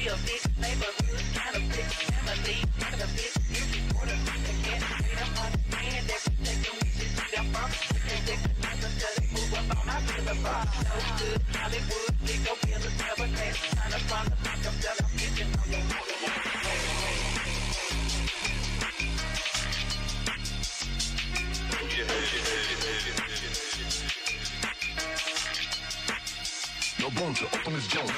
Yo, Bonzo, open this joint.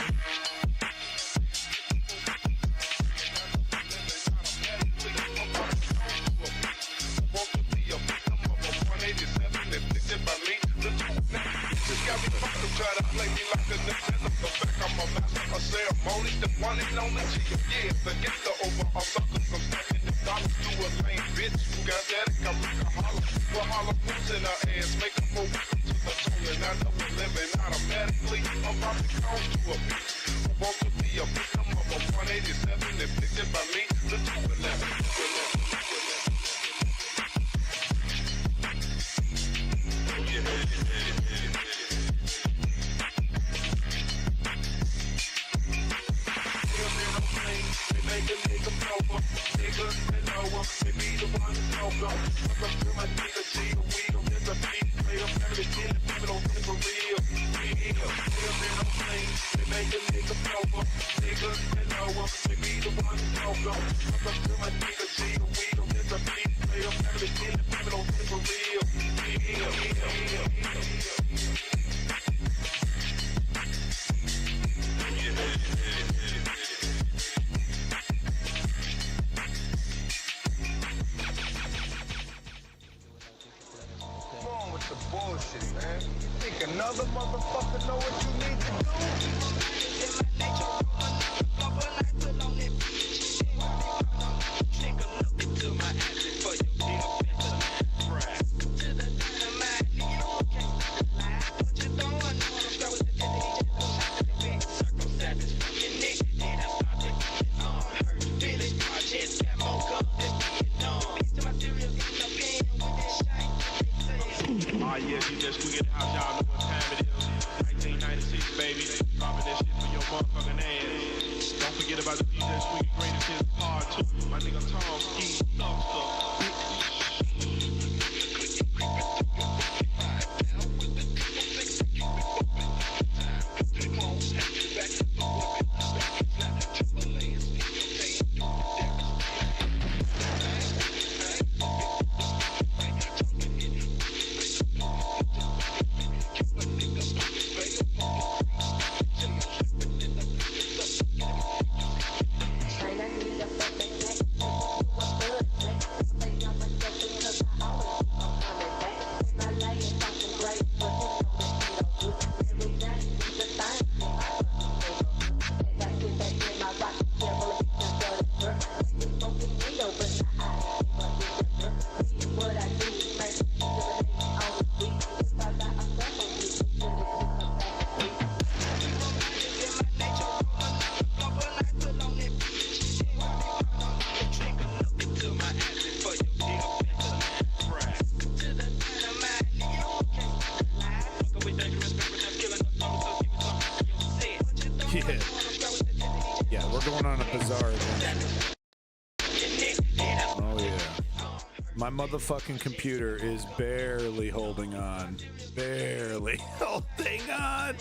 Motherfucking computer is barely holding on. Barely holding on.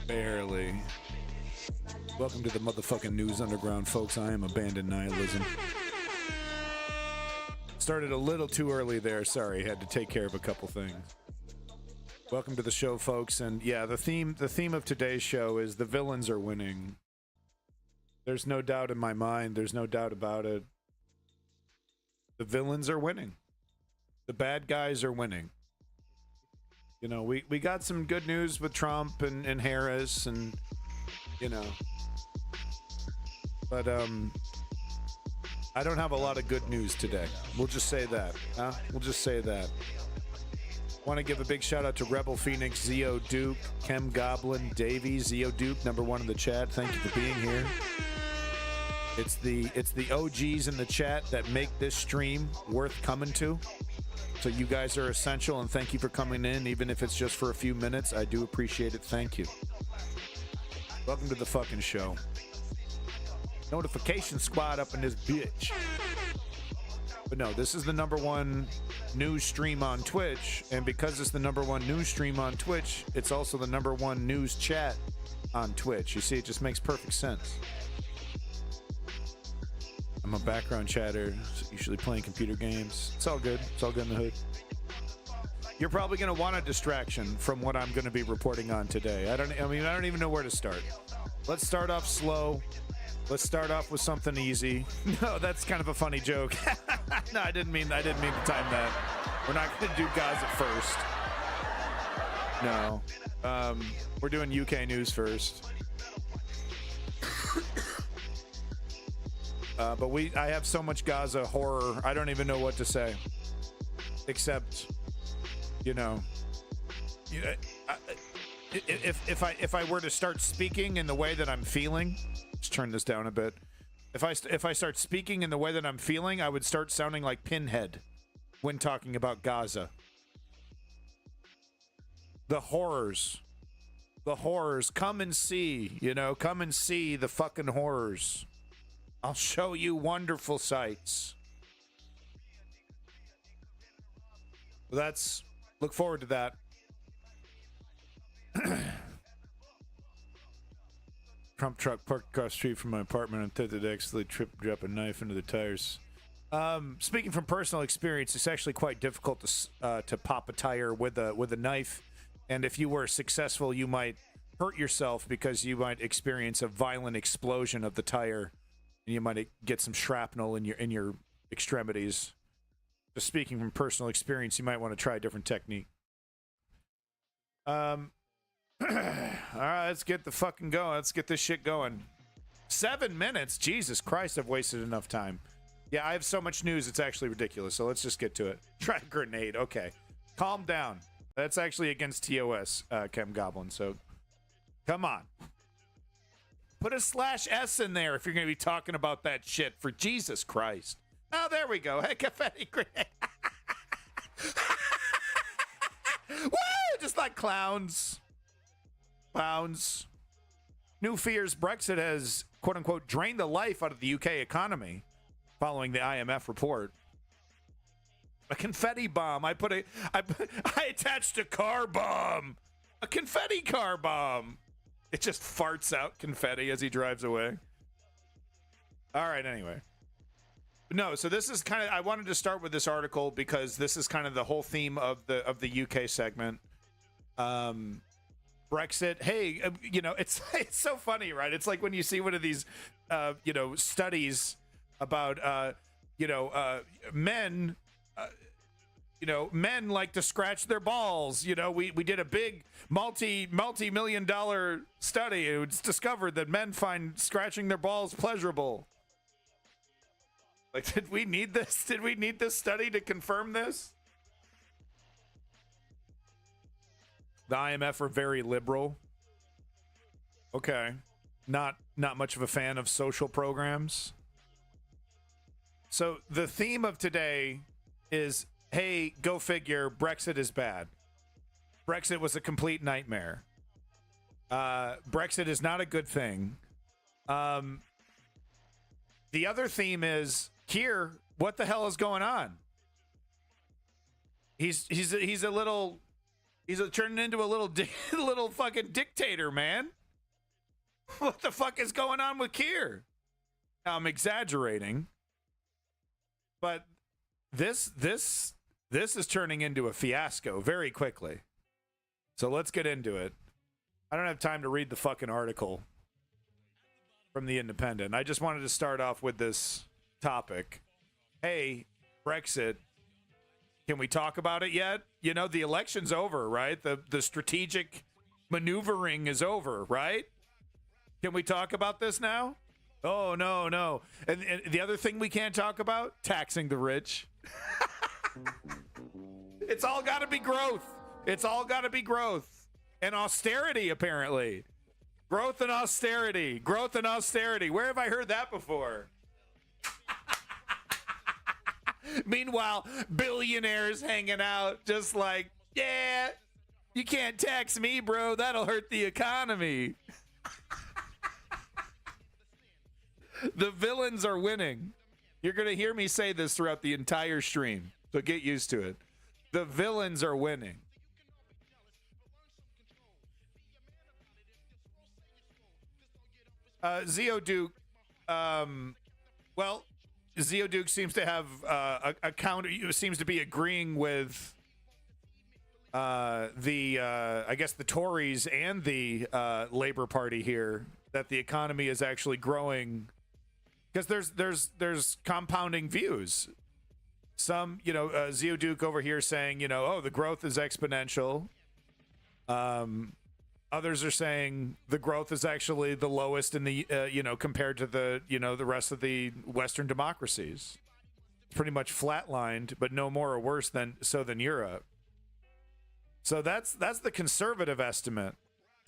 Barely. Welcome to the motherfucking News Underground, folks. I am Abandoned Nihilism. Started a little too early there. Sorry, had to take care of a couple things. Welcome to the show, folks. And yeah, the theme of today's show is the villains are winning. There's no doubt in my mind. There's no doubt about it. The villains are winning. The bad guys are winning. You know, we got some good news with Trump and Harris and, you know. But I don't have a lot of good news today. We'll just say that. Huh? We'll just say that. Want to give a big shout out to Rebel Phoenix, Zio Duke, Chem Goblin, Davey, Zio Duke, #1 in the chat. Thank you for being here. It's the OGs in the chat that make this stream worth coming to. So you guys are essential, and thank you for coming in, even if it's just for a few minutes. I do appreciate it. Thank you. Welcome to the fucking show. Notification squad up in this bitch. But no, this is the #1 news stream on Twitch. And because it's the #1 news stream on Twitch, it's also the #1 news chat on Twitch. You see, it just makes perfect sense. I'm a background chatter, usually playing computer games. It's all good. It's all good in the hood. You're probably going to want a distraction from what I'm going to be reporting on today. I don't even know where to start. Let's start off slow. Let's start off with something easy. No, that's kind of a funny joke. No, I didn't mean to time that. We're not going to do Gaza first. No. We're doing UK news first. But I have so much Gaza horror, I don't even know what to say. Except, if I were to start speaking in the way that I'm feeling, let's turn this down a bit. If I start speaking in the way that I'm feeling, I would start sounding like Pinhead when talking about Gaza. The horrors. Come and see, come and see the fucking horrors. I'll show you wonderful sights. Look forward to that. Trump truck parked across the street from my apartment on 5th and accidentally tripped, drop a knife into the tires. Speaking from personal experience, it's actually quite difficult to pop a tire with a knife. And if you were successful, you might hurt yourself because you might experience a violent explosion of the tire. And you might get some shrapnel in your extremities. Just speaking from personal experience, you might want to try a different technique. All right, let's get the fucking going. Let's get this shit going. 7 minutes? Jesus Christ, I've wasted enough time. Yeah, I have so much news, it's actually ridiculous. So let's just get to it. Try a grenade. Okay. Calm down. That's actually against TOS, Chem Goblin. So come on. Put a /S in there if you're going to be talking about that shit, for Jesus Christ. Oh, there we go. Hey, confetti grenade. Woo! Just like clowns. Clowns. New fears Brexit has, quote unquote, drained the life out of the UK economy following the IMF report. A confetti bomb. I attached a car bomb. A confetti car bomb. It just farts out confetti as he drives away. All right, anyway. No, so this is kind of, I wanted to start with this article because this is kind of the whole theme of the UK segment. Brexit. Hey, it's so funny, right? It's like when you see one of these studies about men men like to scratch their balls. We did a big multi-million-dollar study. It's discovered that men find scratching their balls pleasurable. Like, did we need this? Did we need this study to confirm this? The IMF are very liberal. Okay. Not much of a fan of social programs. So the theme of today is, hey, go figure, Brexit is bad. Brexit was a complete nightmare. Brexit is not a good thing. The other theme is, Keir, what the hell is going on? He's turning into a little fucking dictator, man. What the fuck is going on with Keir? Now, I'm exaggerating, but this is turning into a fiasco very quickly. So let's get into it. I don't have time to read the fucking article from The Independent. I just wanted to start off with this topic. Hey, Brexit, can we talk about it yet? The election's over, right? The strategic maneuvering is over, right? Can we talk about this now? Oh, no. And the other thing we can't talk about? Taxing the rich. It's all got to be growth. It's all got to be growth. And austerity, apparently. Growth and austerity. Growth and austerity. Where have I heard that before? Meanwhile, billionaires hanging out just like, yeah, you can't tax me, bro. That'll hurt the economy. The villains are winning. You're going to hear me say this throughout the entire stream, so get used to it. The villains are winning. Zeoduke, well, Zeoduke seems to have a counter, seems to be agreeing with I guess the Tories and the Labor Party here, that the economy is actually growing, because there's compounding views. Some, Zeoduke over here saying, oh, the growth is exponential. Others are saying the growth is actually the lowest in the, compared to the, the rest of the Western democracies. It's pretty much flatlined, but no more or worse than Europe. So that's the conservative estimate,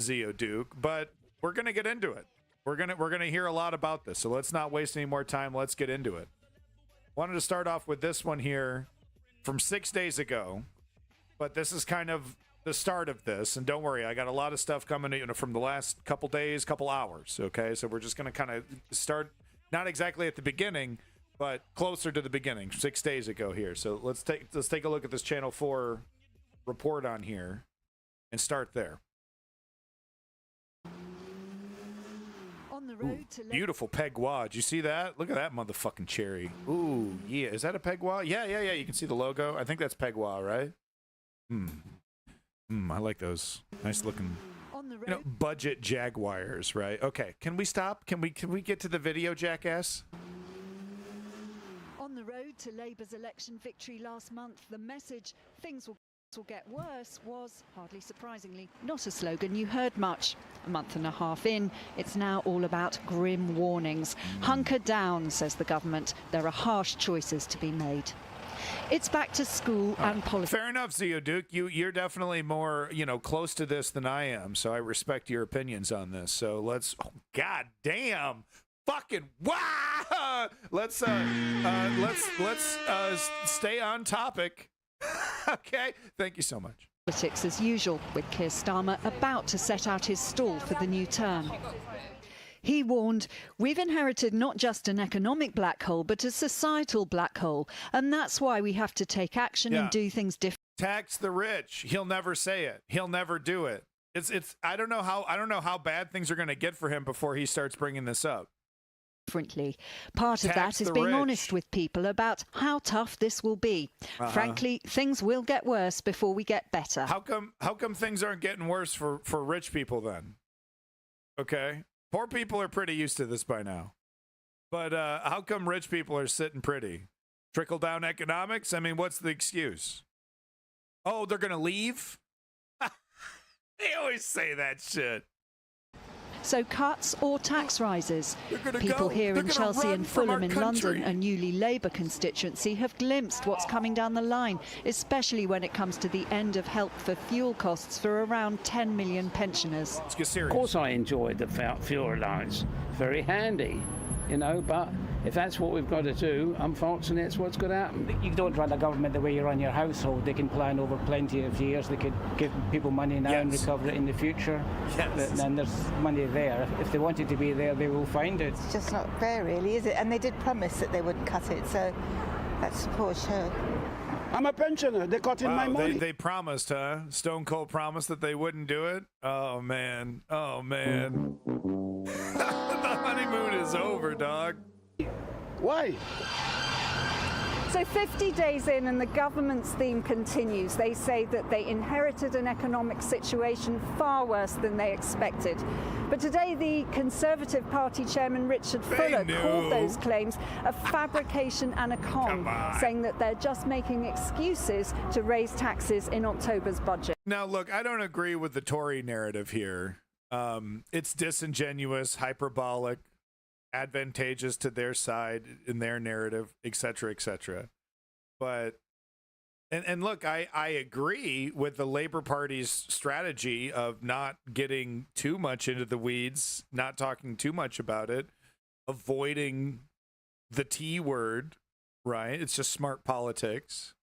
Zeoduke. But we're gonna get into it. We're gonna hear a lot about this. So let's not waste any more time. Let's get into it. Wanted to start off with this one here from 6 days ago, but this is kind of the start of this. And don't worry, I got a lot of stuff coming, from the last couple days, couple hours. Okay, so we're just gonna kind of start, not exactly at the beginning, but closer to the beginning, 6 days ago here. So let's take a look at this Channel 4 report on here and start there. On the road to Beautiful Pegua. Did you see that? Look at that motherfucking cherry. Ooh, yeah. Is that a Pegua? Yeah. You can see the logo. I think that's Pegua, right? I like those. Nice looking, on the road. Budget Jaguars, right? Okay. Can we stop? Can we get to the video, jackass? On the road to Labour's election victory last month, the message "things will get worse" was, hardly surprisingly, not a slogan you heard much. A month and a half in, it's now all about grim warnings. Hunker down, says the government. There are harsh choices to be made. It's back to school and politics. Fair enough, Zeoduke. You're definitely more, close to this than I am, so I respect your opinions on this. So let's, god damn, fucking wow! Let's stay on topic. Okay, thank you so much. Politics as usual, with Keir Starmer about to set out his stall for the new term. He warned, we've inherited not just an economic black hole, but a societal black hole. And that's why we have to take action and do things differently. Tax the rich. He'll never say it. He'll never do it. I don't know how bad things are going to get for him before he starts bringing this up. Part of that is being honest with people about how tough this will be. Frankly, things will get worse before we get better. How come things aren't getting worse for rich people then? Okay. Poor people are pretty used to this by now. But how come rich people are sitting pretty? Trickle down economics? I mean, what's the excuse? Oh, they're going to leave? They always say that shit. So cuts or tax rises? People here in Chelsea and Fulham in London, a newly Labour constituency, have glimpsed what's coming down the line, especially when it comes to the end of help for fuel costs for around 10 million pensioners. Let's get serious. Of course I enjoyed the fuel allowance. Very handy, but if that's what we've got to do, unfortunately, it's what's going to happen. You don't run a government the way you run your household. They can plan over plenty of years. They could give people money now and recover it in the future. Yes. Then there's money there. If they want it to be there, they will find it. It's just not fair, really, is it? And they did promise that they wouldn't cut it, so that's poor show. I'm a pensioner. They cut in my money. They promised, huh? Stone Cold promised that they wouldn't do it. Oh man. The honeymoon is over, dog. Why? So 50 days in and the government's theme continues. They say that they inherited an economic situation far worse than they expected. But today the Conservative Party chairman Richard Fuller called those claims a fabrication and a con, saying that they're just making excuses to raise taxes in October's budget. Now look, I don't agree with the Tory narrative here. It's disingenuous, hyperbolic, advantageous to their side in their narrative, etc., etc. But and look, I agree with the Labor Party's strategy of not getting too much into the weeds, not talking too much about it, avoiding the T word, right? It's just smart politics.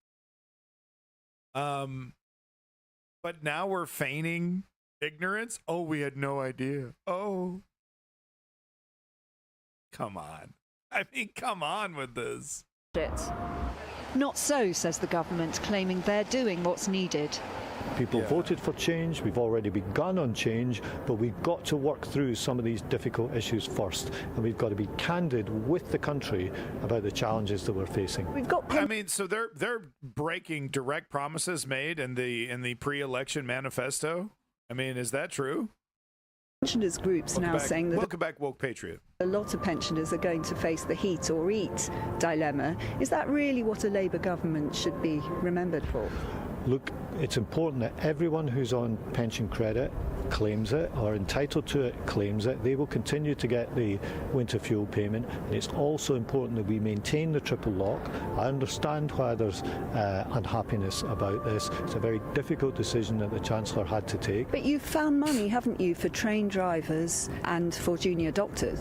But now we're feigning ignorance. Oh, we had no idea. Oh, come on. I mean, come on with this. Not so, says the government, claiming they're doing what's needed. People voted for change, we've already begun on change, but we've got to work through some of these difficult issues first, and we've got to be candid with the country about the challenges that we're facing. We've got I mean, so they're breaking direct promises made in the pre-election manifesto. I mean, is that true? pensioners groups now saying that Welcome back, Woke Patriot. a lot of pensioners are going to face the heat or eat dilemma. Is that really what a Labour government should be remembered for? Look, it's important that everyone who's on pension credit claims it, or entitled to it, claims it. They will continue to get the winter fuel payment. And it's also important that we maintain the triple lock. I understand why there's unhappiness about this. It's a very difficult decision that the Chancellor had to take. But you've found money, haven't you, for train drivers and for junior doctors?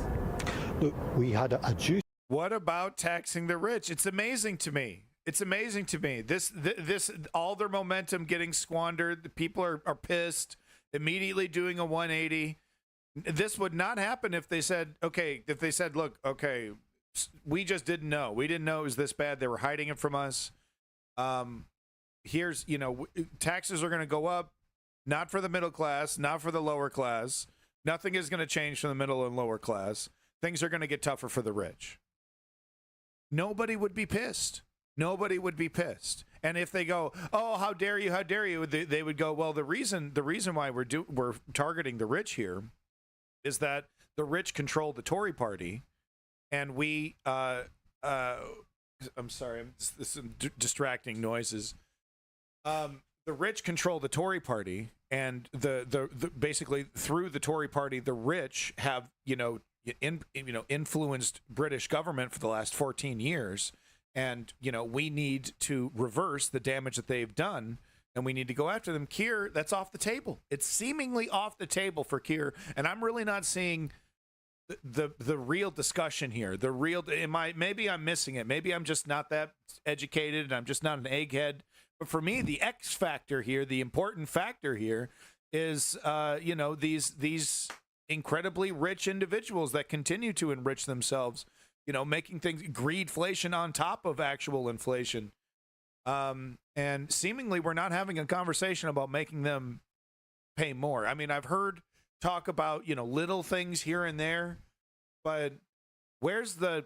Look, we had a duty. What about taxing the rich? It's amazing to me. It's amazing to me. This all their momentum getting squandered. The people are pissed. Immediately doing a 180. This would not happen if they said, okay, look, okay, we just didn't know. We didn't know it was this bad. They were hiding it from us. Here's, taxes are going to go up, not for the middle class, not for the lower class. Nothing is going to change for the middle and lower class. Things are going to get tougher for the rich. Nobody would be pissed. Nobody would be pissed. And if they go, oh, how dare you, they would go, well, the reason why we're targeting the rich here is that the rich control the Tory party, and we I'm sorry, there's some distracting noises. The rich control the Tory party, and the basically through the Tory party, the rich have influenced British government for the last 14 years. And, we need to reverse the damage that they've done, and we need to go after them. Keir, that's off the table. It's seemingly off the table for Keir, and I'm really not seeing the real discussion here. Maybe I'm missing it. Maybe I'm just not that educated, and I'm just not an egghead. But for me, the X factor here, the important factor here is, these incredibly rich individuals that continue to enrich themselves. Making things greedflation on top of actual inflation. And seemingly we're not having a conversation about making them pay more. I mean, I've heard talk about, little things here and there, but where the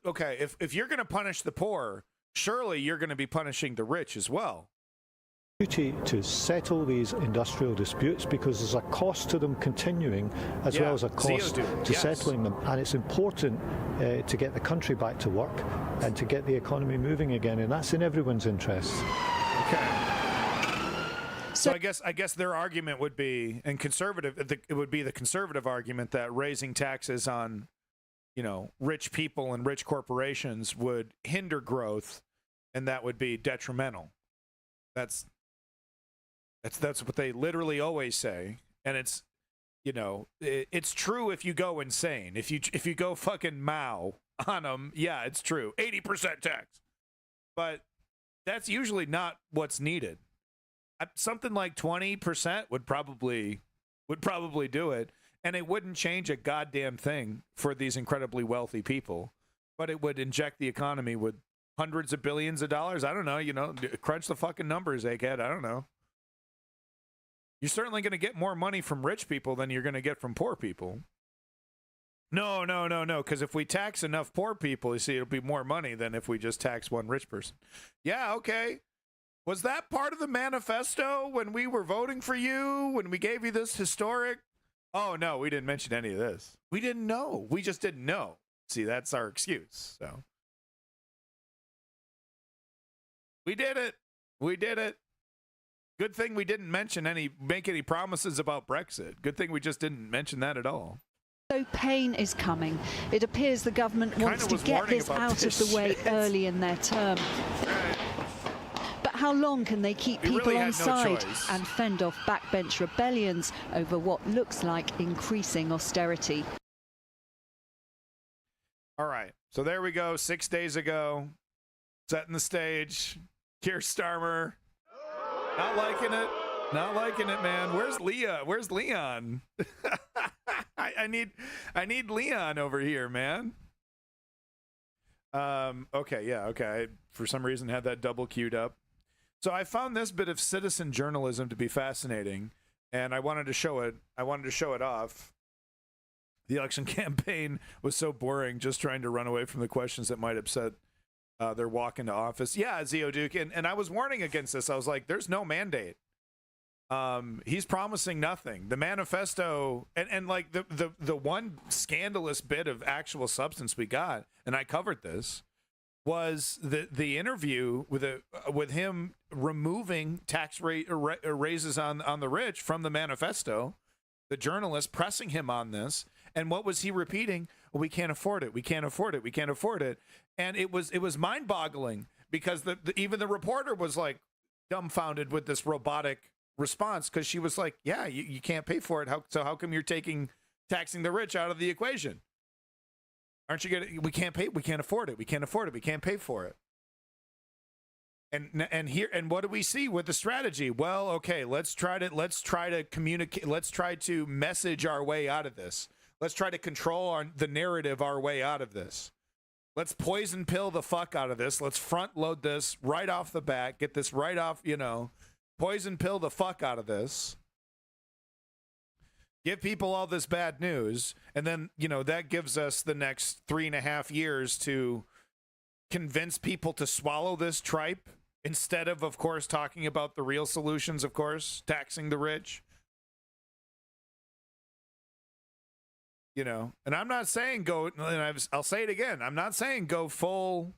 okay, if you're going to punish the poor, surely you're going to be punishing the rich as well. Duty to settle these industrial disputes, because there's a cost to them continuing as well as a cost to settling them, and it's important to get the country back to work and to get the economy moving again, and that's in everyone's interests. Okay. So I guess their argument would be, and it would be the conservative argument that raising taxes on rich people and rich corporations would hinder growth, and that would be detrimental. That's what they literally always say, and it's it's true if you go insane. If you go fucking Mao on them, yeah, it's true. 80% tax, but that's usually not what's needed. Something like 20% would probably do it, and it wouldn't change a goddamn thing for these incredibly wealthy people, but it would inject the economy with hundreds of billions of dollars. I don't know, crunch the fucking numbers, egghead. I don't know. You're certainly going to get more money from rich people than you're going to get from poor people. No, because if we tax enough poor people, you see, it'll be more money than if we just tax one rich person. Yeah, okay. Was that part of the manifesto when we were voting for you, when we gave you this historic? Oh, no, we didn't mention any of this. We didn't know. We just didn't know. See, that's our excuse. So we did it. We did it. Good thing we didn't make any promises about Brexit. Good thing we just didn't mention that at all. So pain is coming. It appears the government wants to get this out of the way early in their term. But how long can they keep people on side and fend off backbench rebellions over what looks like increasing austerity? All right. So there we go. 6 days ago, setting the stage. Keir Starmer. Not liking it, man. Where's Leah? Where's Leon? I need Leon over here, man. Okay, yeah, okay. I, for some reason, had that double queued up. So I found this bit of citizen journalism to be fascinating, and I wanted to show it. I wanted to show it off. The election campaign was so boring, just trying to run away from the questions that might upset their walk into office. Yeah, Zio Duke, and I was warning against this. I was like, there's no mandate. He's promising nothing. The manifesto, and like the one scandalous bit of actual substance we got, and I covered this, was the interview with him removing tax rate raises on the rich from the manifesto. The journalist pressing him on this, and what was he repeating? Well, we can't afford it. We can't afford it. We can't afford it. And it was mind-boggling because even the reporter was like dumbfounded with this robotic response, because she was like, yeah, you can't pay for it. How come you're taxing the rich out of the equation? Aren't you gonna? We can't pay. We can't afford it. We can't afford it. We can't pay for it. And what do we see with the strategy? Well, okay, let's try to communicate. Let's try to message our way out of this. Let's try to control the narrative our way out of this. Let's poison pill the fuck out of this. Let's front load this right off the bat. Get this right off. Poison pill the fuck out of this. Give people all this bad news, and then that gives us the next 3.5 years to convince people to swallow this tripe, instead of course, talking about the real solutions, of course, taxing the rich. And I'm not saying go, and I'll say it again, I'm not saying go full,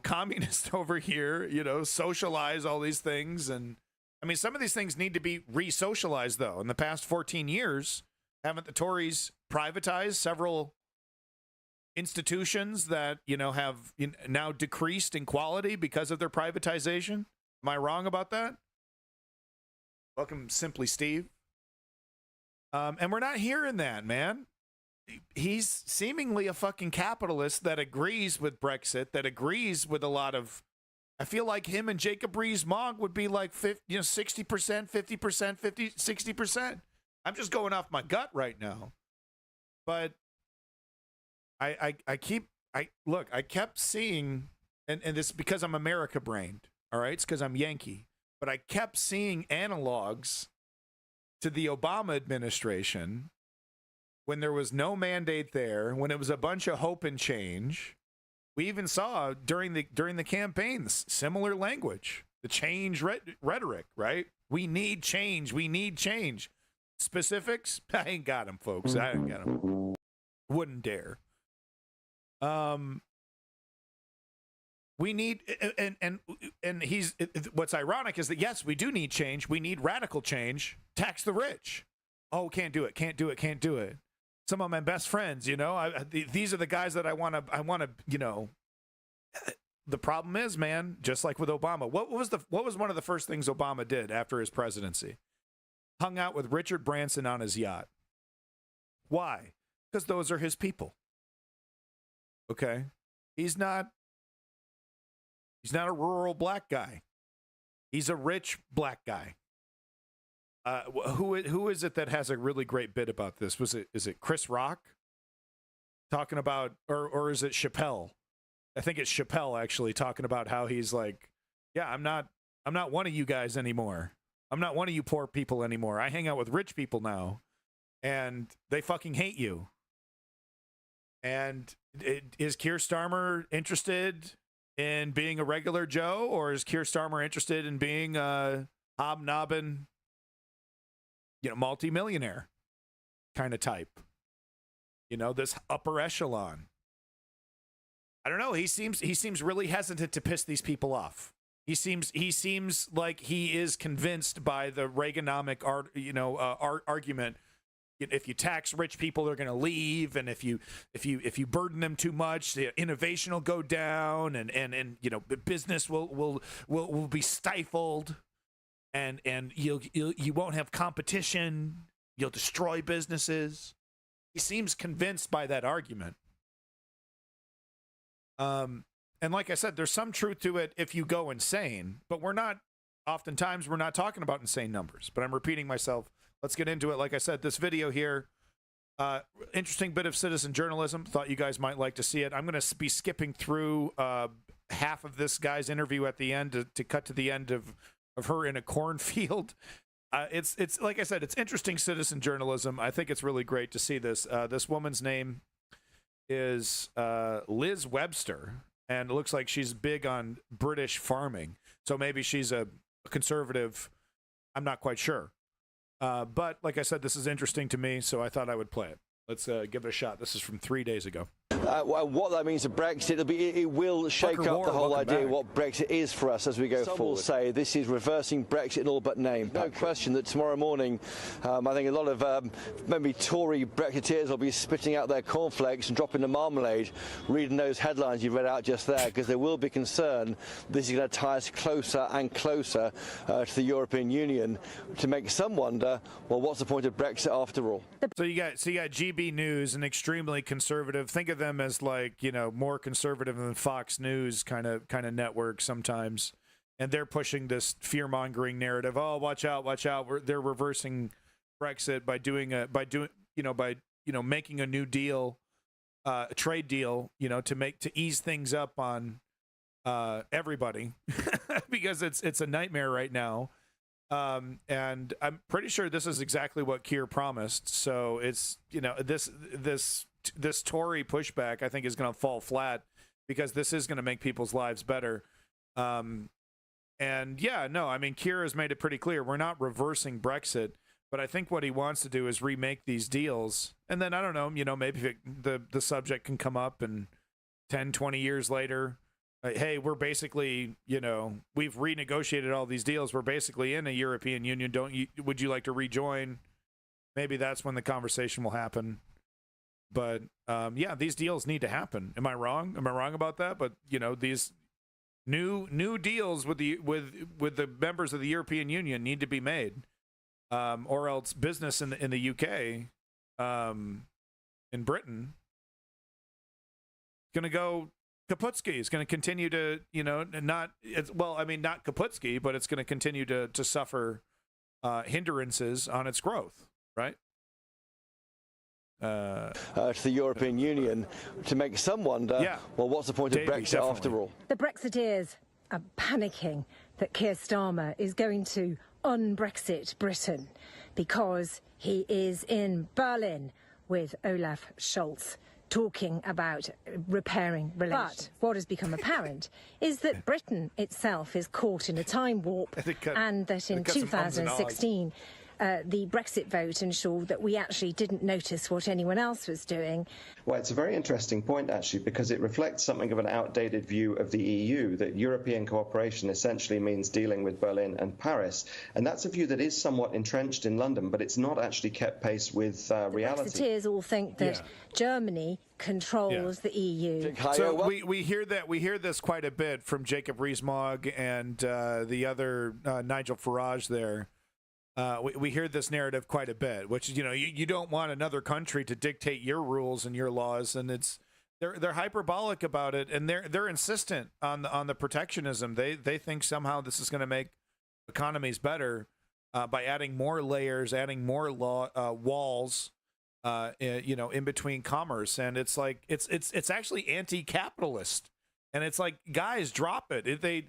communist over here, socialize all these things. And I mean, some of these things need to be re-socialized, though. In the past 14 years, haven't the Tories privatized several institutions that have now decreased in quality because of their privatization? Am I wrong about that? Welcome, Simply Steve. And we're not hearing that, man. He's seemingly a fucking capitalist that agrees with Brexit, that agrees with a lot of. I feel like him and Jacob Rees-Mogg would be like 60%, 50%, 60%. I'm just going off my gut right now, but I kept seeing, and this is because I'm America brained, all right? It's because I'm Yankee, but I kept seeing analogs to the Obama administration when there was no mandate there, when it was a bunch of hope and change. We even saw during the campaigns similar language, the change rhetoric, right? We need change. We need change. Specifics? I ain't got them, folks. I ain't got them. Wouldn't dare. We need, and he's, what's ironic is that, yes, we do need change. We need radical change. Tax the rich. Oh, can't do it. Can't do it. Can't do it. Some of my best friends, these are the guys that I want to, the problem is, man, just like with Obama, what was one of the first things Obama did after his presidency? Hung out with Richard Branson on his yacht. Why? Because those are his people. Okay. He's not a rural black guy. He's a rich black guy. Who is it that has a really great bit about this? Is it Chris Rock talking about, or is it Chappelle? I think it's Chappelle actually talking about how he's like, yeah, I'm not one of you guys anymore. I'm not one of you poor people anymore. I hang out with rich people now, and they fucking hate you. And is Keir Starmer interested in being a regular Joe, or is Keir Starmer interested in being a hobnobbing, multimillionaire kind of type? This upper echelon. I don't know. He seems really hesitant to piss these people off. He seems like he is convinced by the Reaganomic argument. If you tax rich people, they're going to leave, and if you burden them too much, the innovation will go down, and business will be stifled, and you won't have competition. You'll destroy businesses. He seems convinced by that argument. And like I said, there's some truth to it if you go insane, but oftentimes we're not talking about insane numbers, but I'm repeating myself. Let's get into it. Like I said, this video here, Interesting bit of citizen journalism. Thought you guys might like to see it. I'm going to be skipping through half of this guy's interview at the end to cut to the end of her in a cornfield. It's like I said, it's interesting citizen journalism. I think it's really great to see this. This woman's name is Liz Webster, and it looks like she's big on British farming. So maybe she's a conservative. I'm not quite sure. But like I said, this is interesting to me, so I thought I would play it. Let's give it a shot. This is from 3 days ago. Well, what that means to Brexit, it will shake up the whole idea of what Brexit is for us as we go forward. Some will say this is reversing Brexit in all but name. No question that tomorrow morning, I think a lot of maybe Tory Brexiteers will be spitting out their cornflakes and dropping the marmalade, reading those headlines you read out just there, because there will be concern this is going to tie us closer and closer to the European Union, to make some wonder, well, what's the point of Brexit after all? So you got GB News, an extremely conservative. Think of them as like, you know, more conservative than Fox News kind of network sometimes, and they're pushing this fear-mongering narrative. Oh, watch out! They're reversing Brexit by making a new deal, a trade deal, to ease things up on everybody because it's a nightmare right now. And I'm pretty sure this is exactly what Keir promised. So it's, this Tory pushback, I think, is going to fall flat because this is going to make people's lives better. And yeah, no, I mean, Keir has made it pretty clear. We're not reversing Brexit, but I think what he wants to do is remake these deals. And then, I don't know, maybe the subject can come up and 10, 20 years later, hey, we're basically, we've renegotiated all these deals. We're basically in a European Union. Would you like to rejoin? Maybe that's when the conversation will happen. But yeah, these deals need to happen. Am I wrong? Am I wrong about that? But these new deals with the members of the European Union need to be made, or else business in the UK, in Britain, going to go kaputski. Is going to continue to, not kaputski, but it's going to continue to suffer hindrances on its growth, right? To the European Union, to make some wonder, well, what's the point of Brexit after all? The Brexiteers are panicking that Keir Starmer is going to un-Brexit Britain because he is in Berlin with Olaf Scholz, talking about repairing relations. But what has become apparent is that Britain itself is caught in a time warp, and that in 2016 the Brexit vote ensured that we actually didn't notice what anyone else was doing. Well, it's a very interesting point, actually, because it reflects something of an outdated view of the EU, that European cooperation essentially means dealing with Berlin and Paris. And that's a view that is somewhat entrenched in London, but it's not actually kept pace with reality. The Brexiteers all think that Germany controls the EU. So we hear that. We hear this quite a bit from Jacob Rees-Mogg and the other Nigel Farage there. We hear this narrative quite a bit, which is, you don't want another country to dictate your rules and your laws, and they're hyperbolic about it, and they're insistent on the protectionism. They think somehow this is going to make economies better by adding more layers, adding more walls, in between commerce, and it's like it's actually anti-capitalist, and it's like, guys, drop it. They're.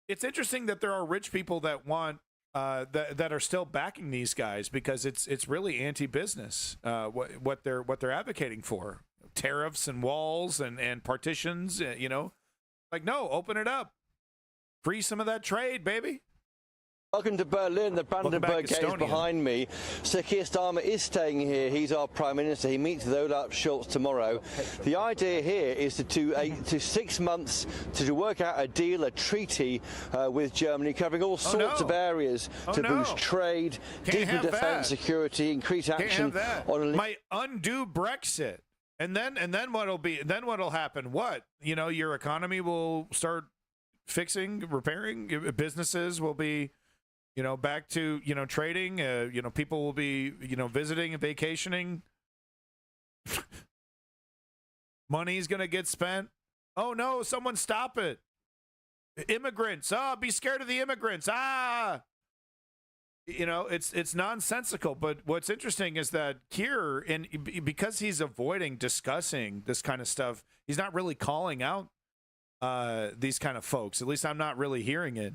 It's interesting that there are rich people that want that are still backing these guys, because it's really anti-business what they're advocating for, tariffs and walls and partitions. Like, no, open it up, free some of that trade, baby. Welcome to Berlin. The Brandenburg Gate is behind me. Sir Keir Starmer is staying here. He's our Prime Minister. He meets with Olaf Scholz tomorrow. The idea here is to 6 months to work out a deal, a treaty with Germany, covering all sorts of areas to boost trade, deepen defence, security, increase action on. Might undo Brexit, and then what'll happen? What, your economy will start fixing, repairing. Businesses will be, back to, trading, people will be, visiting and vacationing. Money's going to get spent. Oh no, someone stop it. Immigrants. Be scared of the immigrants. You know, it's nonsensical. But what's interesting is that Keir, and because he's avoiding discussing this kind of stuff, he's not really calling out these kind of folks. At least I'm not really hearing it.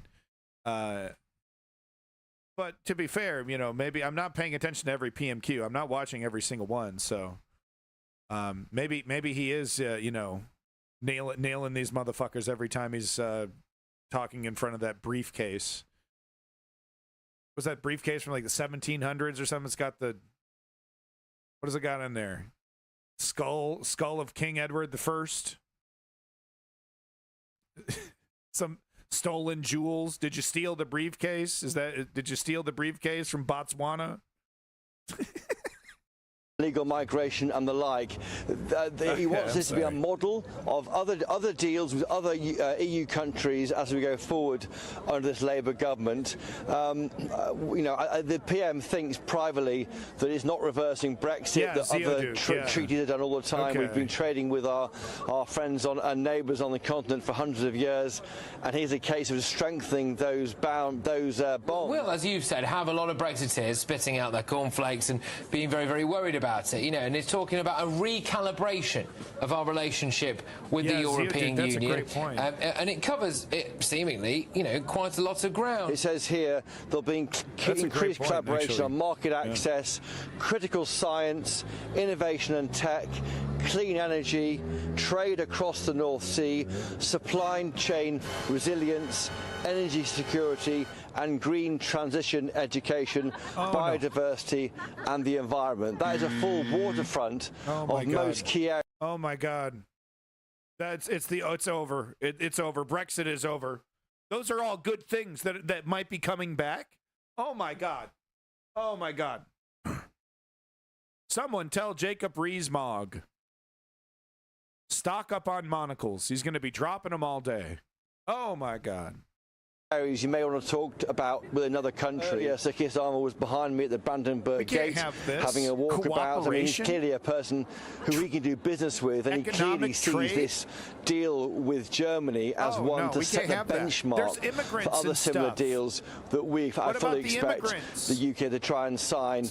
But to be fair, you know, maybe I'm not paying attention to every PMQ. I'm not watching every single one. So maybe he is, you know, nailing these motherfuckers every time he's talking in front of that briefcase. Was that briefcase from like the 1700s or something? It's got the, what has it got in there? Skull of King Edward I. Some stolen jewels. Did you steal the briefcase? Did you steal the briefcase from Botswana? Legal migration and the like. He wants this to be a model of other deals with other EU countries as we go forward under this Labour government. You know, the PM thinks privately that it's not reversing Brexit, that other treaties are done all the time. We've been trading with our friends and neighbours on the continent for hundreds of years, and here's a case of strengthening those bonds. Well, as you've said, have a lot of Brexiteers spitting out their cornflakes and being very, very worried about it, you know, and it's talking about a recalibration of our relationship with the European Union. A great point. And it covers, seemingly, you know, quite a lot of ground. It says here there'll be increased collaboration on market access, critical science, innovation and tech, clean energy, trade across the North Sea, supply chain resilience, energy security, and green transition education, biodiversity, and the environment. That is a full waterfront of most key areas. Oh my God. It's over. It's over. Brexit is over. Those are all good things that might be coming back. Oh my God. Oh my God. Someone tell Jacob Rees-Mogg. Stock up on monocles. He's going to be dropping them all day. Oh my God. Areas you may want to talk about with another country. Sir Keir Starmer was behind me at the Brandenburg Gate having a walkabout. I mean, he's clearly a person who we can do business with, and he clearly sees this deal with Germany as one to set the benchmark for other similar deals that I fully expect the UK to try and sign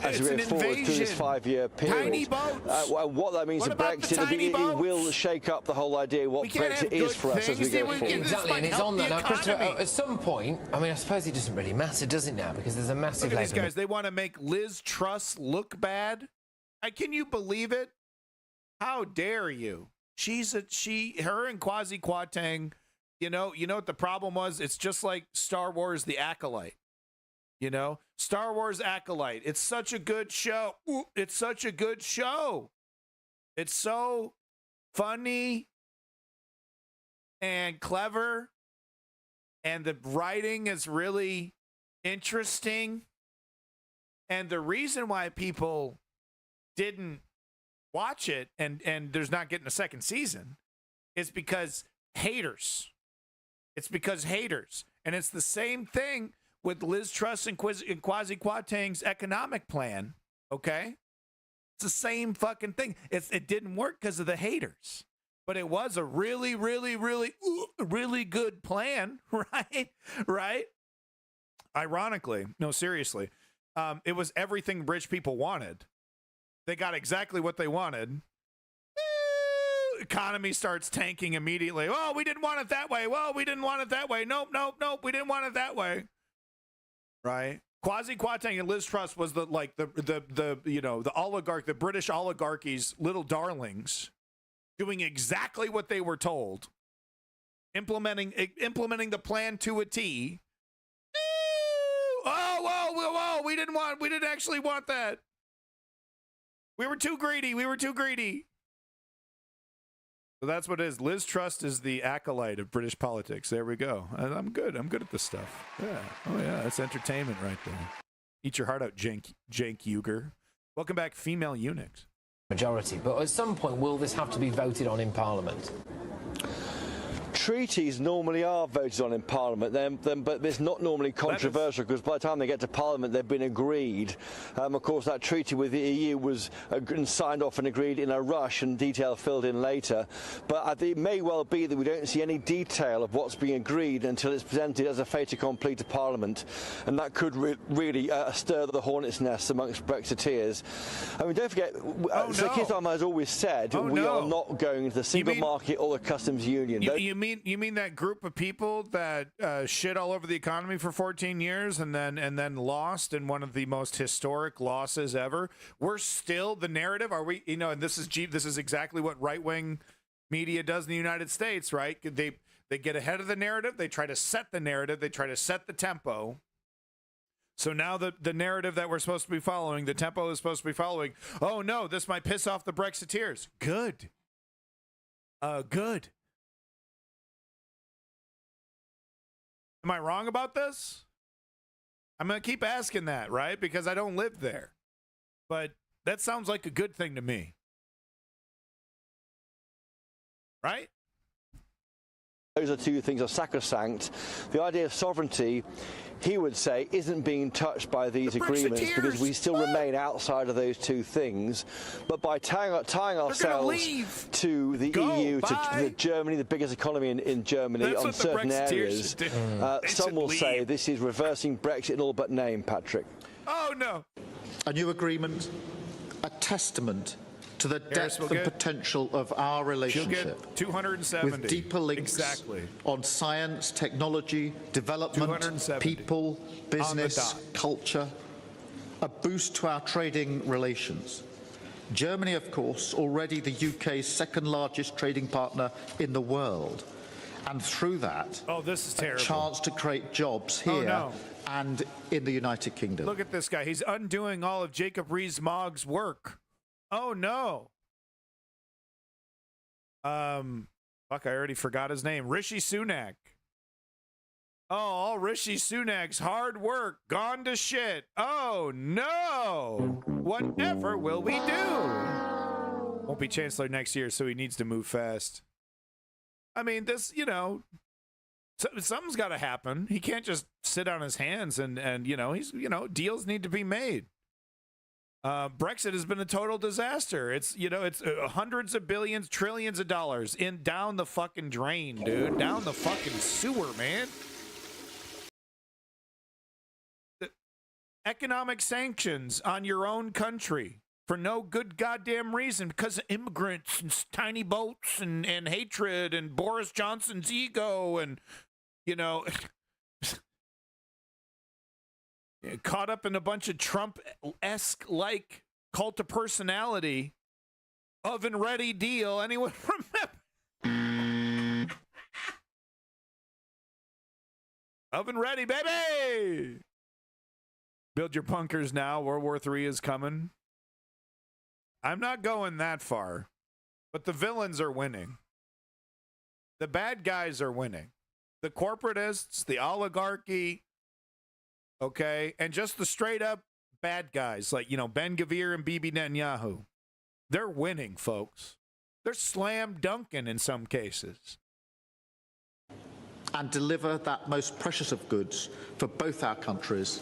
as we go forward through this 5-year period. Tiny boats. What that means to Brexit, it will shake up the whole idea of what Brexit is for us as we go forward. Exactly, and it's on that now, Christopher. At some point, I mean, I suppose it doesn't really matter, does it now? Because there's a massive... Look at these guys. They want to make Liz Truss look bad. Can you believe it? How dare you? Her and Kwasi Kwarteng, you know what the problem was? It's just like Star Wars The Acolyte. You know? Star Wars Acolyte. It's such a good show. It's such a good show. It's so funny and clever. And the writing is really interesting. And the reason why people didn't watch it and there's not getting a second season is because haters. It's because haters. And it's the same thing with Liz Truss and Kwasi Kwarteng's economic plan, okay? It's the same fucking thing. It didn't work because of the haters. But it was a really, really, really, really good plan, right? Right? Ironically, no, seriously, it was everything rich people wanted. They got exactly what they wanted. Economy starts tanking immediately. Oh, we didn't want it that way. Well, we didn't want it that way. Nope. We didn't want it that way. Right? Kwasi Kwarteng and Liz Truss was the oligarch, the British oligarchy's little darlings, doing exactly what they were told, implementing the plan to a T. Whoa, we didn't actually want that. We were too greedy. So that's what it is. Liz Truss is the acolyte of British politics. There we go. I'm good at this stuff. Yeah. Oh yeah, that's entertainment right there. Eat your heart out, Cenk Uygur. Welcome back, female eunuchs. Majority, but at some point will this have to be voted on in Parliament? treaties normally are voted on in Parliament, but it's not normally controversial because by the time they get to Parliament, they've been agreed. Of course, that treaty with the EU was signed off and agreed in a rush, and detail filled in later. But it may well be that we don't see any detail of what's being agreed until it's presented as a fait accompli to Parliament, and that could really stir the hornet's nest amongst Brexiteers. I mean, don't forget, Sir Keir Starmer has always said we are not going into the single market or the customs union. You mean that group of people that shit all over the economy for 14 years and then lost in one of the most historic losses ever? We're still the narrative. Are we? You know, and this is exactly what right-wing media does in the United States, right? They get ahead of the narrative. They try to set the narrative. They try to set the tempo. So now the narrative that we're supposed to be following, the tempo is supposed to be following. Oh no, this might piss off the Brexiteers. Good. Good. Am I wrong about this? I'm going to keep asking that, right? Because I don't live there. But that sounds like a good thing to me. Right? Those are two things are sacrosanct. The idea of sovereignty, he would say, isn't being touched by these agreements because we still remain outside of those two things. But by tying ourselves to the EU, to Germany, the biggest economy in Germany, on certain areas, some will say this is reversing Brexit in all but name, Patrick. Oh, no. A new agreement, a testament to the depth and potential of our relationship. 270. With deeper links on science, technology, development, people, business, culture, a boost to our trading relations. Germany, of course, already the UK's second largest trading partner in the world. And through that, this is terrible. A chance to create jobs here and in the United Kingdom. Look at this guy. He's undoing all of Jacob Rees-Mogg's work. Oh, no. Fuck, I already forgot his name. Rishi Sunak. Oh, all Rishi Sunak's hard work gone to shit. Oh, no. Whatever will we do? Won't be Chancellor next year, so he needs to move fast. I mean, this, something's got to happen. He can't just sit on his hands and deals need to be made. Brexit has been a total disaster. It's hundreds of billions, trillions of dollars down the fucking drain, dude. Down the fucking sewer, man. The economic sanctions on your own country for no good goddamn reason because of immigrants and tiny boats and hatred and Boris Johnson's ego and, caught up in a bunch of Trump-esque like cult of personality oven ready deal. Anyone remember? Oven ready, baby. Build your bunkers now. World War III is coming. I'm not going that far, but the villains are winning. The bad guys are winning. The corporatists, the oligarchy, okay, and just the straight up bad guys like, Ben-Gvir and Bibi Netanyahu. They're winning, folks. They're slam dunking in some cases. And deliver that most precious of goods for both our countries,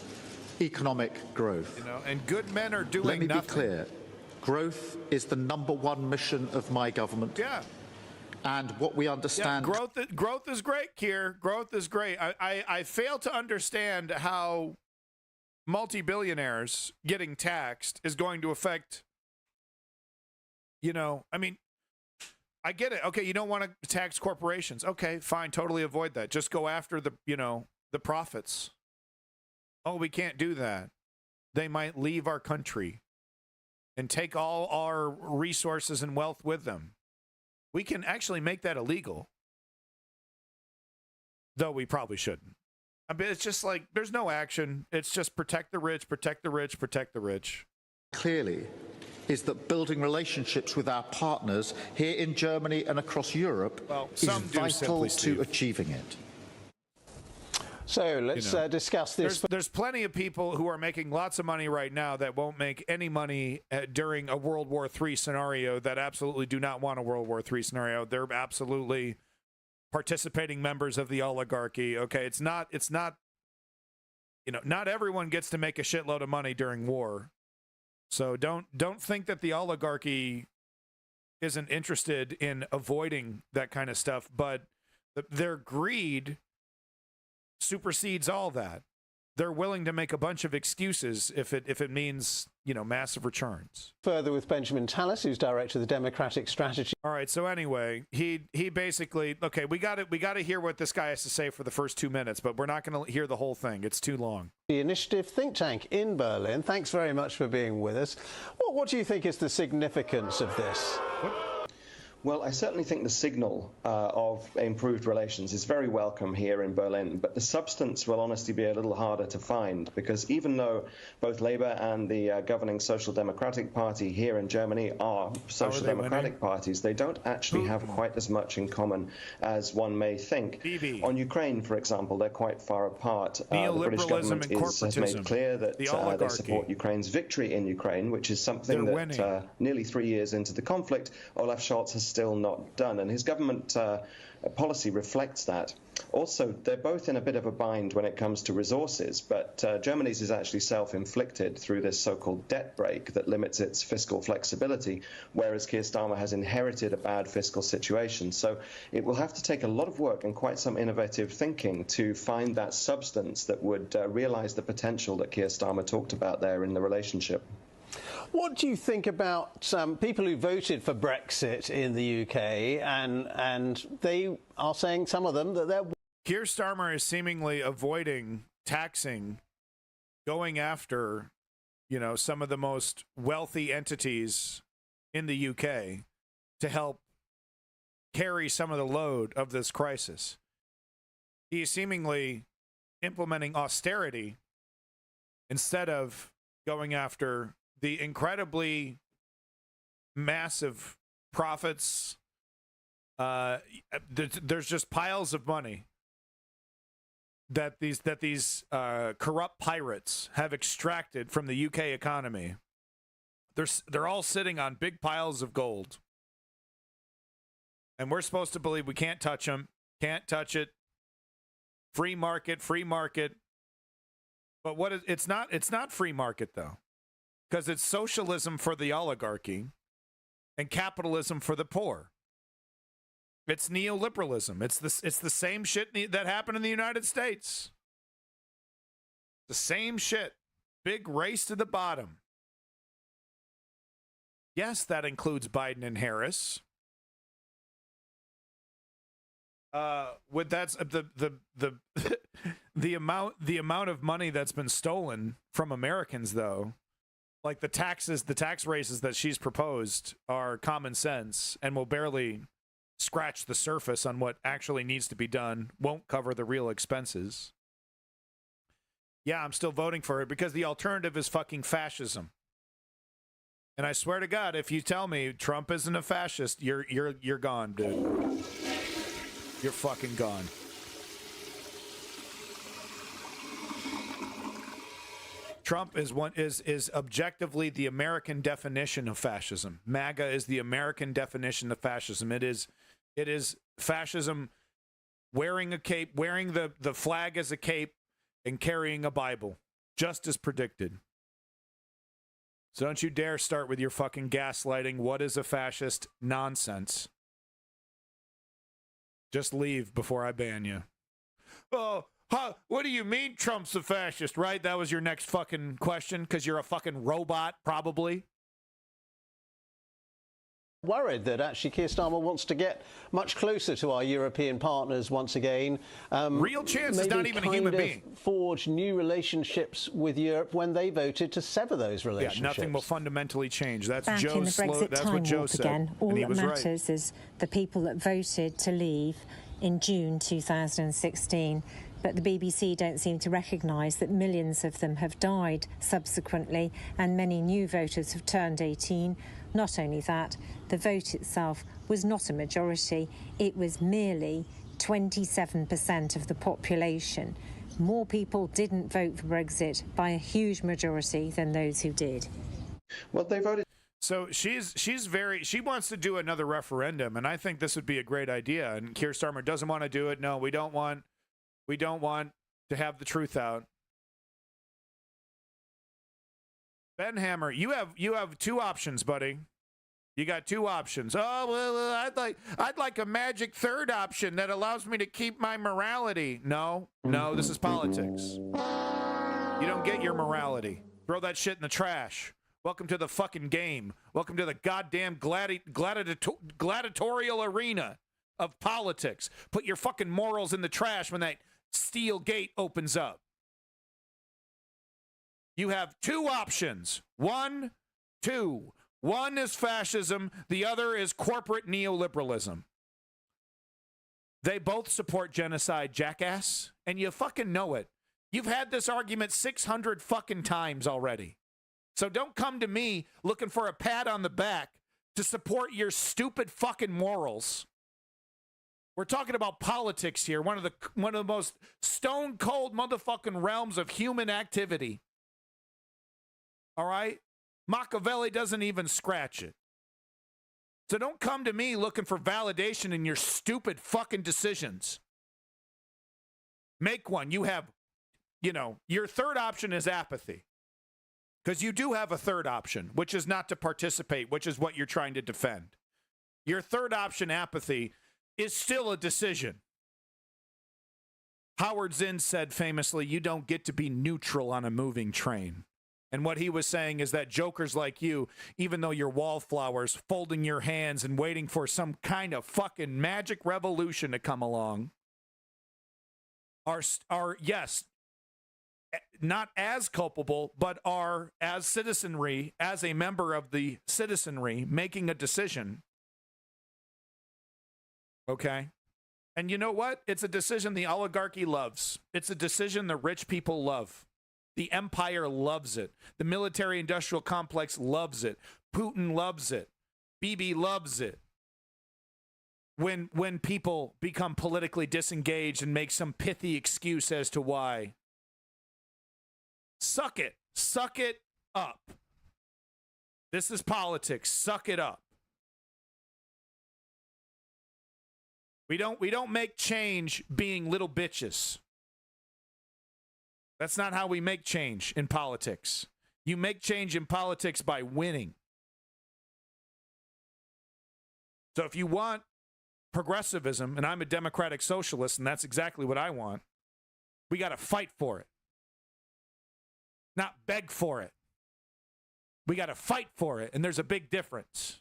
economic growth. And good men are doing nothing. Let me be clear. Growth is the #1 mission of my government. Yeah. And what we understand... Yeah, growth is great, Keir. Growth is great. I fail to understand how multi-billionaires getting taxed is going to affect, I get it. Okay, you don't want to tax corporations. Okay, fine, totally avoid that. Just go after the profits. Oh, we can't do that. They might leave our country and take all our resources and wealth with them. We can actually make that illegal, though we probably shouldn't. I mean, it's just like there's no action. It's just protect the rich, protect the rich, protect the rich. Clearly, is that building relationships with our partners here in Germany and across Europe is vital to achieving it. So let's discuss this. There's plenty of people who are making lots of money right now that won't make any money during a World War III scenario that absolutely do not want a World War III scenario. They're absolutely participating members of the oligarchy. Okay, it's not, not everyone gets to make a shitload of money during war. So don't think that the oligarchy isn't interested in avoiding that kind of stuff, but their greed supersedes all that. They're willing to make a bunch of excuses if it means, massive returns. Further with Benjamin Tallis, who's director of the Democratic Strategy. All right, so anyway, he basically, okay, we got to hear what this guy has to say for the first 2 minutes, but we're not going to hear the whole thing. It's too long. The Initiative think tank in Berlin. Thanks very much for being with us. What do you think is the significance of this? Well, I certainly think the signal of improved relations is very welcome here in Berlin, but the substance will honestly be a little harder to find, because even though both Labour and the governing Social Democratic Party here in Germany are Social Democratic parties, they don't actually have quite as much in common as one may think. On Ukraine, for example, they're quite far apart. The British government has made clear that they support Ukraine's victory in Ukraine, which is something that nearly 3 years into the conflict, Olaf Scholz has still not done, and his government policy reflects that. Also, they're both in a bit of a bind when it comes to resources, but Germany's is actually self-inflicted through this so-called debt brake that limits its fiscal flexibility, whereas Keir Starmer has inherited a bad fiscal situation. So it will have to take a lot of work and quite some innovative thinking to find that substance that would realize the potential that Keir Starmer talked about there in the relationship. What do you think about people who voted for Brexit in the UK, and they are saying, some of them, that they're... Keir Starmer is seemingly avoiding taxing, going after, some of the most wealthy entities in the UK to help carry some of the load of this crisis. He is seemingly implementing austerity instead of going after the incredibly massive profits. There's just piles of money that these corrupt pirates have extracted from the UK economy. They're all sitting on big piles of gold, and we're supposed to believe we can't touch them, can't touch it. Free market, free market. But it's not free market though. Because it's socialism for the oligarchy and capitalism for the poor. It's neoliberalism. It's the same shit that happened in the United States. The same shit. Big race to the bottom. Yes, that includes Biden and Harris. With that's the amount of money that's been stolen from Americans, though. Like the tax raises that she's proposed are common sense and will barely scratch the surface on what actually needs to be done, won't cover the real expenses. Yeah, I'm still voting for it because the alternative is fucking fascism. And I swear to God, if you tell me Trump isn't a fascist, you're gone, dude. You're fucking gone. Trump is objectively the American definition of fascism. MAGA is the American definition of fascism. It is fascism wearing a cape, wearing the flag as a cape, and carrying a Bible, just as predicted. So don't you dare start with your fucking gaslighting, what is a fascist nonsense. Just leave before I ban you. Oh, what do you mean Trump's a fascist, right? That was your next fucking question, because you're a fucking robot, probably. Worried that actually Keir Starmer wants to get much closer to our European partners once again. Real chance is not even a human being. Forge new relationships with Europe when they voted to sever those relationships. Yeah, nothing will fundamentally change. That's Back Joe's in the Brexit that's time what Joe warp said. again. All and he that was matters right. is the people that voted to leave in June 2016. But the BBC don't seem to recognise that millions of them have died subsequently, and many new voters have turned 18. Not only that, the vote itself was not a majority. It was merely 27% of the population. More people didn't vote for Brexit by a huge majority than those who did. Well, they voted. So she wants to do another referendum, and I think this would be a great idea. And Keir Starmer doesn't want to do it. No, we don't want to have the truth out. Ben Hammer, you have two options, buddy. You got two options. Oh, well, I'd like a magic third option that allows me to keep my morality. No, this is politics. You don't get your morality. Throw that shit in the trash. Welcome to the fucking game. Welcome to the goddamn gladiatorial arena of politics. Put your fucking morals in the trash when that steel gate opens up. You have two options. One is fascism. The other is corporate neoliberalism. They both support genocide, jackass. And you fucking know it. You've had this argument 600 fucking times already. So don't come to me looking for a pat on the back to support your stupid fucking morals. We're talking about politics here, one of the most stone cold motherfucking realms of human activity. All right? Machiavelli doesn't even scratch it. So don't come to me looking for validation in your stupid fucking decisions. Make one. You have, your third option is apathy. Because you do have a third option, which is not to participate, which is what you're trying to defend. Your third option, apathy, is still a decision. Howard Zinn said famously, you don't get to be neutral on a moving train. And what he was saying is that jokers like you, even though you're wallflowers, folding your hands and waiting for some kind of fucking magic revolution to come along, are yes, not as culpable, but are, as citizenry, as a member of the citizenry, making a decision. Okay? And you know what? It's a decision the oligarchy loves. It's a decision the rich people love. The empire loves it. The military-industrial complex loves it. Putin loves it. Bibi loves it. When people become politically disengaged and make some pithy excuse as to why. Suck it. Suck it up. This is politics. Suck it up. We don't make change being little bitches. That's not how we make change in politics. You make change in politics by winning. So if you want progressivism, and I'm a democratic socialist, and that's exactly what I want, we got to fight for it. Not beg for it. We got to fight for it, and there's a big difference.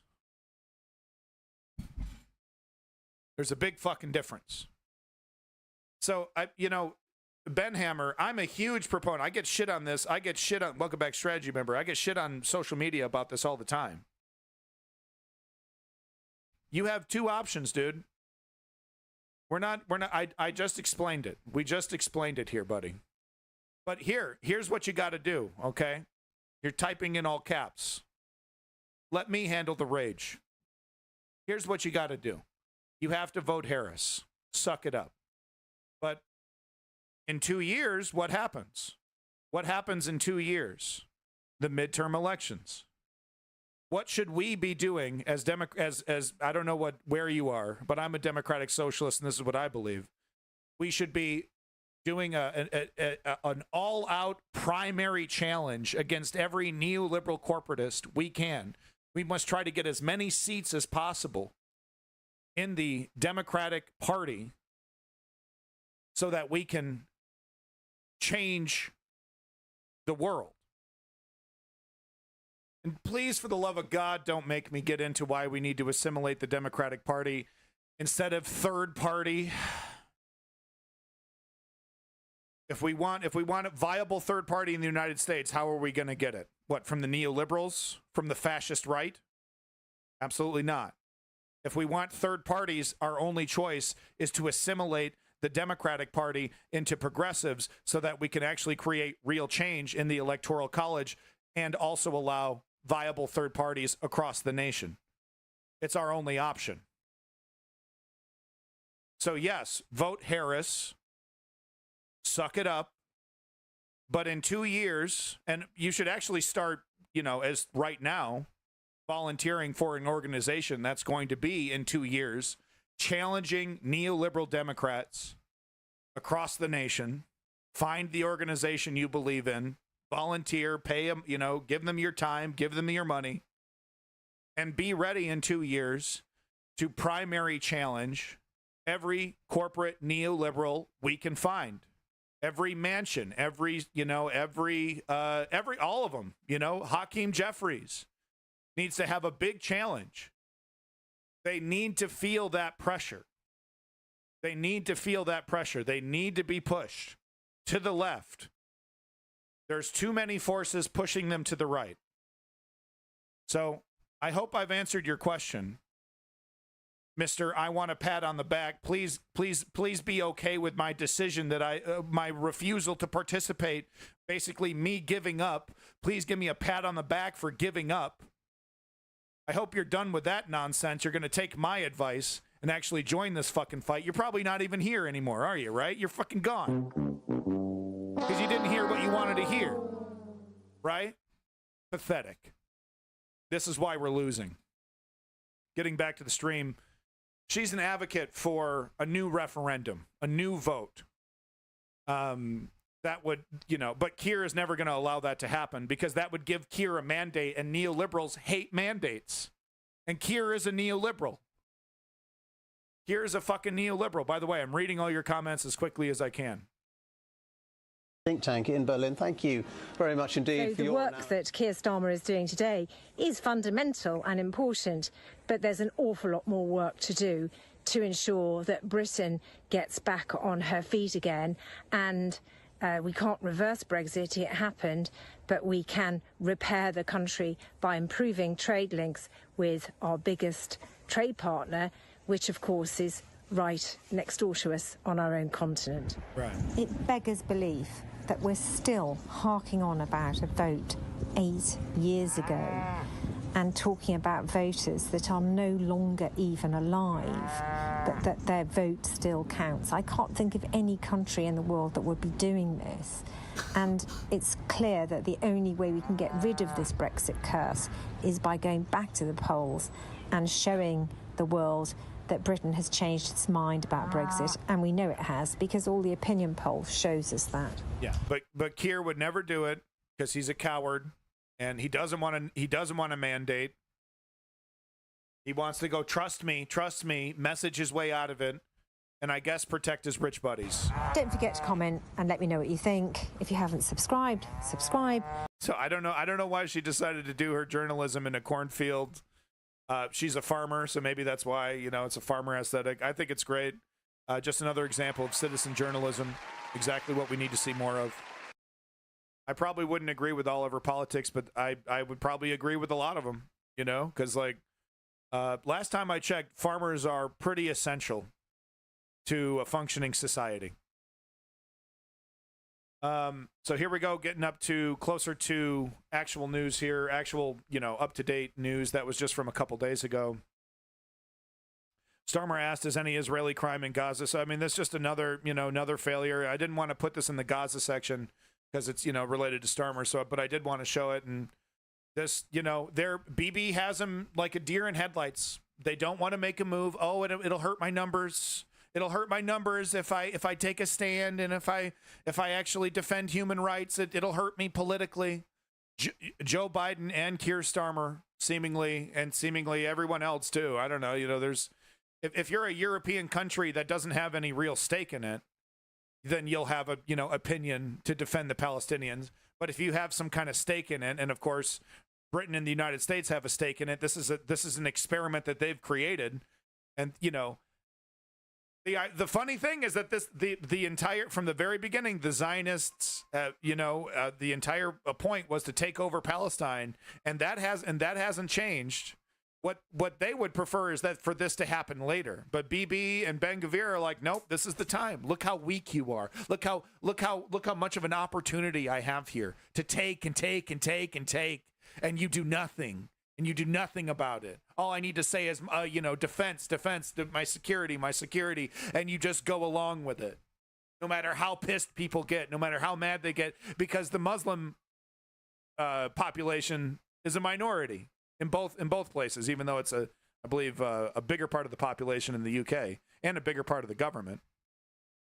There's a big fucking difference. So, Ben Hammer, I'm a huge proponent. I get shit on this. I get shit on Welcome Back Strategy member. I get shit on social media about this all the time. You have two options, dude. I just explained it. We just explained it here, buddy. But here's what you got to do, okay? You're typing in all caps. Let me handle the rage. Here's what you got to do. You have to vote Harris. Suck it up. But in 2 years, what happens? What happens in 2 years? The midterm elections. What should we be doing as I don't know where you are, but I'm a democratic socialist, and this is what I believe. We should be doing an all-out primary challenge against every neoliberal corporatist we can. We must try to get as many seats as possible in the Democratic Party so that we can change the world. And please, for the love of God, don't make me get into why we need to assimilate the Democratic Party instead of third party. If we want a viable third party in the United States, how are we going to get it? What, from the neoliberals? From the fascist right? Absolutely not. If we want third parties, our only choice is to assimilate the Democratic Party into progressives so that we can actually create real change in the Electoral College and also allow viable third parties across the nation. It's our only option. So yes, vote Harris. Suck it up. But in 2 years, and you should actually start, as right now, volunteering for an organization that's going to be in 2 years challenging neoliberal Democrats across the nation. Find the organization you believe in, volunteer, pay them, give them your time, give them your money, and be ready in 2 years to primary challenge every corporate neoliberal we can find. Every mansion, every all of them, Hakeem Jeffries needs to have a big challenge. They need to feel that pressure. They need to feel that pressure. They need to be pushed to the left. There's too many forces pushing them to the right. So I hope I've answered your question. Mr. I want a pat on the back. Please be okay with my decision that my refusal to participate, basically me giving up. Please give me a pat on the back for giving up. I hope you're done with that nonsense. You're going to take my advice and actually join this fucking fight. You're probably not even here anymore, are you, right? You're fucking gone. Because you didn't hear what you wanted to hear, right? Pathetic. This is why we're losing. Getting back to the stream, she's an advocate for a new referendum, a new vote. That would, but Keir is never going to allow that to happen because that would give Keir a mandate, and neoliberals hate mandates. And Keir is a neoliberal. Keir is a fucking neoliberal. By the way, I'm reading all your comments as quickly as I can. Think tank in Berlin. Thank you very much indeed. So the work that Keir Starmer is doing today is fundamental and important, but there's an awful lot more work to do to ensure that Britain gets back on her feet again. And we can't reverse Brexit, it happened, but we can repair the country by improving trade links with our biggest trade partner, which of course is right next door to us on our own continent. Right. It beggars belief that we're still harking on about a vote 8 years ago and talking about voters that are no longer even alive, but that their vote still counts. I can't think of any country in the world that would be doing this. And it's clear that the only way we can get rid of this Brexit curse is by going back to the polls and showing the world that Britain has changed its mind about Brexit, and we know it has because all the opinion polls shows us that. Yeah, but Keir would never do it because he's a coward, and he doesn't want to mandate. He wants to go trust me, message his way out of it, and I guess protect his rich buddies. Don't forget to comment and let me know what you think. If you haven't subscribed, subscribe. So I don't know why she decided to do her journalism in a cornfield. She's a farmer, so maybe that's why, it's a farmer aesthetic. I think it's great. Just another example of citizen journalism, exactly what we need to see more of. I probably wouldn't agree with all of her politics, but I would probably agree with a lot of them, because last time I checked, farmers are pretty essential to a functioning society. So here we go, getting up to closer to actual news here, actual, up-to-date news that was just from a couple days ago. Starmer asked, is any Israeli crime in Gaza? So, that's just another failure. I didn't want to put this in the Gaza section because it's, related to Starmer. But I did want to show it. And this, BB has them like a deer in headlights. They don't want to make a move. Oh, it'll hurt my numbers. It'll hurt my numbers if I take a stand, and if I actually defend human rights, it'll hurt me politically. Joe Biden and Keir Starmer seemingly everyone else too. I don't know. There's if you're a European country that doesn't have any real stake in it, then you'll have a opinion to defend the Palestinians. But if you have some kind of stake in it, and of course Britain and the United States have a stake in it, this is an experiment that they've created, and The funny thing is that the entire, from the very beginning, the Zionists, the entire point was to take over Palestine, and that hasn't changed. What they would prefer is that for this to happen later. But Bibi and Ben-Gvir are like, nope, this is the time. Look how weak you are. Look how much of an opportunity I have here to take and take and take and take, and you do nothing. And you do nothing about it. All I need to say is, defense, my security, and you just go along with it. No matter how pissed people get, no matter how mad they get, because the Muslim population is a minority in both places, even though it's I believe a bigger part of the population in the UK and a bigger part of the government.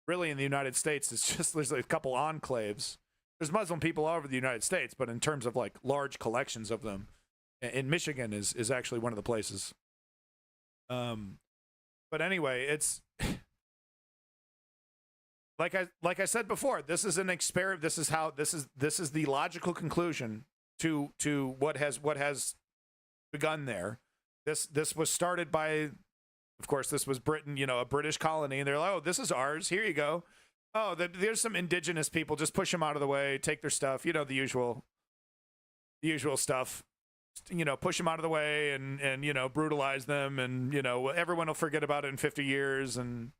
Really, in the United States, it's just there's a couple enclaves. There's Muslim people all over the United States, but in terms of like large collections of them, in Michigan is actually one of the places. But anyway, it's like I said before, this is an experiment. This is the logical conclusion to what has begun there. This was started by, of course, this was Britain, a British colony, and they're like, oh, this is ours. Here you go. Oh, there's some indigenous people. Just push them out of the way, take their stuff. The usual stuff. Push them out of the way and brutalize them, and everyone will forget about it in 50 years, and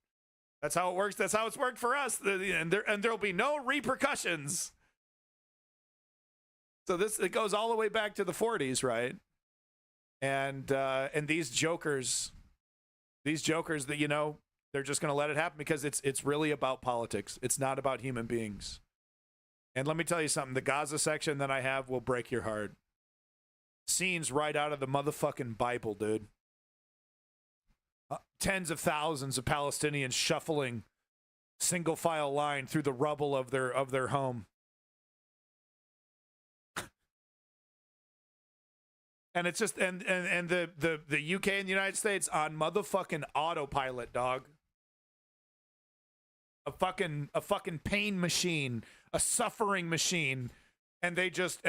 that's how it works. That's how it's worked for us, and there'll be no repercussions. So it goes all the way back to the 40s, right? And these jokers that they're just going to let it happen because it's really about politics. It's not about human beings. And let me tell you something, the Gaza section that I have will break your heart. Scenes right out of the motherfucking Bible, dude. Tens of thousands of Palestinians shuffling single file line through the rubble of their home. And it's just and the UK and the United States on motherfucking autopilot, dog. A fucking pain machine, a suffering machine, and they're just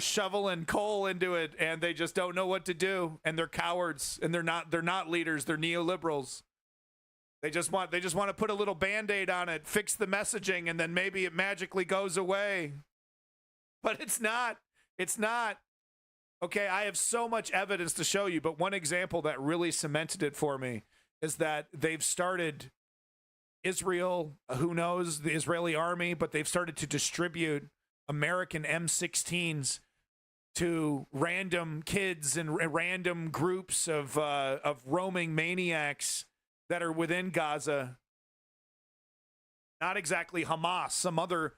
shoveling coal into it, and they just don't know what to do, and they're cowards, and they're not leaders, they're neoliberals. They just want to put a little Band-Aid on it, fix the messaging, and then maybe it magically goes away. But it's not. Okay, I have so much evidence to show you, but one example that really cemented it for me is that they've started Israel, who knows, the Israeli army, but they've started to distribute American M16s to random kids and random groups of roaming maniacs that are within Gaza. Not exactly Hamas, some other,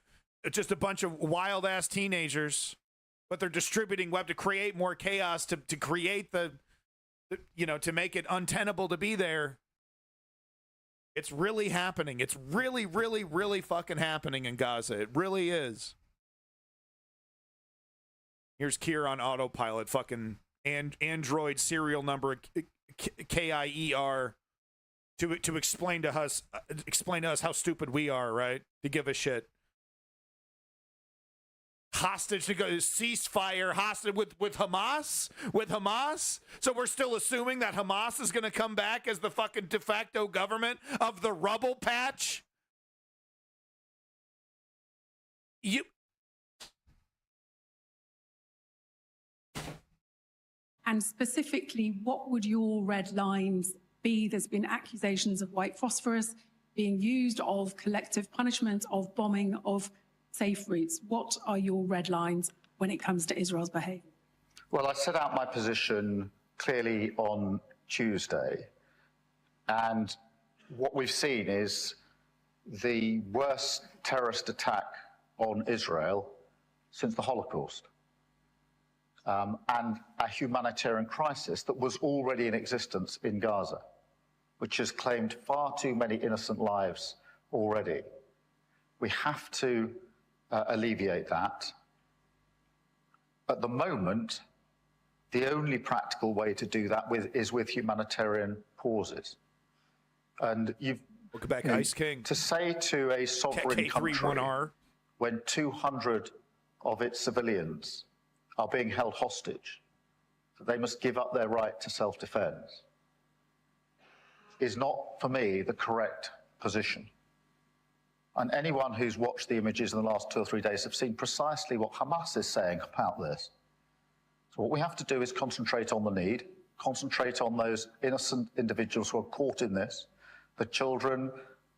just a bunch of wild-ass teenagers. But they're distributing web to create more chaos, to create to make it untenable to be there. It's really happening. It's really, really, really fucking happening in Gaza. It really is. Here's Kier on autopilot, fucking Android serial number KIER to explain to us how stupid we are, right? To give a shit. Hostage to go ceasefire hostage with Hamas. So we're still assuming that Hamas is going to come back as the fucking de facto government of the rubble patch. And specifically, what would your red lines be? There's been accusations of white phosphorus being used, of collective punishment, of bombing, of safe routes. What are your red lines when it comes to Israel's behavior? Well, I set out my position clearly on Tuesday, and what we've seen is the worst terrorist attack on Israel since the Holocaust, and a humanitarian crisis that was already in existence in Gaza, which has claimed far too many innocent lives already. We have to alleviate that. At the moment, the only practical way to do that is with humanitarian pauses. And welcome back, Ice King. To say to a sovereign country when 200 of its civilians are being held hostage, that they must give up their right to self-defense, is not, for me, the correct position. And anyone who's watched the images in the last 2 or 3 days have seen precisely what Hamas is saying about this. So what we have to do is concentrate on the need, concentrate on those innocent individuals who are caught in this, the children,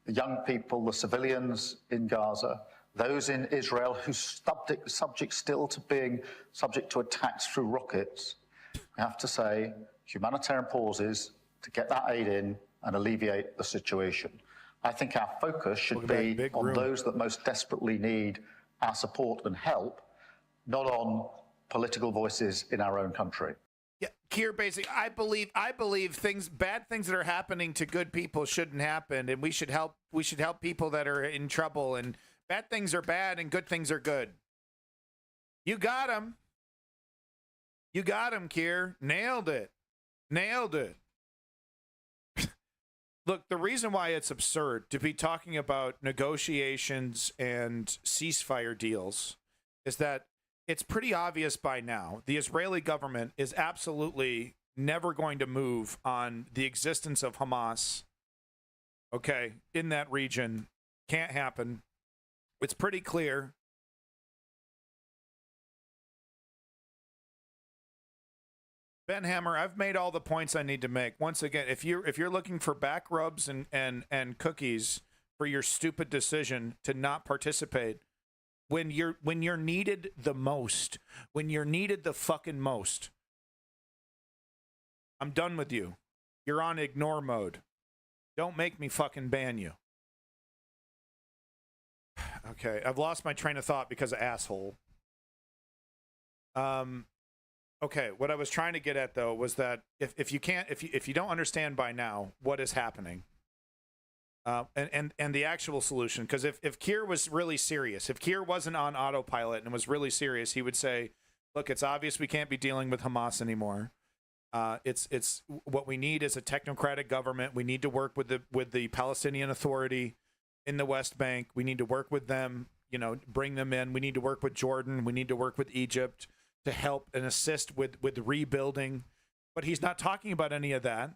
the young people, the civilians in Gaza, those in Israel who's subject still to being subject to attacks through rockets. We have to say humanitarian pauses to get that aid in and alleviate the situation. I think our focus should be on those that most desperately need our support and help, not on political voices in our own country. Yeah, Keir basically, I believe bad things that are happening to good people shouldn't happen, and we should help people that are in trouble, and bad things are bad and good things are good. You got him. You got him, Keir. Nailed it. Nailed it. Look, the reason why it's absurd to be talking about negotiations and ceasefire deals is that it's pretty obvious by now the Israeli government is absolutely never going to move on the existence of Hamas, okay, in that region. Can't happen. It's pretty clear. Ben Hammer, I've made all the points I need to make. Once again, if you're looking for back rubs and cookies for your stupid decision to not participate when you're needed the most, when you're needed the fucking most, I'm done with you. You're on ignore mode. Don't make me fucking ban you. Okay, I've lost my train of thought because of asshole. Okay, what I was trying to get at though was that if you don't understand by now what is happening, and the actual solution, because if Keir was really serious, if Keir wasn't on autopilot and was really serious, he would say, look, it's obvious we can't be dealing with Hamas anymore. It's what we need is a technocratic government. We need to work with the Palestinian Authority in the West Bank. We need to work with them, bring them in. We need to work with Jordan. We need to work with Egypt to help and assist with rebuilding. But he's not talking about any of that,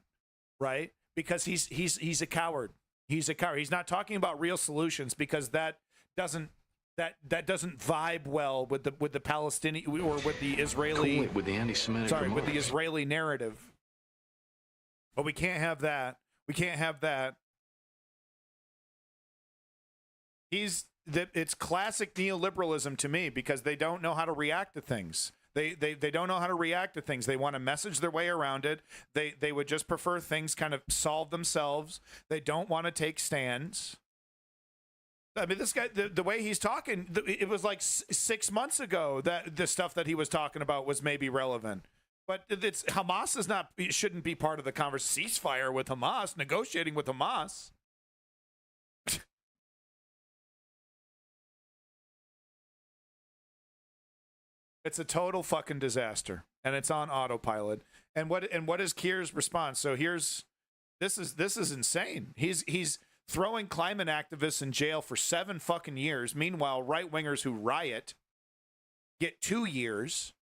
right? Because he's a coward. He's a coward. He's not talking about real solutions because that doesn't vibe well with the Palestinian or with the Israeli with the anti-Semitic with the Israeli narrative. But we can't have that. We can't have that. It's classic neoliberalism to me because they don't know how to react to things. They don't know how to react to things. They want to message their way around it. They would just prefer things kind of solve themselves. They don't want to take stands. I mean, this guy, the way he's talking, it was like 6 months ago that the stuff that he was talking about was maybe relevant. But Hamas shouldn't be part of the conversation. Ceasefire with Hamas, negotiating with Hamas. It's a total fucking disaster, and it's on autopilot. And what is Keir's response? So this is insane. He's throwing climate activists in jail for 7 fucking years. Meanwhile, right wingers who riot get 2 years.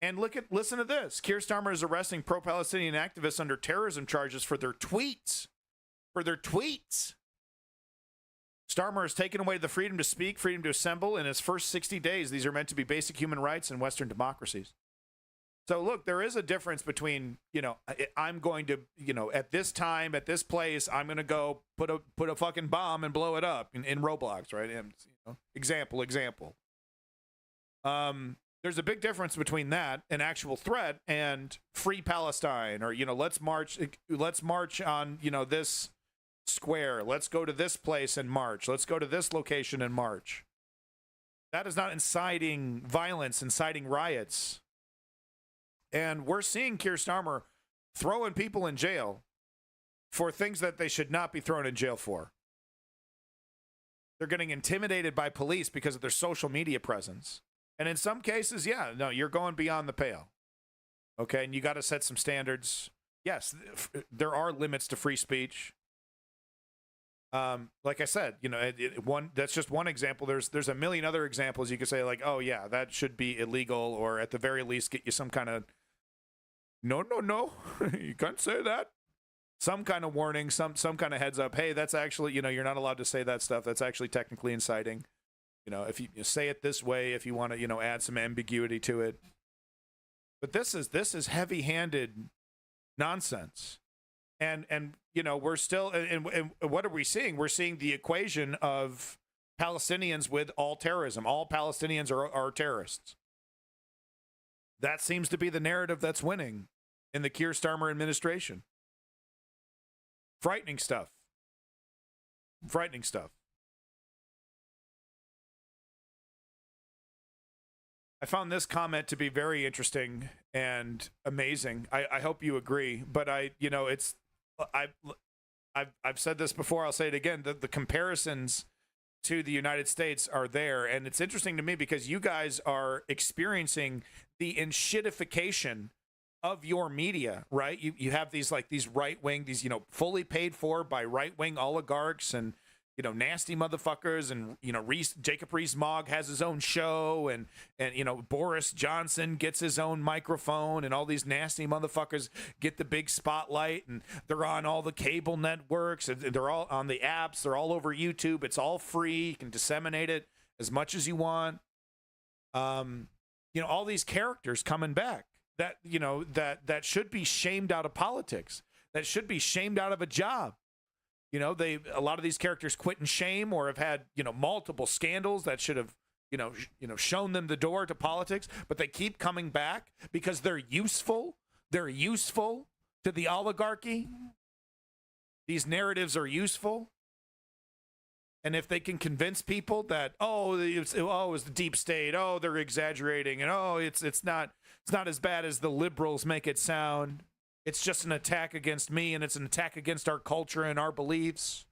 And listen to this: Keir Starmer is arresting pro-Palestinian activists under terrorism charges for their tweets. Starmer has taken away the freedom to speak, freedom to assemble. In his first 60 days, these are meant to be basic human rights in Western democracies. So look, there is a difference between, I'm going to, at this time, at this place, I'm going to go put a fucking bomb and blow it up in Roblox, right? And, example. There's a big difference between that, an actual threat, and free Palestine, or, let's march on, this square. Let's go to this place and march. Let's go to this location and march. That is not inciting violence, inciting riots. And we're seeing Keir Starmer throwing people in jail for things that they should not be thrown in jail for. They're getting intimidated by police because of their social media presence. And in some cases, you're going beyond the pale. Okay, and you got to set some standards. Yes, there are limits to free speech. Like I said, that's just one example. There's a million other examples you could say, like, oh yeah, that should be illegal, or at the very least get you some kind of no, you can't say that. Some kind of warning, some kind of heads up. Hey, that's actually, you're not allowed to say that stuff. That's actually technically inciting. If you say it this way, if you want to, add some ambiguity to it. But this is heavy-handed nonsense. And we're still, and what are we seeing? We're seeing the equation of Palestinians with all terrorism. All Palestinians are terrorists. That seems to be the narrative that's winning in the Keir Starmer administration. Frightening stuff. I found this comment to be very interesting and amazing. I hope you agree, but I've said this before. I'll say it again. The comparisons to the United States are there, and it's interesting to me because you guys are experiencing the enshittification of your media, right? You have these right wing, fully paid for by right wing oligarchs and nasty motherfuckers, and Jacob Rees-Mogg has his own show, and Boris Johnson gets his own microphone, and all these nasty motherfuckers get the big spotlight, and they're on all the cable networks, and they're all on the apps, they're all over YouTube. It's all free. You can disseminate it as much as you want. All these characters coming back that that should be shamed out of politics, that should be shamed out of a job. A lot of these characters quit in shame or have had, multiple scandals that should have, shown them the door to politics, but they keep coming back because they're useful. They're useful to the oligarchy. These narratives are useful. And if they can convince people that, it was the deep state, they're exaggerating, and it's not as bad as the liberals make it sound. It's just an attack against me, and it's an attack against our culture and our beliefs.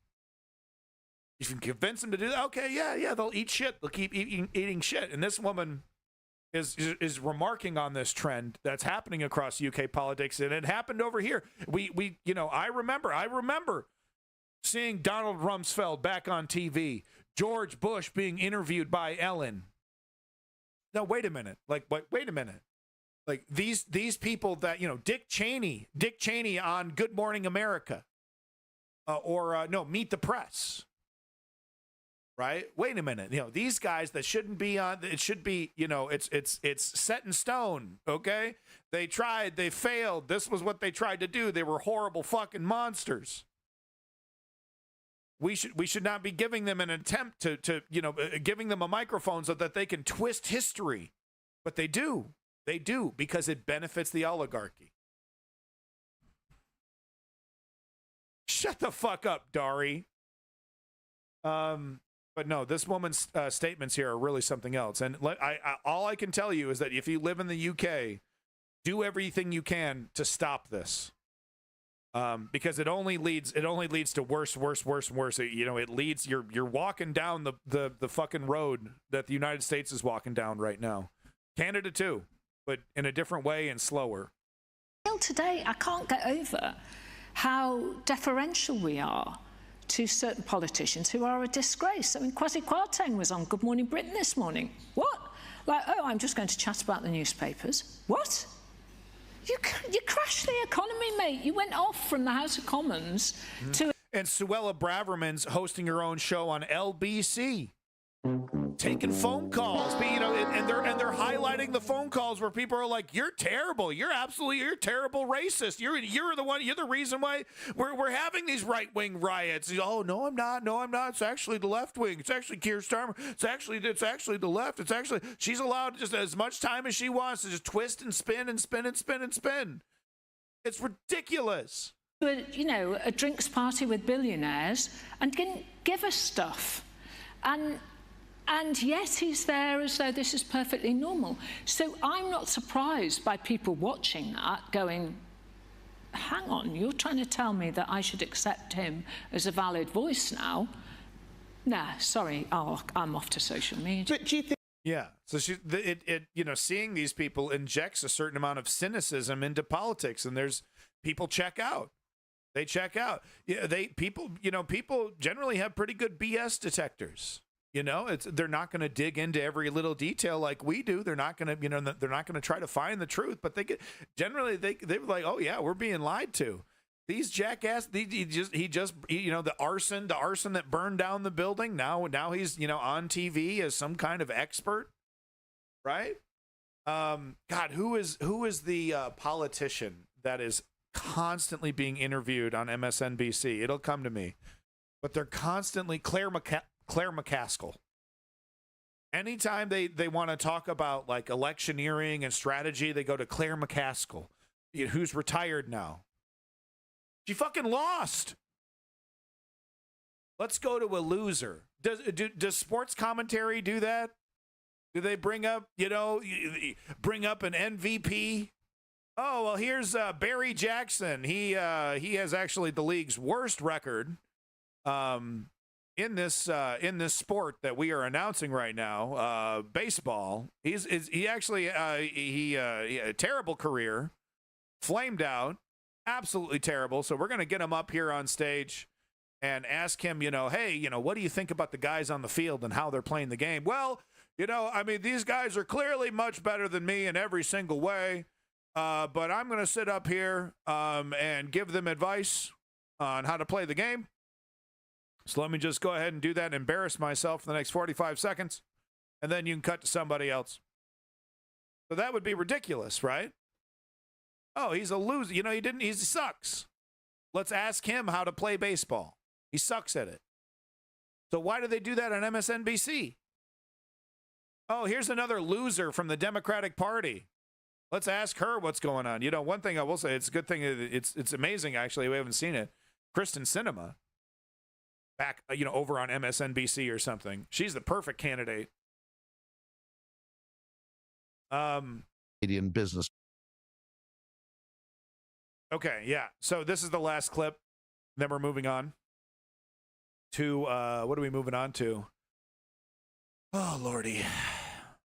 You can convince them to do that. Okay, yeah, they'll eat shit. They'll keep eating shit. And this woman is remarking on this trend that's happening across UK politics, and it happened over here. I remember seeing Donald Rumsfeld back on TV, George Bush being interviewed by Ellen. No, wait a minute. Wait a minute. Like these people that, Dick Cheney on Good Morning America, Meet the Press, right? Wait a minute. These guys that shouldn't be on, it should be, it's set in stone. Okay. They tried, they failed. This was what they tried to do. They were horrible fucking monsters. We should not be giving them an attempt to giving them a microphone so that they can twist history, but they do. They do, because it benefits the oligarchy. Shut the fuck up, Dari. But no, this woman's statements here are really something else. And all I can tell you is that if you live in the UK, do everything you can to stop this. Because it only leads to worse. It leads, you're walking down the fucking road that the United States is walking down right now. Canada too, but in a different way and slower. Till today, I can't get over how deferential we are to certain politicians who are a disgrace. I mean, Kwasi Kwarteng was on Good Morning Britain this morning. What? I'm just going to chat about the newspapers. What? You crashed the economy, mate. You went off from the House of Commons to... And Suella Braverman's hosting her own show on LBC. Taking phone calls, but, and they're highlighting the phone calls where people are like, "You're terrible. You're a terrible racist. You're the reason why we're having these right wing riots." Oh no, I'm not. No, I'm not. It's actually the left wing. It's actually Keir Starmer. It's actually the left. It's actually, she's allowed just as much time as she wants to just twist and spin and spin and spin and spin. It's ridiculous. A drinks party with billionaires and didn't give us stuff, and yet he's there as though this is perfectly normal. So I'm not surprised by people watching that going, hang on, you're trying to tell me that I should accept him as a valid voice now? Nah, sorry, I'm off to social media. But do you think... Yeah, so seeing these people injects a certain amount of cynicism into politics, and there's people check out. They check out. Yeah, people generally have pretty good BS detectors. They're not going to dig into every little detail like we do. They're not going to, they're not going to try to find the truth. But they're like, oh yeah, we're being lied to. These jackass. The arson that burned down the building. Now he's on TV as some kind of expert, right? God, who is the politician that is constantly being interviewed on MSNBC? It'll come to me, but they're constantly Claire McCaskill. Anytime they want to talk about like electioneering and strategy, they go to Claire McCaskill, who's retired now. She fucking lost. Let's go to a loser. Does sports commentary do that? Do they bring up, bring up an MVP? Oh, well, here's Barry Jackson. He has actually the league's worst record in this sport that we are announcing right now, baseball. He had a terrible career, flamed out, absolutely terrible. So we're going to get him up here on stage and ask him, hey, what do you think about the guys on the field and how they're playing the game? Well, these guys are clearly much better than me in every single way, but I'm going to sit up here and give them advice on how to play the game. So let me just go ahead and do that and embarrass myself for the next 45 seconds, and then you can cut to somebody else. So that would be ridiculous, right? Oh, he's a loser. He sucks. Let's ask him how to play baseball. He sucks at it. So why do they do that on MSNBC? Oh, here's another loser from the Democratic Party. Let's ask her what's going on. One thing I will say, it's a good thing. It's amazing, actually. We haven't seen it. Kristen Sinema, back, over on MSNBC or something. She's the perfect candidate. Canadian business. Okay, yeah. So this is the last clip. Then we're moving on to, what are we moving on to? Oh, Lordy.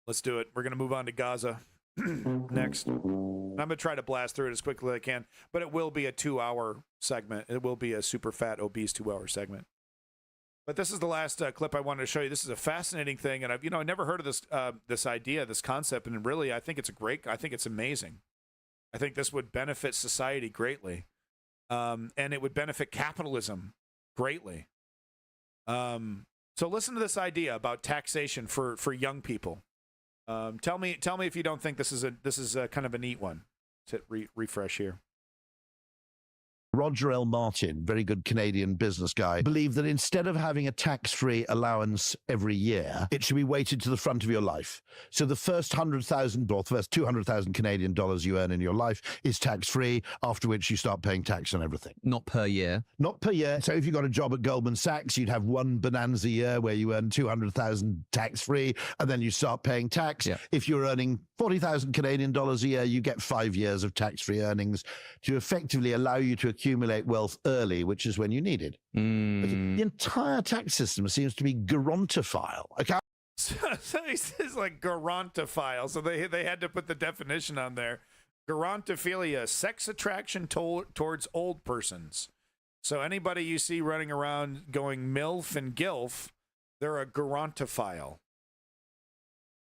Let's do it. We're going to move on to Gaza next. I'm going to try to blast through it as quickly as I can, but it will be a 2-hour segment. It will be a super fat, obese 2-hour segment. But this is the last clip I wanted to show you. This is a fascinating thing, and I've never heard of this idea, this concept, and really I think it's amazing. I think this would benefit society greatly, and it would benefit capitalism greatly. So listen to this idea about taxation for young people. Tell me if you don't think this is a kind of a neat one. To refresh here. Roger L. Martin, very good Canadian business guy, believed that instead of having a tax-free allowance every year, it should be weighted to the front of your life. So the first 100,000 or the first 200,000 Canadian dollars you earn in your life is tax-free, after which you start paying tax on everything. Not per year. Not per year. So if you got a job at Goldman Sachs, you'd have one bonanza year where you earn 200,000 tax-free, and then you start paying tax. Yeah. If you're earning 40,000 Canadian dollars a year, you get 5 years of tax-free earnings to effectively allow you to accumulate wealth early, which is when you need it. The entire tax system seems to be gerontophile. Okay. So it's like gerontophile. So they had to put the definition on there. Gerontophilia, sex attraction towards old persons. So anybody you see running around going MILF and GILF, they're a gerontophile.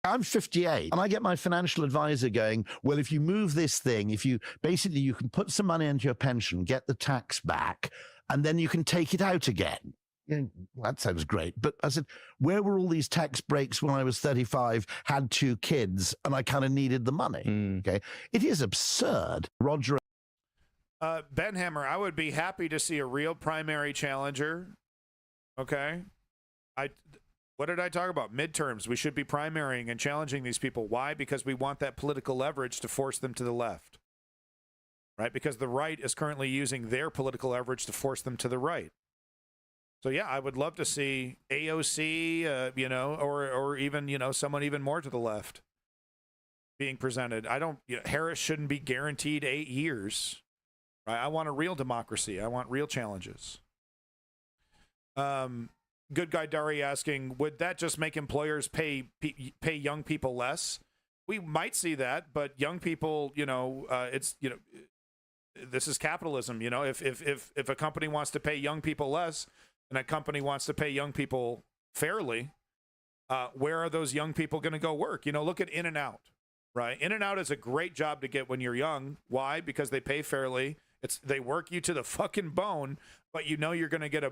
I'm 58 and I get my financial advisor going, well, if you move this thing, you can put some money into your pension, get the tax back, and then you can take it out again. Well, that sounds great. But I said, where were all these tax breaks when I was 35, had 2 kids, and I kind of needed the money? Okay. It is absurd. Roger. Ben Hammer, I would be happy to see a real primary challenger. Okay. What did I talk about? Midterms. We should be primarying and challenging these people. Why? Because we want that political leverage to force them to the left. Right? Because the right is currently using their political leverage to force them to the right. So, yeah, I would love to see AOC, or even, someone even more to the left being presented. Harris shouldn't be guaranteed 8 years. Right? I want a real democracy. I want real challenges. Good Guy Dari asking, would that just make employers pay young people less? We might see that, but young people, this is capitalism. If a company wants to pay young people less and a company wants to pay young people fairly, where are those young people going to go work? Look at In-N-Out, right? In-N-Out is a great job to get when you're young. Why? Because they pay fairly. They work you to the fucking bone, but you're going to get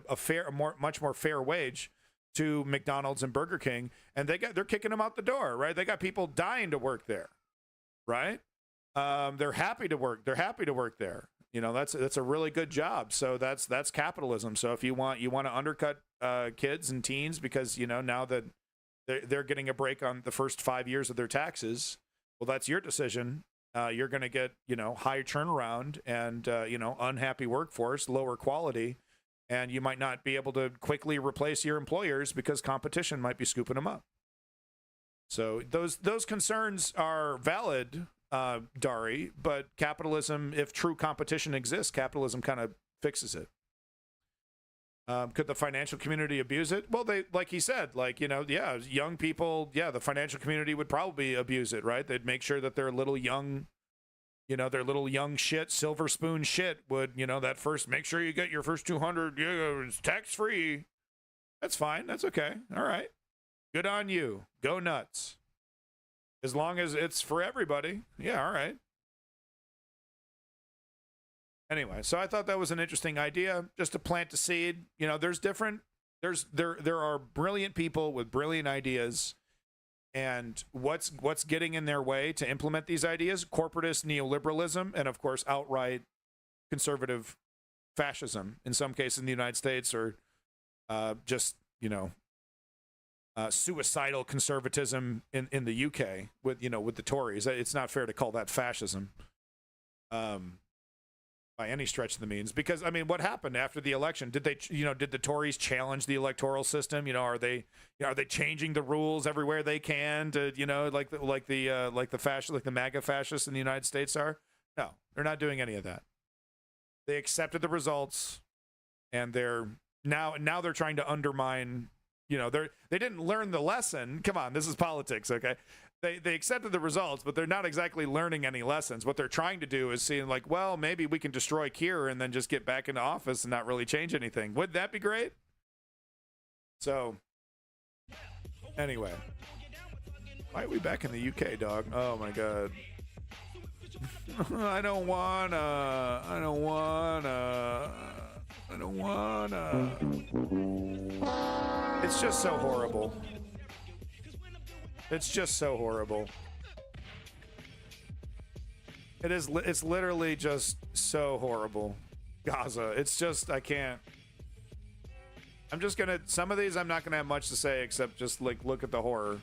much more fair wage to McDonald's and Burger King, and they're kicking them out the door, right? They got people dying to work there, right? They're happy to work. They're happy to work there. That's a really good job. So that's capitalism. So if you want to undercut kids and teens because now that they're getting a break on the first 5 years of their taxes, well, that's your decision. You're going to get, high turnaround and, unhappy workforce, lower quality, and you might not be able to quickly replace your employers because competition might be scooping them up. So those concerns are valid, Dari, but capitalism, if true competition exists, capitalism kind of fixes it. Could the financial community abuse it? Well, they, like he said, like, you know, yeah, young people, yeah, the financial community would probably abuse it, right? They'd make sure that their little young, you know, their little young shit, silver spoon shit would, you know, that first, make sure you get your first 200, it's tax free. That's fine. That's okay. All right. Good on you. Go nuts. As long as it's for everybody. Yeah, all right. Anyway, so I thought that was an interesting idea, just to plant the seed. You know, there are brilliant people with brilliant ideas, and what's getting in their way to implement these ideas? Corporatist neoliberalism, and of course, outright conservative fascism, in some cases in the United States, or just, you know, suicidal conservatism in the UK with, you know, with the Tories. It's not fair to call that fascism. By any stretch of the means, because I mean, what happened after the election? Did the Tories challenge the electoral system? You know, are they changing the rules everywhere they can to, you know, like the MAGA fascists in the United States are? No, they're not doing any of that. They accepted the results, and they're now they're trying to undermine. You know, they didn't learn the lesson. Come on, this is politics, okay? They accepted the results, but they're not exactly learning any lessons. What they're trying to do is seeing like, well, maybe we can destroy Kier and then just get back into office and not really change anything. Wouldn't that be great? So, anyway. Why are we back in the UK, dog? Oh, my God. I don't wanna. It's just so horrible. It's just so horrible. It's literally just so horrible. Gaza. It's just, I can't. I'm just gonna, some of these I'm not gonna have much to say except just like, look at the horror.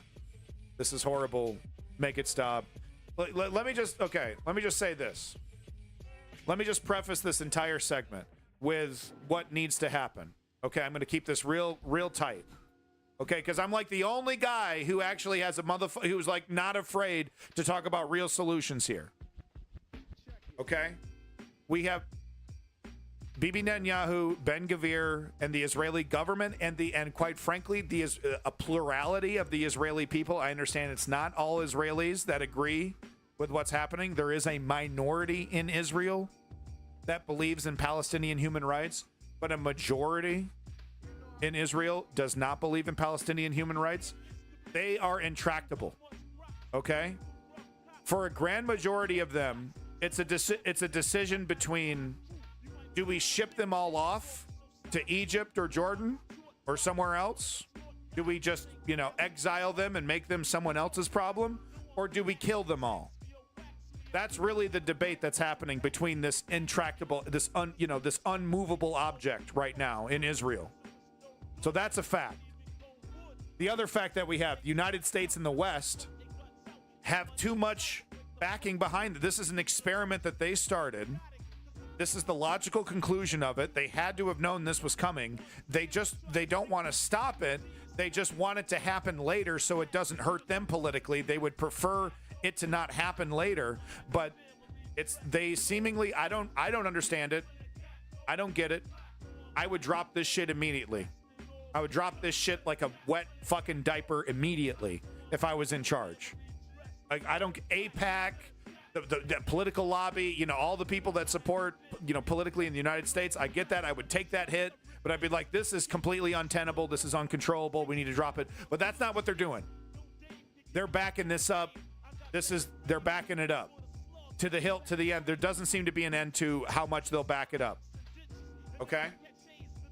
This is horrible. Make it stop. Let me just say this. Let me just preface this entire segment with what needs to happen. Okay, I'm gonna keep this real tight. Okay, because I'm like the only guy who actually has who's like not afraid to talk about real solutions here. Okay? We have Bibi Netanyahu, Ben Gvir, and the Israeli government, and quite frankly, a plurality of the Israeli people. I understand it's not all Israelis that agree with what's happening. There is a minority in Israel that believes in Palestinian human rights, but a majority in Israel does not believe in Palestinian human rights. They are intractable. Okay? For a grand majority of them, it's a decision between, do we ship them all off to Egypt or Jordan or somewhere else? Do we just, you know, exile them and make them someone else's problem? Or do we kill them all? That's really the debate that's happening between this intractable, this unmovable object right now in Israel. So that's a fact. The other fact that we have, the United States and the West have too much backing behind it. This is an experiment that they started. This is the logical conclusion of it. They had to have known this was coming. They don't want to stop it. They just want it to happen later so it doesn't hurt them politically. They would prefer it to not happen later, but they seemingly, I don't understand it. I don't get it. I would drop this shit immediately. I would drop this shit like a wet fucking diaper immediately if I was in charge. Like, I don't, AIPAC, the political lobby, you know, all the people that support, you know, politically in the United States, I get that. I would take that hit, but I'd be like, this is completely untenable. This is uncontrollable. We need to drop it. But that's not what they're doing. They're backing this up. They're backing it up to the hilt, to the end. There doesn't seem to be an end to how much they'll back it up. Okay?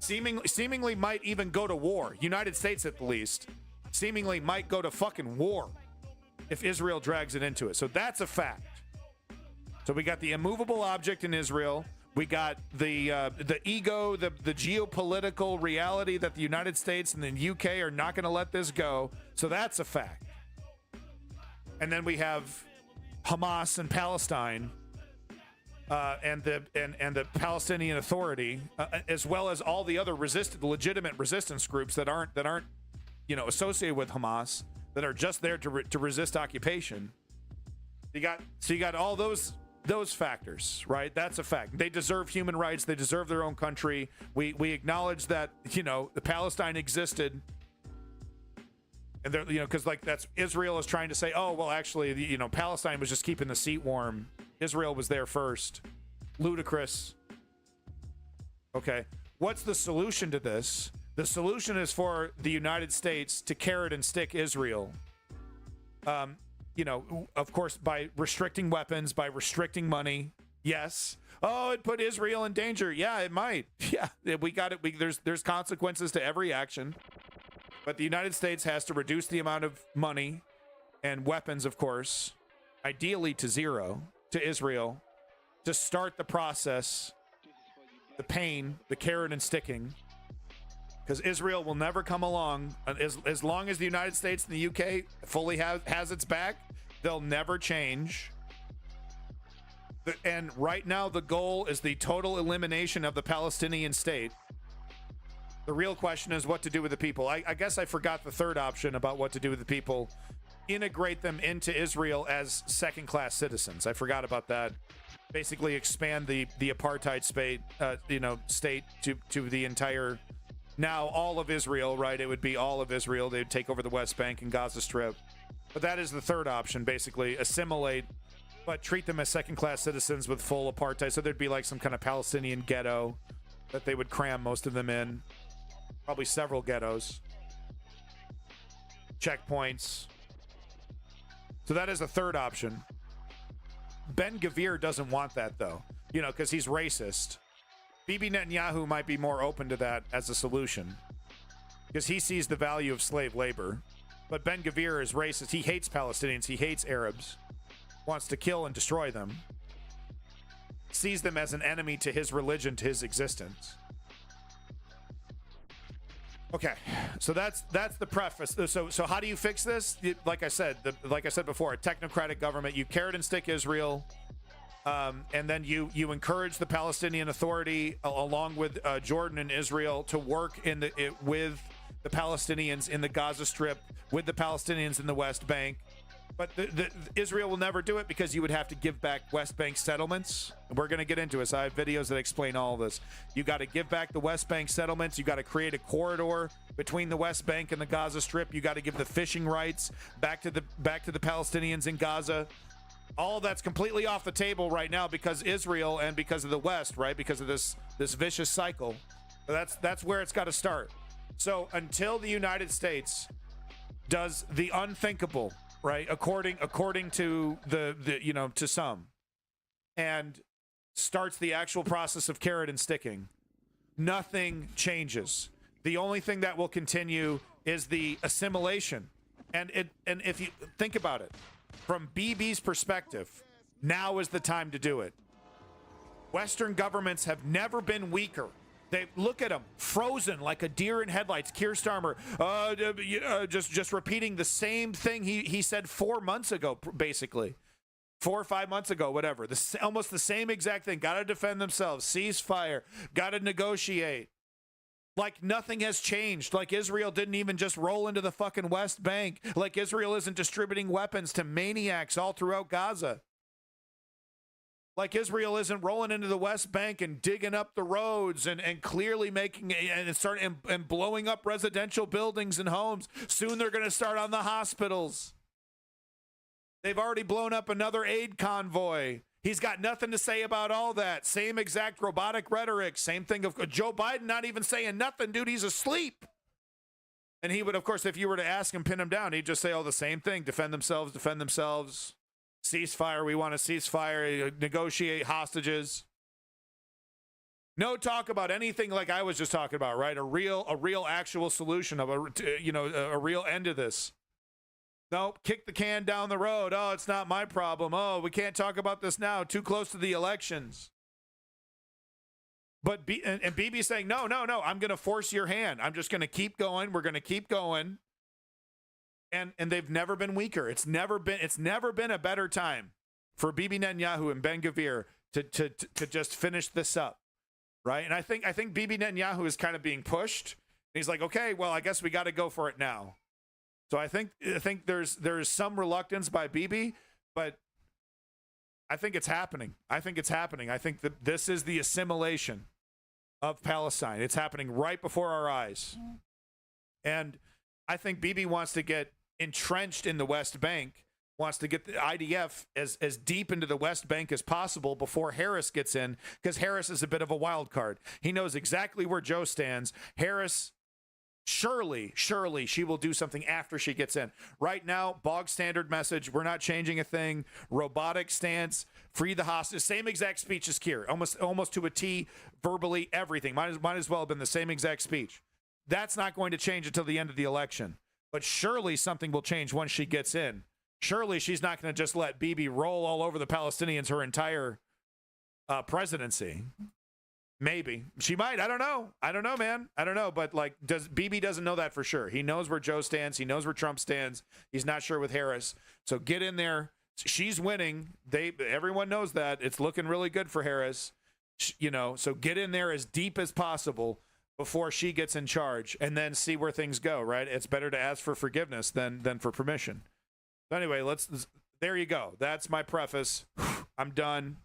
Seemingly might even go to war. United States, at the least, seemingly might go to fucking war if Israel drags it into it. So that's a fact. So we got the immovable object in Israel. We got the ego, the geopolitical reality that the United States and the UK are not going to let this go. So that's a fact. And then we have Hamas and Palestine. And the Palestinian Authority, as well as all the other legitimate resistance groups that aren't, you know, associated with Hamas, that are just there to resist occupation. You got all those factors, right? That's a fact. They deserve human rights. They deserve their own country. We acknowledge that, the Palestine existed. And they're, because like that's Israel is trying to say, oh, well, actually, Palestine was just keeping the seat warm. Israel was there first. Ludicrous. Okay. What's the solution to this? The solution is for the United States to carrot and stick Israel. Of course, by restricting weapons, by restricting money. Yes. Oh, it put Israel in danger. Yeah, it might. Yeah, we got it. There's consequences to every action. But the United States has to reduce the amount of money and weapons, of course, ideally to zero, to Israel, to start the process, the pain, the carrot and sticking. Because Israel will never come along. As long as the United States and the UK fully has its back, they'll never change. And right now, the goal is the total elimination of the Palestinian state. The real question is what to do with the people. I guess I forgot the third option about what to do with the people. Integrate them into Israel as second-class citizens. I forgot about that. Basically expand the apartheid state to the entire... Now, all of Israel, right? It would be all of Israel. They'd take over the West Bank and Gaza Strip. But that is the third option, basically. Assimilate, but treat them as second-class citizens with full apartheid. So there'd be like some kind of Palestinian ghetto that they would cram most of them in. Probably several ghettos. Checkpoints. So that is the third option. Ben-Gvir doesn't want that, though. Because he's racist. Bibi Netanyahu might be more open to that as a solution because he sees the value of slave labor. But Ben-Gvir is racist. He hates Palestinians. He hates Arabs. Wants to kill and destroy them. Sees them as an enemy to his religion, to his existence. Okay, so that's the preface. So how do you fix this? Like I said before, a technocratic government. You carrot and stick Israel. And then you encourage the Palestinian Authority along with Jordan and Israel to work with the Palestinians in the Gaza Strip, with the Palestinians in the West Bank. But Israel will never do it because you would have to give back West Bank settlements. We're going to get into it. So I have videos that explain all of this. You got to give back the West Bank settlements. You got to create a corridor between the West Bank and the Gaza Strip. You got to give the fishing rights back to the Palestinians in Gaza. All that's completely off the table right now because Israel and because of the West, right? Because of this vicious cycle. That's where it's got to start. So until the United States does the unthinkable, right? According to to some, and starts the actual process of carrot and sticking, nothing changes. The only thing that will continue is the assimilation. And if you think about it, from Bibi's perspective, now is the time to do it. Western governments have never been weaker. They look at him, frozen like a deer in headlights. Keir Starmer, just repeating the same thing he said 4 months ago, basically. 4 or 5 months ago, whatever. Almost the same exact thing. Got to defend themselves. Ceasefire. Got to negotiate. Like nothing has changed. Like Israel didn't even just roll into the fucking West Bank. Like Israel isn't distributing weapons to maniacs all throughout Gaza. Like Israel isn't rolling into the West Bank and digging up the roads and clearly making and blowing up residential buildings and homes. Soon they're going to start on the hospitals. They've already blown up another aid convoy. He's got nothing to say about all that. Same exact robotic rhetoric. Same thing of Joe Biden not even saying nothing, dude. He's asleep. And he would, of course, if you were to ask him, pin him down, he'd just say, oh, the same thing. Defend themselves. Ceasefire. We want a ceasefire. Negotiate hostages. No talk about anything like I was just talking about, right? A real actual solution of a real end to this. No, kick the can down the road. Oh, it's not my problem. Oh, we can't talk about this now. Too close to the elections. But Bibi's saying, no, I'm going to force your hand. I'm just going to keep going. We're going to keep going. And they've never been weaker. It's never been a better time for Bibi Netanyahu and Ben-Gvir to just finish this up, right? And I think Bibi Netanyahu is kind of being pushed. He's like, okay, well, I guess we got to go for it now. So I think there's some reluctance by Bibi, but I think it's happening. I think that this is the assimilation of Palestine. It's happening right before our eyes. And I think Bibi wants to get entrenched in the West Bank, wants to get the IDF as deep into the West Bank as possible before Harris gets in, because Harris is a bit of a wild card. He knows exactly where Joe stands. Harris, surely she will do something after she gets in. Right now, bog standard message, we're not changing a thing. Robotic stance, free the hostage. Same exact speech as Keir, almost to a T, verbally, everything. Might as well have been the same exact speech. That's not going to change until the end of the election. But surely something will change once she gets in. Surely she's not going to just let Bibi roll all over the Palestinians her entire presidency. Maybe she might. I don't know, man. I don't know. But like, Bibi doesn't know that for sure. He knows where Joe stands. He knows where Trump stands. He's not sure with Harris. So get in there. She's winning. Everyone knows that. It's looking really good for Harris. So get in there as deep as possible before she gets in charge, and then see where things go. Right? It's better to ask for forgiveness than for permission. So anyway, there you go. That's my preface. I'm done.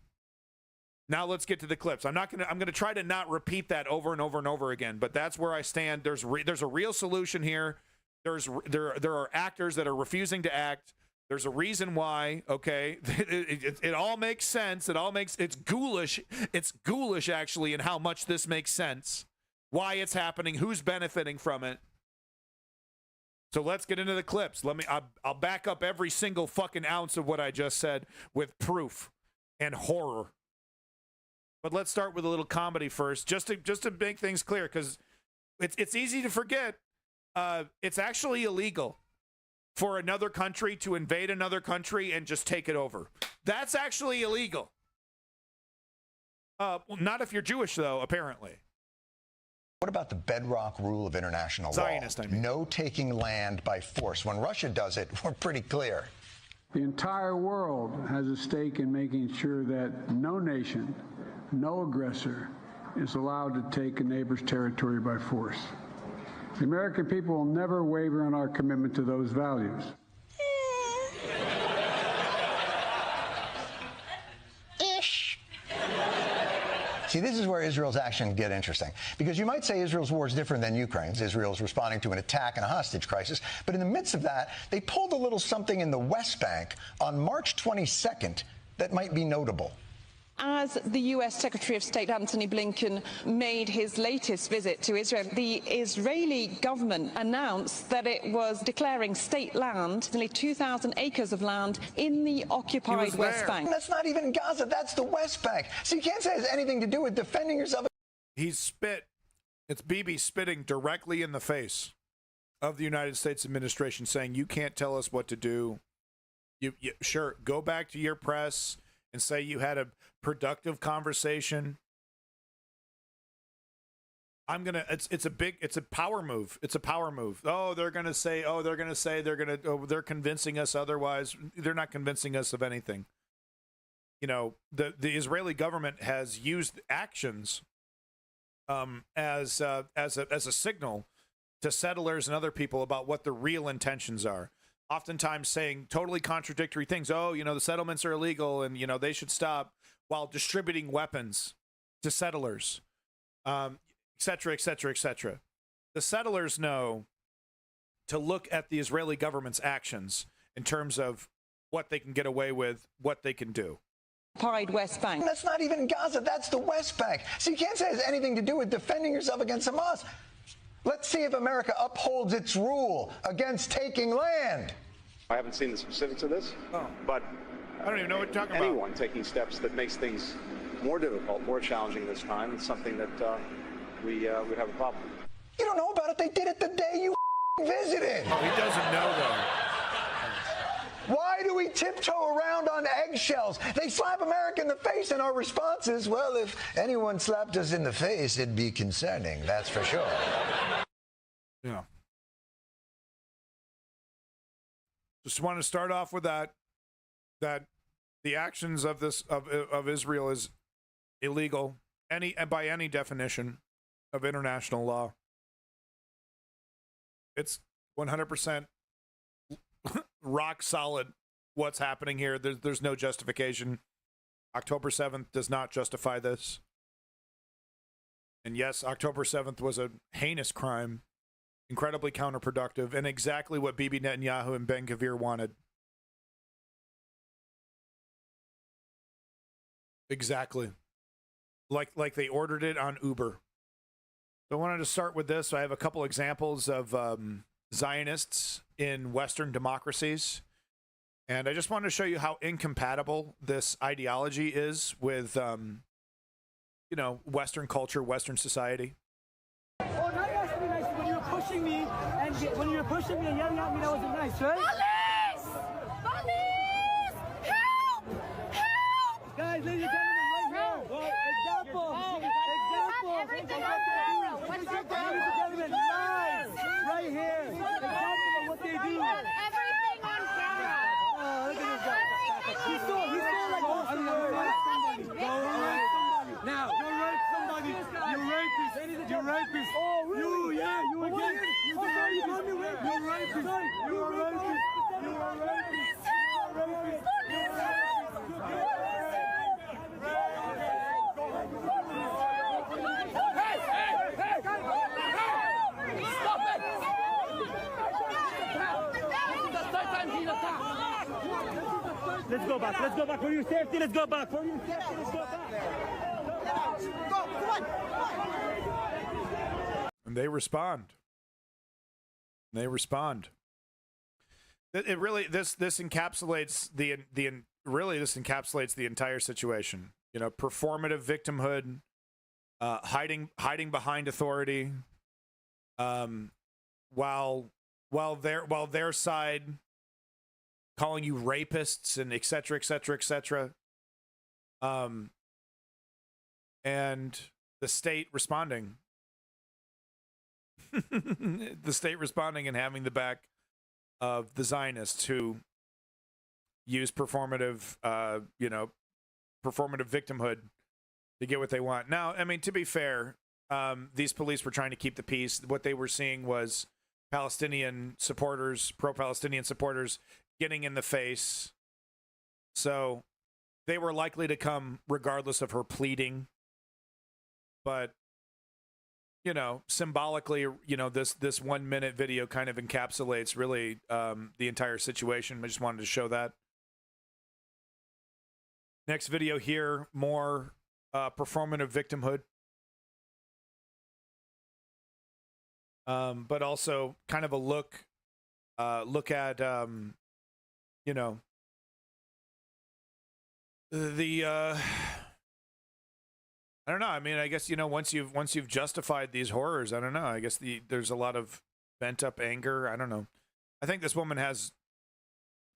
Now let's get to the clips. I'm gonna try to not repeat that over and over and over again, but that's where I stand. There's a real solution here. There are actors that are refusing to act. There's a reason why. Okay, it all makes sense. It's ghoulish. It's ghoulish actually in how much this makes sense. Why it's happening. Who's benefiting from it. So let's get into the clips. I'll back up every single fucking ounce of what I just said with proof and horror. But let's start with a little comedy first, just to make things clear, because it's easy to forget. It's actually illegal for another country to invade another country and just take it over. That's actually illegal. Not if you're Jewish, though, apparently. What about the bedrock rule of international Zionist, law? No taking land by force. When Russia does it, we're pretty clear. The entire world has a stake in making sure that no nation, no aggressor is allowed to take a neighbor's territory by force. The American people will never waver in our commitment to those values. See, this is where Israel's actions get interesting, because you might say Israel's war is different than Ukraine's. Israel's responding to an attack and a hostage crisis. But in the midst of that, they pulled a little something in the West Bank on March 22nd that might be notable. As the U.S. Secretary of State Antony Blinken made his latest visit to Israel, the Israeli government announced that it was declaring state land, nearly 2,000 acres of land in the occupied West Bank. That's not even Gaza, that's the West Bank. So you can't say it has anything to do with defending yourself. He's spit. It's Bibi spitting directly in the face of the United States administration, saying, you can't tell us what to do. Sure, go back to your press and say you had a productive conversation. It's a power move. It's a power move. They're convincing us otherwise. They're not convincing us of anything. The Israeli government has used actions as a signal to settlers and other people about what the real intentions are. Oftentimes saying totally contradictory things. The settlements are illegal and, they should stop, while distributing weapons to settlers, et cetera, et cetera, et cetera. The settlers know to look at the Israeli government's actions in terms of what they can get away with, what they can do. Occupied West Bank. That's not even Gaza, that's the West Bank. So you can't say it has anything to do with defending yourself against Hamas. Let's see if America upholds its rule against taking land. I haven't seen the specifics of this, but I don't even know what you're talking about. Anyone taking steps that makes things more difficult, more challenging this time, it's something that we have a problem with. You don't know about it. They did it the day you visited. Oh, he doesn't know that. Why do we tiptoe around on eggshells? They slap America in the face, and our response is, well, if anyone slapped us in the face, it'd be concerning, that's for sure. Yeah. Just want to start off with that the actions of Israel is illegal, by any definition of international law. It's 100% rock solid what's happening here. There's no justification. October 7th does not justify this. And yes, October 7th was a heinous crime, incredibly counterproductive, and exactly what Bibi Netanyahu and Ben-Gvir wanted. Exactly. Like they ordered it on Uber. So I wanted to start with this. I have a couple examples of Zionists in Western democracies. And I just wanted to show you how incompatible this ideology is with, you know, Western culture, Western society. Oh, now you have to be nice. When you were pushing me and yelling at me, that wasn't nice, right? Police! Police! Help! Help! Guys, ladies and gentlemen, right here. Example. Everything on camera. What's your problem? Ladies and gentlemen, live right here. Example of what they do. Everything on camera. Oh, look at this guy. He's still like somebody. Now, you raped somebody. You rapist. You rapist. Oh, really? You again. You rapist. You rapist. You are rapist. You are rapist. You are rapist. Let's go back. Let's go back for your safety. Let's go back for your safety. Let's go back. Go. Come on. And they respond. They respond. It really this encapsulates this encapsulates the entire situation. You know, performative victimhood, hiding behind authority, while their side calling you rapists and et cetera, et cetera, et cetera. And the state responding. The state responding and having the back of the Zionists who use performative victimhood to get what they want. Now, I mean, to be fair, these police were trying to keep the peace. What they were seeing was Palestinian supporters, pro-Palestinian supporters, getting in the face. So they were likely to come regardless of her pleading. But, you know, symbolically, you know, this 1 minute video kind of encapsulates really the entire situation. I just wanted to show that. Next video here, more performative victimhood. But also kind of a look at, you know, I don't know. I mean, I guess, you know, once you've justified these horrors, I don't know. I guess there's a lot of pent up anger. I don't know. I think this woman has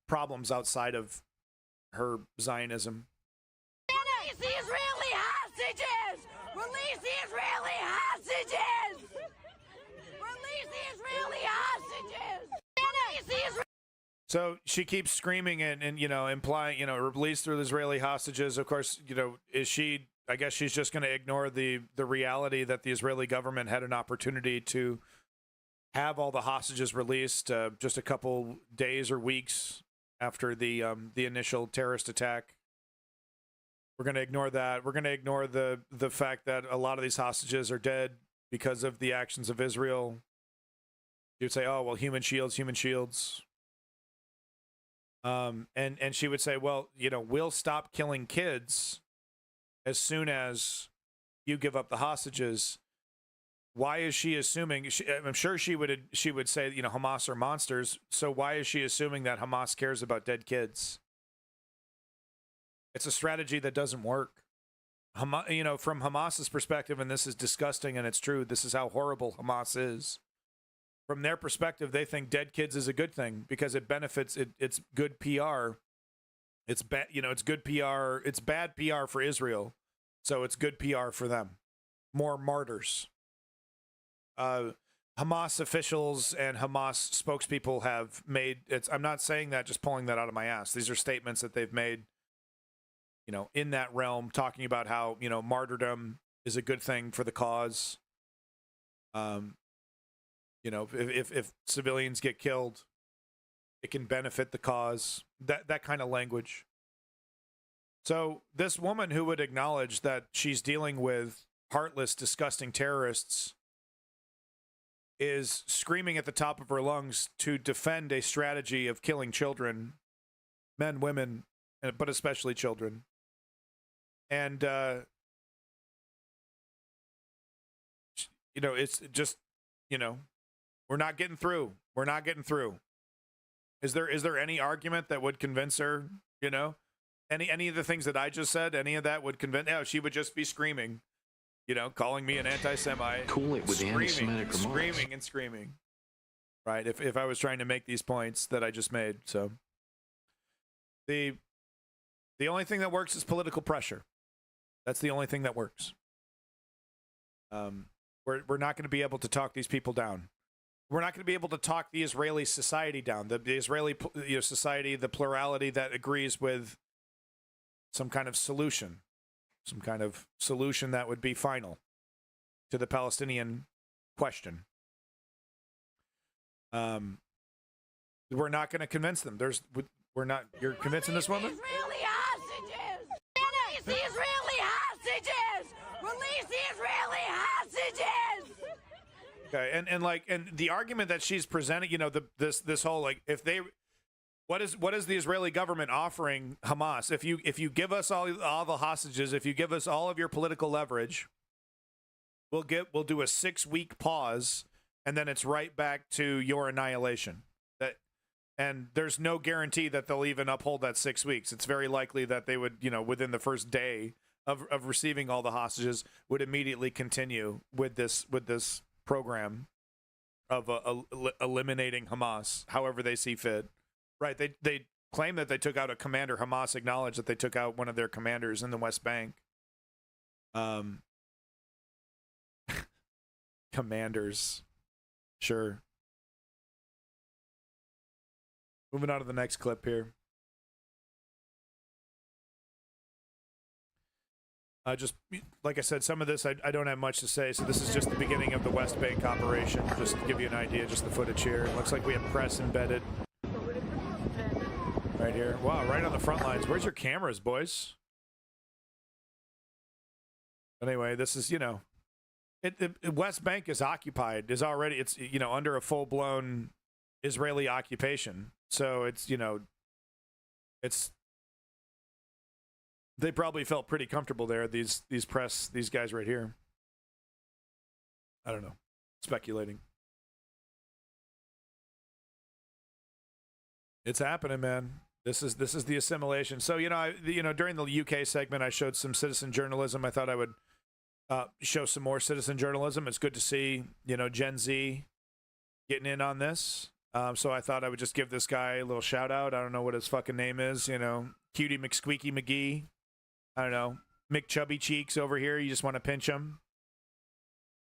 problems outside of her Zionism. Release the Israeli hostages! Release the Israeli hostages! Release the Israeli hostages! Release the Israeli. So she keeps screaming and you know, implying, you know, release the Israeli hostages. Of course, you know, I guess she's just going to ignore the reality that the Israeli government had an opportunity to have all the hostages released just a couple days or weeks after the initial terrorist attack. We're going to ignore that. We're going to ignore the fact that a lot of these hostages are dead because of the actions of Israel. You'd say, oh, well, human shields, human shields. And she would say, well, you know, we'll stop killing kids as soon as you give up the hostages. Why is she assuming? I'm sure she would say, you know, Hamas are monsters. So why is she assuming that Hamas cares about dead kids? It's a strategy that doesn't work. You know, from Hamas's perspective, and this is disgusting and it's true, this is how horrible Hamas is. From their perspective, they think dead kids is a good thing because it benefits. It's good PR. It's bad, you know. It's good PR. It's bad PR for Israel, so it's good PR for them. More martyrs. Hamas officials and Hamas spokespeople have made. I'm not saying that, just pulling that out of my ass. These are statements that they've made, you know, in that realm, talking about how, you know, martyrdom is a good thing for the cause. You know, if civilians get killed, It can benefit the cause. That kind of language. So this woman who would acknowledge that she's dealing with heartless, disgusting terrorists is screaming at the top of her lungs to defend a strategy of killing children, men, women, but especially children. And, it's just, we're not getting through. We're not getting through. Is there any argument that would convince her, any of the things that I just said, any of that would convince, she would just be screaming, calling me an anti-Semite. Cool it with the anti-Semitic remarks. Screaming and screaming. Right, if I was trying to make these points that I just made. So the only thing that works is political pressure. That's the only thing that works. We're not going to be able to talk these people down. We're not going to be able to talk the Israeli society down. The Israeli society, the plurality that agrees with some kind of solution that would be final to the Palestinian question. We're not going to convince them. We're not. You're convincing this woman? Israeli hostages! Release the Israeli hostages! Release the Israeli hostages! Okay, and the argument that she's presenting, this whole what is the Israeli government offering Hamas? If you give us all the hostages, if you give us all of your political leverage, we'll do a 6-week pause, and then it's right back to your annihilation. And there's no guarantee that they'll even uphold that 6 weeks. It's very likely that they would, within the first day of receiving all the hostages, would immediately continue with this program of eliminating Hamas however they see fit. Right, they claim that they took out a commander. Hamas acknowledged that they took out one of their commanders in the West Bank. Commanders, sure. Moving on to the next clip here. Just like I said, some of this I don't have much to say, so this is just the beginning of the West Bank operation. Just to give you an idea, just the footage here. It looks like we have press embedded right here. Wow, right on the front lines. Where's your cameras, boys? Anyway, this is, West Bank is occupied. It's under a full-blown Israeli occupation. So it's, they probably felt pretty comfortable there, these guys right here. I don't know. Speculating. It's happening, man. This is the assimilation. So, during the UK segment, I showed some citizen journalism. I thought I would show some more citizen journalism. It's good to see, Gen Z getting in on this. So I thought I would just give this guy a little shout out. I don't know what his fucking name is, Cutie McSqueaky McGee. I don't know. Mick Chubby Cheeks over here. You just want to pinch him.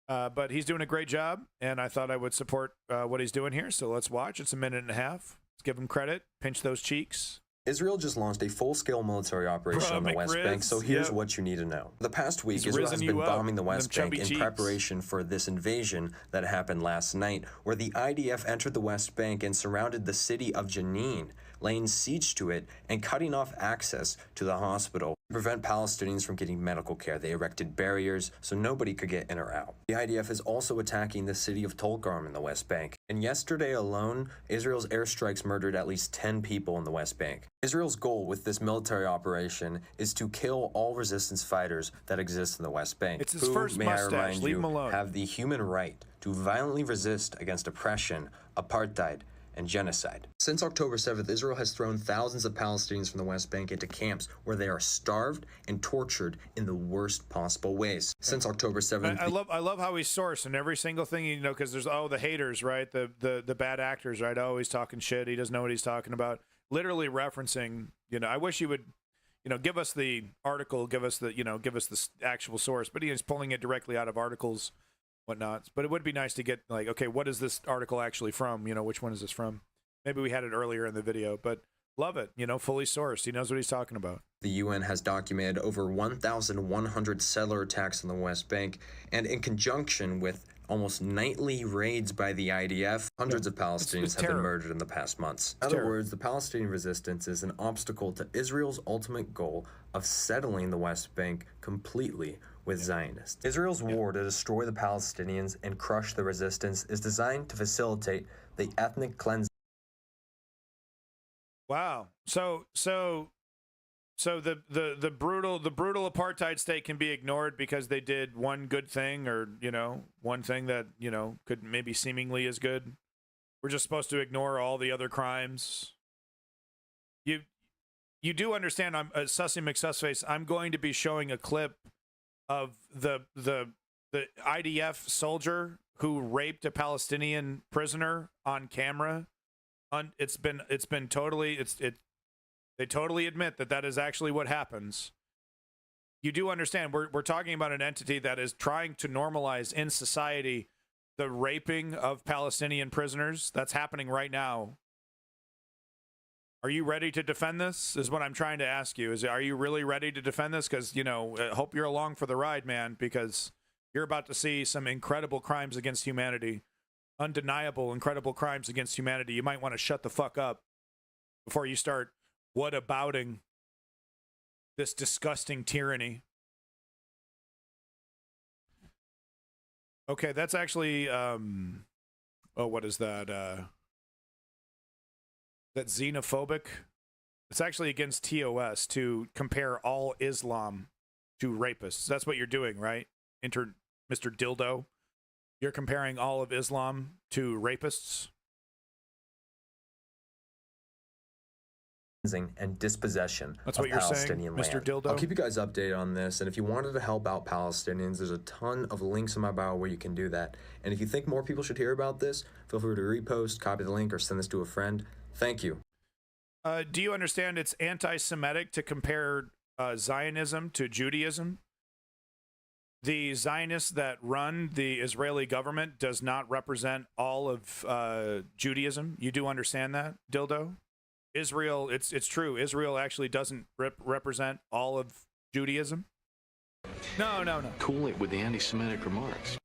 But he's doing a great job, and I thought I would support what he's doing here. So let's watch. It's a minute and a half. Let's give him credit. Pinch those cheeks. Israel just launched a full-scale military operation on the West Bank, so here's what you need to know. The past week, Israel has been bombing the West Bank in preparation for this invasion that happened last night, where the IDF entered the West Bank and surrounded the city of Jenin, laying siege to it and cutting off access to the hospital to prevent Palestinians from getting medical care. They erected barriers so nobody could get in or out. The IDF is also attacking the city of Tulkarm in the West Bank. And yesterday alone, Israel's airstrikes murdered at least 10 people in the West Bank. Israel's goal with this military operation is to kill all resistance fighters that exist in the West Bank. It's his first mustache. Leave him alone. Have the human right to violently resist against oppression, apartheid, and genocide. Since October 7th, Israel has thrown thousands of Palestinians from the West Bank into camps where they are starved and tortured in the worst possible ways. Since October 7th, I love how he's sourced in every single thing, because there's the haters, right? The bad actors, right? Oh, he's talking shit. He doesn't know what he's talking about. Literally referencing, I wish he would, give us the article, give us the actual source, but he's pulling it directly out of articles, whatnot. But it would be nice to get okay, what is this article actually from? Which one is this from? Maybe we had it earlier in the video, but love it. Fully sourced. He knows what he's talking about. The UN has documented over 1,100 settler attacks on the West Bank, and in conjunction with almost nightly raids by the IDF. Hundreds of Palestinians have been murdered in the past months. In other words, the Palestinian resistance is an obstacle to Israel's ultimate goal of settling the West Bank completely with Zionists. Israel's war to destroy the Palestinians and crush the resistance is designed to facilitate the ethnic cleansing. Wow. So the brutal apartheid state can be ignored because they did one good thing, or one thing that could maybe seemingly is good. We're just supposed to ignore all the other crimes. You do understand? I'm Sussy McSussface. I'm going to be showing a clip of the IDF soldier who raped a Palestinian prisoner on camera. They totally admit that is actually what happens. You do understand we're talking about an entity that is trying to normalize in society the raping of Palestinian prisoners. That's happening right now. Are you ready to defend this? Is what I'm trying to ask you. Are you really ready to defend this? Because, I hope you're along for the ride, man, because you're about to see some incredible crimes against humanity. Undeniable, incredible crimes against humanity. You might want to shut the fuck up before you start whatabouting this disgusting tyranny. Okay, that's actually, what is that? That's xenophobic. It's actually against TOS to compare all Islam to rapists. That's what you're doing, right? Mr. Dildo. You're comparing all of Islam to rapists. And dispossession That's of what you're Palestinian saying, land. Mr. Dildo? I'll keep you guys updated on this, and if you wanted to help out Palestinians, there's a ton of links in my bio where you can do that. And if you think more people should hear about this, feel free to repost, copy the link, or send this to a friend. Thank you. Do you understand it's anti-Semitic to compare Zionism to Judaism? The Zionists that run the Israeli government does not represent all of Judaism. You do understand that, Dildo? Israel, it's true. Israel actually doesn't represent all of Judaism. No. Cool it with the anti-Semitic remarks.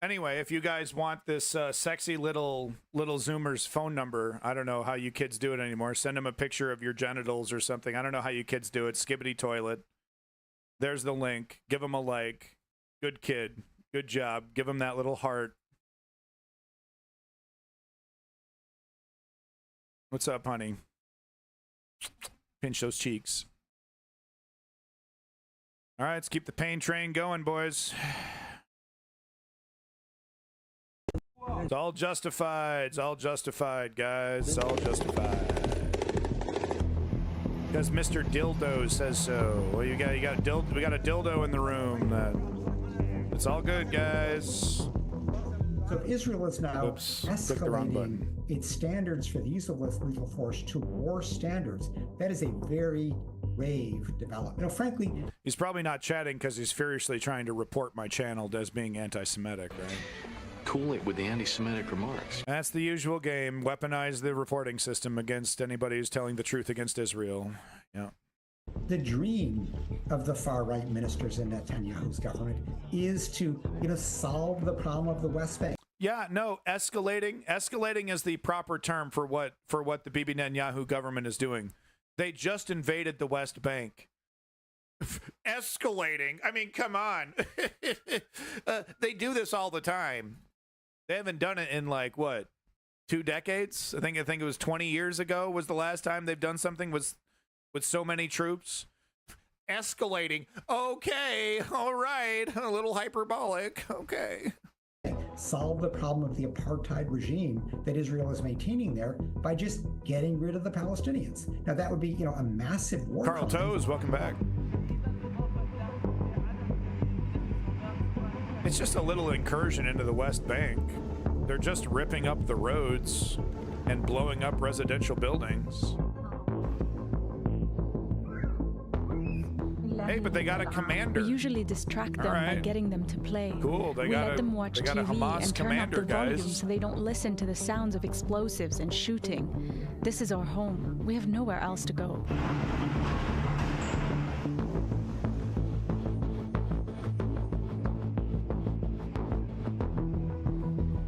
Anyway, if you guys want this sexy little Zoomer's phone number, I don't know how you kids do it anymore. Send him a picture of your genitals or something. I don't know how you kids do it. Skibbity toilet. There's the link. Give him a like. Good kid. Good job. Give him that little heart. What's up, honey? Pinch those cheeks. All right, let's keep the pain train going, boys. It's all justified. It's all justified, guys. It's all justified. Because Mr. Dildo says so. Well, we got a dildo in the room. It's all good, guys. So Israel is now escalating its standards for the use of lethal force to war standards. That is a very grave development. Frankly, he's probably not chatting because he's furiously trying to report my channel as being anti-Semitic, right? Cool it with the anti-Semitic remarks. That's the usual game. Weaponize the reporting system against anybody who's telling the truth against Israel. Yeah. The dream of the far-right ministers in Netanyahu's government is to, solve the problem of the West Bank. Yeah, no, escalating is the proper term for what the Bibi Netanyahu government is doing. They just invaded the West Bank. Escalating? I mean, come on. They do this all the time. They haven't done it in 2 decades? I think it was 20 years ago was the last time they've done something with so many troops. Escalating. Okay, all right. A little hyperbolic. Okay. Solve the problem of the apartheid regime that Israel is maintaining there by just getting rid of the Palestinians. Now that would be, a massive war. Carl Toes, welcome back. It's just a little incursion into the West Bank. They're just ripping up the roads and blowing up residential buildings. Hey, but they got a commander. We usually distract them by getting them to play. Cool. We let them watch TV and turn up the volume so they don't listen to the sounds of explosives and shooting. This is our home. We have nowhere else to go.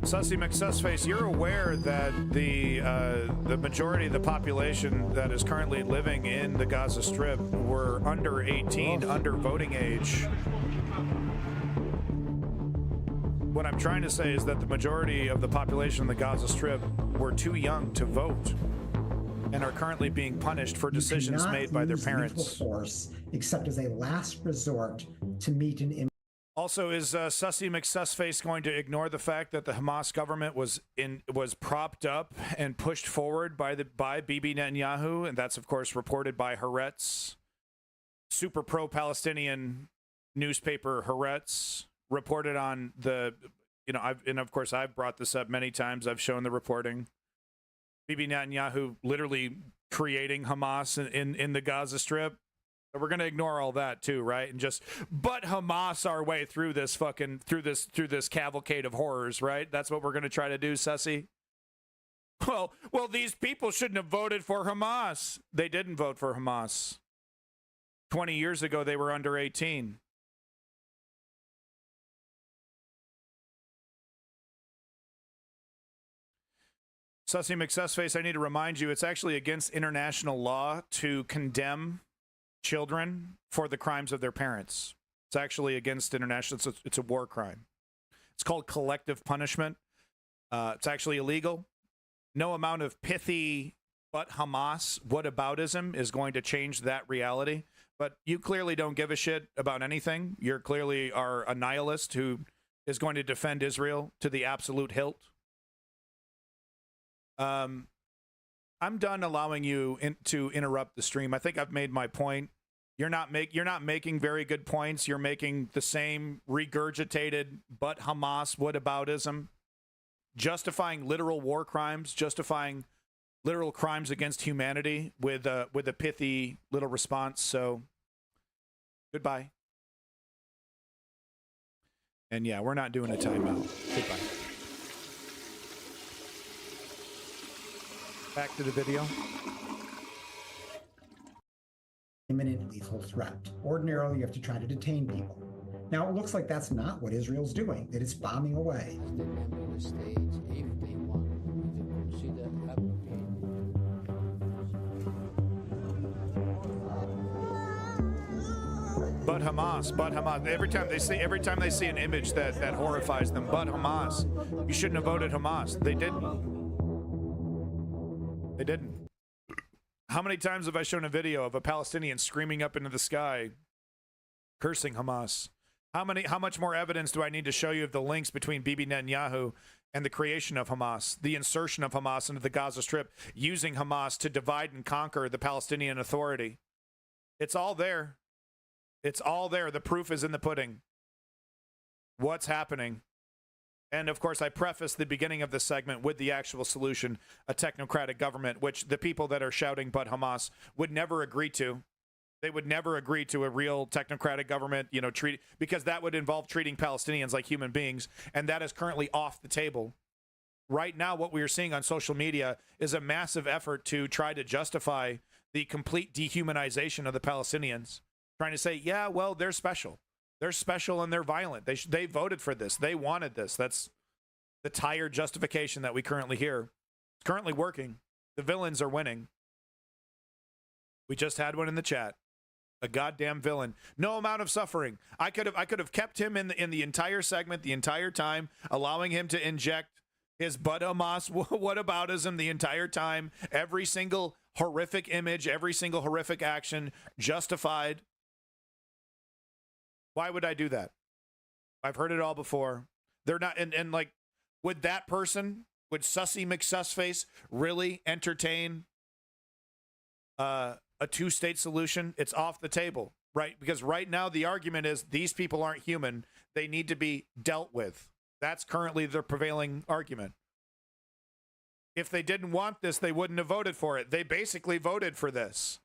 Sussy McSussface, you're aware that the majority of the population that is currently living in the Gaza Strip were under 18, under voting age. What I'm trying to say is that the majority of the population in the Gaza Strip were too young to vote and are currently being punished for decisions made by their parents. Lethal force, except as a last resort to meet an. Also, is Sussy McSussface going to ignore the fact that the Hamas government was propped up and pushed forward by Bibi Netanyahu, and that's of course reported by Haaretz, super pro-Palestinian newspaper Haaretz, reported on the, I've brought this up many times. I've shown the reporting. Bibi Netanyahu literally creating Hamas in the Gaza Strip. We're going to ignore all that too, right? And just but Hamas our way through this through this cavalcade of horrors, right? That's what we're going to try to do, Sussy. Well, these people shouldn't have voted for Hamas. They didn't vote for Hamas. 20 years ago, they were under 18. Sussy McSussface, I need to remind you, it's actually against international law to condemn children for the crimes of their parents. It's actually against international, it's a war crime. It's called collective punishment. It's actually illegal. No amount of pithy but Hamas whataboutism is going to change that reality. But you clearly don't give a shit about anything. You clearly are a nihilist who is going to defend Israel to the absolute hilt. I'm done allowing you to interrupt the stream. I think I've made my point. You're not making very good points. You're making the same regurgitated but Hamas whataboutism, justifying literal war crimes, justifying literal crimes against humanity with a pithy little response. So goodbye. And yeah, we're not doing a timeout. Goodbye. Back to the video. Imminent lethal threat. Ordinarily, you have to try to detain people. Now, it looks like that's not what Israel's doing, that it's bombing away. But Hamas. Every time they see an image that horrifies them, but Hamas. You shouldn't have voted Hamas. They didn't. They didn't. How many times have I shown a video of a Palestinian screaming up into the sky, cursing Hamas? How much more evidence do I need to show you of the links between Bibi Netanyahu and the creation of Hamas, the insertion of Hamas into the Gaza Strip, using Hamas to divide and conquer the Palestinian Authority? It's all there. It's all there. The proof is in the pudding. What's happening? And of course, I preface the beginning of this segment with the actual solution, a technocratic government, which the people that are shouting but Hamas would never agree to. They would never agree to a real technocratic government, because that would involve treating Palestinians like human beings, and that is currently off the table. Right now, what we are seeing on social media is a massive effort to try to justify the complete dehumanization of the Palestinians, trying to say, yeah, well, they're special. They're special and they're violent. They voted for this. They wanted this. That's the tired justification that we currently hear. It's currently working. The villains are winning. We just had one in the chat. A goddamn villain. No amount of suffering. I could have kept him in the entire segment, the entire time, allowing him to inject his but Hamas whataboutism the entire time. Every single horrific image, every single horrific action justified. Why would I do that? I've heard it all before. They're not, and like, would that person, would Sussy McSussface really entertain a two-state solution? It's off the table, right? Because right now the argument is these people aren't human. They need to be dealt with. That's currently the prevailing argument. If they didn't want this, they wouldn't have voted for it. They basically voted for this.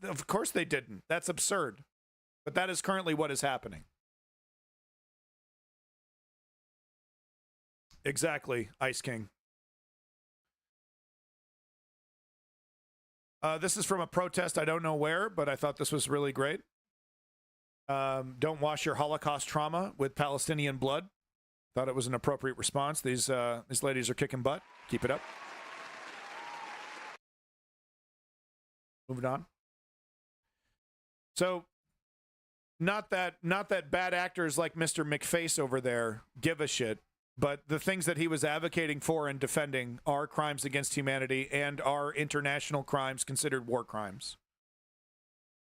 Of course they didn't. That's absurd. But that is currently what is happening. Exactly, Ice King. This is from a protest, I don't know where, but I thought this was really great. Don't wash your Holocaust trauma with Palestinian blood. Thought it was an appropriate response. These ladies are kicking butt. Keep it up. Moving on. So, not that bad actors like Mr. McFace over there give a shit, but the things that he was advocating for and defending are crimes against humanity and are international crimes considered war crimes.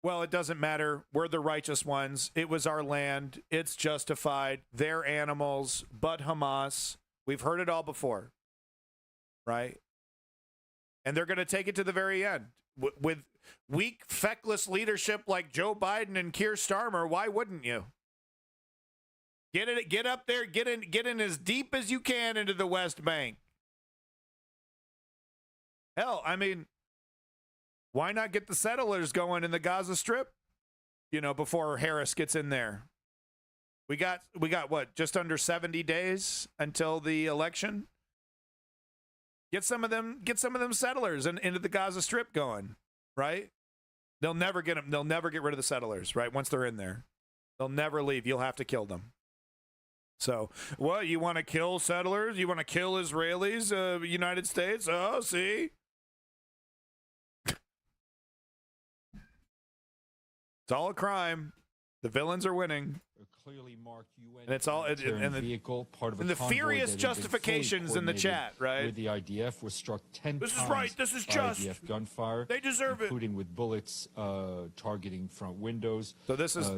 Well, it doesn't matter. We're the righteous ones. It was our land. It's justified. They're animals, but Hamas. We've heard it all before, right? And they're going to take it to the very end. With weak, feckless leadership like Joe Biden and Keir Starmer, why wouldn't you? Get up there, get in as deep as you can into the West Bank. Hell, I mean, why not get the settlers going in the Gaza Strip? You know, before Harris gets in there. We got what, just under 70 days until the election? Get some of them settlers into the Gaza Strip going, right? They'll never get them. They'll never get rid of the settlers, right? Once they're in there, they'll never leave. You'll have to kill them. So, what, you want to kill settlers? You want to kill Israelis, United States? Oh, see? It's all a crime. The villains are winning. Clearly marked UN and it's all vehicle, part of and the furious justifications in the chat, right? With the IDF was struck 10 this times. Is right. This is just IDF gunfire. They deserve including with bullets targeting front windows. So this is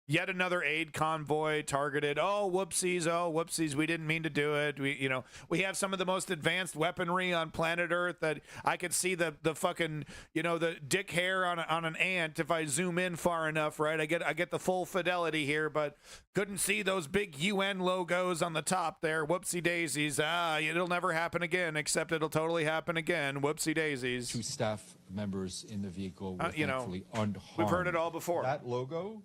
yet another aid convoy targeted. Oh, whoopsies. We didn't mean to do it. We have some of the most advanced weaponry on planet Earth that I could see the fucking, the dick hair on an ant if I zoom in far enough, right? I get the full fidelity here, but couldn't see those big UN logos on the top there. Whoopsie daisies. It'll never happen again, except it'll totally happen again. Whoopsie daisies. 2 staff members in the vehicle were thankfully unharmed. We've heard it all before. That logo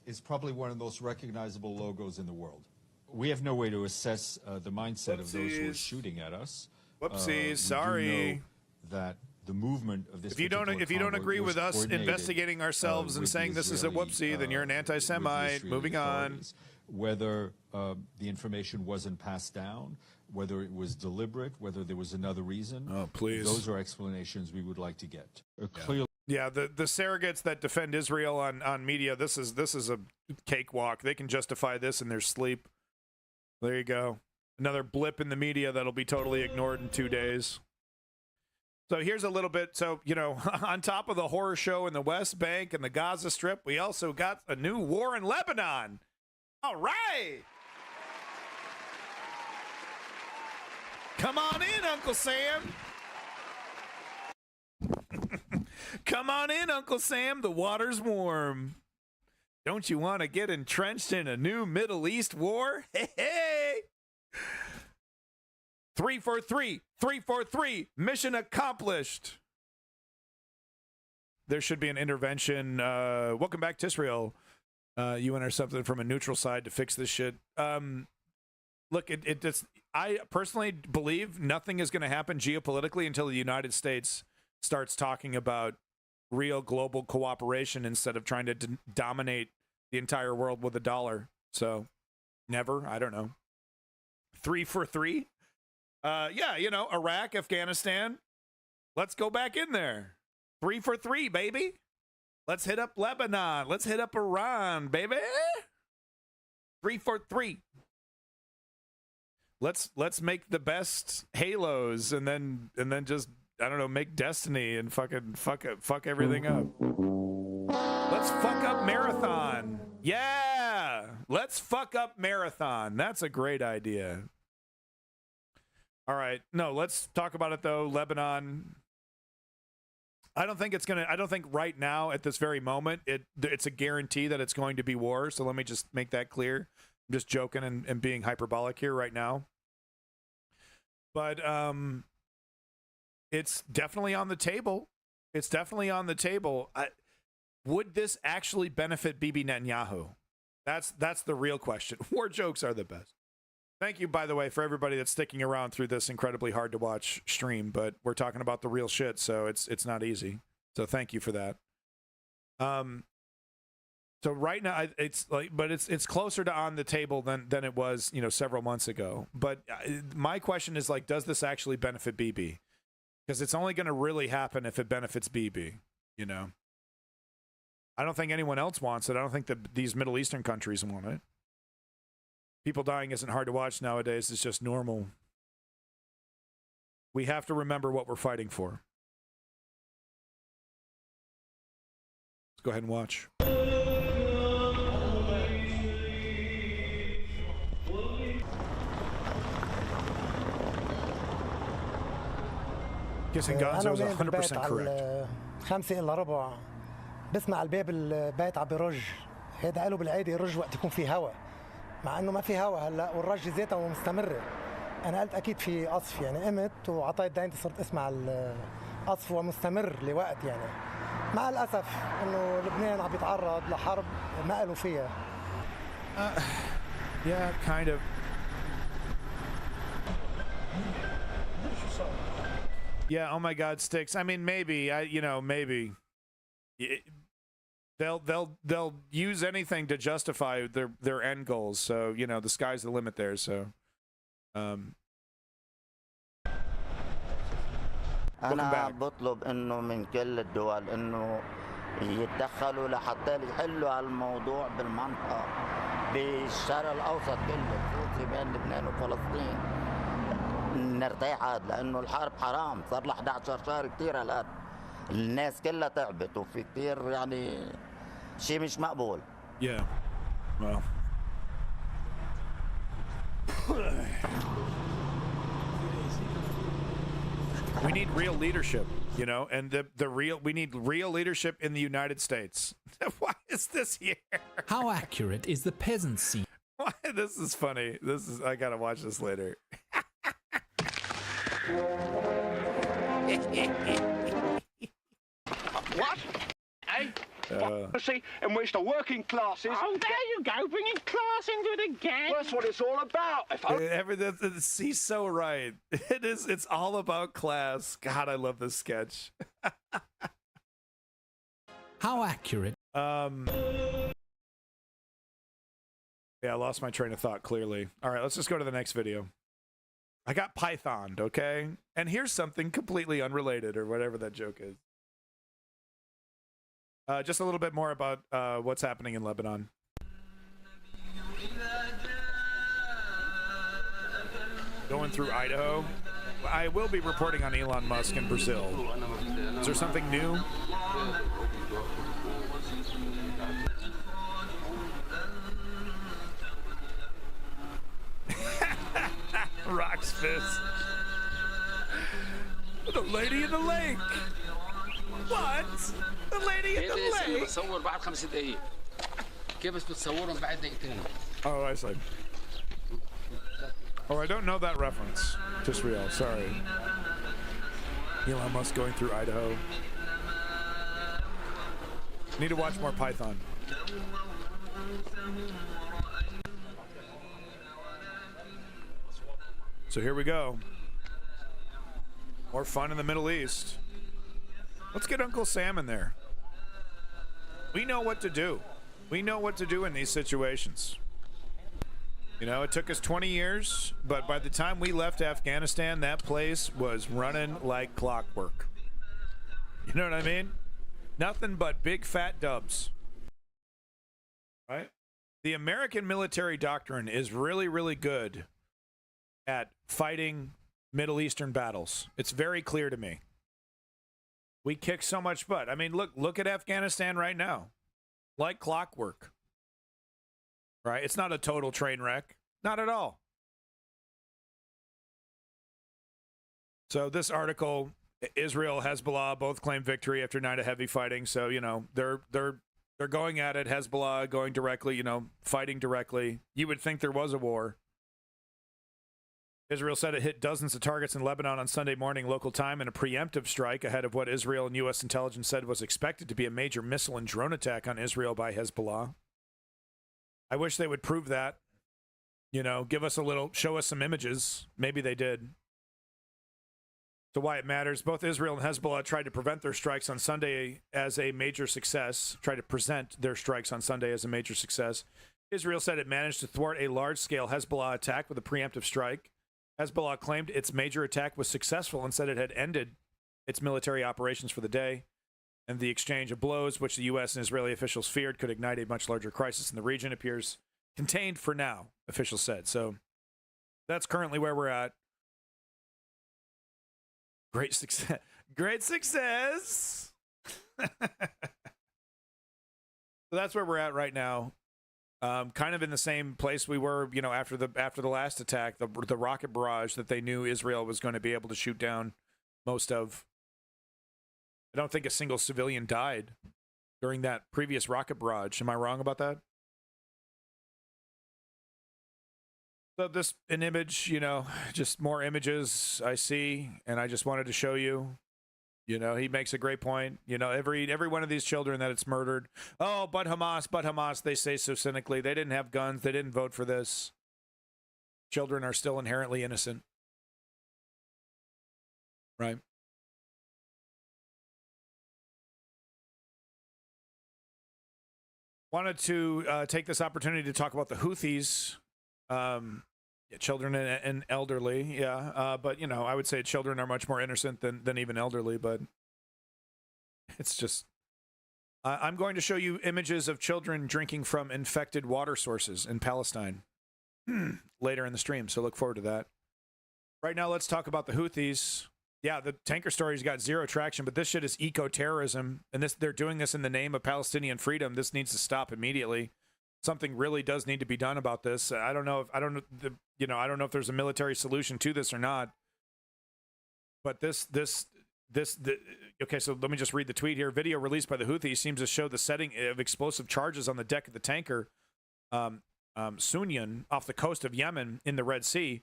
is probably one of the most recognizable logos in the world. We have no way to assess the mindset of those who are shooting at us. Whoopsies, sorry. That the movement of this. If you don't agree with us investigating ourselves and saying this is a whoopsie, then you're an anti-Semite. Moving on. Whether the information wasn't passed down, whether it was deliberate, whether there was another reason. Oh, please. Those are explanations we would like to get. Clearly. Yeah, the surrogates that defend Israel on media, this is a cakewalk. They can justify this in their sleep. There you go. Another blip in the media that'll be totally ignored in 2 days. So here's a little bit. So, on top of the horror show in the West Bank and the Gaza Strip, we also got a new war in Lebanon. All right. Come on in, Uncle Sam. Come on in, Uncle Sam. The water's warm. Don't you want to get entrenched in a new Middle East war? Hey! 343. Mission accomplished. There should be an intervention. Welcome back to Israel. You enter something from a neutral side to fix this shit. Look, I personally believe nothing is going to happen geopolitically until the United States starts talking about real global cooperation instead of trying to dominate the entire world with a dollar. So, never. I don't know. 343. Yeah, Iraq, Afghanistan. Let's go back in there. 343, baby. Let's hit up Lebanon. Let's hit up Iran, baby. 343. Let's make the best Halos and then just, I don't know, make Destiny and fucking fuck everything up. Let's fuck up Marathon. Yeah. Let's fuck up Marathon. That's a great idea. All right. No, let's talk about it though. Lebanon. I don't think right now at this very moment it's a guarantee that it's going to be war. So let me just make that clear. I'm just joking and being hyperbolic here right now. But it's definitely on the table. It's definitely on the table. Would this actually benefit Bibi Netanyahu? That's the real question. War jokes are the best. Thank you, by the way, for everybody that's sticking around through this incredibly hard to watch stream, but we're talking about the real shit, so it's not easy. So thank you for that. So right now, it's like, but it's closer to on the table than it was, several months ago. But my question is like, does this actually benefit Bibi? Because it's only going to really happen if it benefits Bibi. I don't think anyone else wants it. I don't think that these Middle Eastern countries want it. People dying isn't hard to watch nowadays. It's just normal. We have to remember what we're fighting for. Let's go ahead and watch. Guessing Gonzo was 100% correct. 5:45 بسمع الباب البيت عم برج. هيدا قالوا بالعاده يرج وقت يكون في هواء. مع انه ما في هواء هلا والرج ذاتها مستمره. انا قلت اكيد في قصف يعني قمت وعطيت دينتي صرت اسمع القصف ومستمر لوقت يعني. مع الاسف انه لبنان عم بيتعرض لحرب ما قالوا فيها. Yeah, kind of. Yeah, oh my God, Sticks. I mean, maybe maybe they'll use anything to justify their end goals. So the sky's the limit there. So, أنا بطلب إنه من كل الدول إنه يتدخلوا لحتى يحلوا هالموضوع بالمنطقة بالشرق الأوسط كله خصوصي بين لبنان وفلسطين. نرتاح هاد لأنه الحرب حرام صار له 11 شهر كثير هالقد. الناس كلها تعبت وفي كثير يعني شيء مش مقبول. Yeah. Well. We need real leadership, and we need real leadership in the United States. Why is this here? How accurate is the peasant scene? Why? This is funny. I gotta watch this later. What? Hey? Policy in which the working classes... Oh, there you go, bringing class into it again. Well, that's what it's all about. He's so right. It's all about class. God, I love this sketch. How accurate? Yeah, I lost my train of thought, clearly. All right, let's just go to the next video. I got Pythoned, okay? And here's something completely unrelated, or whatever that joke is. Just a little bit more about what's happening in Lebanon. Going through Idaho. I will be reporting on Elon Musk in Brazil. Is there something new? Rock's fist. The lady in the lake. What? The lady in the lake. بتصور بعد 5 دقايق. كيف بس بتصورهم بعد دقيقتين. Oh, I see. Oh, I don't know that reference. Just real. Sorry. Elon Musk going through Idaho. Need to watch more Python. So here we go. More fun in the Middle East. Let's get Uncle Sam in there. We know what to do. We know what to do in these situations. It took us 20 years, but by the time we left Afghanistan, that place was running like clockwork. You know what I mean? Nothing but big fat dubs. Right? The American military doctrine is really, really good at fighting Middle Eastern battles. It's very clear to me. We kick so much butt. I mean, look at Afghanistan right now. Like clockwork. Right? It's not a total train wreck. Not at all. So this article, Israel, Hezbollah both claim victory after a night of heavy fighting. So, they're going at it. Hezbollah going directly, fighting directly. You would think there was a war. Israel said it hit dozens of targets in Lebanon on Sunday morning local time in a preemptive strike ahead of what Israel and U.S. intelligence said was expected to be a major missile and drone attack on Israel by Hezbollah. I wish they would prove that. Give us show us some images. Maybe they did. So why it matters. Both Israel and Hezbollah tried to prevent their strikes on Sunday as a major success, tried to present their strikes on Sunday as a major success. Israel said it managed to thwart a large-scale Hezbollah attack with a preemptive strike. Hezbollah claimed its major attack was successful and said it had ended its military operations for the day. And the exchange of blows, which the U.S. and Israeli officials feared could ignite a much larger crisis in the region, appears contained for now, officials said. So that's currently where we're at. Great success. Great success. So that's where we're at right now. Kind of in the same place we were, you know, after the last attack, the rocket barrage that they knew Israel was going to be able to shoot down most of. I don't think a single civilian died during that previous rocket barrage. Am I wrong about that? So this an image, you know, just more images I see, and I just wanted to show you. You know, he makes a great point. You know, every one of these children that it's murdered. Oh, but Hamas, they say so cynically. They didn't have guns. They didn't vote for this. Children are still inherently innocent. Right? Wanted to take this opportunity to talk about the Houthis. Children and elderly, yeah. But, you know, I would say children are much more innocent than even elderly, but it's just... I'm going to show you images of children drinking from infected water sources in Palestine later in the stream, so look forward to that. Right now, let's talk about the Houthis. Yeah, the tanker story's got zero traction, but this shit is eco-terrorism, and they're doing this in the name of Palestinian freedom. This needs to stop immediately. Something really does need to be done about this. I don't know if there's a military solution to this or not. But okay, so let me just read the tweet here. Video released by the Houthis seems to show the setting of explosive charges on the deck of the tanker Sunyan off the coast of Yemen in the Red Sea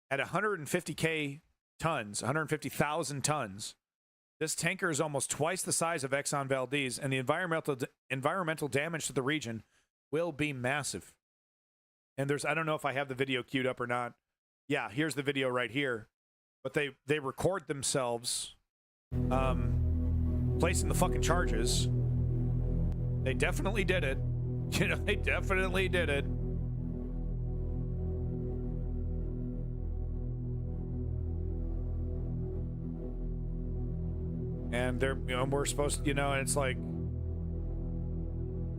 at 150,000 tons. This tanker is almost twice the size of Exxon Valdez, and the environmental damage to the region will be massive. And I don't know if I have the video queued up or not. Yeah, here's the video right here. But they record themselves placing the fucking charges. They definitely did it. You know, they definitely did it. And we're supposed to, and it's like,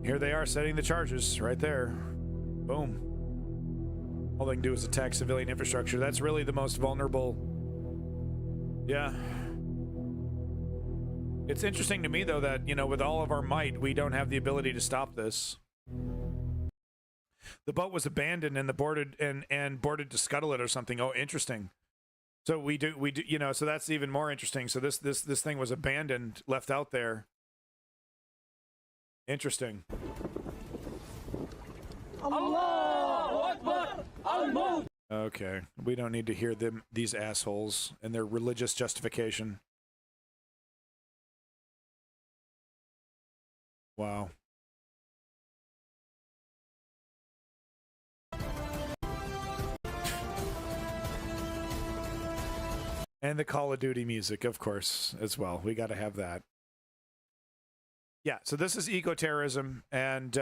here they are setting the charges right there. Boom. All they can do is attack civilian infrastructure. That's really the most vulnerable. Yeah. It's interesting to me, though, that, with all of our might, we don't have the ability to stop this. The boat was abandoned and boarded to scuttle it or something. Oh, interesting. So we do, so that's even more interesting. So this thing was abandoned, left out there. Interesting. Okay, we don't need to hear these assholes and their religious justification. Wow. And the Call of Duty music, of course, as well. We got to have that. Yeah, so this is eco-terrorism, and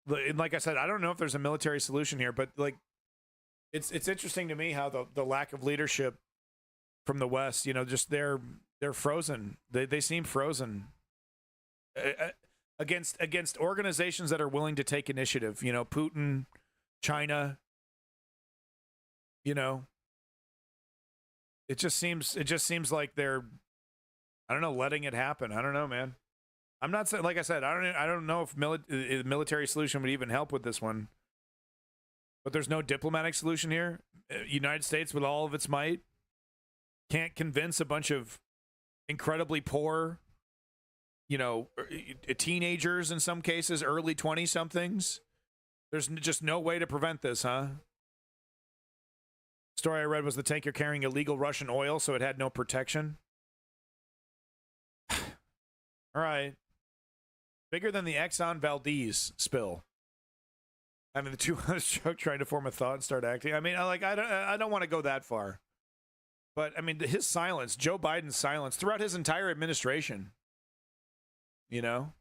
like I said, I don't know if there's a military solution here, but like, it's interesting to me how the lack of leadership from the West, just they're frozen. They seem frozen against organizations that are willing to take initiative. Putin, China. It just seems like they're, I don't know, letting it happen. I don't know, man. I'm not saying, like I said, I don't know if military solution would even help with this one. But there's no diplomatic solution here. United States, with all of its might, can't convince a bunch of incredibly poor, teenagers in some cases, early 20-somethings. There's just no way to prevent this, huh? Story I read was the tanker carrying illegal Russian oil, so it had no protection. All right. Bigger than the Exxon Valdez spill. I mean, the two on the show trying to form a thought and start acting. I mean, I don't want to go that far. But, I mean, his silence, Joe Biden's silence throughout his entire administration, you know,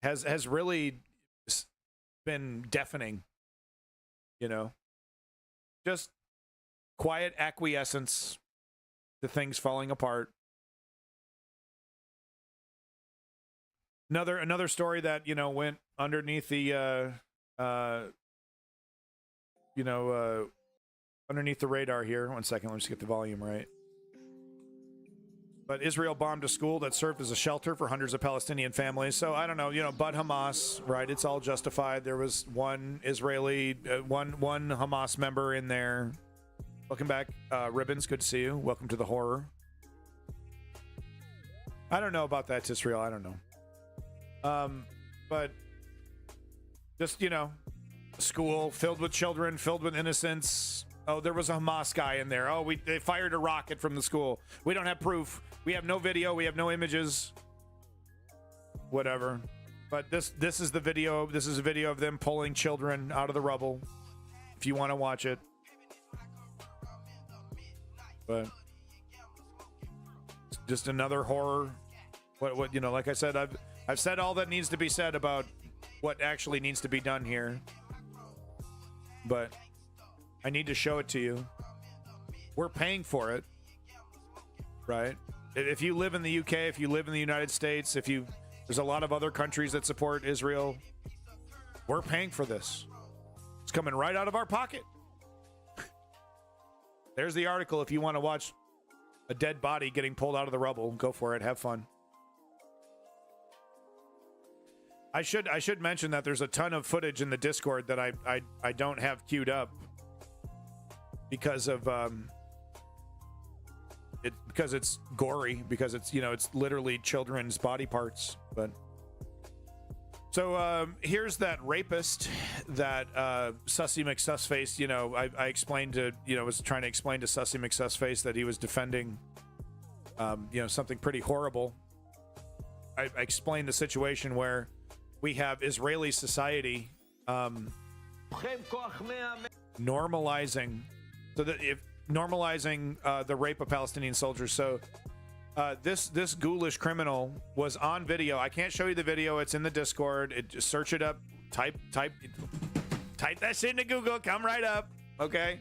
has really been deafening, you know. Just quiet acquiescence to things falling apart. Another story that, you know, went underneath the underneath the radar here. 1 second, let me just get the volume right. But Israel bombed a school that served as a shelter for hundreds of Palestinian families. So I don't know, you know, but Hamas, right? It's all justified. There was one Israeli, one Hamas member in there. Welcome back, Ribbons. Good to see you. Welcome to the horror. I don't know about that, Israel. I don't know. But just, you know, a school filled with children, filled with innocents. Oh, there was a Hamas guy in there. Oh, they fired a rocket from the school. We don't have proof. We have no video. We have no images. Whatever. But this is the video. This is a video of them pulling children out of the rubble. If you want to watch it. But just another horror. What you know, like I said, I've said all that needs to be said about what actually needs to be done here. But I need to show it to you. We're paying for it, right? If you live in the UK, if you live in the United States, there's a lot of other countries that support Israel. We're paying for this. It's coming right out of our pocket. There's the article if you want to watch a dead body getting pulled out of the rubble. Go for it. Have fun. I should mention that there's a ton of footage in the Discord that I don't have queued up because of because it's gory, because it's, you know, it's literally children's body parts. But so here's that rapist that Sussy McSussface, you know, I explained to, you know, was trying to explain to Sussy McSussface that he was defending you know, something pretty horrible. I explained the situation where we have Israeli society normalizing, so that if normalizing the rape of Palestinian soldiers. So this ghoulish criminal was on video. I can't show you the video. It's in the Discord. Just search it up. Type that shit into Google. Come right up. Okay.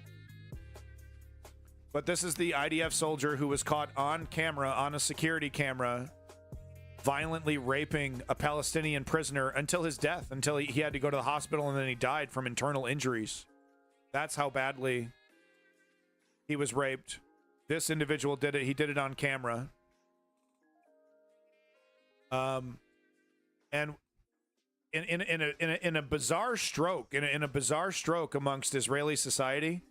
But this is the IDF soldier who was caught on camera, on a security camera, violently raping a Palestinian prisoner until his death, until he had to go to the hospital, and then he died from internal injuries. That's how badly he was raped. This individual did it. He did it on camera. And in a bizarre stroke, in a bizarre stroke amongst Israeli society,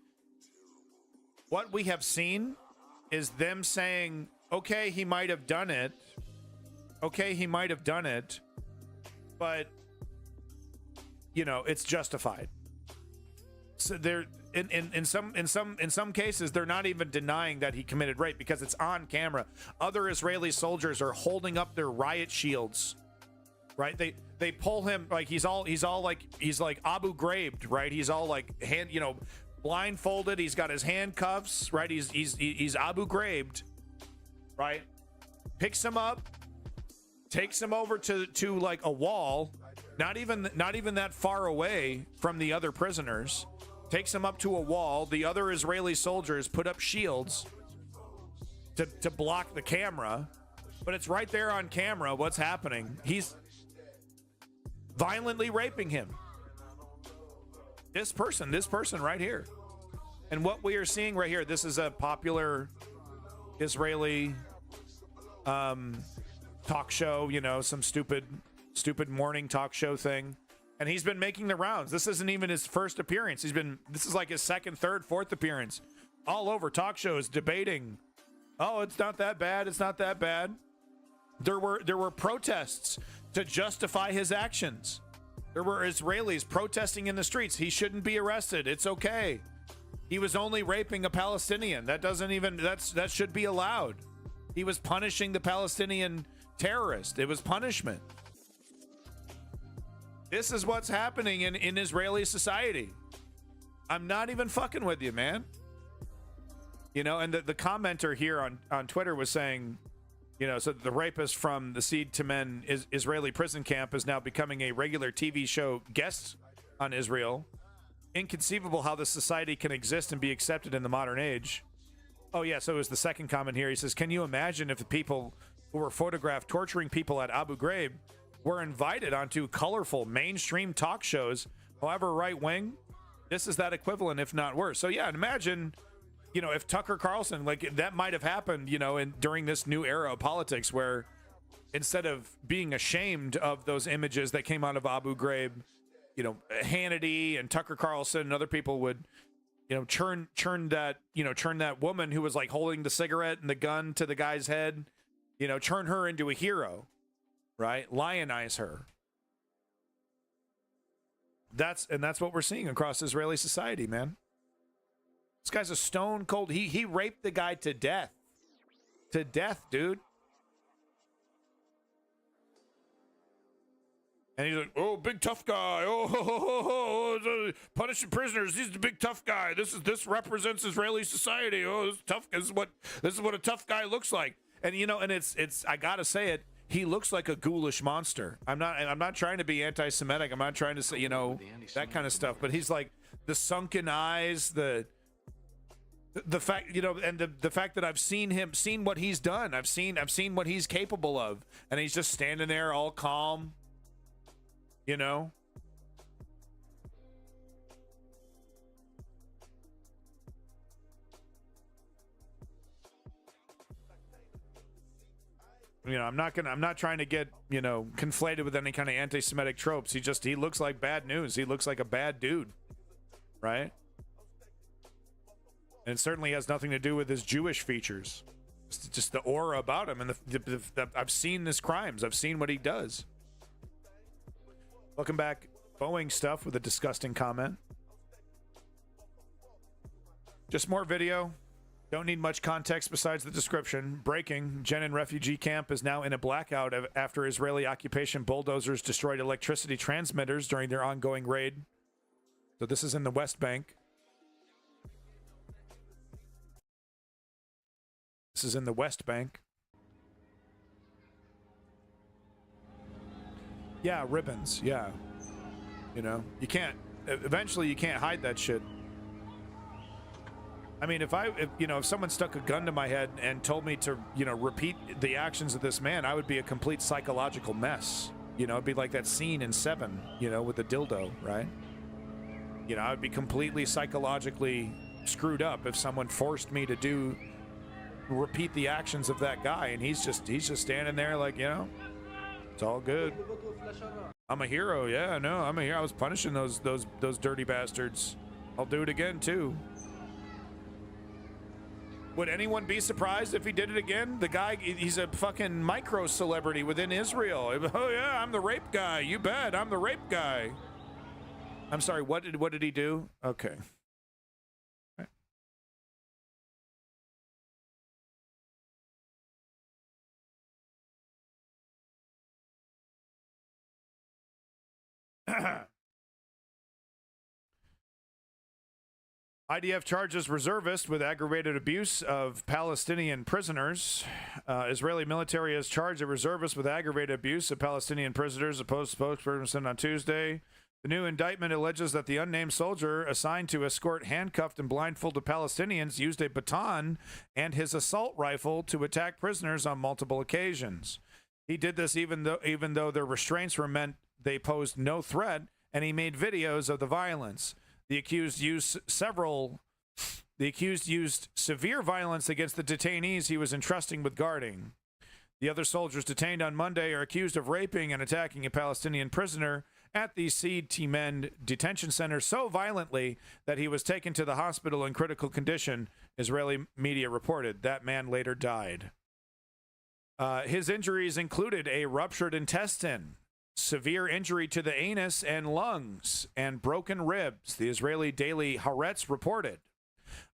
what we have seen is them saying, okay, he might have done it. Okay, he might have done it, but, you know, it's justified. So they're in some cases, they're not even denying that he committed rape because it's on camera. Other Israeli soldiers are holding up their riot shields, right? They pull him like he's like Abu Ghraibed, right? He's all like blindfolded. He's got his handcuffs, right? He's Abu Ghraibed, right? Picks him up. Takes him over to like a wall, not even that far away from the other prisoners. Takes him up to a wall. The other Israeli soldiers put up shields to block the camera, but it's right there on camera what's happening. He's violently raping him. This person right here. And what we are seeing right here, this is a popular Israeli talk show, you know, some stupid morning talk show thing. And he's been making the rounds. This isn't even his first appearance. This is like his second, third, fourth appearance. All over talk shows debating. Oh, it's not that bad. It's not that bad. There were protests to justify his actions. There were Israelis protesting in the streets. He shouldn't be arrested. It's okay. He was only raping a Palestinian. That should be allowed. He was punishing the Palestinian terrorist. It was punishment. This is what's happening in Israeli society. I'm not even fucking with you, man. You know, and the commenter here on Twitter was saying, you know, so the rapist from the Seed to Men Israeli prison camp is now becoming a regular TV show guest on Israel. Inconceivable how this society can exist and be accepted in the modern age. Oh, yeah, so it was the second comment here. He says, can you imagine if the people who were photographed torturing people at Abu Ghraib were invited onto colorful mainstream talk shows, however right-wing? This is that equivalent, if not worse. So, yeah, imagine, you know, if Tucker Carlson, like, that might have happened, you know, during this new era of politics where instead of being ashamed of those images that came out of Abu Ghraib, you know, Hannity and Tucker Carlson and other people would, you know, churn that woman who was like holding the cigarette and the gun to the guy's head, you know, turn her into a hero, right? Lionize her. That's what we're seeing across Israeli society, man. This guy's a stone cold. He raped the guy to death. To death, dude. And he's like, oh, big tough guy. Oh, punishing prisoners. He's the big tough guy. This represents Israeli society. Oh, this is tough. This is what a tough guy looks like. And you know, and it's I gotta say it. He looks like a ghoulish monster. I'm not trying to be anti-Semitic. I'm not trying to say, you know, that kind of stuff. But he's like the sunken eyes, the fact, you know, and the fact that I've seen what he's done. I've seen what he's capable of, and he's just standing there all calm, you know. You know, I'm not trying to get, you know, conflated with any kind of anti-Semitic tropes. He looks like bad news. He looks like a bad dude, right? And it certainly has nothing to do with his Jewish features. It's just the aura about him, and I've seen his crimes. I've seen what he does. Welcome back, Boeing stuff with a disgusting comment. Just more video. Don't need much context besides the description. Breaking: Jenin refugee camp is now in a blackout after Israeli occupation bulldozers destroyed electricity transmitters during their ongoing raid. So this is in the West Bank. This is in the West Bank. Yeah, ribbons. Yeah. You know, eventually you can't hide that shit. I mean, if someone stuck a gun to my head and told me to, you know, repeat the actions of this man, I would be a complete psychological mess. You know, it'd be like that scene in Seven, you know, with the dildo, right? You know, I would be completely psychologically screwed up if someone forced me to repeat the actions of that guy, and he's just standing there like, you know, it's all good. I'm a hero. Yeah, no, I'm a hero. I was punishing those dirty bastards. I'll do it again too. Would anyone be surprised if he did it again? The guy, he's a fucking micro celebrity within Israel. Oh yeah, I'm the rape guy. You bet, I'm the rape guy. I'm sorry, what did he do? Okay. IDF charges reservist with aggravated abuse of Palestinian prisoners. Israeli military has charged a reservist with aggravated abuse of Palestinian prisoners, a Post spokesperson on Tuesday. The new indictment alleges that the unnamed soldier assigned to escort handcuffed and blindfolded Palestinians used a baton and his assault rifle to attack prisoners on multiple occasions. He did this even though their restraints were meant they posed no threat, and he made videos of the violence. The accused used severe violence against the detainees he was entrusting with guarding. The other soldiers detained on Monday are accused of raping and attacking a Palestinian prisoner at the Seed to Men detention center so violently that he was taken to the hospital in critical condition, Israeli media reported. That man later died. His injuries included a ruptured intestine, severe injury to the anus and lungs, and broken ribs, the Israeli daily Haaretz reported.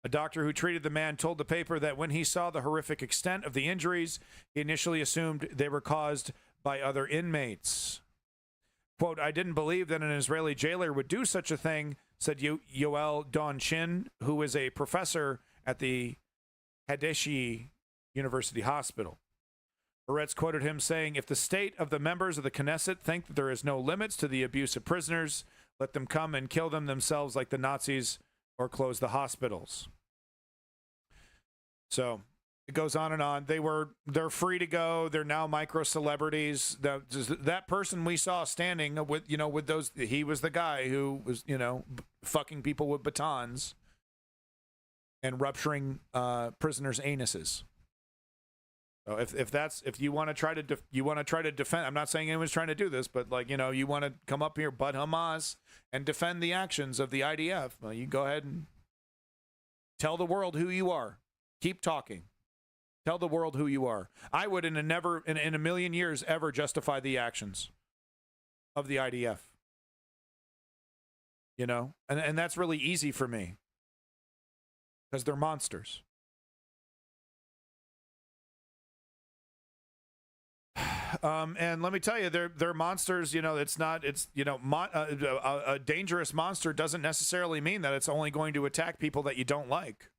A doctor who treated the man told the paper that when he saw the horrific extent of the injuries, he initially assumed they were caused by other inmates. Quote, I didn't believe that an Israeli jailer would do such a thing, said Yoel Don Chin, who is a professor at the Hadeshi University Hospital. Haaretz quoted him saying, if the state of the members of the Knesset think that there is no limits to the abuse of prisoners, let them come and kill them themselves like the Nazis or close the hospitals. So it goes on and on. They're free to go. They're now micro celebrities. That person we saw standing with those, he was the guy who was, fucking people with batons and rupturing prisoners' anuses. So if you want to try to defend, I'm not saying anyone's trying to do this, but you want to come up here, butt Hamas, and defend the actions of the IDF, well, you go ahead and tell the world who you are. Keep talking. Tell the world who you are. I would in a million years ever justify the actions of the IDF. And that's really easy for me because they're monsters. And let me tell you, they're monsters. A dangerous monster doesn't necessarily mean that it's only going to attack people that you don't like.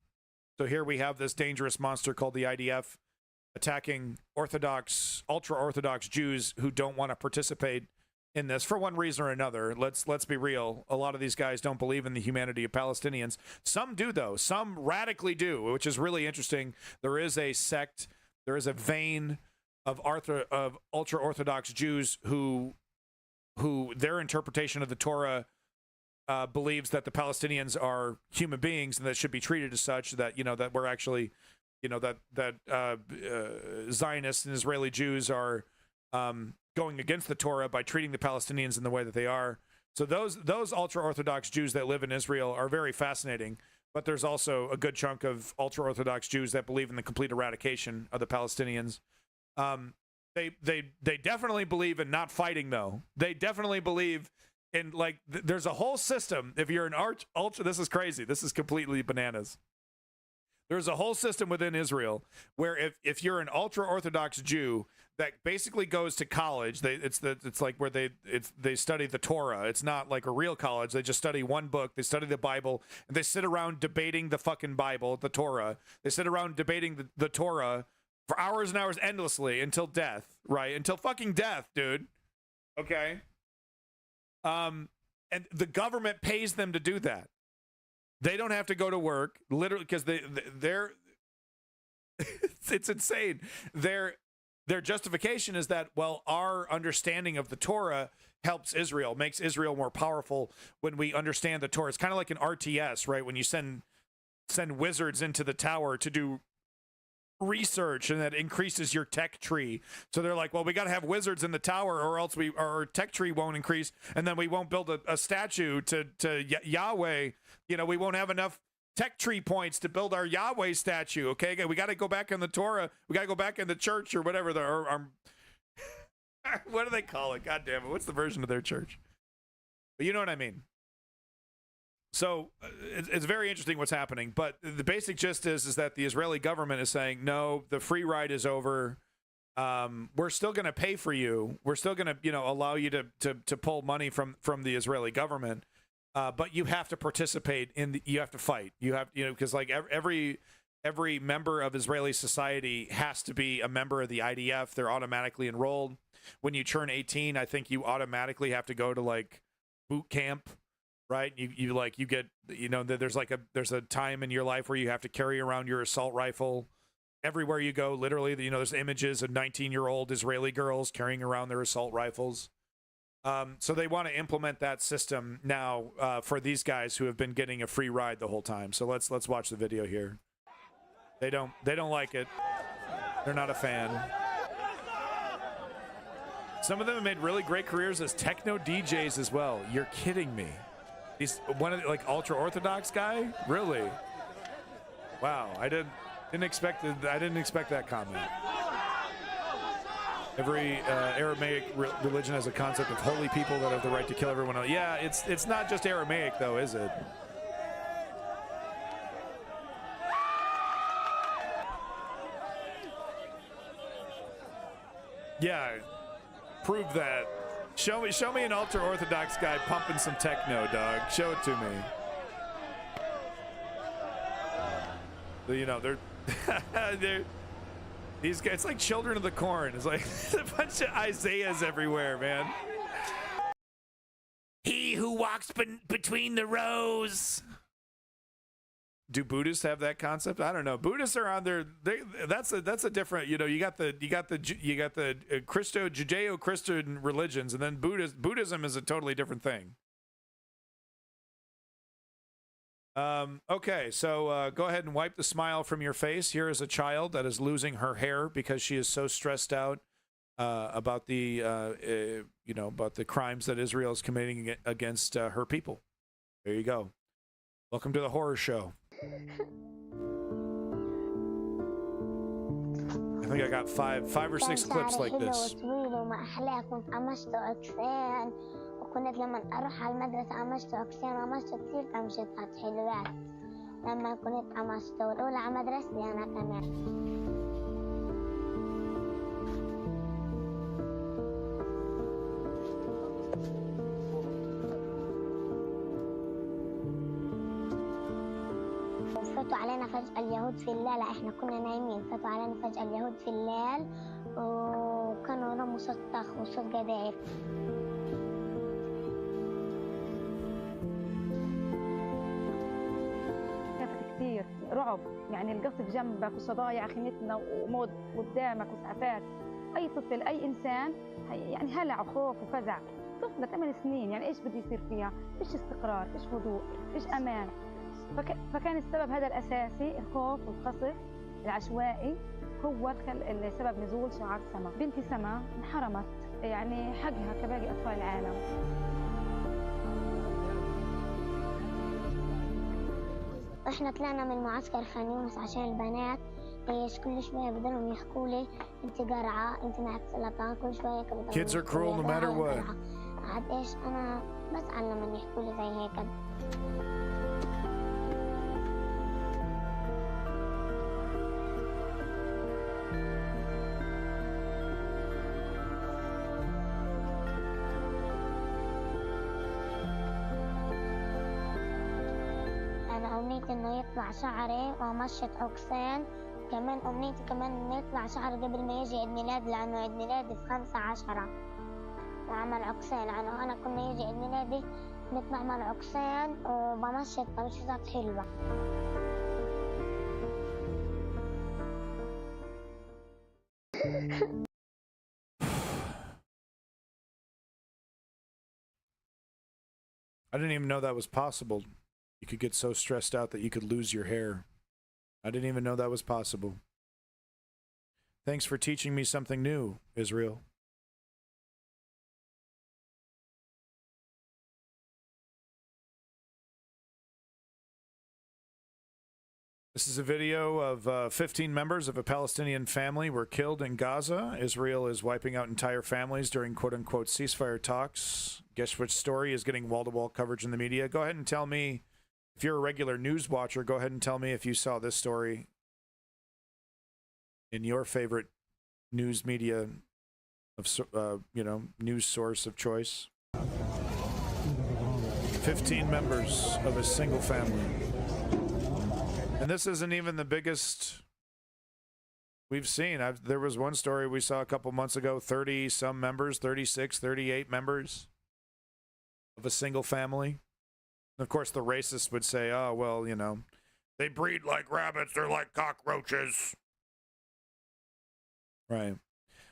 So here we have this dangerous monster called the IDF attacking ultra-Orthodox Jews who don't want to participate in this for one reason or another. Let's be real. A lot of these guys don't believe in the humanity of Palestinians. Some do, though. Some radically do, which is really interesting. There is a sect, there is a vein of ultra-Orthodox Jews who their interpretation of the Torah believes that the Palestinians are human beings and that should be treated as such, that that we're actually that Zionists and Israeli Jews are going against the Torah by treating the Palestinians in the way that they are. So those ultra-Orthodox Jews that live in Israel are very fascinating, but there's also a good chunk of ultra-Orthodox Jews that believe in the complete eradication of the Palestinians. They definitely believe in not fighting, though. They definitely believe in, there's a whole system. If you're an ultra, this is crazy. This is completely bananas. There's a whole system within Israel where if you're an ultra-Orthodox Jew that basically goes to college, it's like where they study the Torah. It's not like a real college. They just study one book. They study the Bible, and they sit around debating the fucking Bible, the Torah. They sit around debating the Torah for hours and hours endlessly until death, right? Until fucking death, dude. Okay? And the government pays them to do that. They don't have to go to work, literally, because they're it's insane. Their justification is that, well, our understanding of the Torah helps Israel, makes Israel more powerful when we understand the Torah. It's kind of like an RTS, right? When you send wizards into the tower to do research, and that increases your tech tree. So they're like, well, we got to have wizards in the tower or else our tech tree won't increase, and then we won't build a statue to Yahweh. We won't have enough tech tree points to build our Yahweh statue. Okay, we got to go back in the Torah. We got to go back in the church or whatever. What do they call it? God damn it! What's the version of their church? But you know what I mean. So it's very interesting what's happening. But the basic gist is that the Israeli government is saying, no, the free ride is over. We're still going to pay for you. We're still going to allow you to pull money from the Israeli government. But you have to participate you have to fight. You have, because like every member of Israeli society has to be a member of the IDF. They're automatically enrolled. When you turn 18, I think you automatically have to go to like boot camp, right? You get, there's a time in your life where you have to carry around your assault rifle everywhere you go. Literally, there's images of 19-year-old Israeli girls carrying around their assault rifles. So they want to implement that system now for these guys who have been getting a free ride the whole time. So let's watch the video here. They don't like it. They're not a fan. Some of them have made really great careers as techno DJs as well. You're kidding me. He's one of the, ultra-Orthodox guy? Really? Wow, I didn't expect that comment. Every Aramaic religion has a concept of holy people that have the right to kill everyone else. Yeah, it's not just Aramaic, though, is it? Yeah, prove that. Show me an ultra-Orthodox guy pumping some techno, dog. Show it to me. You know, they're these guys. It's like Children of the Corn. It's like a bunch of Isaiahs everywhere, man. He who walks between the rows. Do Buddhists have that concept? I don't know. Buddhists are on their. That's a different. You know, you got the Judeo-Christian religions, and then Buddhism is a totally different thing. Okay, so go ahead and wipe the smile from your face. Here is a child that is losing her hair because she is so stressed out about the about the crimes that Israel is committing against her people. There you go. Welcome to the horror show. I think I got five or six clips like this. وكنت لما أروح على المدرسة عمشت أكسين وعمشت كثير تمشيطات حلوات لما كنت عمشت والأولى على مدرستي أنا كمان. فاتوا علينا فجأة اليهود في الليل. احنا كنا نايمين فاتوا علينا فجأة اليهود في الليل وكانوا رموا صوت طخ وصوت جداير. كثير رعب يعني القصف جنبك وصدايع خيمتنا وموت قدامك وسقفات. اي طفل اي انسان يعني هلع وخوف وفزع. طفله 8 سنين يعني ايش بده يصير فيها؟ فيش استقرار، فيش هدوء، فيش امان. فكان السبب هذا الاساسي الخوف والقصف العشوائي هو سبب نزول شعاع سما. بنتي سما انحرمت يعني حقها كباقي اطفال العالم. احنا طلعنا من معسكر خان يونس عشان البنات ايش كل شويه بدهم يحكوا لي انت قرعه انت معك سرطان كل شويه كده. Kids are cruel no matter what. عاد ايش انا بزعل لما يحكوا لي زي هيك. أمنيتي إنه يطلع شعري ومشط عكسين. كمان أمنيتي كمان إنه يطلع شعري قبل ما يجي عيد ميلادي لأنه عيد ميلادي في 5/10 وعمل عكسين لأنه أنا كنا يجي عيد ميلادي كنت بعمل عكسين وبمشط تمشيطات حلوة. I didn't even know that was possible. You could get so stressed out that you could lose your hair. I didn't even know that was possible. Thanks for teaching me something new, Israel. This is a video of 15 members of a Palestinian family were killed in Gaza. Israel is wiping out entire families during quote-unquote ceasefire talks. Guess which story is getting wall-to-wall coverage in the media? Go ahead and tell me. If you're a regular news watcher, go ahead and tell me if you saw this story in your favorite news media of, news source of choice. 15 members of a single family. And this isn't even the biggest we've seen. There was one story we saw a couple months ago, 30-some members, 36, 38 members of a single family. Of course, the racists would say, oh, well, they breed like rabbits. They're like cockroaches. Right.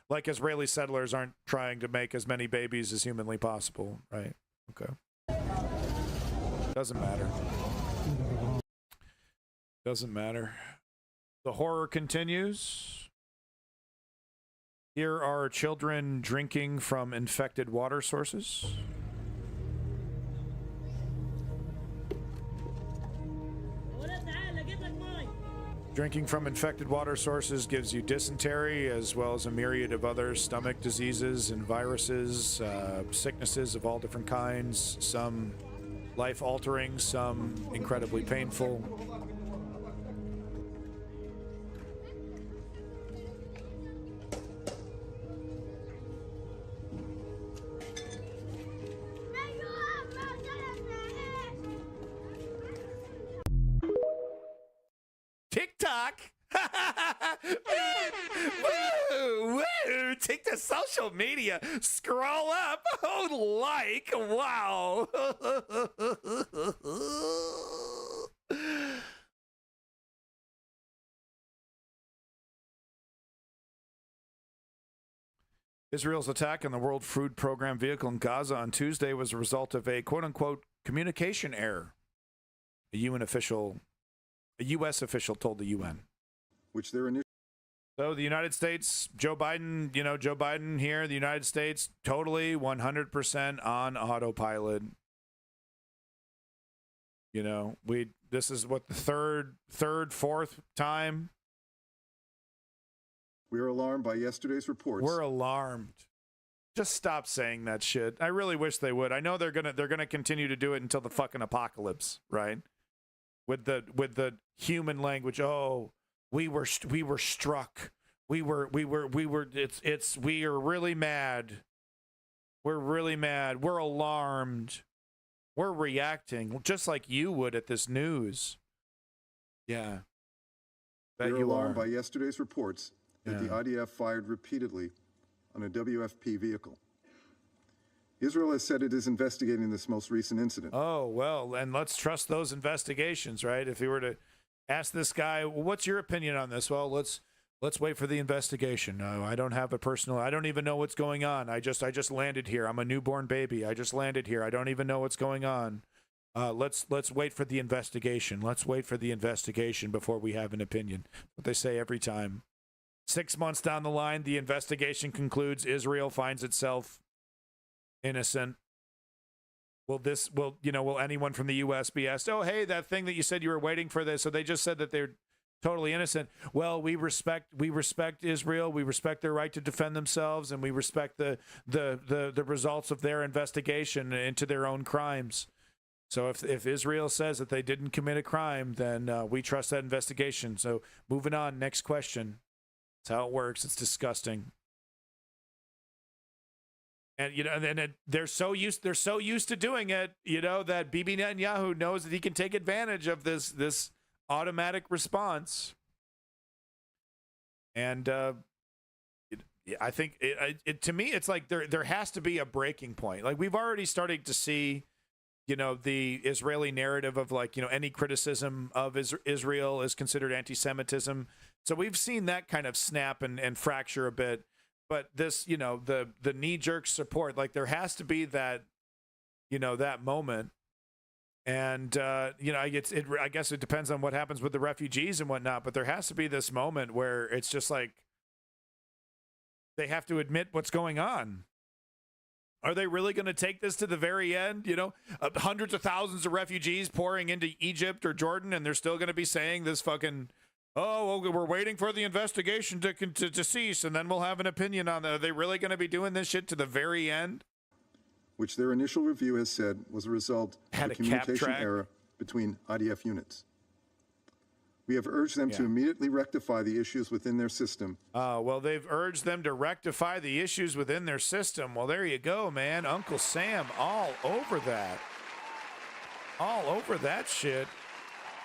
Like Israeli settlers aren't trying to make as many babies as humanly possible. Right. Okay. Doesn't matter. Doesn't matter. The horror continues. Here are children drinking from infected water sources. Drinking from infected water sources gives you dysentery as well as a myriad of other stomach diseases and viruses, sicknesses of all different kinds, some life-altering, some incredibly painful. TikTok. Woo, woo, take the social media, scroll up, oh, like, wow. Israel's attack on the World Food Program vehicle in Gaza on Tuesday was a result of a quote-unquote communication error. A U.S. official told the UN. Which they're initially. So the United States, Joe Biden here, the United States, totally 100% on autopilot. This is what, the fourth time? We are alarmed by yesterday's reports. We're alarmed. Just stop saying that shit. I really wish they would. I know they're gonna continue to do it until the fucking apocalypse, right? With the human language. Oh, we were struck. We are really mad. We're really mad. We're alarmed. We're reacting just like you would at this news. Yeah. We are alarmed by yesterday's reports that the IDF fired repeatedly on a WFP vehicle. Israel has said it is investigating this most recent incident. Oh, well, and let's trust those investigations, right? If you were to ask this guy, well, what's your opinion on this? Well, let's wait for the investigation. No, I don't have a personal, I don't even know what's going on. I just landed here. I'm a newborn baby. I just landed here. I don't even know what's going on. Let's wait for the investigation. Let's wait for the investigation before we have an opinion. What they say every time. 6 months down the line, the investigation concludes Israel finds itself innocent. Will anyone from the U.S. be asked, oh, hey, that thing that you said you were waiting for this, so they just said that they're totally innocent. Well, we respect Israel. We respect their right to defend themselves, and we respect the results of their investigation into their own crimes. So if Israel says that they didn't commit a crime, then we trust that investigation. So moving on, next question. That's how it works. It's disgusting. And they're so used to doing it, that Bibi Netanyahu knows that he can take advantage of this automatic response. And I think to me, it's like there has to be a breaking point. Like, we've already started to see, the Israeli narrative of any criticism of Israel is considered anti-Semitism. So we've seen that kind of snap and fracture a bit. But this, the knee-jerk support, there has to be that, that moment. And, I guess it depends on what happens with the refugees and whatnot, but there has to be this moment where it's just like they have to admit what's going on. Are they really going to take this to the very end? Hundreds of thousands of refugees pouring into Egypt or Jordan, and they're still going to be saying this fucking, oh, well, we're waiting for the investigation to cease, and then we'll have an opinion on that. Are they really going to be doing this shit to the very end? Which their initial review has said was a result of a communication error between IDF units. We have urged them to immediately rectify the issues within their system. Well, they've urged them to rectify the issues within their system. Well, there you go, man. Uncle Sam all over that. All over that shit.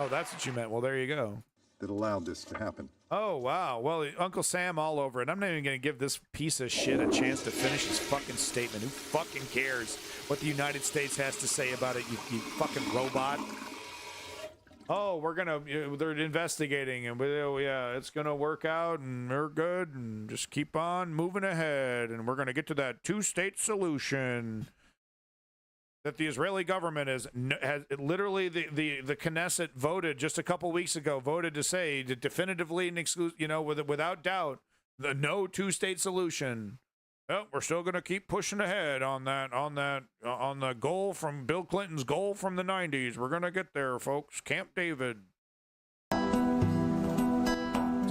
Oh, that's what you meant. Well, there you go. That allowed this to happen. Oh, wow. Well, Uncle Sam all over it. I'm not even going to give this piece of shit a chance to finish his fucking statement. Who fucking cares what the United States has to say about it, you fucking robot? Oh, they're investigating, and it's going to work out, and they're good, and just keep on moving ahead, and we're going to get to that two-state solution that the Israeli government has literally, the Knesset voted just a couple weeks ago, voted to say that definitively and without doubt, the no two-state solution. Well, we're still going to keep pushing ahead on the goal from Bill Clinton's goal from the 90s. We're going to get there, folks. Camp David. So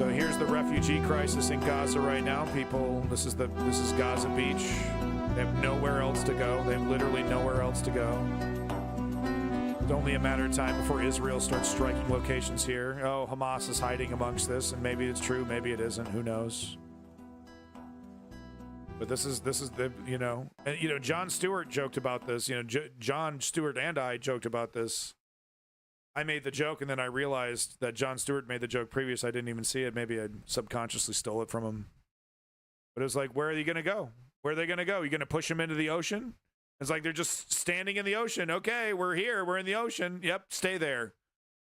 here's the refugee crisis in Gaza right now, people. This is Gaza Beach. They have nowhere else to go. They have literally nowhere else to go. It's only a matter of time before Israel starts striking locations here. Oh, Hamas is hiding amongst this, and maybe it's true, maybe it isn't. Who knows? But this is the, and Jon Stewart joked about this. Jon Stewart and I joked about this I made the joke, and then I realized that Jon Stewart made the joke previous. I didn't even see it. Maybe I subconsciously stole it from him. But it was like, where are you going to go? Where are they going to go? You going to push them into the ocean? It's like they're just standing in the ocean. Okay, we're here. We're in the ocean. Yep, stay there.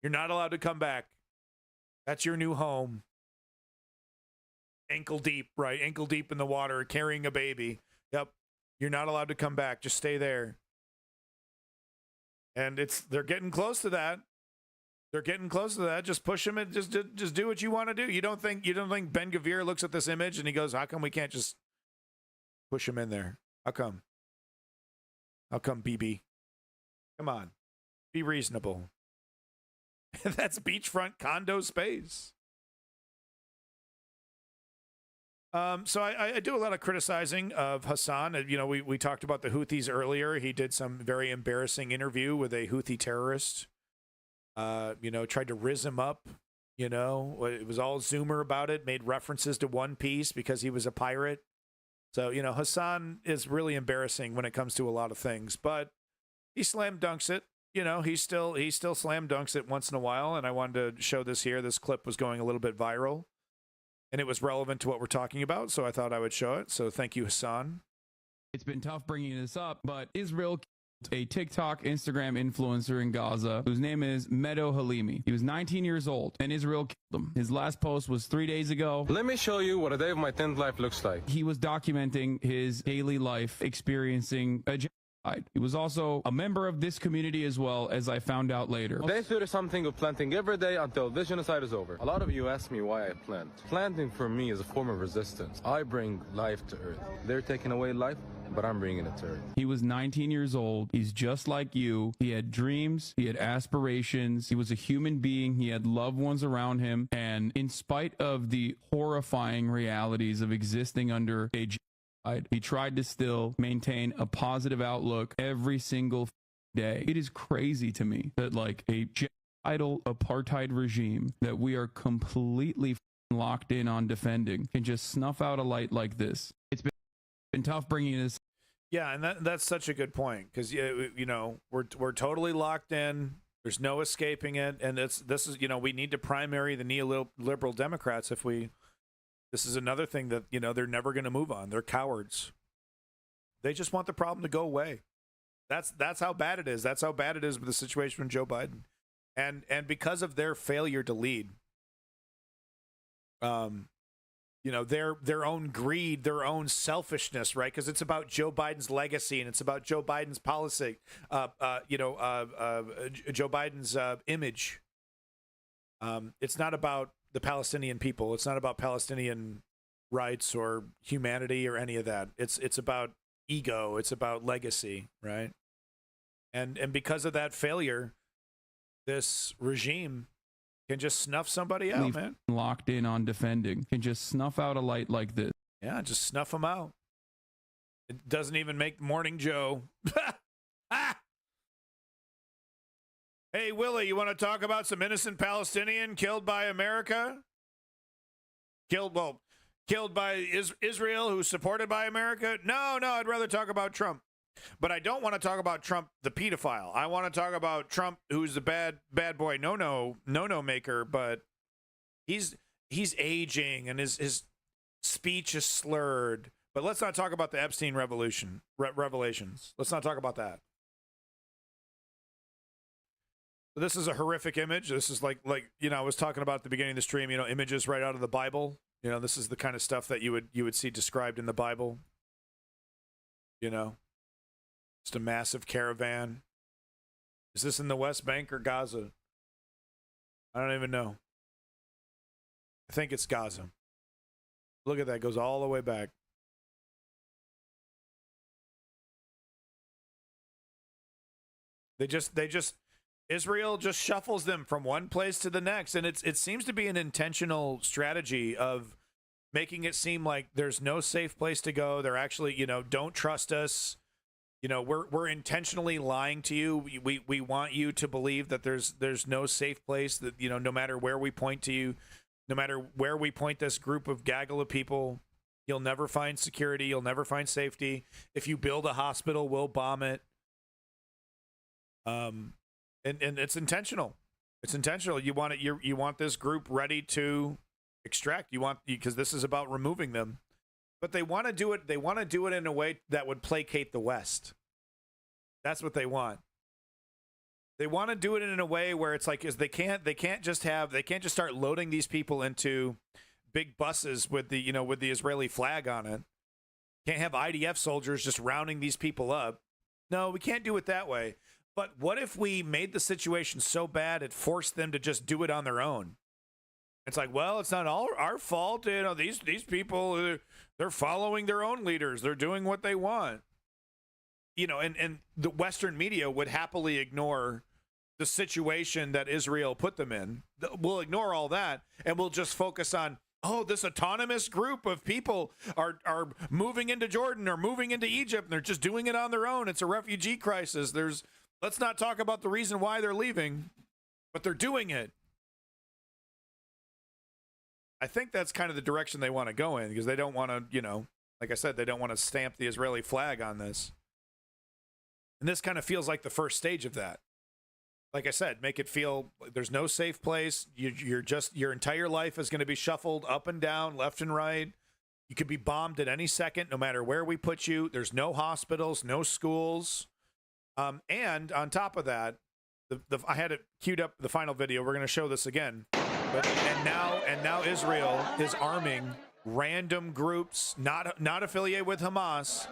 You're not allowed to come back. That's your new home. Ankle deep, right? Ankle deep in the water, carrying a baby. Yep, you're not allowed to come back. Just stay there. And they're getting close to that. They're getting close to that. Just push them and just do what you want to do. You don't think Ben-Gvir looks at this image and he goes, "How come we can't just push him in there? How come? How come, BB? Come on, be reasonable." That's beachfront condo space. So I do a lot of criticizing of Hassan. You know, we talked about the Houthis earlier. He did some very embarrassing interview with a Houthi terrorist. You know, tried to rizz him up. You know, it was all Zoomer about it. Made references to One Piece because he was a pirate. So, you know, Hassan is really embarrassing when it comes to a lot of things. But he slam dunks it. You know, he still slam dunks it once in a while. And I wanted to show this here. This clip was going a little bit viral. And it was relevant to what we're talking about, so I thought I would show it. So thank you, Hassan. It's been tough bringing this up, but Israel killed a TikTok Instagram influencer in Gaza whose name is Meadow Halimi. He was 19 years old, and Israel killed him. His last post was 3 days ago. Let me show you what a day of my 10th life looks like. He was documenting his daily life experiencing a genocide. He was also a member of this community as well, as I found out later. Day 30-something of planting every day until this genocide is over. A lot of you ask me why I plant. Planting for me is a form of resistance. I bring life to Earth. They're taking away life, but I'm bringing it to Earth. He was 19 years old. He's just like you. He had dreams. He had aspirations. He was a human being. He had loved ones around him. And in spite of the horrifying realities of existing under a he tried to still maintain a positive outlook every single day. It is crazy to me that like a genocidal apartheid regime that we are completely locked in on defending can just snuff out a light like this. It's been tough bringing this. Yeah, and that's such a good point because you know we're totally locked in. There's no escaping it, and this is, you know, we need to primary the neoliberal Democrats if we. This is another thing that, you know, they're never going to move on. They're cowards. They just want the problem to go away. That's how bad it is. That's how bad it is with the situation with Joe Biden. And because of their failure to lead, you know, their own greed, their own selfishness, right? Because it's about Joe Biden's legacy and it's about Joe Biden's policy, you know, Joe Biden's image. It's not about the Palestinian people. It's not about Palestinian rights or humanity or any of that. It's about ego. It's about legacy, right? And because of that failure, this regime can just snuff somebody out, man. Locked in on defending can just snuff out a light like this. Yeah, just snuff them out. It doesn't even make Morning Joe. Ah! Hey, Willie, you want to talk about some innocent Palestinian killed by America? Killed by Israel, who's supported by America? No, I'd rather talk about Trump. But I don't want to talk about Trump, the pedophile. I want to talk about Trump, who's the bad boy no maker, but he's aging and his speech is slurred. But let's not talk about the Epstein revelations. Let's not talk about that. This is a horrific image. This is like you know, I was talking about at the beginning of the stream, you know, images right out of the Bible. You know, this is the kind of stuff that you would see described in the Bible. You know, just a massive caravan. Is this in the West Bank or Gaza? I don't even know. I think it's Gaza. Look at that. It goes all the way back. They just Israel just shuffles them from one place to the next, and it seems to be an intentional strategy of making it seem like there's no safe place to go. They're actually, you know, don't trust us. You know, we're intentionally lying to you. We want you to believe that there's no safe place, that, you know, no matter where we point to you, no matter where we point this group of gaggle of people, you'll never find security. You'll never find safety. If you build a hospital, we'll bomb it. And it's intentional. It's intentional. You want it. You want this group ready to extract. Because this is about removing them. But they want to do it. They want to do it in a way that would placate the West. That's what they want. They want to do it in a way where it's like, they can't just start loading these people into big buses with the Israeli flag on it. Can't have IDF soldiers just rounding these people up. No, we can't do it that way. But what if we made the situation so bad it forced them to just do it on their own? It's like, well, it's not all our fault. These people, they're following their own leaders. They're doing what they want. And the Western media would happily ignore the situation that Israel put them in. We'll ignore all that, and we'll just focus on, this autonomous group of people are moving into Jordan or moving into Egypt, and they're just doing it on their own. It's a refugee crisis. Let's not talk about the reason why they're leaving, but they're doing it. I think that's kind of the direction they want to go in, because they don't want to, like I said, they don't want to stamp the Israeli flag on this. And this kind of feels like the first stage of that. Like I said, make it feel like there's no safe place. Your entire life is going to be shuffled up and down, left and right. You could be bombed at any second, no matter where we put you. There's no hospitals, no schools. And on top of that, I had it queued up, the final video. We're going to show this again. And now Israel is arming random groups, not affiliated with Hamas,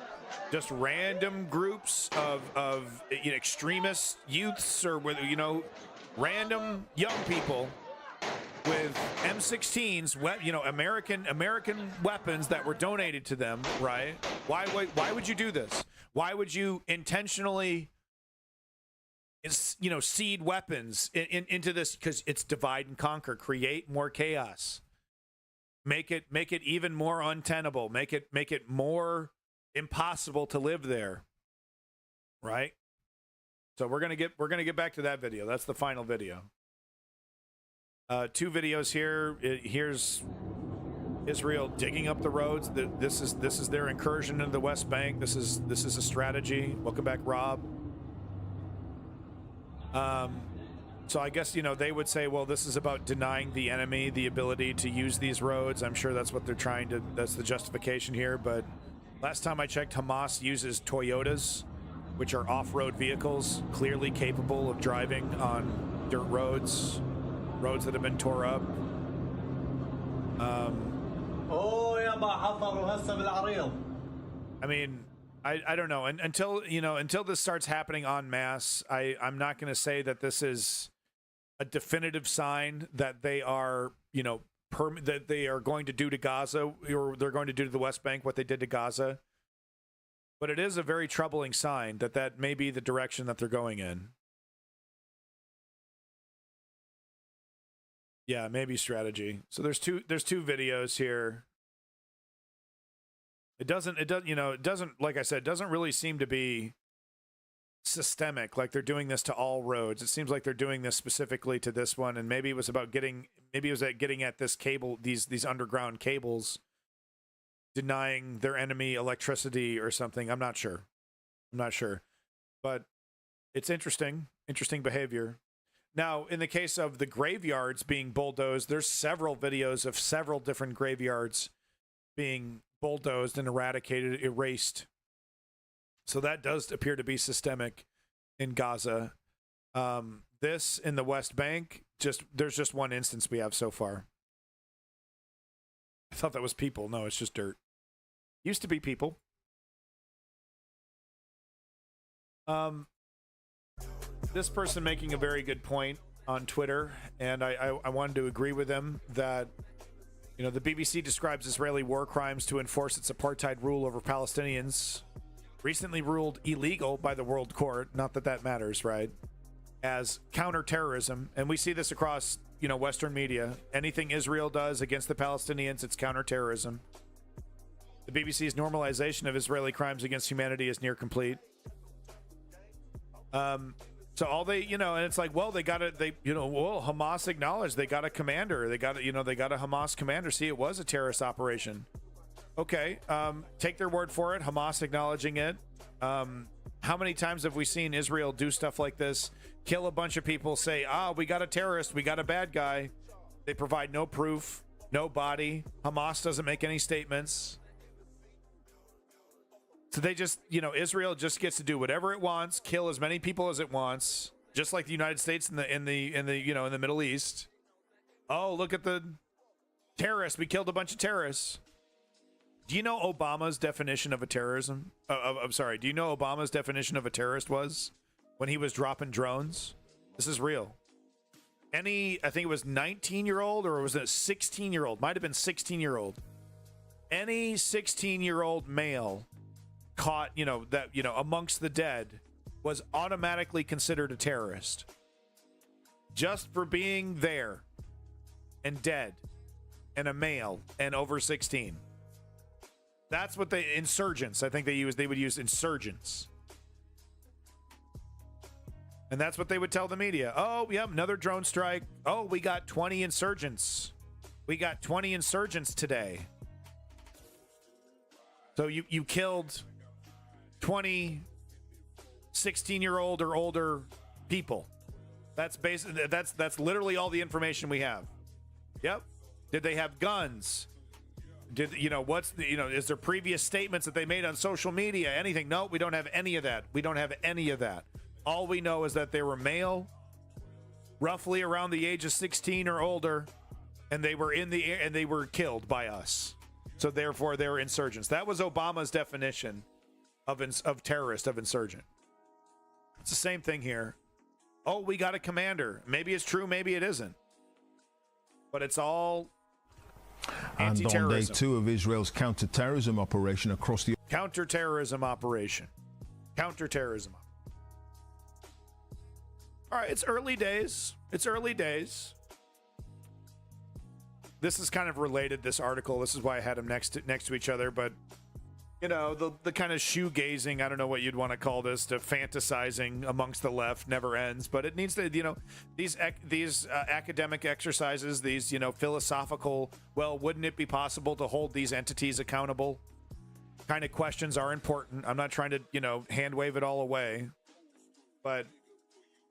just random groups of extremist youths or with random young people with M16s, American weapons that were donated to them, right? Why would you do this? Why would you intentionally seed weapons into this? Because it's divide and conquer, create more chaos, make it even more untenable, make it more impossible to live there, right? So we're gonna get back to that video. That's the final video. Two videos here. Here's Israel digging up the roads. This is their incursion into the West Bank. This is a strategy. Welcome back, Rob. So I guess, they would say, well, this is about denying the enemy the ability to use these roads. I'm sure that's what they're that's the justification here. But last time I checked, Hamas uses Toyotas, which are off-road vehicles, clearly capable of driving on dirt roads that have been tore up. I mean, I don't know. And until this starts happening en masse, I'm not going to say that this is a definitive sign that they are, that they are going to do to Gaza, or they're going to do to the West Bank what they did to Gaza. But it is a very troubling sign that may be the direction that they're going in. Yeah, maybe strategy. So there's two videos here. It doesn't, like I said, it doesn't really seem to be systemic, like they're doing this to all roads. It seems like they're doing this specifically to this one, and maybe it was getting at this cable, these underground cables, denying their enemy electricity or something. I'm not sure, but it's interesting behavior. Now, in the case of the graveyards being bulldozed, there's several videos of several different graveyards being bulldozed and eradicated, erased. So that does appear to be systemic in Gaza. This in the West Bank, there's just one instance we have so far. I thought that was people. No, it's just dirt. Used to be people. This person making a very good point on Twitter, and I wanted to agree with them that, the BBC describes Israeli war crimes to enforce its apartheid rule over Palestinians, recently ruled illegal by the World Court, not that matters, right, as counterterrorism. And we see this across, Western media. Anything Israel does against the Palestinians, it's counterterrorism. The BBC's normalization of Israeli crimes against humanity is near complete. So all they, and it's like, well, Hamas acknowledged they got a commander. They got a Hamas commander. See, it was a terrorist operation. Okay. Take their word for it. Hamas acknowledging it. How many times have we seen Israel do stuff like this? Kill a bunch of people, say, we got a terrorist, we got a bad guy. They provide no proof, no body. Hamas doesn't make any statements. So they just, Israel just gets to do whatever it wants, kill as many people as it wants, just like the United States in the Middle East. Oh, look at the terrorists. We killed a bunch of terrorists. Do you know Obama's definition of a terrorism? I'm sorry. Do you know Obama's definition of a terrorist was when he was dropping drones? This is real. I think it was 19-year-old or was it 16-year-old? Might have been 16-year-old. Any 16-year-old male caught, amongst the dead was automatically considered a terrorist just for being there and dead and a male and over 16. That's what insurgents, I think they would use insurgents. And that's what they would tell the media. Oh, yep, another drone strike. Oh, we got 20 insurgents. We got 20 insurgents today. So you killed 20 16-year-old or older people. That's literally all the information we have. Yep. Did they have guns? Is there previous statements that they made on social media? Anything? No, we don't have any of that. We don't have any of that. All we know is that they were male, roughly around the age of 16 or older, and they were in the air and they were killed by us. So therefore, they were insurgents. That was Obama's definition of terrorist, of insurgent. It's the same thing here. Oh, we got a commander. Maybe it's true, maybe it isn't. But it's all and on day 2 of Israel's counterterrorism operation across the... Counterterrorism operation. Counterterrorism. All right, it's early days. It's early days. This is kind of related, this article. This is why I had them next to each other. But, the kind of shoegazing, I don't know what you'd want to call this, to fantasizing amongst the left never ends. But it needs to, these academic exercises, these, philosophical, well, wouldn't it be possible to hold these entities accountable kind of questions are important. I'm not trying to, hand wave it all away. But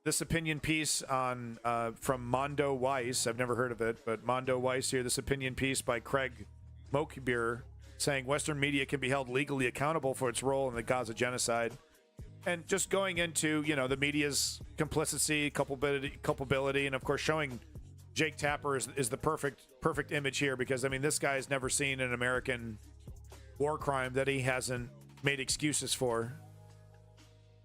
this opinion piece on from Mondo Weiss, I've never heard of it, but Mondo Weiss here, this opinion piece by Craig Mokbir, saying Western media can be held legally accountable for its role in the Gaza genocide. And just going into, the media's complicity, culpability, and of course showing Jake Tapper is the perfect image here, because this guy's never seen an American war crime that he hasn't made excuses for.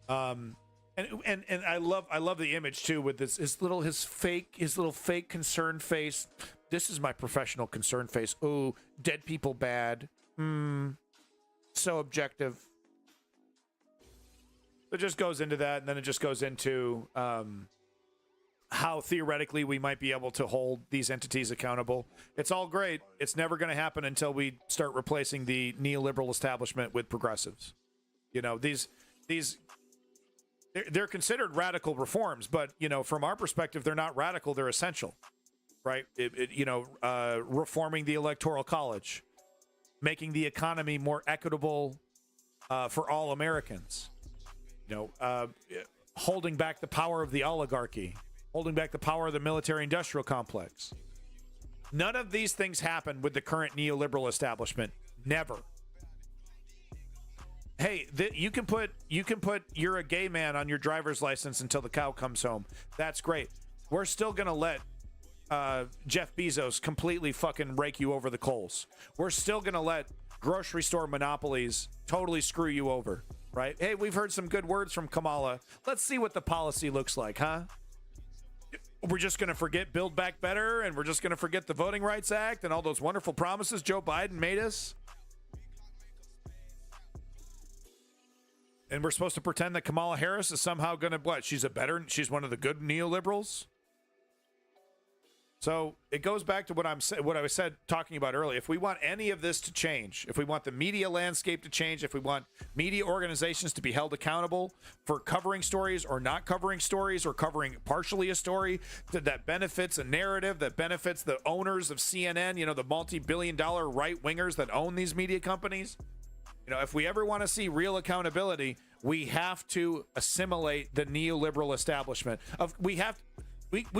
And I love the image too, with his little fake concerned face. This is my professional concerned face. Ooh, dead people bad. So objective. It just goes into that, and then it just goes into how theoretically we might be able to hold these entities accountable. It's all great. It's never going to happen until we start replacing the neoliberal establishment with progressives. These they're considered radical reforms, but from our perspective, they're not radical. They're essential, right? Reforming the Electoral College, making the economy more equitable for all Americans. Holding back the power of the oligarchy, holding back the power of the military-industrial complex. None of these things happen with the current neoliberal establishment. Never. Hey, you can put you're a gay man on your driver's license until the cow comes home. That's great. We're still gonna let Jeff Bezos completely fucking rake you over the coals. We're still gonna let grocery store monopolies totally screw you over, right? Hey, we've heard some good words from Kamala. Let's see what the policy looks like, huh? We're just gonna forget Build Back Better, and we're just gonna forget the Voting Rights Act and all those wonderful promises Joe Biden made us. And we're supposed to pretend that Kamala Harris is somehow going to, she's one of the good neoliberals. So it goes back to what I was talking about earlier. If we want any of this to change, if we want the media landscape to change, if we want media organizations to be held accountable for covering stories or not covering stories, or covering partially a story that benefits a narrative, that benefits the owners of CNN, the multi-billion-dollar right-wingers that own these media companies. If we ever want to see real accountability, We have to assimilate the neoliberal establishment. We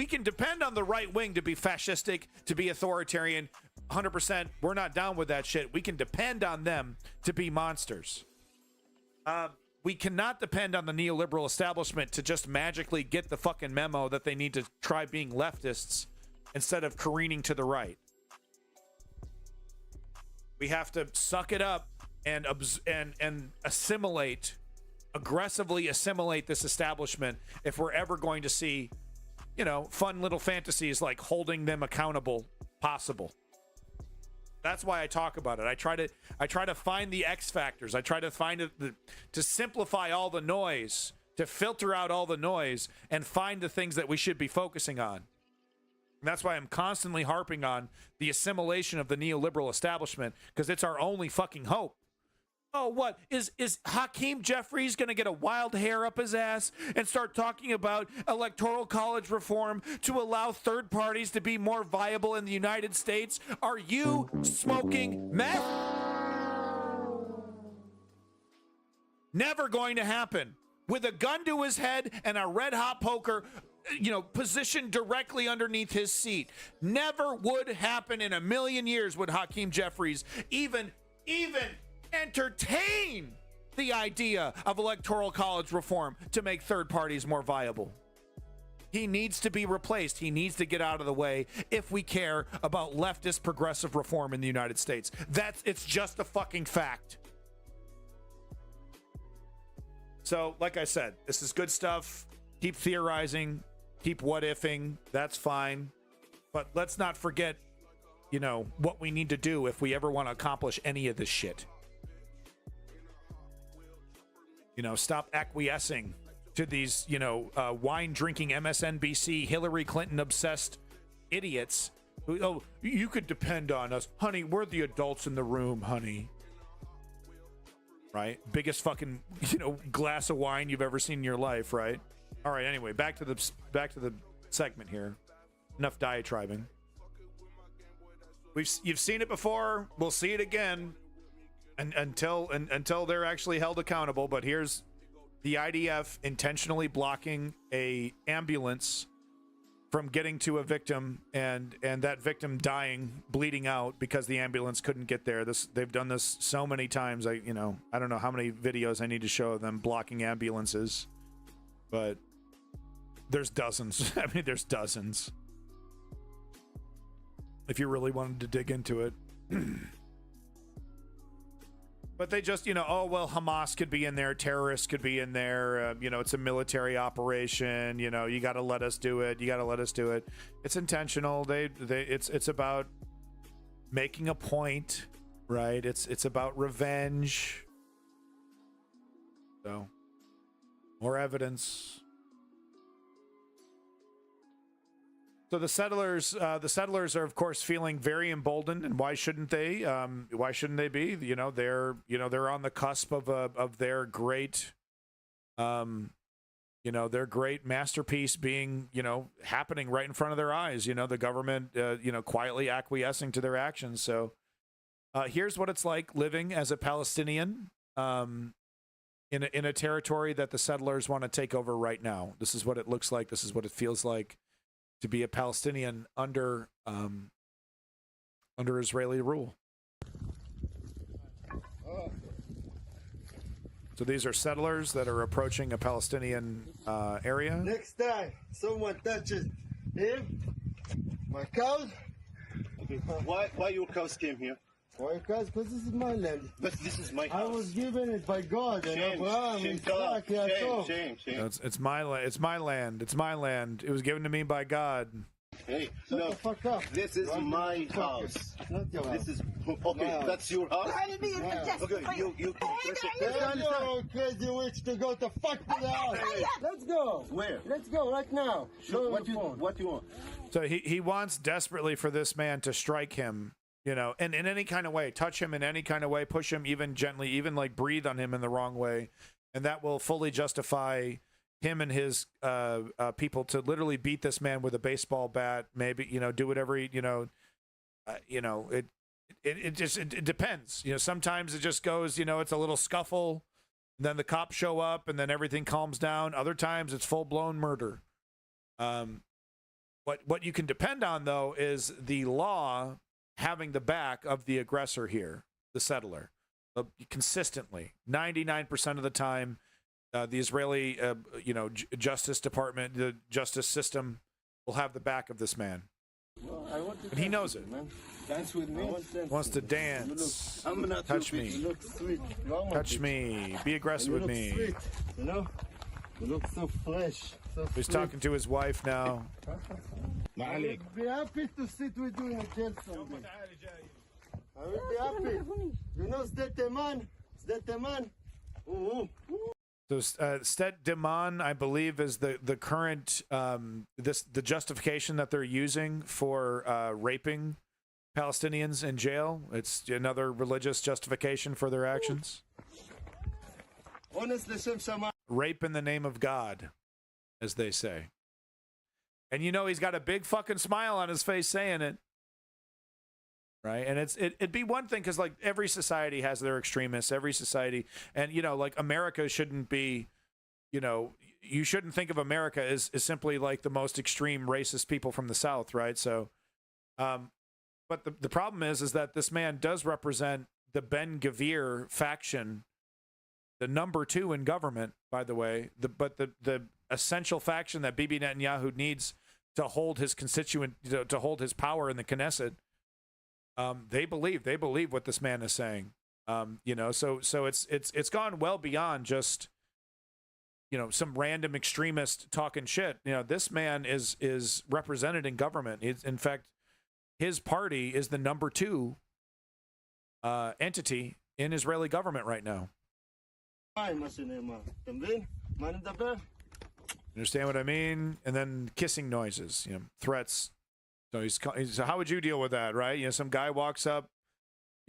can depend on the right wing to be fascistic, to be authoritarian. 100%. We're not down with that shit. We can depend on them to be monsters. We cannot depend on the neoliberal establishment to just magically get the fucking memo that they need to try being leftists instead of careening to the right. We have to suck it up and assimilate, aggressively assimilate this establishment if we're ever going to see, you know, fun little fantasies like holding them accountable possible. That's why I talk about it. I try to find the X factors. I try to find to simplify all the noise, to filter out all the noise and find the things that we should be focusing on. And that's why I'm constantly harping on the assimilation of the neoliberal establishment, because it's our only fucking hope. Oh, what? Is Hakeem Jeffries going to get a wild hair up his ass and start talking about electoral college reform to allow third parties to be more viable in the United States? Are you smoking meth? Never going to happen. With a gun to his head and a red hot poker, you know, positioned directly underneath his seat. Never would happen in a million years would Hakeem Jeffries even entertain the idea of electoral college reform to make third parties more viable. He needs to be replaced. He needs to get out of the way if we care about leftist progressive reform in the United States. It's just a fucking fact. So, like I said, this is good stuff. Keep theorizing, keep what-ifing. That's fine. But let's not forget, you know, what we need to do if we ever want to accomplish any of this shit. You know, stop acquiescing to these, you know, wine-drinking MSNBC, Hillary Clinton-obsessed idiots who, oh, you could depend on us. Honey, we're the adults in the room, honey. Right? Biggest fucking, you know, glass of wine you've ever seen in your life, right? All right, anyway, back to the segment here. Enough diatribing. You've seen it before. We'll see it again. And until they're actually held accountable. But here's the IDF intentionally blocking a ambulance from getting to a victim and that victim dying, bleeding out because the ambulance couldn't get there. They've done this so many times. I don't know how many videos I need to show of them blocking ambulances, but there's dozens. I mean, there's dozens. If you really wanted to dig into it. But they just, you know, oh, well, Hamas could be in there. Terrorists could be in there. You know, it's a military operation. You know, you got to let us do it. You got to let us do it. It's intentional. It's about making a point, right? It's about revenge. So, more evidence. So the settlers are of course feeling very emboldened, and why shouldn't they? Why shouldn't they be? You know, they're on the cusp of their great, their great masterpiece being, happening right in front of their eyes. You know, the government, quietly acquiescing to their actions. So here's what it's like living as a Palestinian in a territory that the settlers want to take over right now. This is what it looks like. This is what it feels like to be a Palestinian under Israeli rule. So these are settlers that are approaching a Palestinian area. Next time someone touches him, my cows. Why your cows came here? Why cows? Because this is my land. But this is my house. I was given it by God and Abraham. Shame. It's my land. It's my land. It's my land. It was given to me by God. Hey, shut the fuck up. This is my house. This is okay. No. That's your house. Okay, you crazy witch to go to fuck to the house. Let's go. Where? Let's go right now. Sure. What do you want? So he wants desperately for this man to strike him. You know, and in any kind of way, touch him in any kind of way, push him even gently, even like breathe on him in the wrong way. And that will fully justify him and his people to literally beat this man with a baseball bat, maybe, do whatever, it just, it depends. Sometimes it just goes, it's a little scuffle. And then the cops show up, and then everything calms down. Other times, it's full-blown murder. What you can depend on, though, is the law having the back of the aggressor here, the settler, consistently, 99% of the time. The Israeli, Justice Department, the justice system, will have the back of this man, and he knows it. Dance with me. Wants to dance. Touch me. Touch me. Be aggressive with me. Sweet. You know, you look so fresh. So He's talking to his wife now. I will be happy to sit with you in a jail someday. I will be happy. You know, Sdet Teman. Sdet Teman. So Stet Deman, I believe, is the current the justification that they're using for raping Palestinians in jail. It's another religious justification for their actions. Rape in the name of God, as they say. And he's got a big fucking smile on his face saying it. Right. And it'd be one thing because, like, every society has their extremists, every society. And, like, America shouldn't be, you shouldn't think of America as simply like the most extreme racist people from the South. Right. So, but the problem is that this man does represent the Ben Gvir faction, the number 2 in government, by the way, but the essential faction that Bibi Netanyahu needs to hold his constituent, to hold his power in the Knesset. They believe what this man is saying. So it's gone well beyond just, some random extremist talking shit. This man is represented in government. In fact, his party is the number 2 entity in Israeli government right now. Understand what I mean? And then kissing noises, threats. So he's how would you deal with that, right? Some guy walks up,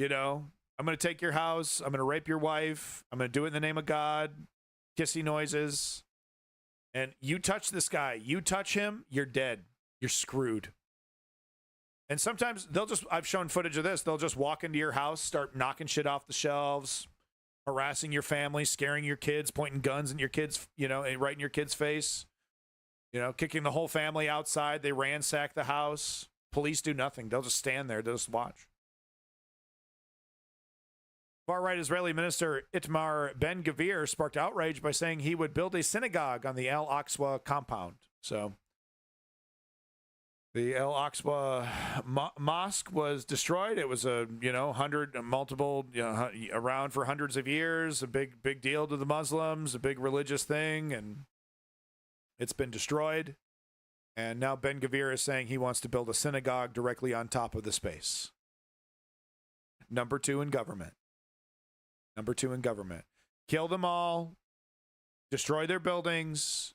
I'm going to take your house. I'm going to rape your wife. I'm going to do it in the name of God. Kissy noises. And you touch this guy. You touch him, you're dead. You're screwed. And sometimes I've shown footage of this. They'll just walk into your house, start knocking shit off the shelves, harassing your family, scaring your kids, pointing guns in your kids, right in your kid's face. Kicking the whole family outside. They ransack the house. Police do nothing. They'll just stand there. They'll just watch. Far-right Israeli minister Itamar Ben-Gvir sparked outrage by saying he would build a synagogue on the Al-Aqsa compound. So the Al-Aqsa mosque was destroyed. It was around for hundreds of years, a big deal to the Muslims, a big religious thing, and it's been destroyed, and now Ben Gvir is saying he wants to build a synagogue directly on top of the space. Number 2 in government. Number 2 in government. Kill them all, destroy their buildings,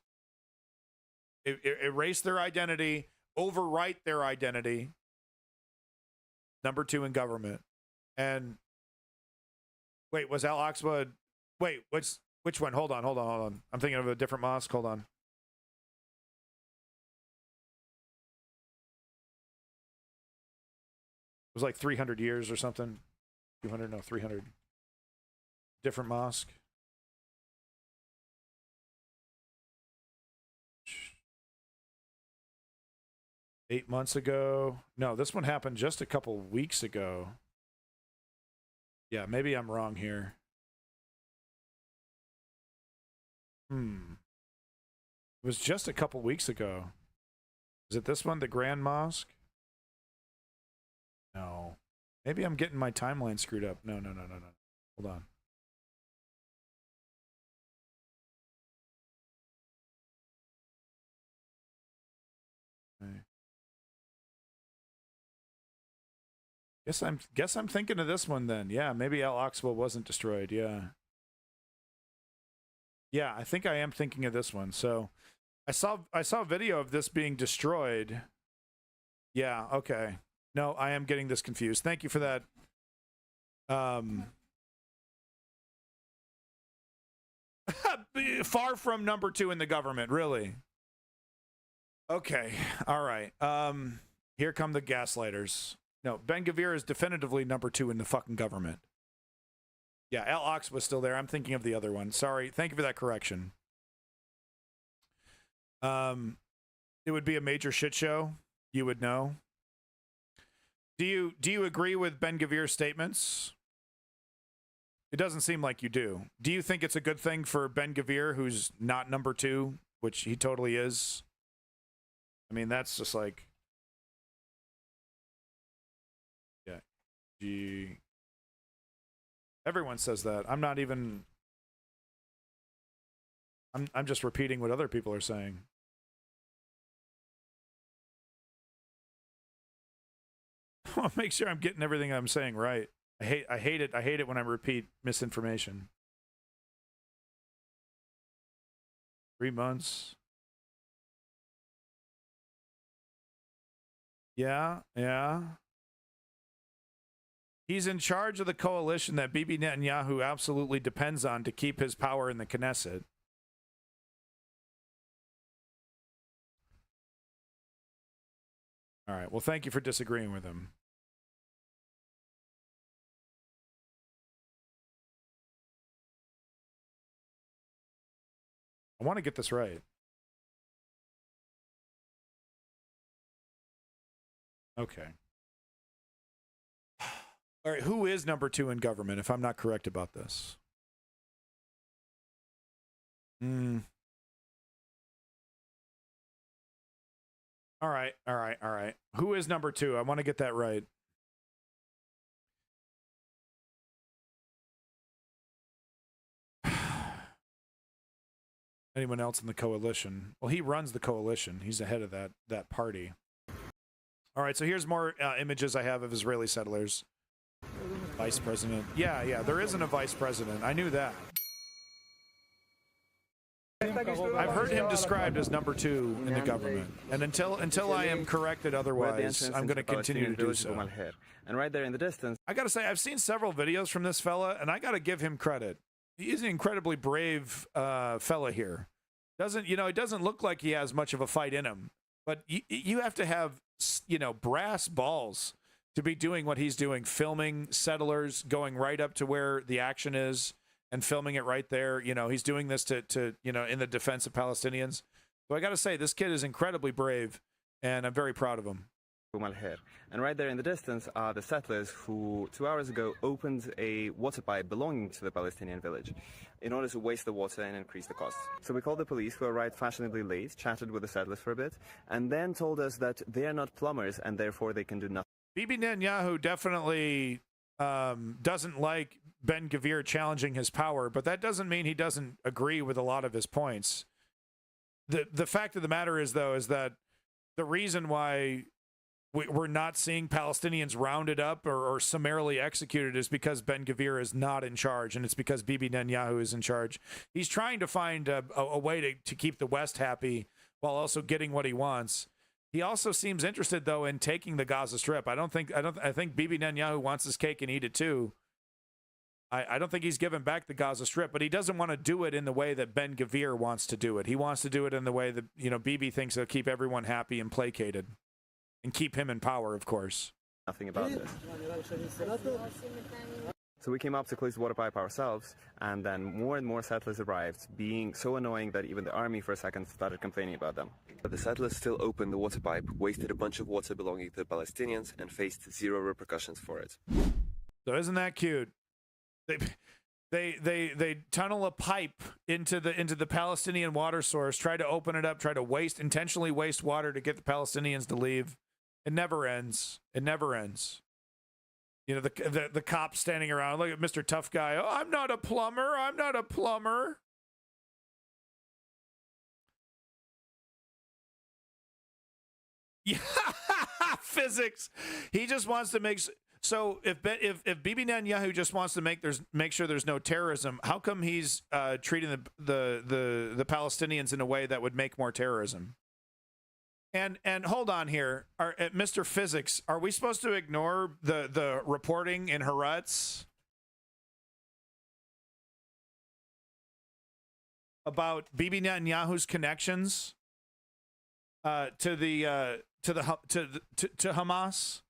erase their identity, overwrite their identity. Number 2 in government. And wait, was Al-Aqsa? Wait, which one? Hold on. I'm thinking of a different mosque. Hold on. It was like 300 years or something. 300. Different mosque. $8 months ago. No, this one happened just a couple weeks ago. Yeah, maybe I'm wrong here. It was just a couple weeks ago. Is it this one, the Grand Mosque? No. Maybe I'm getting my timeline screwed up. No. Hold on. Okay. Guess I'm thinking of this one then. Yeah, maybe Al-Aqsa wasn't destroyed. Yeah, I think I am thinking of this one. So I saw a video of this being destroyed. Yeah, okay. No, I am getting this confused. Thank you for that. Far from number 2 in the government, really. Okay, all right. Here come the gaslighters. No, Ben Gvir is definitively number 2 in the fucking government. Yeah, Al Ox was still there. I'm thinking of the other one. Sorry. Thank you for that correction. It would be a major shit show. You would know. Do you agree with Ben-Gvir's statements? It doesn't seem like you do. Do you think it's a good thing for Ben-Gvir, who's not number 2, which he totally is? I mean, that's just like... Yeah. Everyone says that. I'm not even... I'm just repeating what other people are saying. I'll make sure I'm getting everything I'm saying right. I hate it. I hate it when I repeat misinformation. 3 months. Yeah. He's in charge of the coalition that Bibi Netanyahu absolutely depends on to keep his power in the Knesset. All right. Well, thank you for disagreeing with him. I want to get this right. Okay. All right, who is number 2 in government, if I'm not correct about this? All right. Who is number 2? I want to get that right. Anyone else in the coalition? Well, he runs the coalition. He's the head of that party. All right, so here's more images I have of Israeli settlers. Vice president. Yeah, there isn't a vice president. I knew that. I've heard him described as number 2 in the government. And until I am corrected otherwise, I'm going to continue to do so. And right there in the distance, I got to say, I've seen several videos from this fella, and I got to give him credit. He's an incredibly brave fella here. It doesn't look like he has much of a fight in him, but you have to have, brass balls to be doing what he's doing, filming settlers, going right up to where the action is and filming it right there. He's doing this to in the defense of Palestinians. So I got to say, this kid is incredibly brave, and I'm very proud of him. And right there in the distance are the settlers who 2 hours ago opened a water pipe belonging to the Palestinian village in order to waste the water and increase the costs. So we called the police, who arrived fashionably late, chatted with the settlers for a bit, and then told us that they are not plumbers and therefore they can do nothing. Bibi Netanyahu definitely doesn't like Ben-Gvir challenging his power, but that doesn't mean he doesn't agree with a lot of his points. The fact of the matter is, though, is that the reason why we're not seeing Palestinians rounded up or summarily executed is because Ben-Gvir is not in charge, and it's because Bibi Netanyahu is in charge. He's trying to find a way to keep the West happy while also getting what he wants. He also seems interested, though, in taking the Gaza Strip. I think Bibi Netanyahu wants his cake and eat it too. I don't think he's given back the Gaza Strip, but he doesn't want to do it in the way that Ben-Gvir wants to do it. He wants to do it in the way that Bibi thinks will keep everyone happy and placated. And keep him in power, of course. Nothing about this. So we came up to close the water pipe ourselves, and then more and more settlers arrived, being so annoying that even the army for a second started complaining about them. But the settlers still opened the water pipe, wasted a bunch of water belonging to the Palestinians, and faced zero repercussions for it. So isn't that cute? They tunnel a pipe into the Palestinian water source, try to open it up, try to intentionally waste water to get the Palestinians to leave. It never ends. It never ends. The cops standing around. Look at Mr. Tough Guy. Oh, I'm not a plumber. I'm not a plumber. Yeah, physics. He just wants to make. So if Bibi Netanyahu just wants to make sure there's no terrorism, how come he's treating the Palestinians in a way that would make more terrorism? And hold on here, Mr. Physics, are we supposed to ignore the reporting in Haaretz about Bibi Netanyahu's connections to Hamas?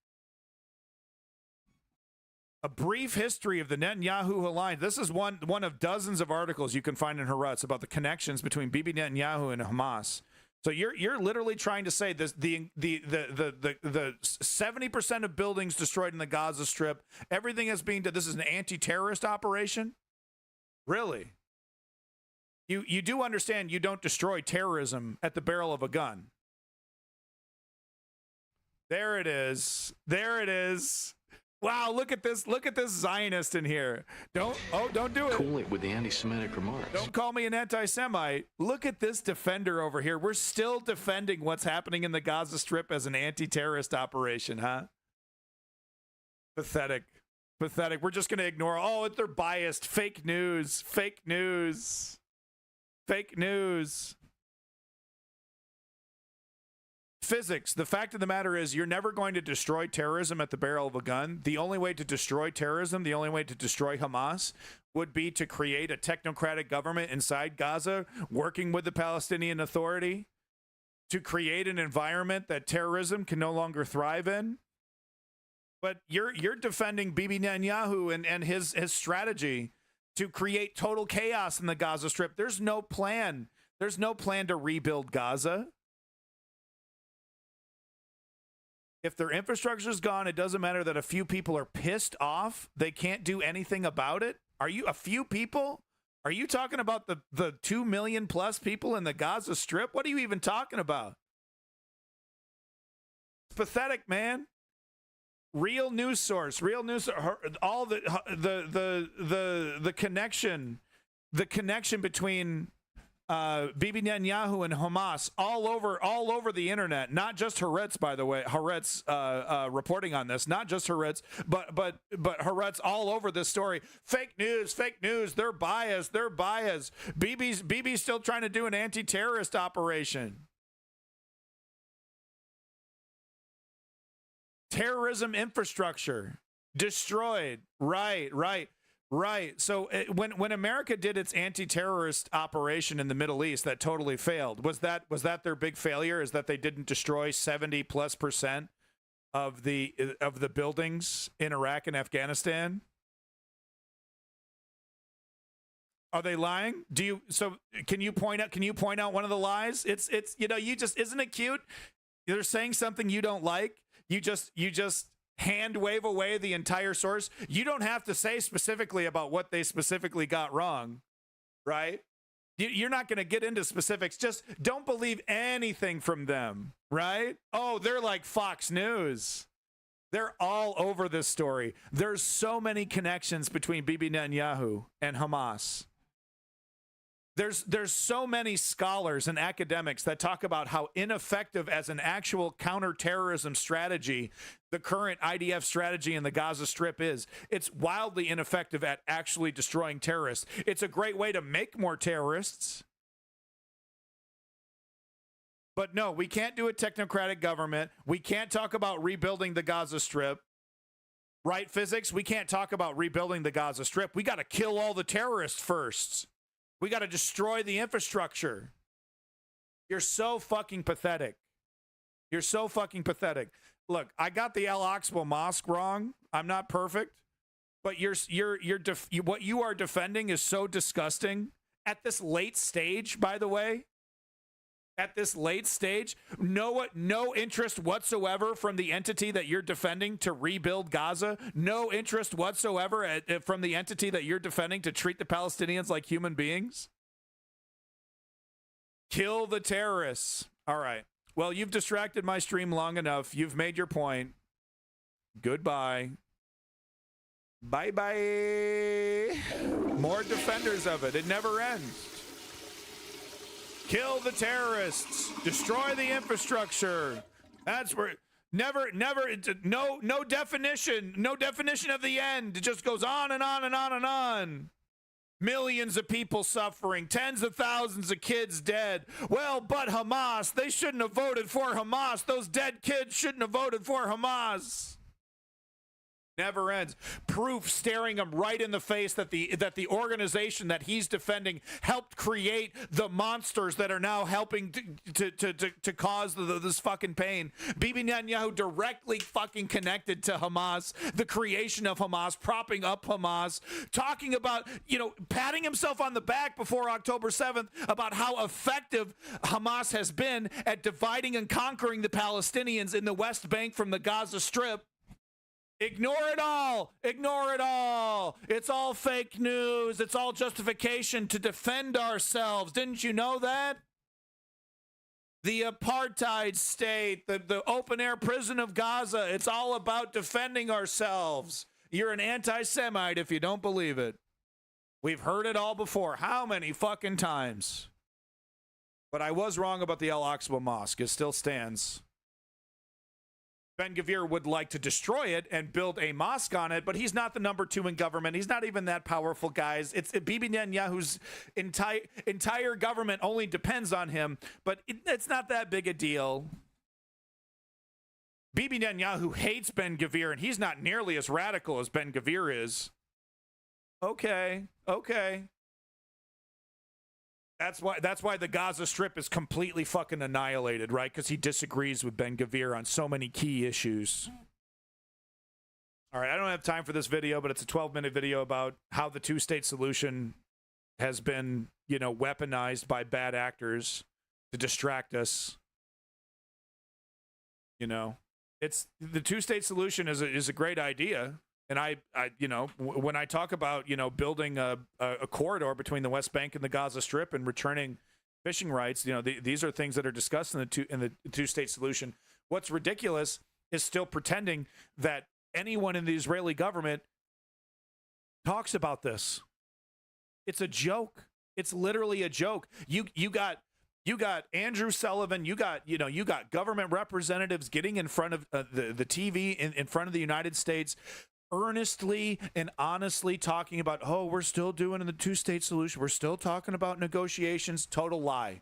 A brief history of the Netanyahu alliance. This is one of dozens of articles you can find in Haaretz about the connections between Bibi Netanyahu and Hamas. So you're literally trying to say this the 70% of buildings destroyed in the Gaza Strip, everything is being done. This is an anti-terrorist operation? Really? You do understand you don't destroy terrorism at the barrel of a gun. There it is. There it is. Wow, look at this. Look at this Zionist in here. Don't do it. Cool it with the anti-Semitic remarks. Don't call me an anti-Semite. Look at this defender over here. We're still defending what's happening in the Gaza Strip as an anti-terrorist operation, huh? Pathetic. Pathetic. We're just going to ignore, they're biased. Fake news. Fake news. Fake news. Physics. The fact of the matter is you're never going to destroy terrorism at the barrel of a gun. The only way to destroy terrorism, the only way to destroy Hamas would be to create a technocratic government inside Gaza, working with the Palestinian Authority to create an environment that terrorism can no longer thrive in. But you're defending Bibi Netanyahu and his strategy to create total chaos in the Gaza Strip. There's no plan. There's no plan to rebuild Gaza. If their infrastructure is gone, it doesn't matter that a few people are pissed off. They can't do anything about it. Are you a few people? Are you talking about the 2 million plus people in the Gaza Strip? What are you even talking about? It's pathetic, man. Real news source. Real news. All the connection between Bibi Netanyahu and Hamas all over the internet, not just Haaretz, by the way. Haaretz reporting on this, not just Haaretz, but Haaretz all over this story. Fake news. They're biased. Bibi's still trying to do an anti-terrorist operation. Terrorism infrastructure destroyed. Right. So when America did its anti-terrorist operation in the Middle East, that totally failed. Was that their big failure? Is that they didn't destroy 70+% of the buildings in Iraq and Afghanistan? Are they lying? Can you point out one of the lies? It's isn't it cute? They're saying something you don't like. You just hand wave away the entire source. You don't have to say specifically about what they specifically got wrong, right? You're not going to get into specifics. Just don't believe anything from them, right? Oh, they're like Fox News. They're all over this story. There's so many connections between Bibi Netanyahu and Hamas. There's so many scholars and academics that talk about how ineffective as an actual counterterrorism strategy the current IDF strategy in the Gaza Strip is. It's wildly ineffective at actually destroying terrorists. It's a great way to make more terrorists. But no, we can't do a technocratic government. We can't talk about rebuilding the Gaza Strip. Right, physics? We can't talk about rebuilding the Gaza Strip. We got to kill all the terrorists first. We got to destroy the infrastructure. You're so fucking pathetic. You're so fucking pathetic. Look, I got the Al-Aqsa Mosque wrong. I'm not perfect, but what you are defending is so disgusting at this late stage, by the way. At this late stage, no interest whatsoever from the entity that you're defending to rebuild Gaza. No interest whatsoever from the entity that you're defending to treat the Palestinians like human beings. Kill the terrorists. All right. Well, you've distracted my stream long enough. You've made your point. Goodbye. Bye-bye. More defenders of it. It never ends. Kill the terrorists. Destroy the infrastructure. That's where no definition. No definition of the end. It just goes on and on and on and on. Millions of people suffering, tens of thousands of kids dead. Well, but Hamas, they shouldn't have voted for Hamas. Those dead kids shouldn't have voted for Hamas. Never ends. Proof staring him right in the face that the organization that he's defending helped create the monsters that are now helping to cause this fucking pain. Bibi Netanyahu directly fucking connected to Hamas, the creation of Hamas, propping up Hamas, talking about, patting himself on the back before October 7th about how effective Hamas has been at dividing and conquering the Palestinians in the West Bank from the Gaza Strip. Ignore it all. Ignore it all. It's all fake news. It's all justification to defend ourselves. Didn't you know that? The apartheid state, the open-air prison of Gaza, it's all about defending ourselves. You're an anti-Semite if you don't believe it. We've heard it all before. How many fucking times? But I was wrong about the Al-Aqsa Mosque. It still stands. Ben-Gvir would like to destroy it and build a mosque on it, but he's not the number 2 in government. He's not even that powerful, guys. It's Bibi Netanyahu's entire government only depends on him, but it's not that big a deal. Bibi Netanyahu hates Ben-Gvir, and he's not nearly as radical as Ben-Gvir is. Okay. That's why the Gaza Strip is completely fucking annihilated, right? Because he disagrees with Ben-Gvir on so many key issues. All right, I don't have time for this video, but it's a 12-minute video about how the two-state solution has been, weaponized by bad actors to distract us. It's the two-state solution is a great idea. And I when I talk about, building a corridor between the West Bank and the Gaza Strip and returning fishing rights, these are things that are discussed in the two-state solution. What's ridiculous is still pretending that anyone in the Israeli government talks about this. It's a joke. It's literally a joke. You got Andrew Sullivan. You got government representatives getting in front of the TV in front of the United States, earnestly and honestly talking about, we're still doing the two-state solution. We're still talking about negotiations. Total lie.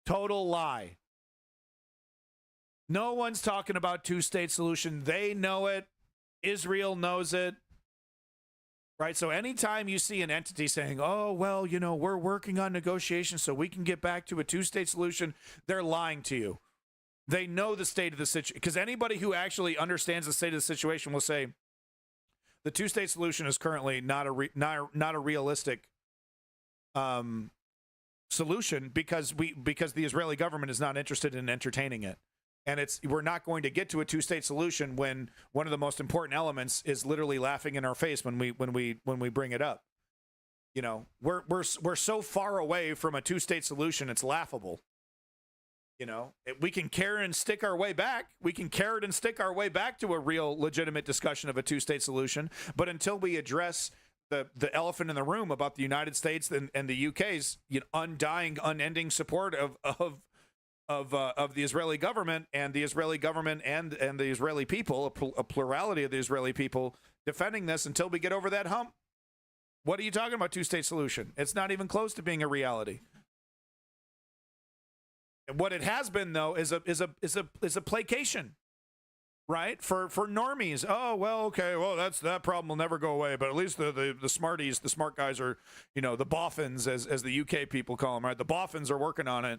Total lie. No one's talking about two-state solution. They know it. Israel knows it. Right? So anytime you see an entity saying, we're working on negotiations so we can get back to a two-state solution, they're lying to you. They know the state of the situation. Because anybody who actually understands the state of the situation will say, the two-state solution is currently not a realistic solution because the Israeli government is not interested in entertaining it, and we're not going to get to a two-state solution when one of the most important elements is literally laughing in our face when we bring it up. We're so far away from a two-state solution, it's laughable. We can carrot and stick our way back. We can carrot and stick our way back to a real legitimate discussion of a two-state solution. But until we address the elephant in the room about the United States and the UK's undying, unending support of the Israeli government and the Israeli government and the Israeli people, a plurality of the Israeli people defending this, until we get over that hump, what are you talking about two-state solution? It's not even close to being a reality. What it has been, though, is a placation, right? For normies. Oh, well, okay, well, that problem will never go away, but at least the smarties, the smart guys are, the boffins, as the UK people call them, right? The boffins are working on it.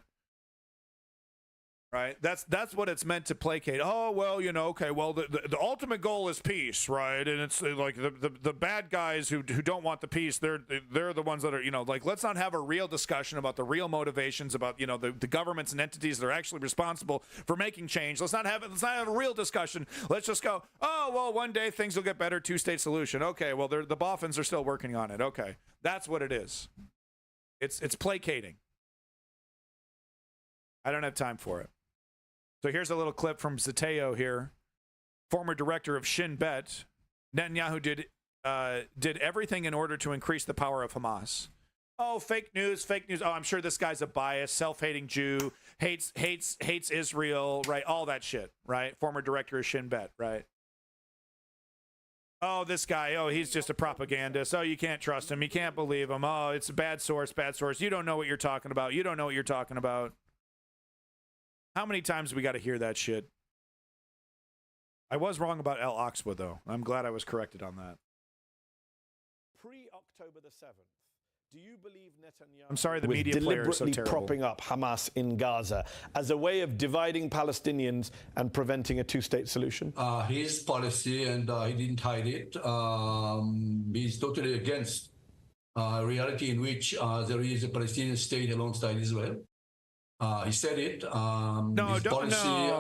Right, that's what it's meant to placate. Oh, well, okay, well, the ultimate goal is peace, right? And it's like the bad guys who don't want the peace, they're the ones that are, let's not have a real discussion about the real motivations, about the governments and entities that are actually responsible for making change. Let's not have a real discussion. Let's just go, oh, well, one day things will get better. Two-state solution. Okay, well, the boffins are still working on it. Okay, that's what it is. It's placating. I don't have time for it. So here's a little clip from Zateo here, former director of Shin Bet. Netanyahu did everything in order to increase the power of Hamas. Oh, fake news. Oh, I'm sure this guy's a biased, self-hating Jew, hates Israel, right? All that shit, right? Former director of Shin Bet, right? Oh, this guy, he's just a propagandist. Oh, you can't trust him. You can't believe him. Oh, it's a bad source. You don't know what you're talking about. How many times we got to hear that shit? I was wrong about Al-Aqsa, though. I'm glad I was corrected on that. Pre-October the 7th, do you believe Netanyahu... I'm sorry, the media player is so terrible. Propping up Hamas in Gaza as a way of dividing Palestinians and preventing a two-state solution? His policy, and he didn't hide it, he's totally against a reality in which there is a Palestinian state alongside Israel. He said it. His policy,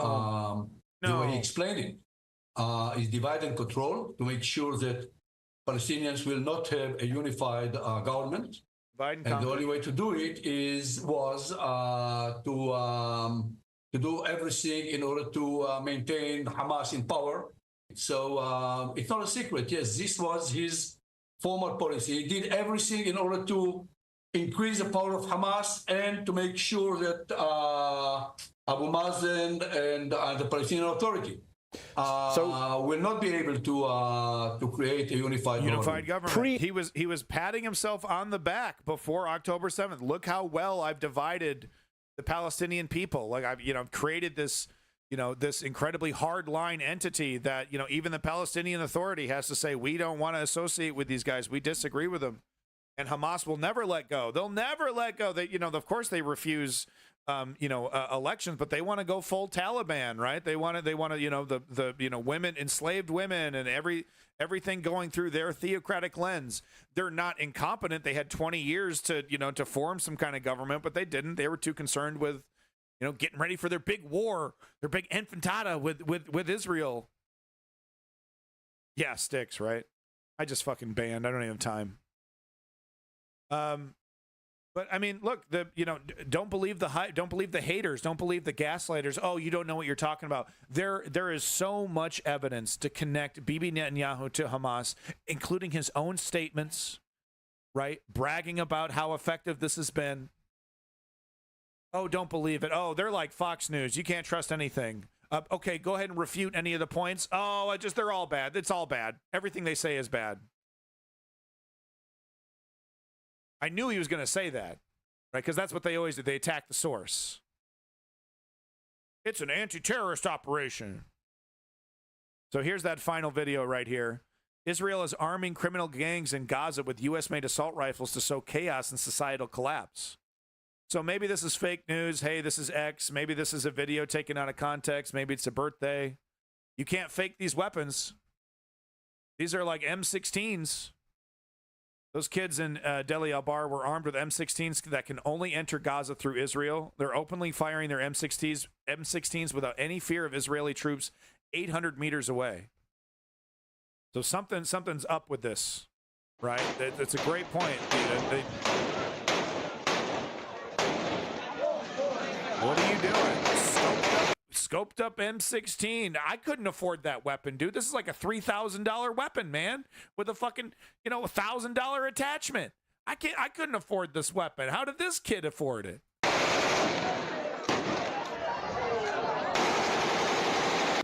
the way he explained it, is divide and control to make sure that Palestinians will not have a unified government. And the only way to do it was to do everything in order to maintain Hamas in power. So it's not a secret. Yes, this was his former policy. He did everything in order to increase the power of Hamas and to make sure that Abu Mazen and the Palestinian Authority will not be able to create a unified government. He was patting himself on the back before October 7th. Look how well I've divided the Palestinian people. Like I've created this, this incredibly hard line entity that, even the Palestinian Authority has to say, we don't want to associate with these guys. We disagree with them. And Hamas will never let go. They'll never let go. They, of course they refuse elections, but they want to go full Taliban, right? They want to, the women, enslaved women, and everything going through their theocratic lens. They're not incompetent. They had 20 years to form some kind of government, but they didn't. They were too concerned with, getting ready for their big war, their big intifada with Israel. Yeah, sticks, right? I just fucking banned. I don't even have time. But I mean, look, don't believe the hype, don't believe the haters, don't believe the gaslighters. Oh, you don't know what you're talking about. There is so much evidence to connect Bibi Netanyahu to Hamas, including his own statements, right? Bragging about how effective this has been. Oh, don't believe it. Oh, they're like Fox News. You can't trust anything. Okay, go ahead and refute any of the points. Oh, they're all bad. It's all bad. Everything they say is bad. I knew he was going to say that, right? Because that's what they always do. They attack the source. It's an anti-terrorist operation. So here's that final video right here. Israel is arming criminal gangs in Gaza with U.S.-made assault rifles to sow chaos and societal collapse. So maybe this is fake news. Hey, this is X. Maybe this is a video taken out of context. Maybe it's a birthday. You can't fake these weapons. These are like M16s. Those kids in Deli al-Bar were armed with M16s that can only enter Gaza through Israel. They're openly firing their M16s without any fear of Israeli troops 800 meters away. So something's up with this, right? That's a great point. What are you doing? Scoped up M16. I couldn't afford that weapon, dude. This is like a $3,000 weapon, man, with a fucking, $1,000 attachment. I couldn't afford this weapon. How did this kid afford it?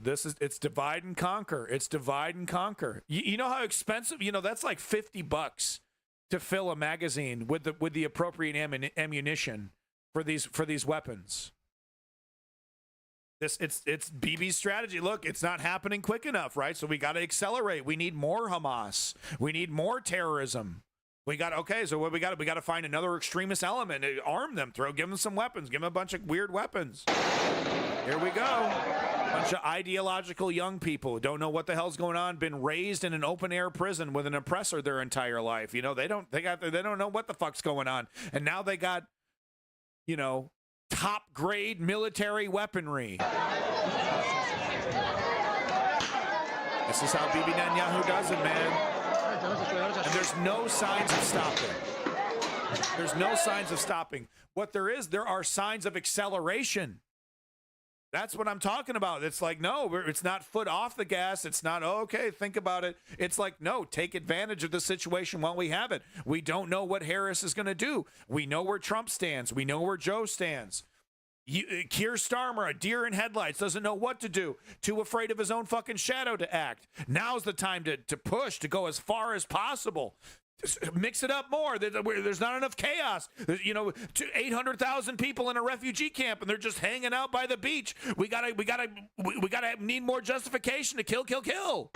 It's divide and conquer. It's divide and conquer. You know how expensive, that's like $50 to fill a magazine with the appropriate ammunition for these weapons. It's Bibi's strategy. Look, it's not happening quick enough, right? So we got to accelerate. We need more Hamas. We need more terrorism. So what we got to find another extremist element, arm them, give them some weapons, give them a bunch of weird weapons. Here we go. Bunch of ideological young people who don't know what the hell's going on, been raised in an open air prison with an oppressor their entire life. They don't know what the fuck's going on. And now they got, top grade military weaponry. This is how Bibi Netanyahu does it, man. And there's no signs of stopping. There's no signs of stopping. What there are signs of acceleration. That's what I'm talking about. It's like, no, it's not foot off the gas. It's not, okay, think about it. It's like, no, take advantage of the situation while we have it. We don't know what Harris is going to do. We know where Trump stands. We know where Joe stands. Keir Starmer, a deer in headlights, doesn't know what to do. Too afraid of his own fucking shadow to act. Now's the time to push, to go as far as possible. Just mix it up more. There's not enough chaos. There's, 800,000 people in a refugee camp, and they're just hanging out by the beach. We gotta need more justification to kill.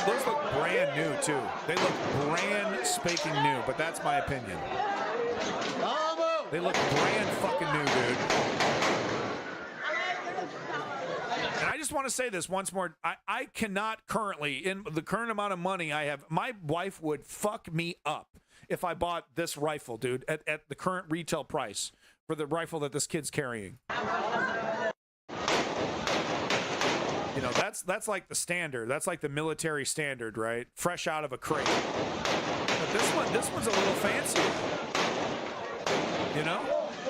Those look brand new too. They look brand spanking new, but that's my opinion. They look brand fucking new, dude. And I just want to say this once more. I cannot currently, in the current amount of money I have, my wife would fuck me up if I bought this rifle, dude, at the current retail price for the rifle that this kid's carrying. That's like the standard. That's like the military standard, right? Fresh out of a crate. But this one's a little fancier.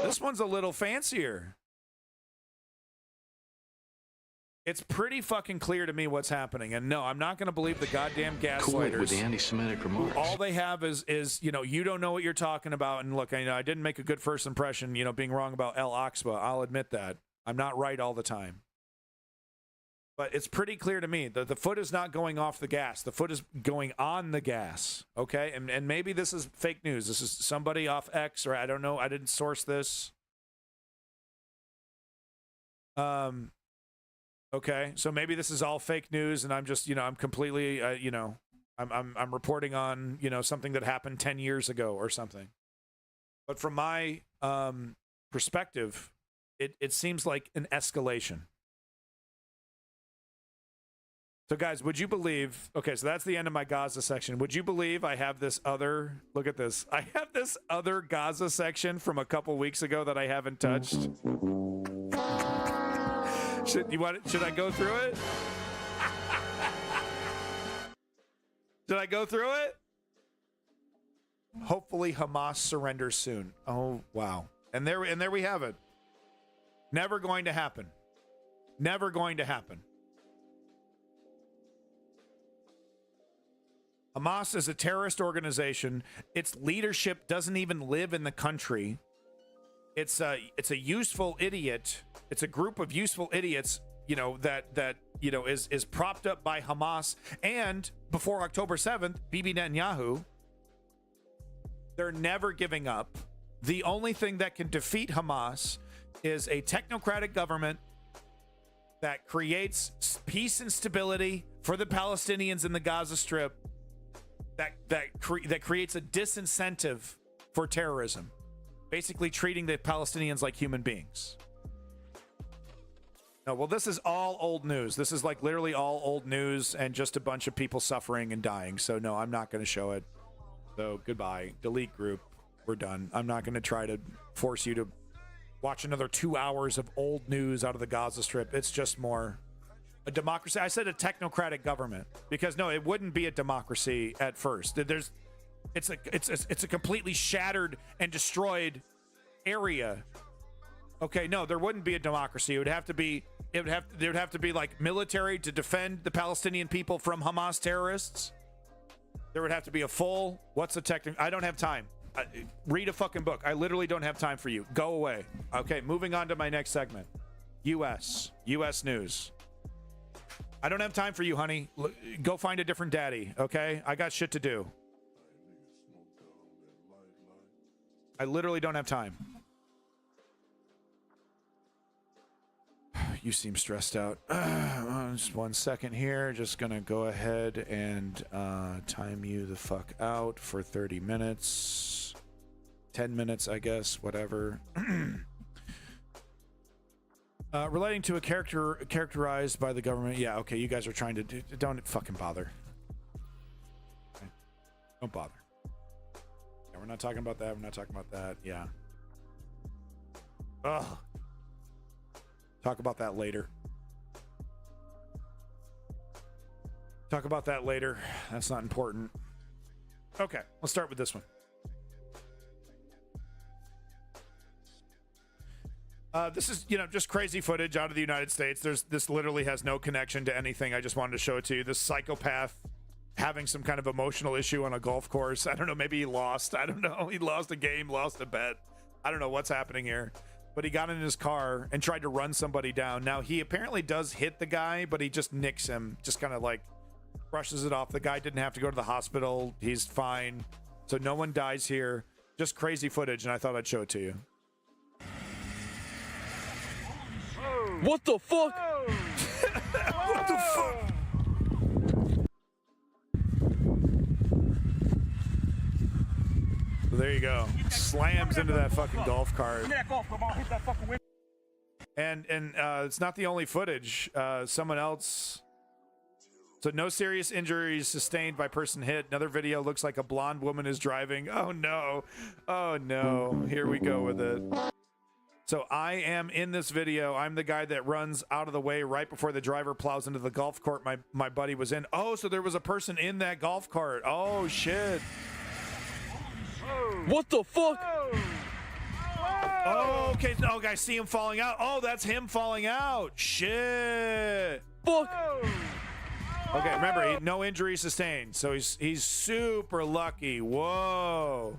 This one's a little fancier. It's pretty fucking clear to me what's happening. And no, I'm not going to believe the goddamn gaslighters. With the anti-Semitic remarks. All they have is you don't know what you're talking about. And look, I didn't make a good first impression, being wrong about Al-Aqsa. I'll admit that. I'm not right all the time. But it's pretty clear to me that the foot is not going off the gas. The foot is going on the gas, okay? And maybe this is fake news. This is somebody off X, or I don't know. I didn't source this. Okay, so maybe this is all fake news, and I'm just, I'm completely, I'm reporting on, something that happened 10 years ago or something. But from my perspective, it seems like an escalation. So, guys, would you believe... Okay, so that's the end of my Gaza section. Would you believe I have this other... Look at this. I have this other Gaza section from a couple weeks ago that I haven't touched. Should I go through it? Did I go through it? Hopefully Hamas surrenders soon. Oh, wow. And there we have it. Never going to happen. Never going to happen. Hamas is a terrorist organization. Its leadership doesn't even live in the country. It's a useful idiot. It's a group of useful idiots, that is propped up by Hamas. And before October 7th, Bibi Netanyahu, they're never giving up. The only thing that can defeat Hamas is a technocratic government that creates peace and stability for the Palestinians in the Gaza Strip. That creates a disincentive for terrorism, basically treating the Palestinians like human beings. No, well, this is all old news. This is like literally all old news and just a bunch of people suffering and dying. So no, I'm not going to show it. So goodbye. Delete group. We're done. I'm not going to try to force you to watch another 2 hours of old news out of the Gaza Strip. It's just more... a democracy. I said a technocratic government because no, it wouldn't be a democracy at first. It's a completely shattered and destroyed area. Okay, no, there wouldn't be a democracy. There would have to be like military to defend the Palestinian people from Hamas terrorists. There would have to be a full. I don't have time. Read a fucking book. I literally don't have time for you. Go away. Okay, moving on to my next segment. U.S. news. I don't have time for you, honey. Go find a different daddy, okay? I got shit to do. I literally don't have time. You seem stressed out. Just 1 second here. Just gonna go ahead and time you the fuck out for 30 minutes. 10 minutes, I guess, whatever. Relating to a character characterized by the government. Yeah, okay, you guys are trying to don't fucking bother. Okay. Don't bother. Yeah, we're not talking about that. We're not talking about that. Yeah. Ugh. Talk about that later. Talk about that later. That's not important. Okay, let's start with this one. This is, just crazy footage out of the United States. This literally has no connection to anything. I just wanted to show it to you. This psychopath having some kind of emotional issue on a golf course. I don't know. Maybe he lost. I don't know. He lost a game, lost a bet. I don't know what's happening here. but he got in his car and tried to run somebody down. Now, he apparently does hit the guy, but he just nicks him, just kind of like brushes it off. The guy didn't have to go to the hospital. He's fine. So no one dies here. Just crazy footage, and I thought I'd show it to you. What the fuck? What the fuck? So there you go. Slams into that fucking golf cart. And it's not the only footage. Someone else. So no serious injuries sustained by person hit. Another video looks like a blonde woman is driving. Oh no. Oh no. Here we go with it. So I am in this video. I'm the guy that runs out of the way right before the driver plows into the golf cart my buddy was in. Oh, so there was a person in that golf cart. Oh shit. What the fuck? Oh, okay. Oh, guys, see him falling out. Oh, that's him falling out. Shit. Fuck. Okay, remember, no injuries sustained, so he's super lucky. Whoa.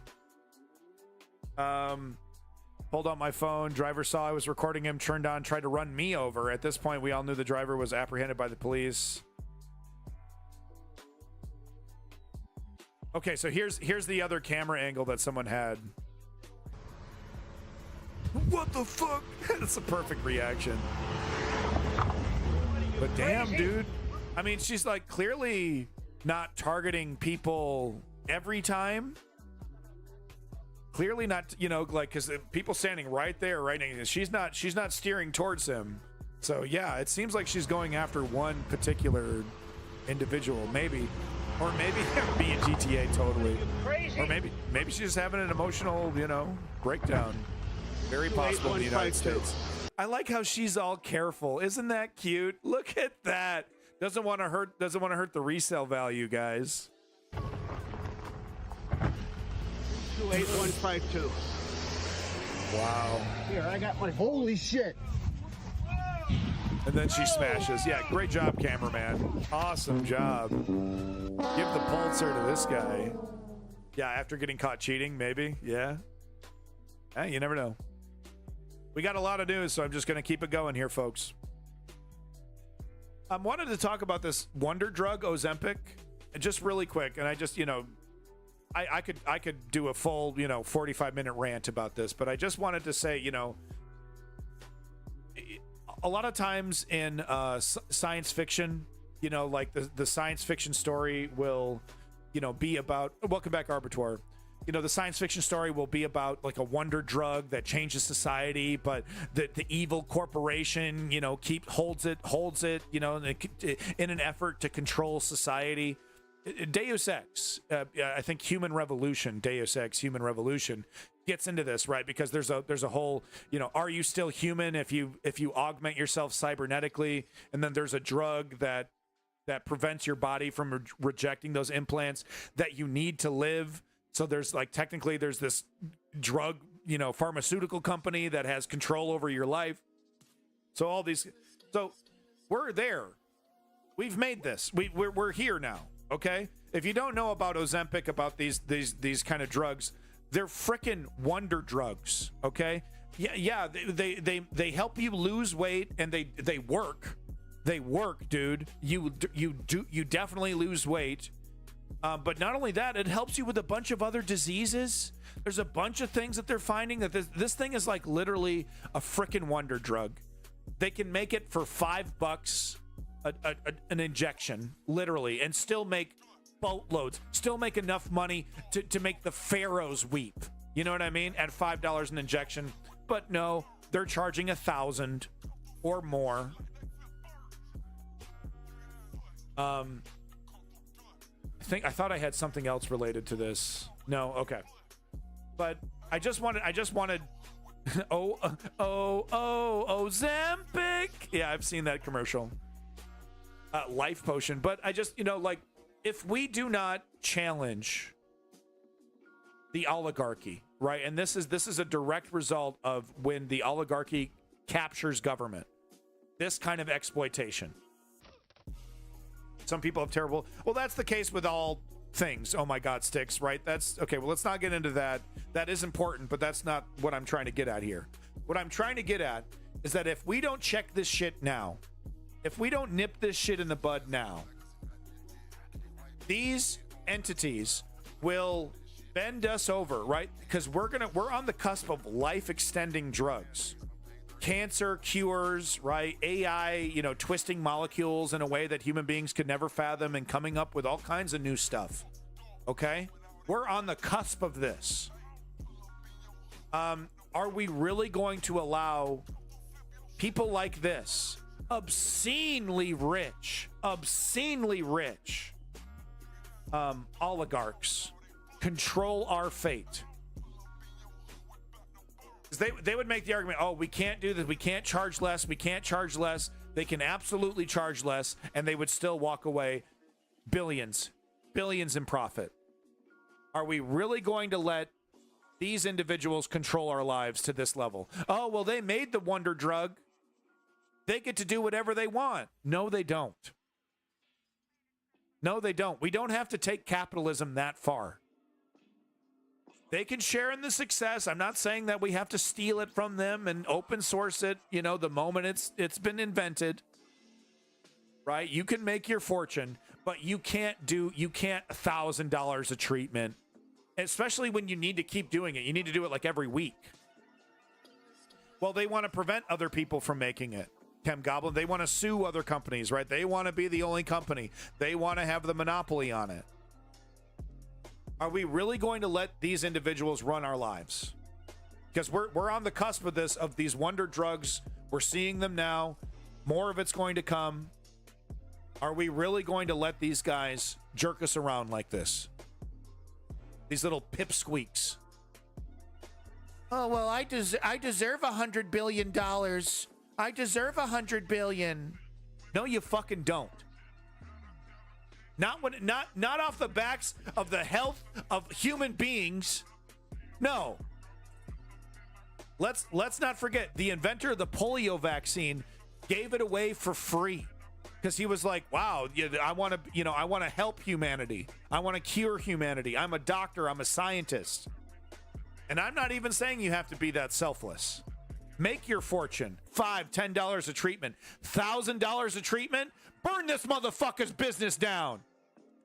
Pulled out my phone. Driver saw I was recording him, turned on, tried to run me over. At this point, we all knew the driver was apprehended by the police. Okay, so here's the other camera angle that someone had. What the fuck? That's a perfect reaction. But damn, dude. I mean, she's like clearly not targeting people every time. Clearly not, you know, like, because people standing right there, right now, she's not steering towards him. So yeah, it seems like she's going after one particular individual, maybe, or maybe being GTA totally, or maybe she's just having an emotional, you know, breakdown. Very possible in the United States. I like how she's all careful. Isn't that cute? Look at that. Doesn't want to hurt the resale value, guys. 28152. Wow. Here, I got my holy shit. And then she smashes. Yeah, great job, cameraman. Awesome job. Give the Pulitzer to this guy. Yeah, after getting caught cheating, maybe. Yeah. Hey, you never know. We got a lot of news, so I'm just going to keep it going here, folks. I wanted to talk about this wonder drug, Ozempic, just really quick. And I just, you know, I could do a full, you know, 45-minute rant about this, but I just wanted to say, you know, a lot of times in science fiction, you know, like the science fiction story will, you know, be about, welcome back, Arbitor. You know, the science fiction story will be about like a wonder drug that changes society, but the evil corporation, you know, holds it, you know, in an effort to control society. Deus Ex, I think Deus Ex, Human Revolution gets into this, right? Because there's a whole, you know, are you still human if you augment yourself cybernetically? And then there's a drug that prevents your body from rejecting those implants that you need to live. So there's like, technically there's this drug, you know, pharmaceutical company that has control over your life. So all these, so we're there. We've made this. We're here now. Okay. If you don't know about Ozempic, about these kind of drugs, they're frickin' wonder drugs. Okay. Yeah. They help you lose weight, and they work. They work, dude. You definitely lose weight. But not only that, it helps you with a bunch of other diseases. There's a bunch of things that they're finding that this thing is like literally a frickin' wonder drug. They can make it for $5 an injection, literally, and still make boatloads, still make enough money to make the pharaohs weep. You know what I mean? At $5 an injection. But no, they're charging $1,000 or more. I thought I had something else related to this. No, okay. But I just wanted Ozempic. Yeah, I've seen that commercial. Life potion. But I just, you know, like, if we do not challenge the oligarchy, right? And this is a direct result of when the oligarchy captures government. This kind of exploitation. Some people have terrible. Well, that's the case with all things. Oh my God, Sticks, right? That's okay. Well, let's not get into that. That is important, but that's not what I'm trying to get at here. What I'm trying to get at is that if we don't check this shit now, if we don't nip this shit in the bud now, these entities will bend us over, right? Because we're on the cusp of life-extending drugs. Cancer cures, right? AI, twisting molecules in a way that human beings could never fathom and coming up with all kinds of new stuff. Okay? We're on the cusp of this. Are we really going to allow people like this, obscenely rich, oligarchs, control our fate? They would make the argument, oh, we can't do this, we can't charge less. They can absolutely charge less, and they would still walk away billions in profit. Are we really going to let these individuals control our lives to this level? Oh, well, they made the wonder drug. They get to do whatever they want. No, they don't. We don't have to take capitalism that far. They can share in the success. I'm not saying that we have to steal it from them and open source it, the moment it's been invented. Right? You can make your fortune, but you can't $1,000 a treatment, especially when you need to keep doing it. You need to do it like every week. Well, they want to prevent other people from making it. Chem Goblin, they want to sue other companies, right? They want to be the only company. They want to have the monopoly on it. Are we really going to let these individuals run our lives? Because we're on the cusp of these wonder drugs. We're seeing them now. More of it's going to come. Are we really going to let these guys jerk us around like this? These little pipsqueaks. Oh, well, I deserve $100 billion. I deserve $100 billion. No, you fucking don't. Not off the backs of the health of human beings. No. Let's not forget the inventor of the polio vaccine gave it away for free because he was like, "Wow, I want to help humanity. I want to cure humanity. I'm a doctor. I'm a scientist." And I'm not even saying you have to be that selfless. Make your fortune. $5, $10 a treatment, $1,000 a treatment. Burn this motherfucker's business down.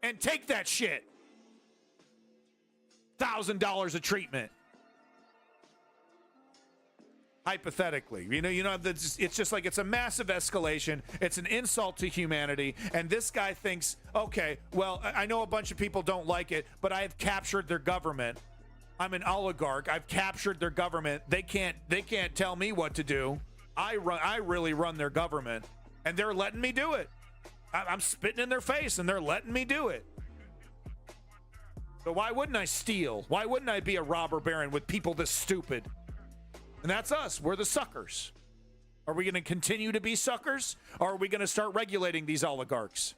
And take that shit. $1,000 a treatment. Hypothetically, it's just like it's a massive escalation. It's an insult to humanity. And this guy thinks, okay, well, I know a bunch of people don't like it, but I have captured their government. I'm an oligarch. I've captured their government. They can't tell me what to do. I really run their government, and they're letting me do it. I'm spitting in their face, and they're letting me do it. So why wouldn't I steal? Why wouldn't I be a robber baron with people this stupid? And that's us. We're the suckers. Are we going to continue to be suckers, or are we going to start regulating these oligarchs?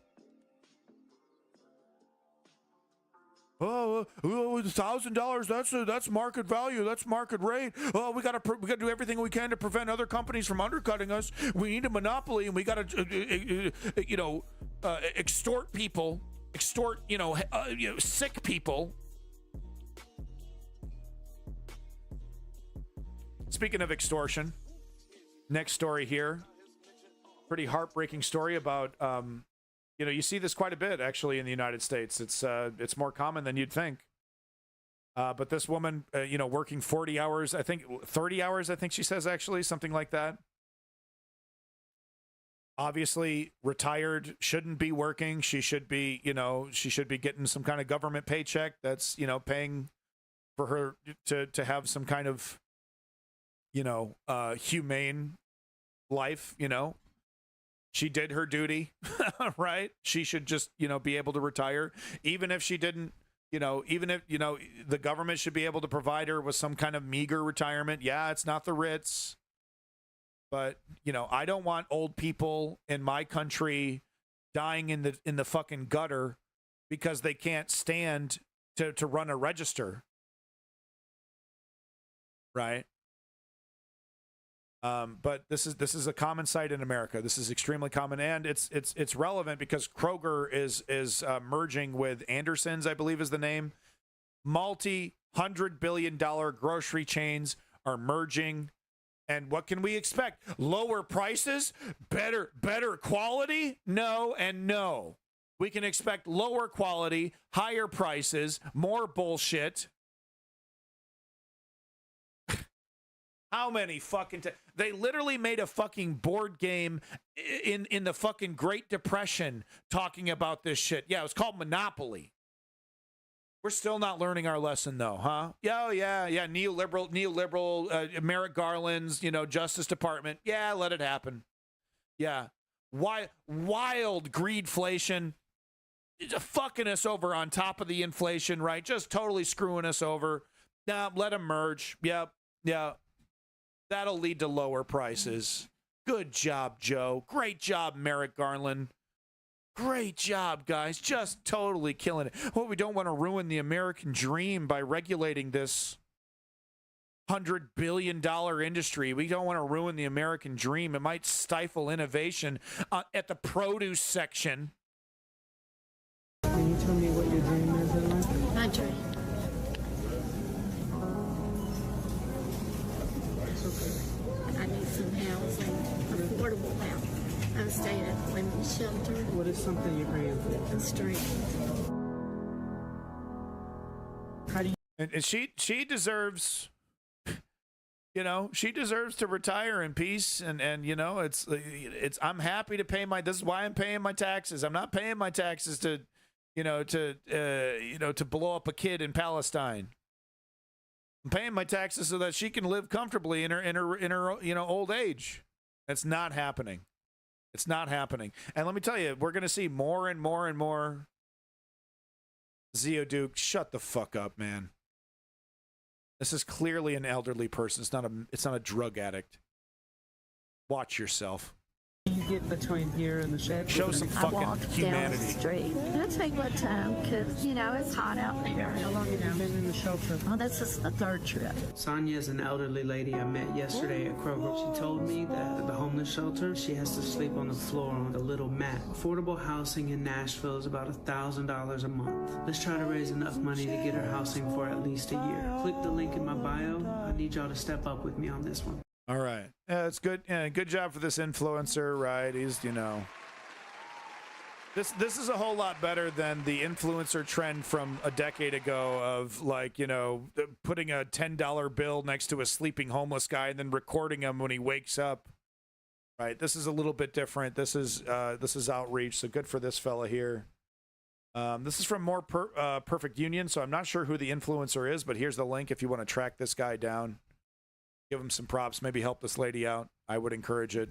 Oh, $1,000. That's market value. That's market rate. Oh, we got to do everything we can to prevent other companies from undercutting us. We need a monopoly, and we got to, extort people, sick people. Speaking of extortion, next story here. Pretty heartbreaking story about. You see this quite a bit, actually, in the United States. It's more common than you'd think. But this woman, working 40 hours, I think 30 hours, I think she says, actually, something like that. Obviously retired, shouldn't be working. She should be, getting some kind of government paycheck that's, paying for her to have some kind of, humane life, She did her duty, right? She should just, be able to retire. Even if she didn't, even if, the government should be able to provide her with some kind of meager retirement. Yeah, it's not the Ritz. But, I don't want old people in my country dying in the fucking gutter because they can't stand to run a register. Right? But this is a common sight in America. This is extremely common, and it's relevant because Kroger is merging with Anderson's, I believe is the name. $100 billion grocery chains are merging And what can we expect? Lower prices? Better quality? No and no. We can expect lower quality, higher prices, more bullshit. How many fucking they literally made a fucking board game in the fucking Great Depression talking about this shit. Yeah, it was called Monopoly. We're still not learning our lesson though, huh? Yeah, neoliberal, Merrick Garland's, Justice Department. Yeah, let it happen. Yeah. Wild greedflation. Just fucking us over on top of the inflation, right? Just totally screwing us over. Nah, let them merge. Yep. Yeah. That'll lead to lower prices. Good job, Joe. Great job, Merrick Garland. Great job, guys. Just totally killing it. Well, we don't want to ruin the American dream by regulating this $100 billion industry. We don't want to ruin the American dream. It might stifle innovation at the produce section. Can you tell me what your dream is in life? My dream. I need some housing, affordable housing. I'm staying at a women's shelter. What is something you're praying for? And strength. How do you? And she deserves, she deserves to retire in peace. And it's I'm happy to pay this is why I'm paying my taxes. I'm not paying my taxes to blow up a kid in Palestine. I'm paying my taxes so that she can live comfortably in her old age. That's not happening. It's not happening. And let me tell you, we're going to see more and more and more. Zeoduke, shut the fuck up, man. This is clearly an elderly person. It's not a drug addict. Watch yourself. You get between here and the shelter. Show some fucking humanity. Down the street. It'll take my time because, it's hot out there. How long have you been in the shelter? Oh, this is the third trip. Sonia is an elderly lady I met yesterday at Kroger. She told me that at the homeless shelter, she has to sleep on the floor on a little mat. Affordable housing in Nashville is about $1,000 a month. Let's try to raise enough money to get her housing for at least a year. Click the link in my bio. I need y'all to step up with me on this one. All right. Yeah, it's good. Yeah, good job for this influencer, right? He's, This is a whole lot better than the influencer trend from a decade ago of putting a $10 bill next to a sleeping homeless guy and then recording him when he wakes up. Right. This is a little bit different. This is outreach. So good for this fella here. This is from More Perfect Union. So I'm not sure who the influencer is, but here's the link if you want to track this guy down. Give him some props, maybe help this lady out. I would encourage it.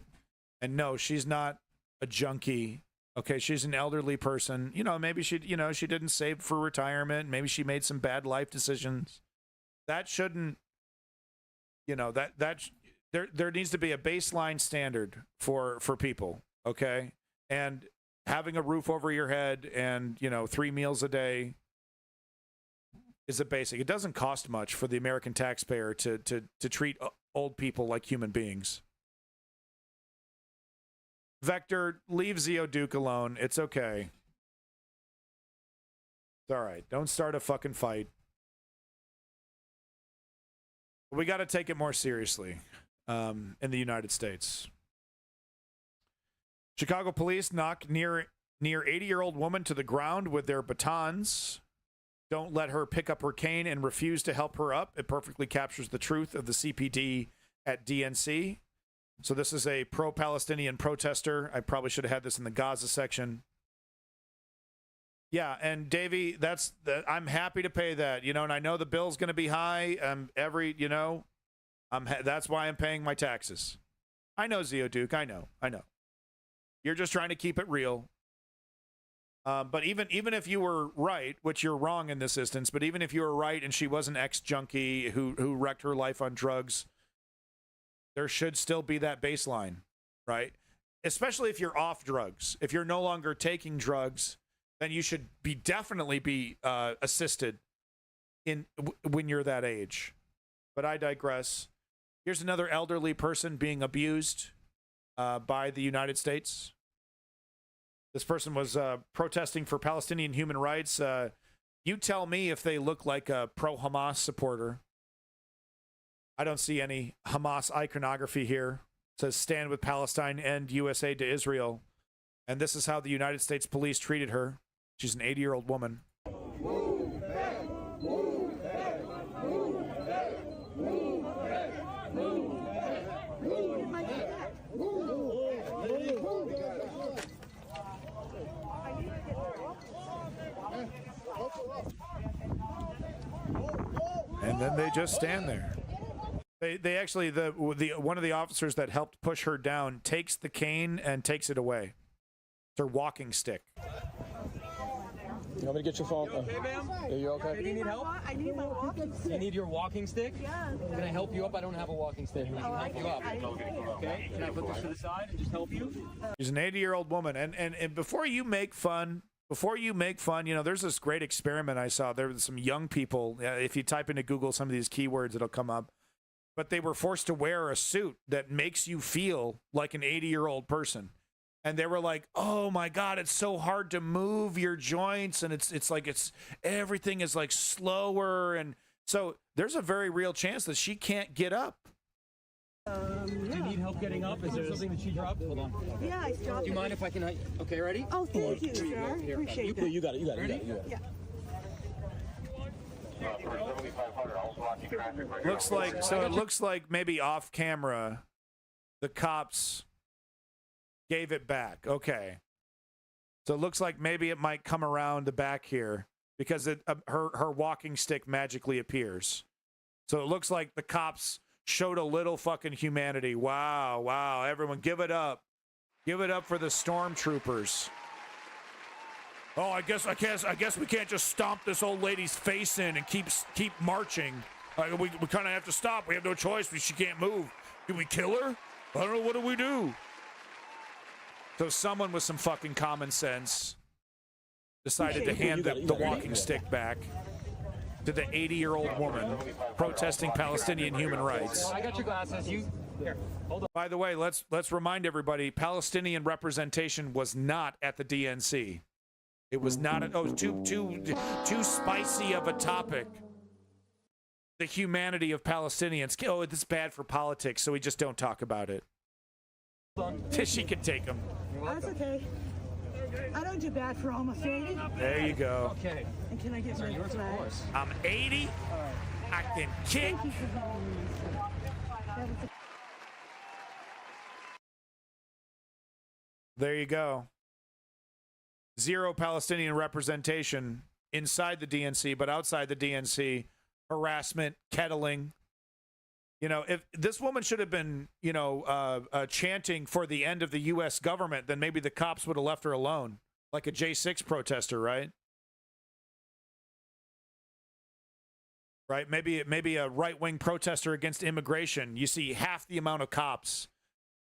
And no, she's not a junkie. Okay, she's an elderly person. Maybe she didn't save for retirement. Maybe she made some bad life decisions. That shouldn't, there needs to be a baseline standard for people, okay? And having a roof over your head and, 3 meals a day is a basic. It doesn't cost much for the American taxpayer to treat old people like human beings. Vector, leave Zeoduke alone. It's okay. It's all right. Don't start a fucking fight. We got to take it more seriously in the United States. Chicago police knock near 80-year-old woman to the ground with their batons. Don't let her pick up her cane and refuse to help her up. It perfectly captures the truth of the CPD at DNC. So this is a pro-Palestinian protester. I probably should have had this in the Gaza section. Yeah, and Davey, I'm happy to pay that, and I know the bill's going to be high. That's why I'm paying my taxes. I know, Zeoduke. I know. You're just trying to keep it real. But even if you were right, which you're wrong in this instance, but even if you were right and she was an ex-junkie who wrecked her life on drugs, there should still be that baseline, right? Especially if you're off drugs. If you're no longer taking drugs, then you should definitely be assisted when you're that age. But I digress. Here's another elderly person being abused by the United States. This person was protesting for Palestinian human rights. You tell me if they look like a pro-Hamas supporter. I don't see any Hamas iconography here. It says stand with Palestine, end U.S. aid to Israel. And this is how the United States police treated her. She's an 80-year-old woman. And then they just stand there. They actually, the one of the officers that helped push her down takes the cane and takes it away. It's her walking stick. You want me to get your phone? Hey, ma'am. Are you okay? Do you need help? I need my walking stick. You need your walking stick? Yeah. Can I help you up? I don't have a walking stick. I can help you up. Okay. Can I put this to the side and just help you? She's an 80-year-old woman, and before you make fun, you know, there's this great experiment I saw. There were some young people. If you type into Google some of these keywords, it'll come up. But they were forced to wear a suit that makes you feel like an 80-year-old person. And they were like, "Oh my God, it's so hard to move your joints, and it's like everything is like slower." And so there's a very real chance that she can't get up. Do you need help getting up? Is there something that she dropped? Hold on. Yeah, I dropped Do you mind if I can? Okay, ready? Oh, thank you, sir. Appreciate that. You got it. You got it. Yeah. It looks like maybe off camera, the cops gave it back. Okay. So it looks like maybe it might come around the back here because her walking stick magically appears. So it looks like the cops showed a little fucking humanity. Wow, wow. Everyone give it up. Give it up for the stormtroopers. Oh, I guess we can't just stomp this old lady's face in and keep marching. We kind of have to stop. We have no choice. She can't move. Do we kill her? I don't know. What do we do? So someone with some fucking common sense decided to hand the walking stick back to the 80-year-old woman protesting Palestinian human rights. I got your glasses. Here, hold on. By the way, let's remind everybody, Palestinian representation was not at the DNC. It was not. It was too spicy of a topic. The humanity of Palestinians. Oh, it's bad for politics, so we just don't talk about it. She can take them. That's okay. I don't do bad for almost 80. There you go. Okay. And can I get my flag? I'm 80. I can kick. There you go. Zero Palestinian representation inside the DNC, but outside the DNC, harassment, kettling. You know, if this woman should have been, you know, chanting for the end of the U.S. government, then maybe the cops would have left her alone, like a J6 protester, right? Right? Maybe a right-wing protester against immigration. You see half the amount of cops,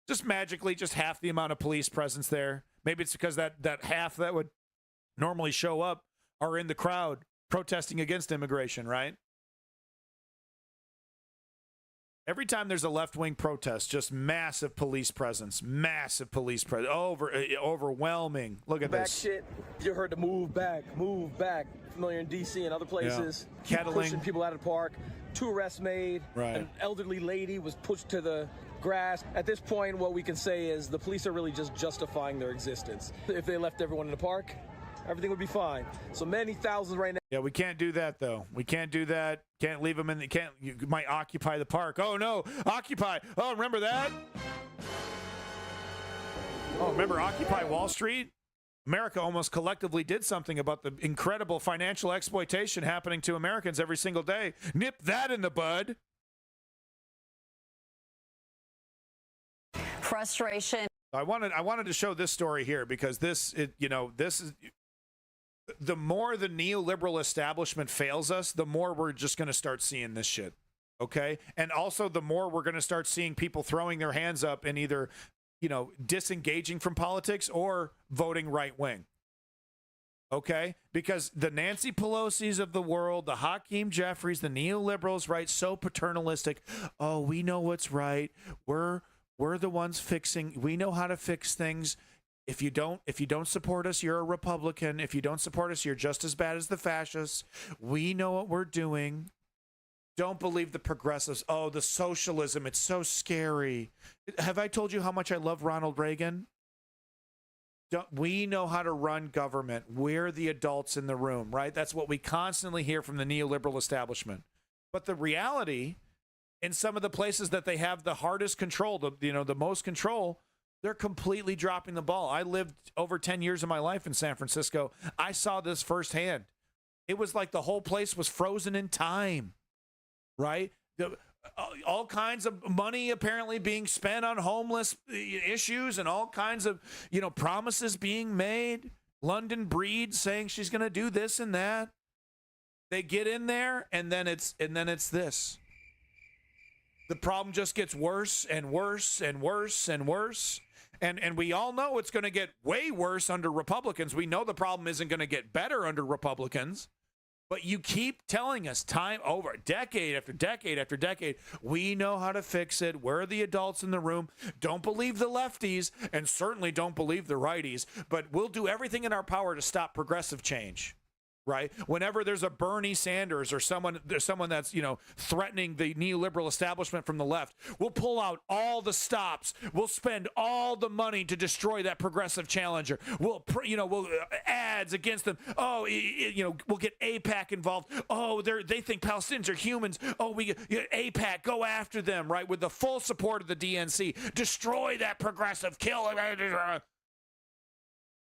just magically, just half the amount of police presence there. Maybe it's because that half that would normally show up are in the crowd protesting against immigration, right? Every time there's a left-wing protest, just massive police presence, overwhelming. Look at back this. Shit. You heard the move back. Familiar in D.C. and other places. Yeah. Kettling. Pushing people out of the park. 2 arrests made. Right. An elderly lady was pushed to the grass. At this point, what we can say is the police are really just justifying their existence. If they left everyone in the park, everything would be fine. So many thousands right now. Yeah, we can't do that, though. We can't do that. Can't leave them in. You might occupy the park. Oh, no. Occupy. Oh, remember that? Oh, remember Occupy Wall Street? America almost collectively did something about the incredible financial exploitation happening to Americans every single day. Nip that in the bud. Frustration. I wanted to show this story here because this is the more the neoliberal establishment fails us, the more we're just going to start seeing this shit. Okay? And also the more we're going to start seeing people throwing their hands up and either, you know, disengaging from politics or voting right wing. Okay? Because the Nancy Pelosi's of the world, the Hakeem Jeffries, the neoliberals, right? So paternalistic. Oh, we know what's right. We're the ones fixing. We know how to fix things. If you don't support us, you're a Republican. If you don't support us, you're just as bad as the fascists. We know what we're doing. Don't believe the progressives. Oh, the socialism. It's so scary. Have I told you how much I love Ronald Reagan? We know how to run government. We're the adults in the room, right? That's what we constantly hear from the neoliberal establishment. But the reality, in some of the places that they have the hardest control, the most control, they're completely dropping the ball. I lived over 10 years of my life in San Francisco. I saw this firsthand. It was like the whole place was frozen in time, right? All kinds of money apparently being spent on homeless issues and all kinds of, promises being made. London Breed saying she's going to do this and that. They get in there and then it's this. The problem just gets worse and worse and worse and worse. And we all know it's going to get way worse under Republicans. We know the problem isn't going to get better under Republicans. But you keep telling us time over, decade after decade after decade, we know how to fix it. We're the adults in the room. Don't believe the lefties and certainly don't believe the righties. But we'll do everything in our power to stop progressive change. Right? Whenever there's a Bernie Sanders or someone that's, threatening the neoliberal establishment from the left, we'll pull out all the stops. We'll spend all the money to destroy that progressive challenger. We'll ads against them. Oh, we'll get AIPAC involved. Oh, they think Palestinians are humans. Oh, AIPAC, go after them, right? With the full support of the DNC. Destroy that progressive, kill it.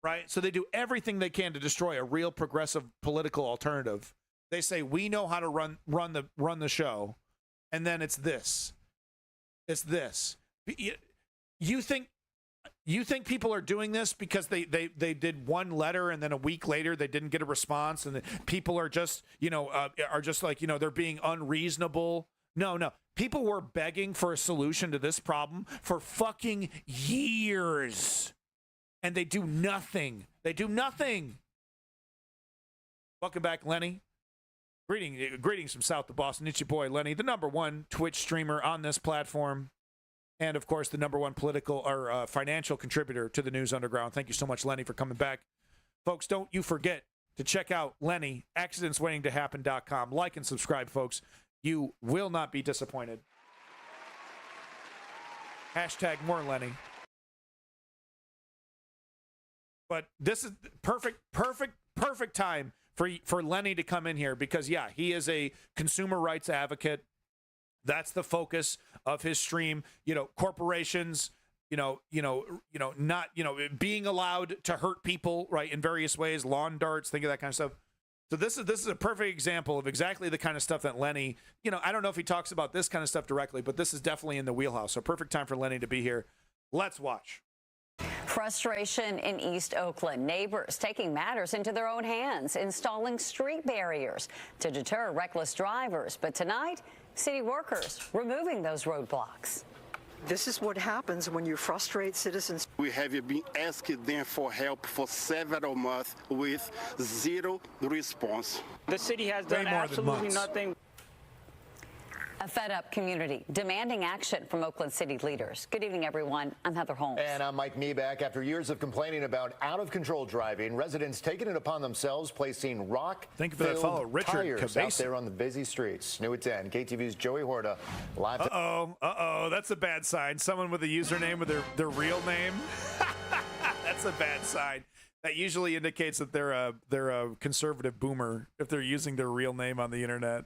Right? So they do everything they can to destroy a real progressive political alternative. They say, we know how to run the show. And then it's this. It's this. You think people are doing this because they did one letter and then a week later they didn't get a response and people are just, they're being unreasonable? No. People were begging for a solution to this problem for fucking years. And they do nothing. They do nothing. Welcome back, Lenny. Greetings from south of Boston. It's your boy, Lenny, the #1 Twitch streamer on this platform. And, of course, the #1 political or financial contributor to the News Underground. Thank you so much, Lenny, for coming back. Folks, don't you forget to check out Lenny, accidentswaitingtohappen.com. Like and subscribe, folks. You will not be disappointed. # more Lenny. But this is perfect time for Lenny to come in here because, yeah, he is a consumer rights advocate. That's the focus of his stream. Corporations, not, being allowed to hurt people, right, in various ways, lawn darts, think of that kind of stuff. So this is a perfect example of exactly the kind of stuff that Lenny, I don't know if he talks about this kind of stuff directly, but this is definitely in the wheelhouse. So perfect time for Lenny to be here. Let's watch. Frustration in East Oakland. Neighbors taking matters into their own hands, installing street barriers to deter reckless drivers. But tonight, city workers removing those roadblocks. This is what happens when you frustrate citizens. We have been asking them for help for several months with zero response. The city has done absolutely nothing. A fed-up community demanding action from Oakland city leaders. Good evening, everyone. I'm Heather Holmes. And I'm Mike Nieback. After years of complaining about out-of-control driving, residents taking it upon themselves, placing rock-filled tires out there on the busy streets. New at 10, KTV's Joey Horta, live. Uh-oh. That's a bad sign. Someone with a username with their real name. That's a bad sign. That usually indicates that they're a conservative boomer if they're using their real name on the internet.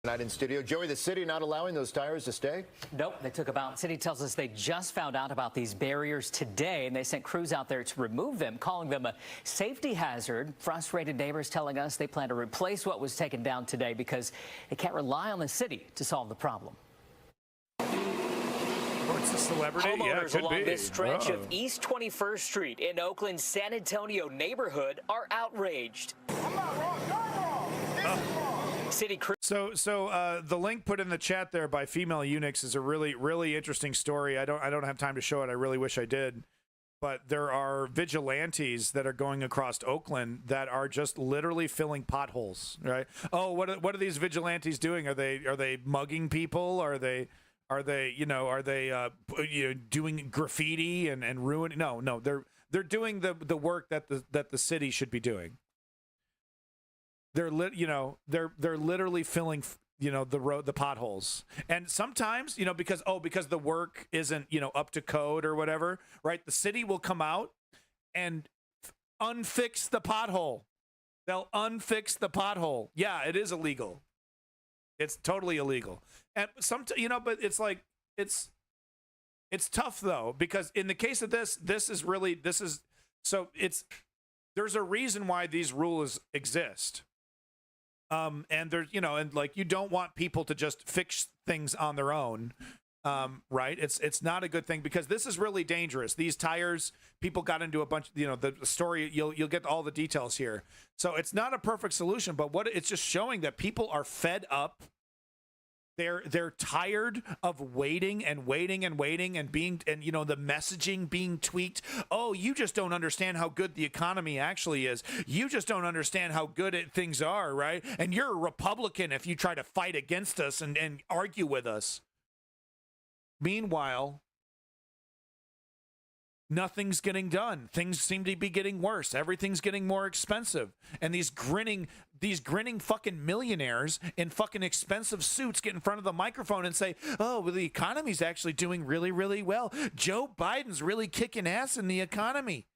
Tonight in studio, Joey, the city not allowing those tires to stay? Nope, they took about. City tells us they just found out about these barriers today, and they sent crews out there to remove them, calling them a safety hazard. Frustrated neighbors telling us they plan to replace what was taken down today because they can't rely on the city to solve the problem. It's a celebrity. Homeowners along this stretch of East 21st Street in Oakland's San Antonio neighborhood are outraged. So the link put in the chat there by Female Eunuchs is a really, really interesting story. I don't have time to show it. I really wish I did. But there are vigilantes that are going across Oakland that are just literally filling potholes, right? Oh, what are these vigilantes doing? Are they mugging people? Are they doing graffiti and ruining? No, they're doing the work that the city should be doing. They're literally filling the potholes. And sometimes, because the work isn't, up to code or whatever, right? The city will come out and unfix the pothole. They'll unfix the pothole. Yeah, it is illegal. It's totally illegal. And but it's like, it's tough though, because in the case of there's a reason why these rules exist. And there's, and like, you don't want people to just fix things on their own. Right. It's not a good thing, because this is really dangerous. These tires, people got into a bunch, the story, you'll get all the details here. So it's not a perfect solution, but it's just showing that people are fed up. They're tired of waiting and being, and the messaging being tweaked. Oh, you just don't understand how good the economy actually is. You just don't understand how good things are, right? And you're a Republican if you try to fight against us and argue with us. Meanwhile, nothing's getting done. Things seem to be getting worse. Everything's getting more expensive. And these grinning fucking millionaires in fucking expensive suits get in front of the microphone and say, oh, well, the economy's actually doing really, really well. Joe Biden's really kicking ass in the economy.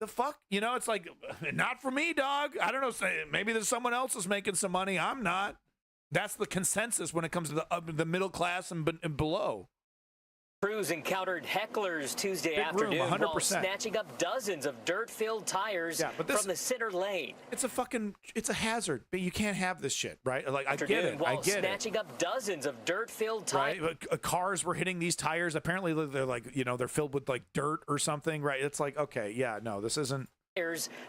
The fuck? It's like, not for me, dog. I don't know. Maybe there's someone else who's making some money. I'm not. That's the consensus when it comes to the middle class and below. Crews encountered hecklers Tuesday afternoon while snatching up dozens of dirt-filled tires from the center lane. It's a hazard, but you can't have this shit, right? Like, I get it. While snatching up dozens of dirt-filled tires. Right? Cars were hitting these tires. Apparently, they're like, they're filled with like dirt or something, right? It's like, okay, yeah, no, this isn't.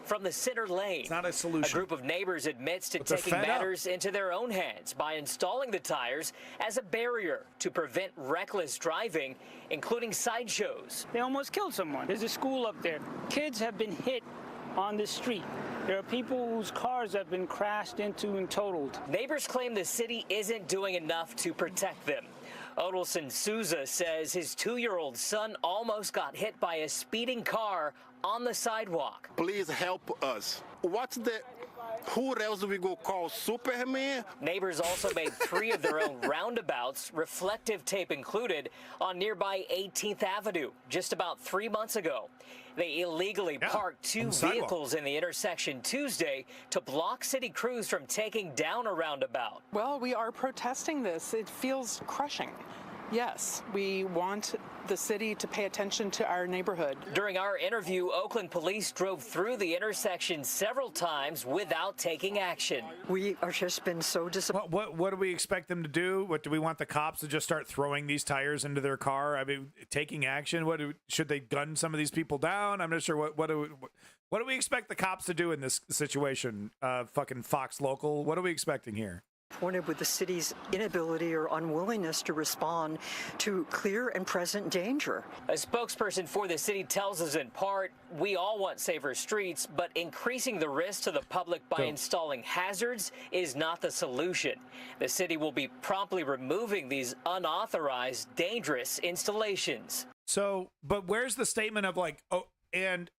From the center lane. It's not a solution. A group of neighbors admits to taking matters into their own hands by installing the tires as a barrier to prevent reckless driving, including sideshows. They almost killed someone. There's a school up there. Kids have been hit on the street. There are people whose cars have been crashed into and totaled. Neighbors claim the city isn't doing enough to protect them. Odilson Souza says his 2-year-old son almost got hit by a speeding car on the sidewalk. Please help us. Who else we go call, Superman? Neighbors also made 3 of their own roundabouts, reflective tape included, on nearby 18th Avenue just about 3 months ago. They illegally parked 2 vehicles in the intersection Tuesday to block city crews from taking down a roundabout. Well, we are protesting this. It feels crushing. Yes, we want the city to pay attention to our neighborhood. During our interview, Oakland police drove through the intersection several times without taking action. We are just been so disappointed. What do we expect them to do? What do we want the cops to just start throwing these tires into their car? I mean, taking action? Should they gun some of these people down? I'm not sure. What do we expect the cops to do in this situation? Fucking Fox Local. What are we expecting here? Pointed with the city's inability or unwillingness to respond to clear and present danger. A spokesperson for the city tells us in part, we all want safer streets, but increasing the risk to the public by installing hazards is not the solution. The city will be promptly removing these unauthorized, dangerous installations. So, but where's the statement of like, oh, and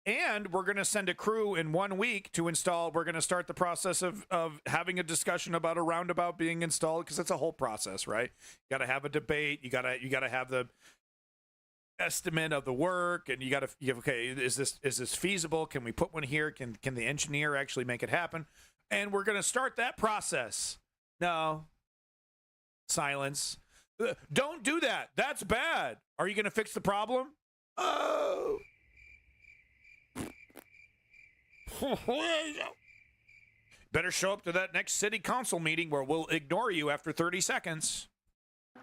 we're going to send a crew in 1 week to install. We're going to start the process of having a discussion about a roundabout being installed, because it's a whole process, right? You got to have a debate. You got to have the estimate of the work, and you got to okay, is this feasible? Can we put one here? Can the engineer actually make it happen? And we're going to start that process. No. Silence. Don't do that. That's bad. Are you going to fix the problem? Oh. Better show up to that next city council meeting where we'll ignore you after 30 seconds.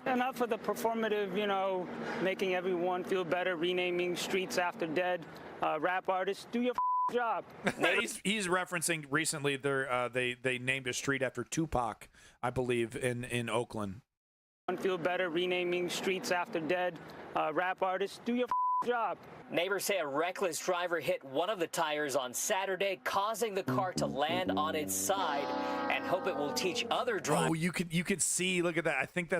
Enough for the performative, making everyone feel better, renaming streets after dead rap artists. Do your job. He's referencing recently they named a street after Tupac, I believe, in Oakland. Feel better, renaming streets after dead rap artists. Do your job. Neighbors say a reckless driver hit one of the tires on Saturday, causing the car to land on its side, and hope it will teach other drivers. Oh, you could see. Look at that. I think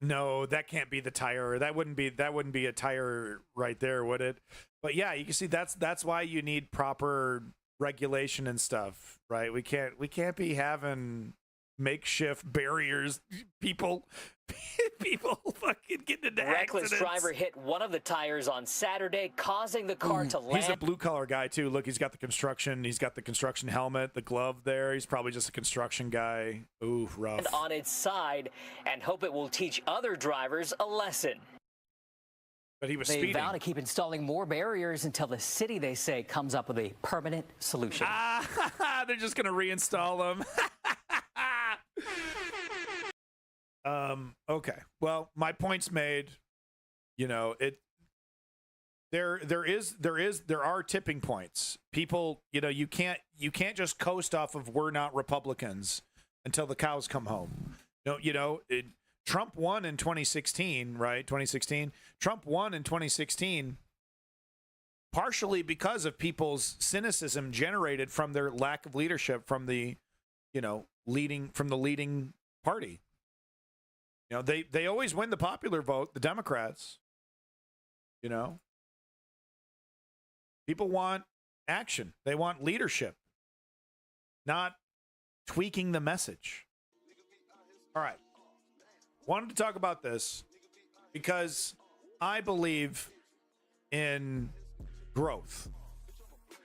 no, that can't be the tire. That wouldn't be a tire right there, would it? But yeah, you can see that's why you need proper regulation and stuff, right? We can't be having makeshift barriers. People fucking getting into Reckless accidents. driver hit one of the tires on Saturday, causing the car to land. He's a blue collar guy too. Look, he's got the construction helmet, the glove there. He's probably just a construction guy. Ooh, rough. On its side, and hope it will teach other drivers a lesson. But he was They speeding. vow to keep installing more barriers until the city, they say, comes up with a permanent solution. They're just going to reinstall them. Okay. Well, my point's made. You know, there are tipping points. People, you know, you can't just coast off of we're not Republicans until the cows come home. No, you know, Trump won in 2016, right? 2016. Trump won in 2016 partially because of people's cynicism generated from their lack of leadership from the, you know, leading party. You know, they always win the popular vote, the Democrats. You know, people want action. They want leadership, not tweaking the message. All right. Wanted to talk about this because I believe in growth.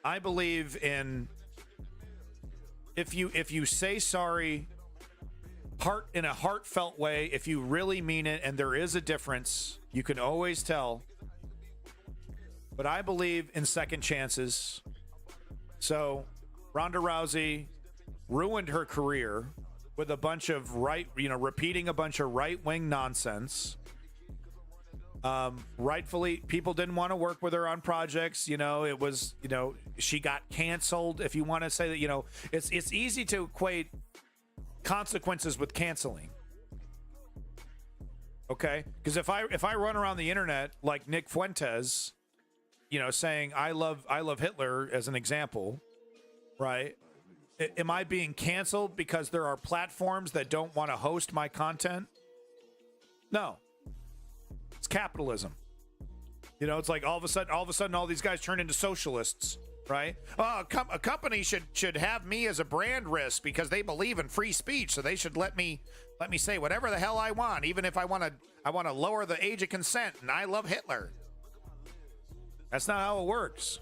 I believe in if you say sorry in a heartfelt way, if you really mean it, and there is a difference, you can always tell. But I believe in second chances. So Ronda Rousey ruined her career with a bunch of repeating a bunch of right-wing nonsense. Rightfully, people didn't want to work with her on projects. You know, it was, you know, she got canceled. If you want to say that, you know, it's easy to equate consequences with canceling. Okay? Because if I run around the internet like Nick Fuentes, you know, saying I love Hitler as an example, right? Am I being canceled because there are platforms that don't want to host my content? No. It's capitalism. You know, it's like all of a sudden all these guys turn into socialists, right? Oh, a company should have me as a brand risk because they believe in free speech, so they should let me say whatever the hell I want, even if I want to lower the age of consent and I love Hitler. That's not how it works.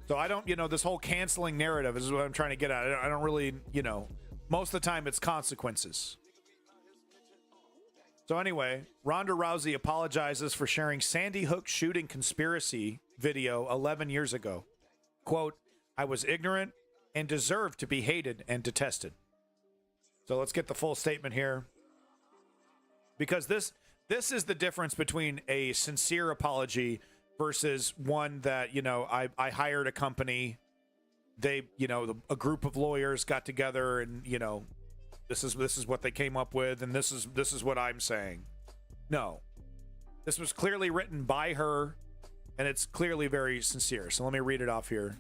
So I don't, you know, this whole canceling narrative is what I'm trying to get at. I don't really, you know, most of the time it's consequences. So anyway, Ronda Rousey apologizes for sharing Sandy Hook shooting conspiracy video 11 years ago. Quote, I was ignorant and deserved to be hated and detested. So let's get the full statement here. Because this is the difference between a sincere apology versus one that, you know, I hired a company, they, you know, a group of lawyers got together and, you know, this is what they came up with and this is what I'm saying. No. This was clearly written by her and it's clearly very sincere. So let me read it off here.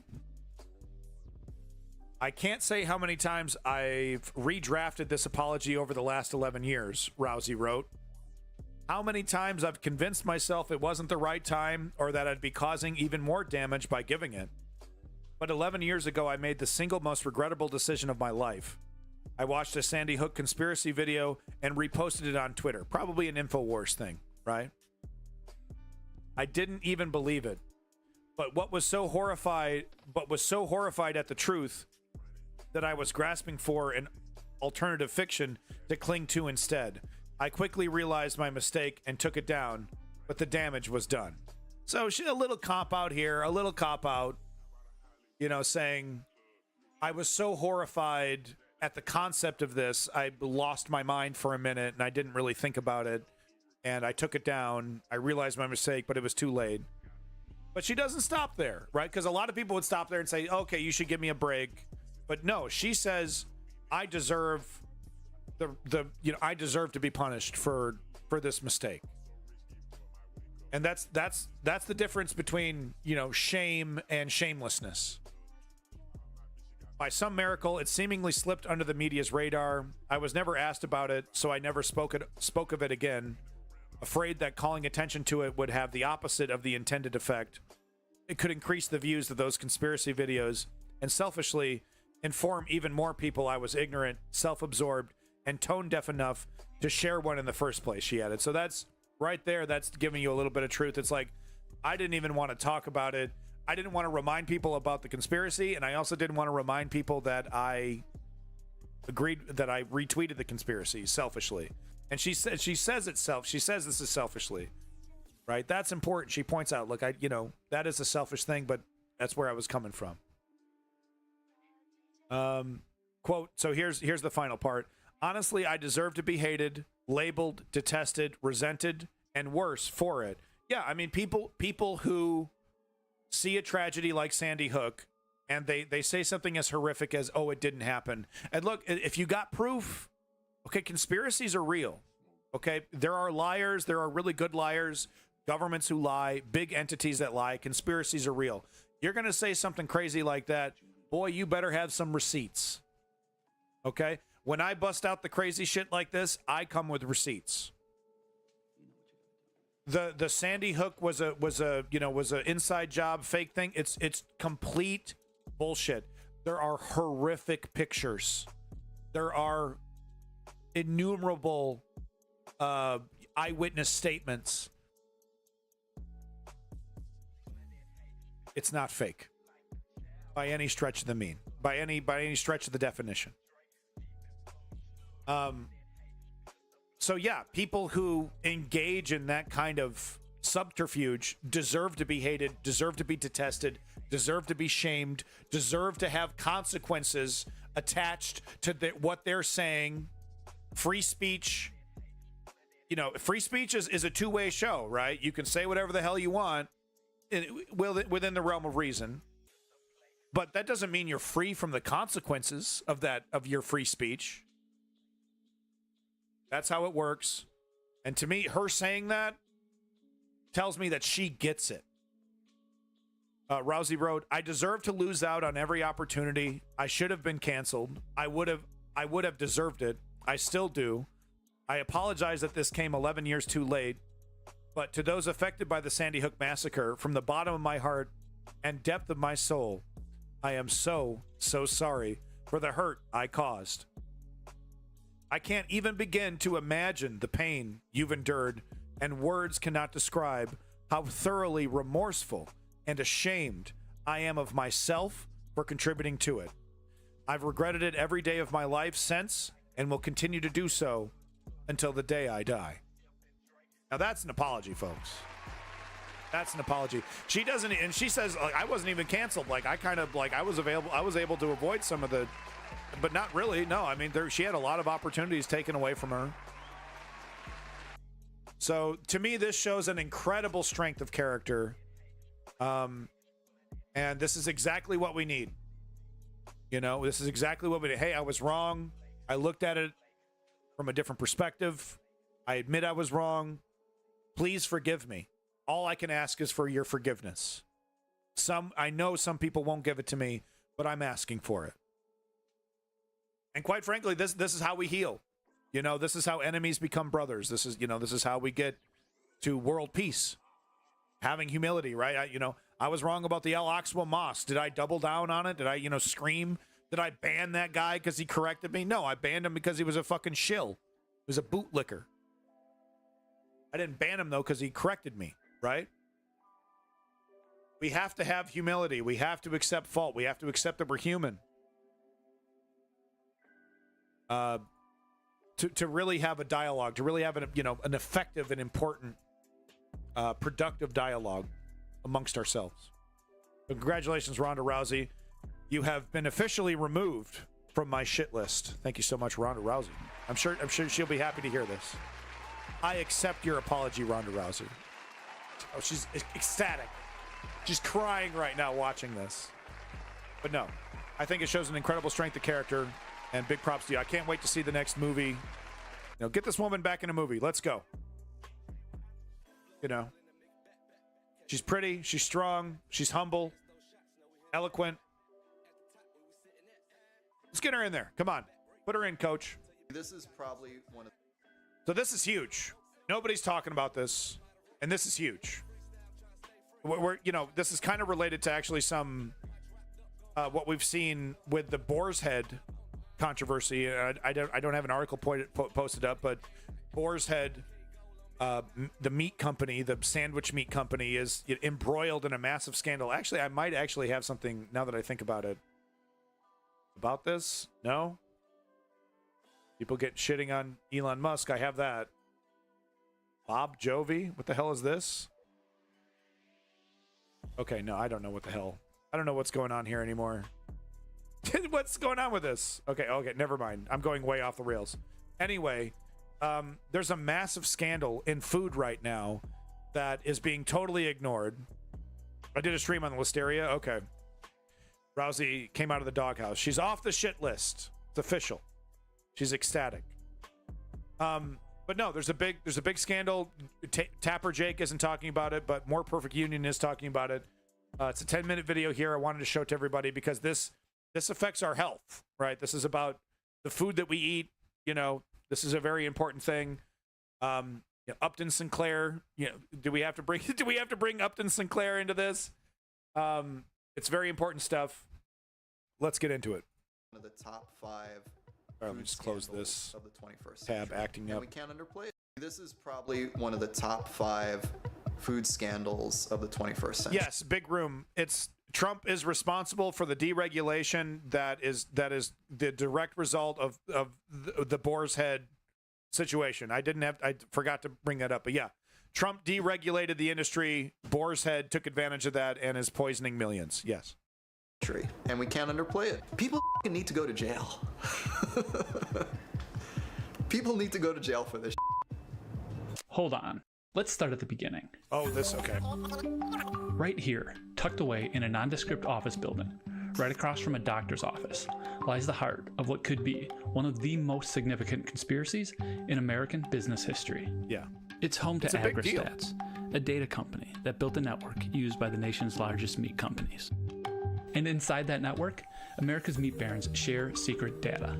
I can't say how many times I've redrafted this apology over the last 11 years, Rousey wrote. How many times I've convinced myself it wasn't the right time or that I'd be causing even more damage by giving it. But 11 years ago, I made the single most regrettable decision of my life. I watched a Sandy Hook conspiracy video and reposted it on Twitter. Probably an InfoWars thing, right? I didn't even believe it. But was so horrified at the truth that I was grasping for an alternative fiction to cling to instead. I quickly realized my mistake and took it down, but the damage was done. So a little cop-out here, a little cop-out, you know, saying, I was so horrified at the concept of this, I lost my mind for a minute and I didn't really think about it, and I took it down. I realized my mistake, but it was too late. But she doesn't stop there, right? Because a lot of people would stop there and say, okay, you should give me a break. But no, she says, I deserve I deserve to be punished for this mistake. And that's the difference between, you know, shame and shamelessness. By some miracle, it seemingly slipped under the media's radar. I was never asked about it, so I never spoke of it again, afraid that calling attention to it would have the opposite of the intended effect. It could increase the views of those conspiracy videos, and selfishly, inform even more people I was ignorant, self-absorbed, and tone deaf enough to share one in the first place, she added. So that's right there. That's giving you a little bit of truth. It's like, I didn't even want to talk about it. I didn't want to remind people about the conspiracy, and I also didn't want to remind people that I agreed, that I retweeted the conspiracy selfishly. And she says this is selfishly, right? That's important. She points out, look, that is a selfish thing, but that's where I was coming from. Quote, so here's the final part. Honestly, I deserve to be hated, labeled, detested, resented, and worse for it. Yeah, I mean, people who see a tragedy like Sandy Hook and they say something as horrific as, oh, it didn't happen. And look, if you got proof, okay, conspiracies are real. Okay, there are liars. There are really good liars, governments who lie, big entities that lie. Conspiracies are real. You're going to say something crazy like that, boy, you better have some receipts. Okay? When I bust out the crazy shit like this, I come with receipts. The Sandy Hook was a inside job, fake thing. It's complete bullshit. There are horrific pictures. There are innumerable eyewitness statements. It's not fake by any stretch of the mean, by any stretch of the definition. So yeah, people who engage in that kind of subterfuge deserve to be hated, deserve to be detested, deserve to be shamed, deserve to have consequences attached to what they're saying. Free speech, free speech is a two-way show, right? You can say whatever the hell you want within the realm of reason, but that doesn't mean you're free from the consequences of your free speech. That's how it works. And to me, her saying that tells me that she gets it. Rousey wrote, I deserve to lose out on every opportunity. I should have been canceled. I would have deserved it. I still do. I apologize that this came 11 years too late. But to those affected by the Sandy Hook massacre, from the bottom of my heart and depth of my soul, I am so, so sorry for the hurt I caused. I can't even begin to imagine the pain you've endured, and words cannot describe how thoroughly remorseful and ashamed I am of myself for contributing to it. I've regretted it every day of my life since, and will continue to do so until the day I die. Now that's an apology, folks. That's an apology. She doesn't, and she says, like, I wasn't even canceled. Like, I was able to avoid some of the, but not really. No, I mean, she had a lot of opportunities taken away from her. So to me, this shows an incredible strength of character. And this is exactly what we need. This is exactly what we need. Hey, I was wrong. I looked at it from a different perspective. I admit I was wrong. Please forgive me. All I can ask is for your forgiveness. I know some people won't give it to me, but I'm asking for it. And quite frankly, this is how we heal. This is how enemies become brothers. This is how we get to world peace. Having humility, right? I was wrong about the Al-Aqsa Mosque. Did I double down on it? Did I, scream? Did I ban that guy because he corrected me? No, I banned him because he was a fucking shill. He was a bootlicker. I didn't ban him, though, because he corrected me, right? We have to have humility. We have to accept fault. We have to accept that we're human. To really have a dialogue, to really have an effective and important, productive dialogue amongst ourselves. So congratulations, Ronda Rousey. You have been officially removed from my shit list. Thank you so much, Ronda Rousey. I'm sure she'll be happy to hear this. I accept your apology, Ronda Rousey. Oh, she's ecstatic. She's crying right now watching this. But no, I think it shows an incredible strength of character, and big props to you. I can't wait to see the next movie. Get this woman back in a movie. Let's go. She's pretty, she's strong, she's humble, eloquent. Let's get her in there. Come on. Put her in, coach. This is probably one of... So this is huge. Nobody's talking about this, and this is huge. This is kind of related to actually some what we've seen with the Boar's Head controversy. I don't have an article posted up, but Boar's Head, the meat company, the sandwich meat company, is embroiled in a massive scandal. Actually, I might actually have something now that I think about it about this. No? People get shitting on Elon Musk. I have that. Bob Jovi? What the hell is this? Okay, no, I don't know what the hell. I don't know what's going on here anymore. What's going on with this? Okay, never mind. I'm going way off the rails. Anyway, there's a massive scandal in food right now that is being totally ignored. I did a stream on the Listeria. Okay. Rousey came out of the doghouse. She's off the shit list. It's official. She's ecstatic. But no, there's a big scandal. Tapper Jake isn't talking about it, but More Perfect Union is talking about it. It's a 10-minute video here. I wanted to show it to everybody because this affects our health, right? This is about the food that we eat. You know, this is a very important thing. Upton Sinclair. Do we have to bring Upton Sinclair into this? It's very important stuff. Let's get into it. One of the top 5. Let me just close this of the 21st tab. century. Acting and up. We can't underplay it. This is probably one of the top 5 food scandals of the 21st century. Yes, big room. Trump is responsible for the deregulation that is the direct result of the Boar's Head situation. I forgot to bring that up, but yeah, Trump deregulated the industry. Boar's Head took advantage of that and is poisoning millions. Yes. And we can't underplay it. People need to go to jail. People need to go to jail for this. Hold on. Let's start at the beginning. Oh, okay. Right here, tucked away in a nondescript office building, right across from a doctor's office, lies the heart of what could be one of the most significant conspiracies in American business history. Yeah. It's home to AgriStats, a data company that built a network used by the nation's largest meat companies. And inside that network, America's meat barons share secret data.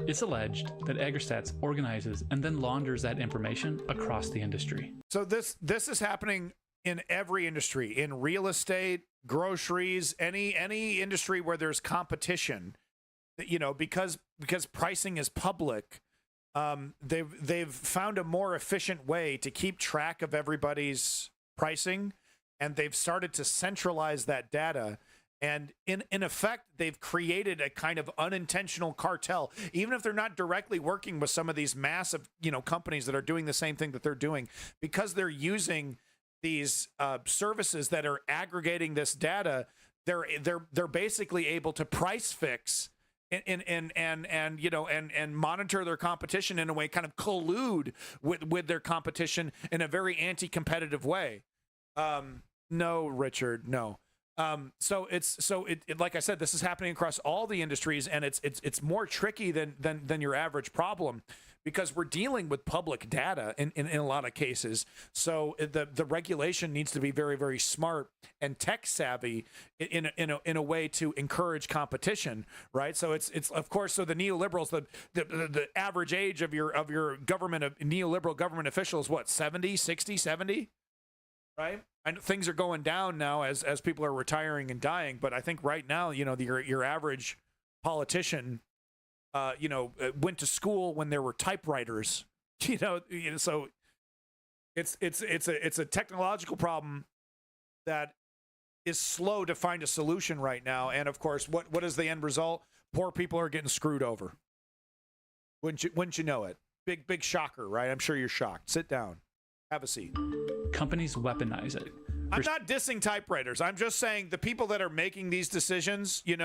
It's alleged that AgriStats organizes and then launders that information across the industry. So this is happening in every industry, in real estate, groceries, any industry where there's competition. Because pricing is public, they've found a more efficient way to keep track of everybody's pricing, and they've started to centralize that data. And in effect, they've created a kind of unintentional cartel, even if they're not directly working with some of these massive, companies that are doing the same thing that they're doing, because they're using these services that are aggregating this data. They're basically able to price fix and monitor their competition in a way, kind of collude with their competition in a very anti-competitive way. No, Richard, no. So like I said, this is happening across all the industries, and it's more tricky than your average problem, because we're dealing with public data in a lot of cases. So the regulation needs to be very, very smart and tech savvy in a way to encourage competition, right? So it's of course, so the neoliberals, the average age of your neoliberal government officials, what, 70, 60, 70? Right? And things are going down now as people are retiring and dying. But I think right now, your average politician, went to school when there were typewriters. So it's a technological problem that is slow to find a solution right now. And of course, what is the end result? Poor people are getting screwed over. Wouldn't you know it? Big shocker, right? I'm sure you're shocked. Sit down. Have a seat. Companies weaponize it. I'm not dissing typewriters. I'm just saying the people that are making these decisions, they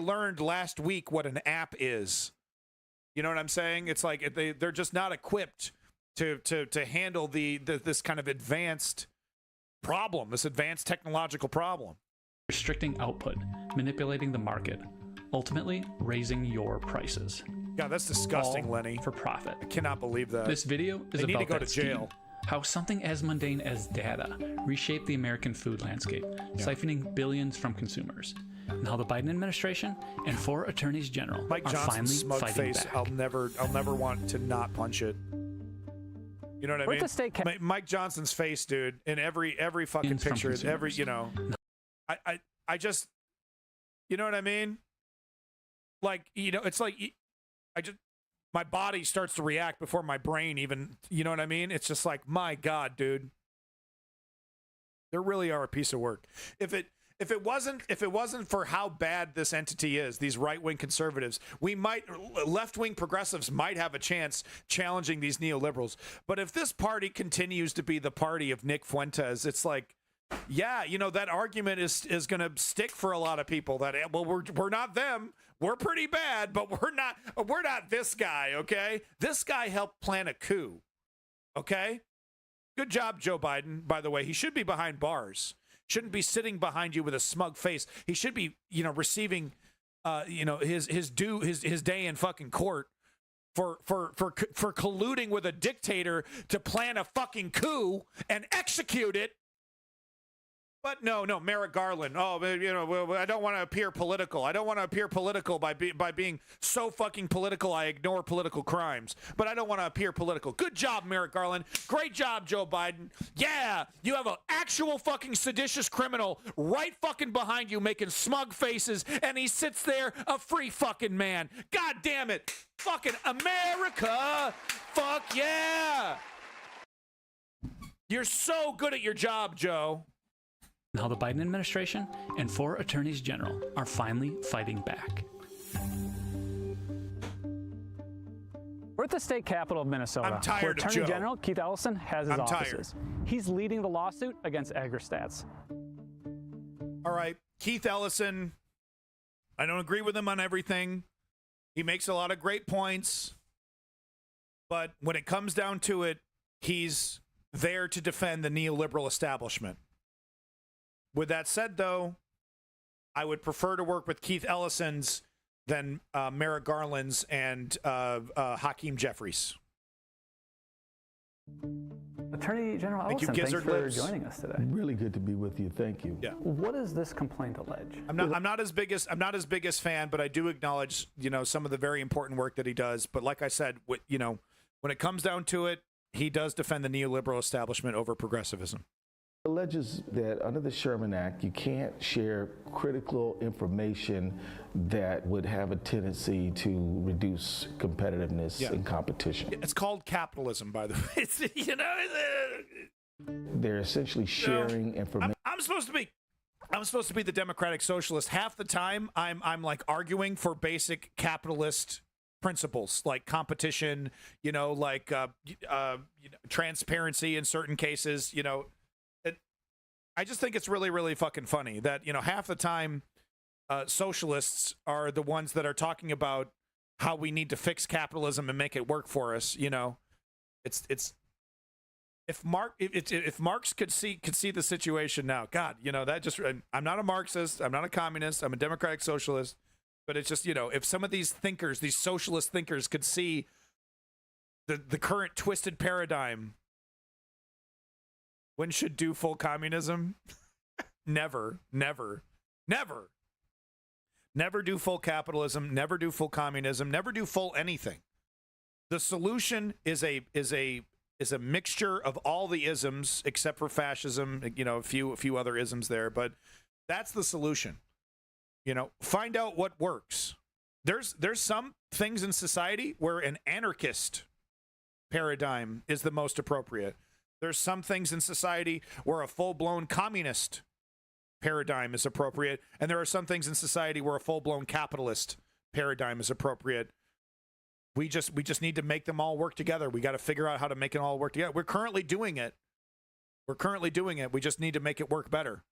learned last week what an app is. You know what I'm saying? It's like they're just not equipped to handle this kind of advanced problem, this advanced technological problem. Restricting output, manipulating the market, ultimately raising your prices. God, that's disgusting, all Lenny. For profit. I cannot believe that. This video is they need about to go that to jail. Scheme. How something as mundane as data reshaped the American food landscape, siphoning billions from consumers. And how the Biden administration and 4 attorneys general Mike are Johnson's finally smug fighting face. back. I'll never want to not punch it. You know what I mean? Mike Johnson's face, dude, in every fucking picture, I just, you know what I mean? Like, you know, it's like my body starts to react before my brain even, you know what I mean? It's just like, my God, dude. They really are a piece of work. If it wasn't for how bad this entity is, these right-wing conservatives, left-wing progressives might have a chance challenging these neoliberals. But if this party continues to be the party of Nick Fuentes, it's like, yeah, you know, that argument is going to stick for a lot of people. That, well, we're not them. We're pretty bad, but we're not this guy. Okay, this guy helped plan a coup. Okay, good job, Joe Biden. By the way, he should be behind bars. Shouldn't be sitting behind you with a smug face. He should be, you know, receiving, you know, his day in fucking court for colluding with a dictator to plan a fucking coup and execute it. But no, Merrick Garland. Oh, you know, I don't want to appear political. I don't want to appear political by being so fucking political. I ignore political crimes, but I don't want to appear political. Good job, Merrick Garland. Great job, Joe Biden. Yeah, you have an actual fucking seditious criminal right fucking behind you making smug faces, and he sits there a free fucking man. God damn it. Fucking America. Fuck yeah. You're so good at your job, Joe. Now the Biden administration and 4 attorneys general are finally fighting back. We're at the state capitol of Minnesota, I'm tired where of Attorney Joe. General Keith Ellison has his offices. He's leading the lawsuit against AgriStats. All right, Keith Ellison, I don't agree with him on everything. He makes a lot of great points. But when it comes down to it, he's there to defend the neoliberal establishment. With that said, though, I would prefer to work with Keith Ellison's than Merrick Garland's and Hakeem Jeffries. Attorney General Ellison, thanks for joining us today. Really good to be with you. Thank you. Yeah. What does this complaint allege? I'm not as big as fan, but I do acknowledge, you know, some of the very important work that he does. But like I said, you know, when it comes down to it, he does defend the neoliberal establishment over progressivism. Alleges that under the Sherman Act, you can't share critical information that would have a tendency to reduce competitiveness and competition. It's called capitalism, by the way. It's, you know, they're essentially sharing information. I'm supposed to be the democratic socialist. Half the time, I'm like arguing for basic capitalist principles like competition, you know, like transparency in certain cases, you know. I just think it's really, really fucking funny that, you know, half the time socialists are the ones that are talking about how we need to fix capitalism and make it work for us. You know, it's if Marx could see the situation now, God, you know, that just, I'm not a Marxist, I'm not a communist, I'm a democratic socialist, but it's just, you know, if some of these thinkers, these socialist thinkers could see the current twisted paradigm. When should do full communism? Never do full capitalism, never do full communism, never do full anything. The solution is a mixture of all the isms except for fascism, you know, a few other isms there, but that's the solution. You know, find out what works. There's some things in society where an anarchist paradigm is the most appropriate. There's some things in society where a full-blown communist paradigm is appropriate, and there are some things in society where a full-blown capitalist paradigm is appropriate. We just need to make them all work together. We got to figure out how to make it all work together. We're currently doing it. We just need to make it work better.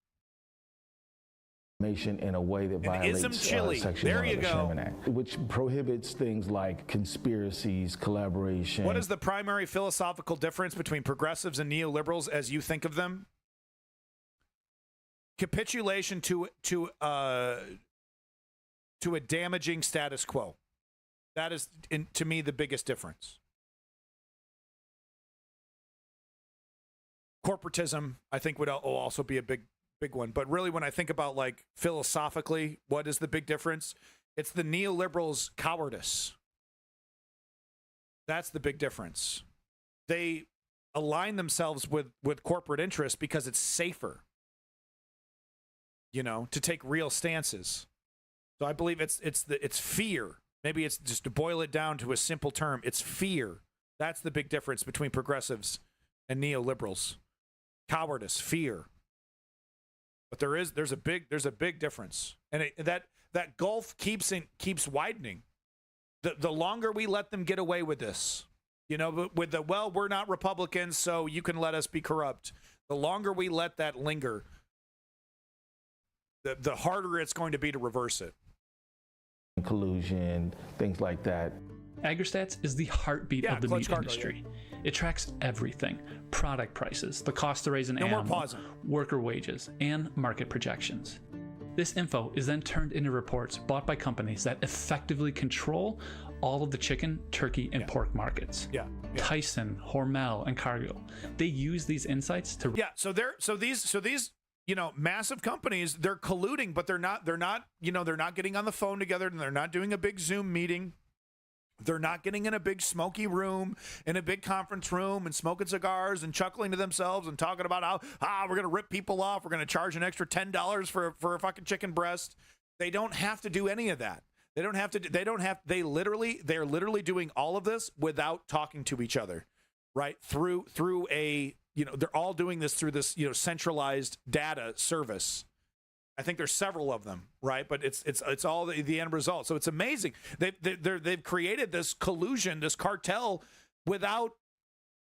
In a way that violates Section 1 of the Sherman Act, which prohibits things like conspiracies, collaboration. What is the primary philosophical difference between progressives and neoliberals as you think of them? Capitulation to a damaging status quo. That is, to me, the biggest difference. Corporatism, I think, will also be a big one. But really, when I think about, like, philosophically, what is the big difference? It's the neoliberals' cowardice. That's the big difference. They align themselves with corporate interests because it's safer. to take real stances. So I believe it's fear. Maybe it's just to boil it down to a simple term. It's fear. That's the big difference between progressives and neoliberals. Cowardice, fear. But there's a big difference, and that gulf keeps widening. The longer we let them get away with this, with we're not Republicans, so you can let us be corrupt. The longer we let that linger, the harder it's going to be to reverse it. Collusion, things like that. AgriStats is the heartbeat of the meat industry. It tracks everything: product prices, the cost to raise an animal, worker wages, and market projections. This info is then turned into reports bought by companies that effectively control all of the chicken, turkey, and pork markets. Tyson, Hormel, and Cargill. They use these insights to So these massive companies, they're colluding, but they're not getting on the phone together, and they're not doing a big Zoom meeting. They're not getting in a big smoky room, in a big conference room, and smoking cigars and chuckling to themselves and talking about how we're going to rip people off. We're going to charge an extra $10 for a fucking chicken breast. They don't have to do any of that. They're literally doing all of this without talking to each other, right? Through they're all doing this through this, centralized data service. I think there's several of them, right? But it's all the end result. So it's amazing. They've created this collusion, this cartel, without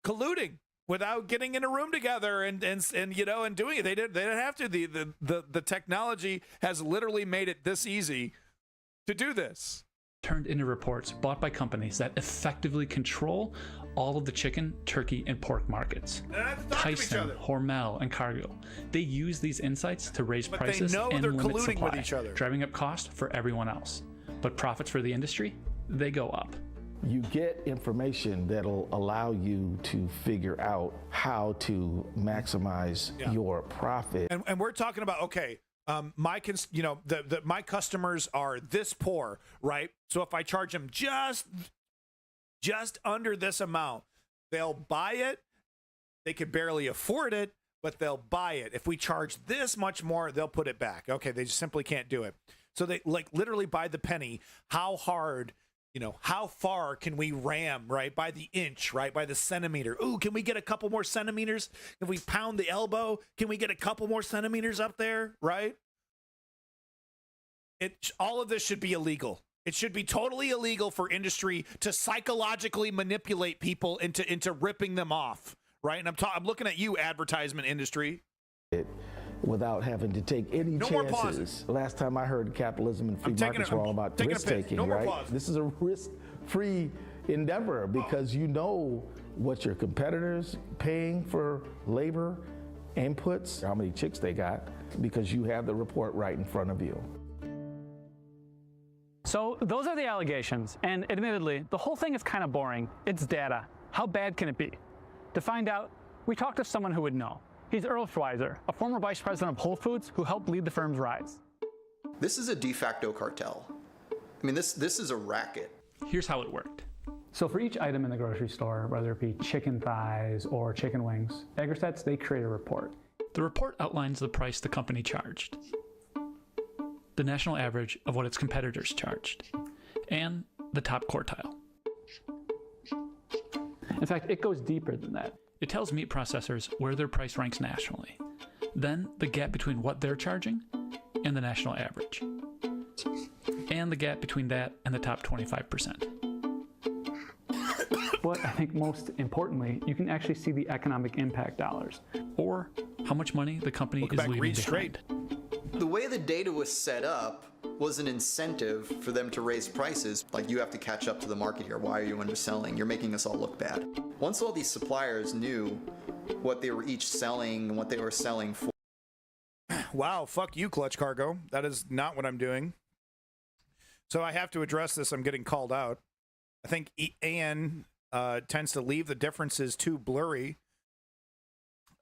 colluding, without getting in a room together and doing it. They didn't have to. The technology has literally made it this easy to do this. Turned into reports bought by companies that effectively control all of the chicken, turkey, and pork markets. Tyson, Hormel, and Cargill. They use these insights to raise prices and limit supply, with each other, driving up cost for everyone else. But profits for the industry, they go up. You get information that'll allow you to figure out how to maximize your profit. And we're talking about, my customers are this poor, right? So if I charge them just under this amount, they'll buy it. They could barely afford it, but they'll buy it. If we charge this much more, they'll put it back. Okay, they just simply can't do it. So they literally by the penny. How hard, how far can we ram, right? By the inch, right? By the centimeter. Ooh, can we get a couple more centimeters? If we pound the elbow, can we get a couple more centimeters up there, right? All of this should be illegal. It should be totally illegal for industry to psychologically manipulate people into ripping them off, right? And I'm looking at you, advertisement industry. Without having to take any chances. Last time I heard capitalism and free markets were all about risk taking, right? This is a risk-free endeavor because you know what your competitors paying for labor inputs, how many chicks they got, because you have the report right in front of you. So those are the allegations, and admittedly, the whole thing is kind of boring. It's data. How bad can it be? To find out, we talked to someone who would know. He's Earl Schweizer, a former vice president of Whole Foods who helped lead the firm's rise. This is a de facto cartel. I mean, this is a racket. Here's how it worked. So for each item in the grocery store, whether it be chicken thighs or chicken wings, AgriStats, they create a report. The report outlines the price the company charged, the national average of what its competitors charged, and the top quartile. In fact, it goes deeper than that. It tells meat processors where their price ranks nationally, then the gap between what they're charging and the national average, and the gap between that and the top 25%. But I think most importantly, you can actually see the economic impact dollars. Or how much money the company is leaving behind. The way the data was set up was an incentive for them to raise prices. Like, you have to catch up to the market here. Why are you underselling? You're making us all look bad. Once all these suppliers knew what they were each selling and what they were selling for. Wow, fuck you, Clutch Cargo. That is not what I'm doing. So I have to address this. I'm getting called out. I think Ann tends to leave the differences too blurry.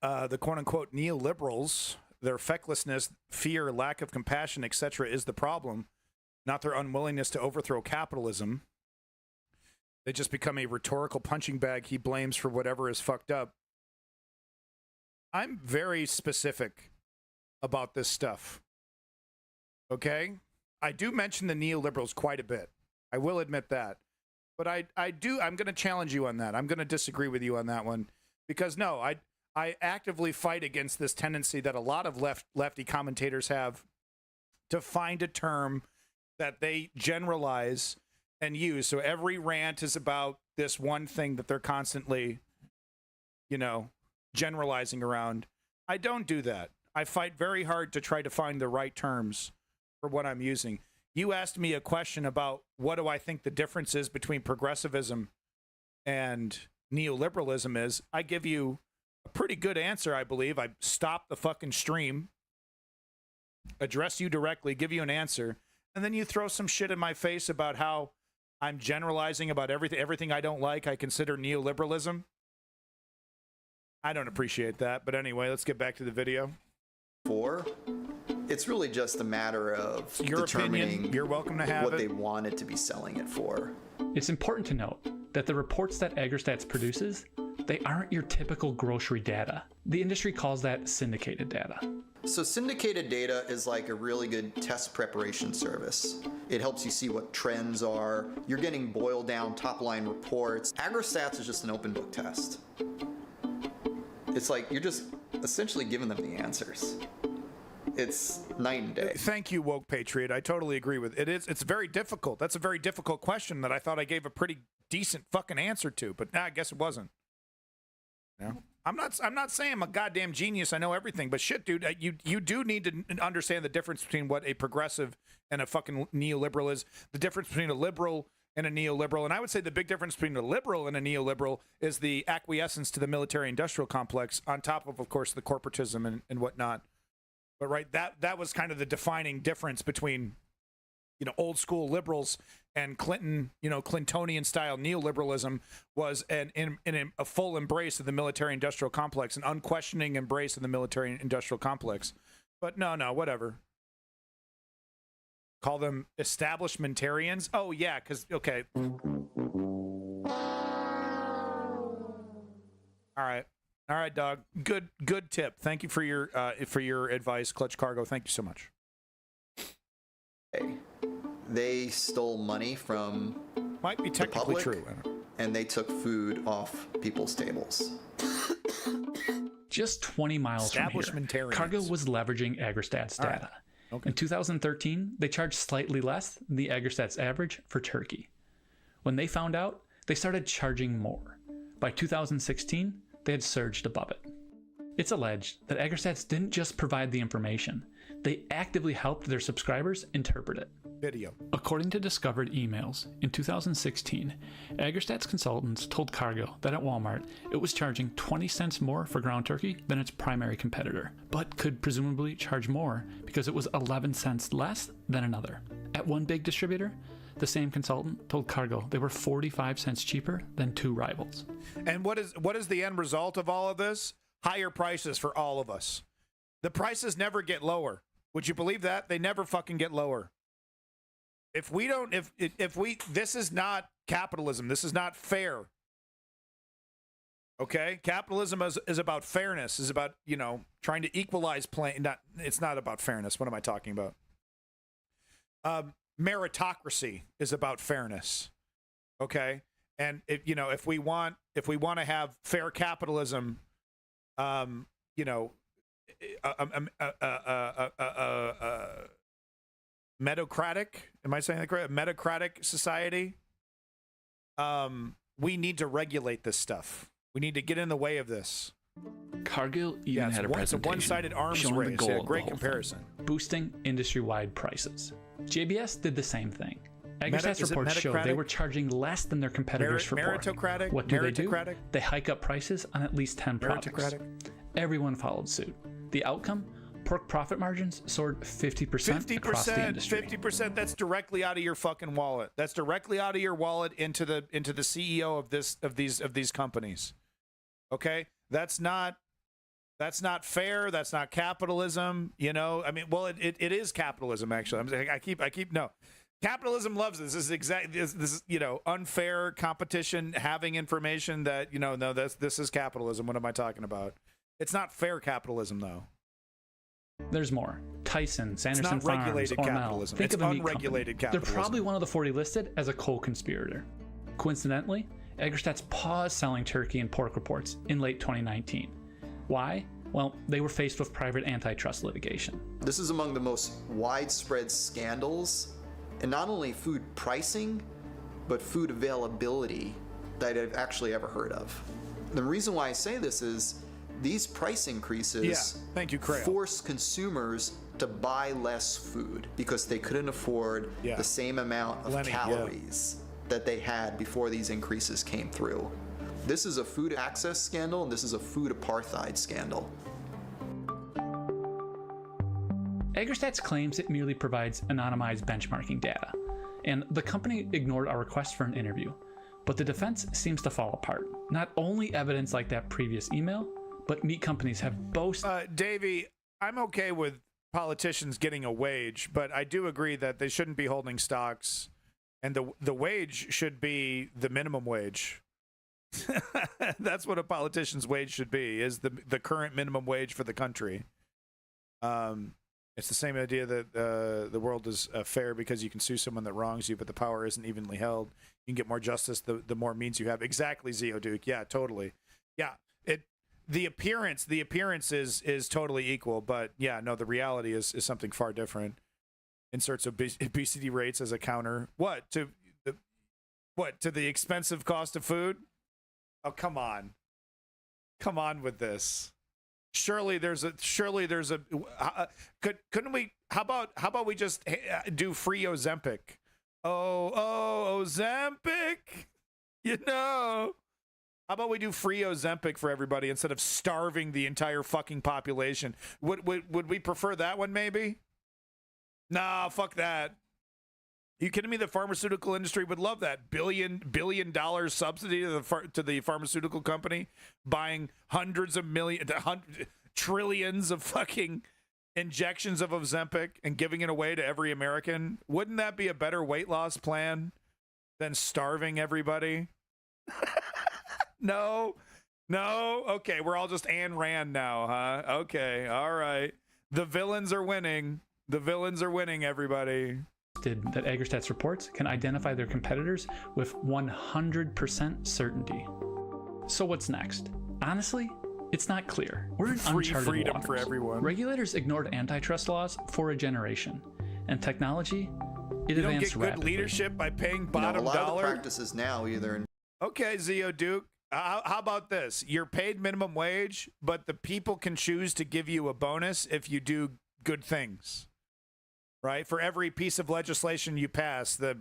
The quote-unquote neoliberals, their fecklessness, fear, lack of compassion, etc. is the problem, not their unwillingness to overthrow capitalism. They just become a rhetorical punching bag he blames for whatever is fucked up. I'm very specific about this stuff. Okay? I do mention the neoliberals quite a bit. I will admit that. But I'm going to challenge you on that. I'm going to disagree with you on that one. Because, no, I actively fight against this tendency that a lot of lefty commentators have to find a term that they generalize and use. So every rant is about this one thing that they're constantly, generalizing around. I don't do that. I fight very hard to try to find the right terms for what I'm using. You asked me a question about what do I think the difference is between progressivism and neoliberalism is. I give you a pretty good answer, I believe. I stop the fucking stream, address you directly, give you an answer, and then you throw some shit in my face about how I'm generalizing about everything I don't like I consider neoliberalism. I don't appreciate that, but anyway, let's get back to the video. It's really just a matter of your determining opinion. You're welcome to have what it. they wanted to be selling it for. It's important to note that the reports that AgriStats produces, they aren't your typical grocery data. The industry calls that syndicated data. So syndicated data is like a really good test preparation service. It helps you see what trends are. You're getting boiled down top line reports. AgriStats is just an open book test. It's like you're just essentially giving them the answers. It's night and day. Thank you, Woke Patriot. I totally agree with it. It's very difficult. That's a very difficult question that I thought I gave a pretty decent fucking answer to, but I guess it wasn't. I'm not saying I'm a goddamn genius. I know everything, but shit, dude, you do need to understand the difference between what a progressive and a fucking neoliberal is. The difference between a liberal and a neoliberal, and I would say the big difference between a liberal and a neoliberal is the acquiescence to the military-industrial complex, on top of course, the corporatism and whatnot. But right, that was kind of the defining difference between, old school liberals and Clinton, Clintonian style neoliberalism was a full embrace of the military-industrial complex, an unquestioning embrace of the military-industrial complex. But no, whatever. Call them establishmentarians? Oh, yeah, because, okay. All right, dog. Good tip. Thank you for your advice, Clutch Cargo. Thank you so much. They stole money from might be technically the public, true, and they took food off people's tables. Just 20 miles from here, Cargill was leveraging AgriStats data. In 2013, they charged slightly less than the AgriStats average for turkey. When they found out, they started charging more. By 2016, they had surged above it. It's alleged that AgriStats didn't just provide the information, they actively helped their subscribers interpret it. Video. According to discovered emails, in 2016, AgriStats consultants told Cargill that at Walmart, it was charging 20 cents more for ground turkey than its primary competitor, but could presumably charge more because it was 11 cents less than another. At one big distributor, the same consultant told Cargill they were 45 cents cheaper than two rivals. And what is the end result of all of this? Higher prices for all of us. The prices never get lower. Would you believe that? They never fucking get lower. If this is not capitalism. This is not fair. Okay? Capitalism is about fairness, is about, trying to equalize it's not about fairness. What am I talking about? Meritocracy is about fairness. Okay? And if we want to have fair capitalism, metocratic, am I saying that correct? Metocratic society. We need to regulate this stuff. We need to get in the way of this. Cargill even had a presentation. It's a one-sided arms showing race. The goal Yeah, of great the whole comparison. Thing, boosting industry-wide prices. JBS did the same thing. AgriStats reports show they were charging less than their competitors for pork. Meritocratic? What do they do? They hike up prices on at least 10 products. Everyone followed suit. The outcome? Pork profit margins soared 50% across the industry. 50%. That's directly out of your fucking wallet. That's directly out of your wallet into the CEO of these companies. Okay, that's not fair. That's not capitalism. I mean, well, it is capitalism actually. I keep no. Capitalism loves this. This is unfair competition, having information that no, this is capitalism. What am I talking about? It's not fair capitalism though. There's more. Tyson, Sanderson not Farms, regulated Hormel. capitalism. Think It's of a meat unregulated company. capitalism. They're probably one of the 40 listed as a co-conspirator. Coincidentally, Eggerichs paused selling turkey and pork reports in late 2019. Why? Well, they were faced with private antitrust litigation. This is among the most widespread scandals in not only food pricing, but food availability that I've actually ever heard of. The reason why I say this is these price increases force consumers to buy less food because they couldn't afford the same amount of calories that they had before these increases came through. This is a food access scandal, and this is a food apartheid scandal. Eggerichs claims it merely provides anonymized benchmarking data, and the company ignored our request for an interview. But the defense seems to fall apart. Not only evidence like that previous email, but meat companies have boasted. Davey, I'm okay with politicians getting a wage, but I do agree that they shouldn't be holding stocks, and the wage should be the minimum wage. That's what a politician's wage should be, is the current minimum wage for the country. It's the same idea that the world is fair because you can sue someone that wrongs you, but the power isn't evenly held. You can get more justice the more means you have. Exactly, Zeoduke. Yeah, totally. Yeah, the appearance is totally equal, but yeah, no, the reality is something far different. Inserts obesity rates as a counter. What to the expensive cost of food? Oh, come on with this. Surely there's a couldn't we how about we just do free Ozempic? Oh, Ozempic. How about we do free Ozempic for everybody instead of starving the entire fucking population? Would we prefer that one maybe? Nah, fuck that. You kidding me? The pharmaceutical industry would love that billion dollar subsidy to the pharmaceutical company, buying trillions of fucking injections of Ozempic and giving it away to every American. Wouldn't that be a better weight loss plan than starving everybody? No. Okay, we're all just Ayn Rand now, huh? Okay, all right. The villains are winning. Everybody. That Eggerichs reports can identify their competitors with 100% certainty. So what's next? Honestly, it's not clear. We're in uncharted freedom waters. For everyone. Regulators ignored antitrust laws for a generation, and technology, it you advanced don't get rapidly. Good leadership by paying bottom a lot dollar. Of the practices now either. Okay, Zeoduke. How about this? You're paid minimum wage, but the people can choose to give you a bonus if you do good things. Right? For every piece of legislation you pass, the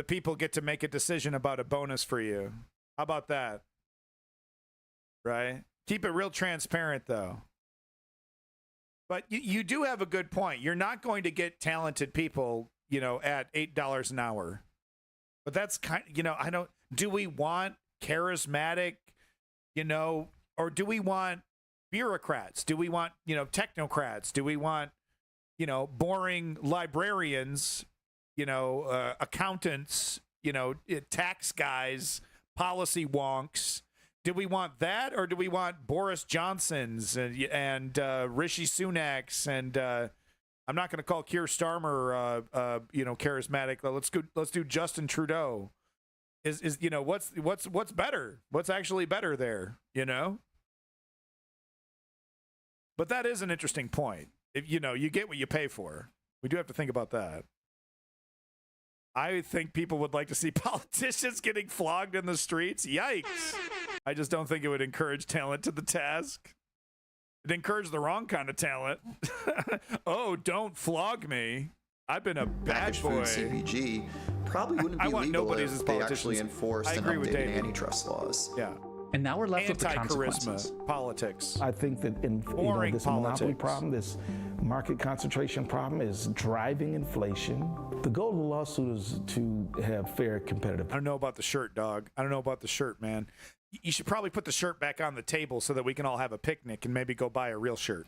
people get to make a decision about a bonus for you. How about that? Right? Keep it real transparent, though. But you do have a good point. You're not going to get talented people, at $8 an hour. But that's do we want charismatic, or do we want bureaucrats? Do we want, technocrats? Do we want boring librarians, accountants, tax guys, policy wonks? Do we want that, or do we want Boris Johnsons and Rishi Sunaks and I'm not going to call Keir Starmer charismatic. Let's do Justin Trudeau. Is what's better? What's actually better there? But that is an interesting point. If you get what you pay for. We do have to think about that. I think people would like to see politicians getting flogged in the streets. Yikes. I just don't think it would encourage talent to the task. It'd encourage the wrong kind of talent. Oh, don't flog me. I've been a bad boy. CPG probably wouldn't be legal if they actually enforced and updated antitrust laws. Yeah. And now we're left with the consequences. Anti-charisma politics. I think that this monopoly problem, this market concentration problem is driving inflation. The goal of the lawsuit is to have fair competitive. I don't know about the shirt, dog. I don't know about the shirt, man. You should probably put the shirt back on the table so that we can all have a picnic and maybe go buy a real shirt.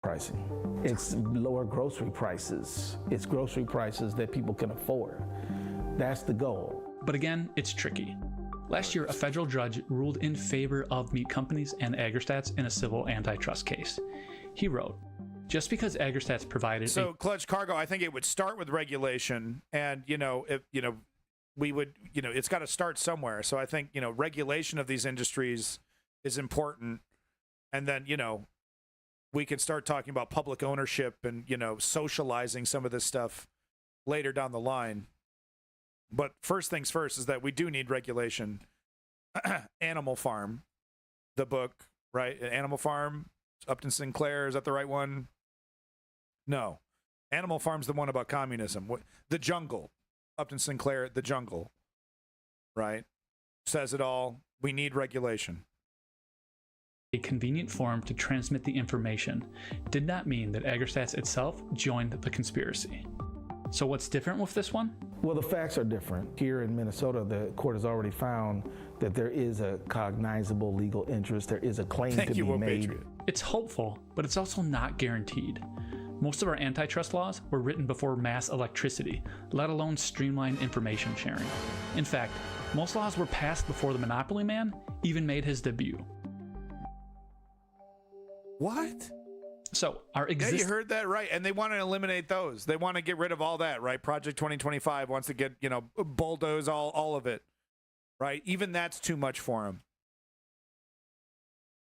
Pricing. It's lower grocery prices. It's grocery prices that people can afford. That's the goal. But again, it's tricky. Last year, a federal judge ruled in favor of meat companies and Eggerichs in a civil antitrust case. He wrote, Just because AgriStats provided so Clutch Cargo, I think it would start with regulation, and we would, it's got to start somewhere. So I think, regulation of these industries is important. And then, we can start talking about public ownership and, socializing some of this stuff later down the line. But first things first is that we do need regulation. Animal Farm, the book, right? Animal Farm, Upton Sinclair, is that the right one? No. Animal Farm's the one about communism. The Jungle. Upton Sinclair, The Jungle, right? Says it all. We need regulation. A convenient form to transmit the information did not mean that AgriStats itself joined the conspiracy. So what's different with this one? Well, the facts are different. Here in Minnesota, the court has already found that there is a cognizable legal interest. There is a claim to be made. Patriot. It's hopeful, but it's also not guaranteed. Most of our antitrust laws were written before mass electricity, let alone streamlined information sharing. In fact, most laws were passed before the Monopoly Man even made his debut. What? So our Yeah, you heard that right. And they want to eliminate those. They want to get rid of all that, right? Project 2025 wants to get, bulldoze all of it, right? Even that's too much for them.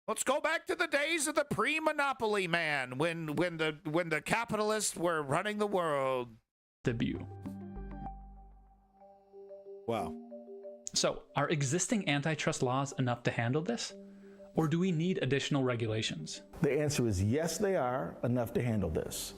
Let's go back to the days of the pre-Monopoly Man, when the capitalists were running the world. Debut. Wow. So are existing antitrust laws enough to handle this? Or do we need additional regulations? The answer is yes, they are enough to handle this.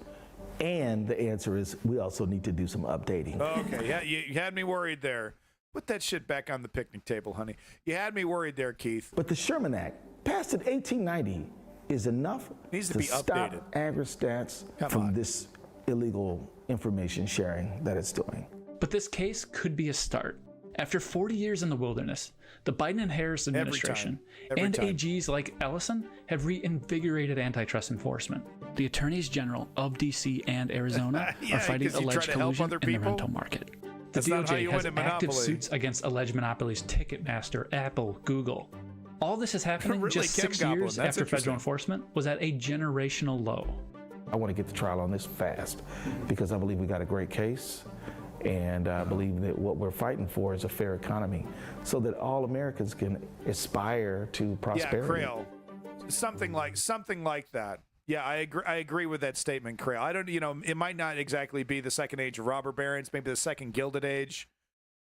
And the answer is we also need to do some updating. Okay, yeah, you had me worried there. Put that shit back on the picnic table, honey. You had me worried there, Keith. But the Sherman Act, passed in 1890, is enough Needs to to be stop updated. AgriStats from this illegal information sharing that it's doing. But this case could be a start. After 40 years in the wilderness, the Biden and Harris administration and AGs like Ellison have reinvigorated antitrust enforcement. The attorneys general of DC and Arizona are fighting alleged collusion in the rental market. The DOJ has active suits against alleged monopolies Ticketmaster, Apple, Google. All this is happening Really, just Kim 6 Goblin, years that's after federal interesting. enforcement was at a generational low. I want to get the trial on this fast because I believe we got a great case. And I believe that what we're fighting for is a fair economy so that all Americans can aspire to prosperity. Yeah, Crail. Something like that. Yeah, I agree with that statement, Crail. I don't, it might not exactly be the second age of robber barons, maybe the second Gilded Age,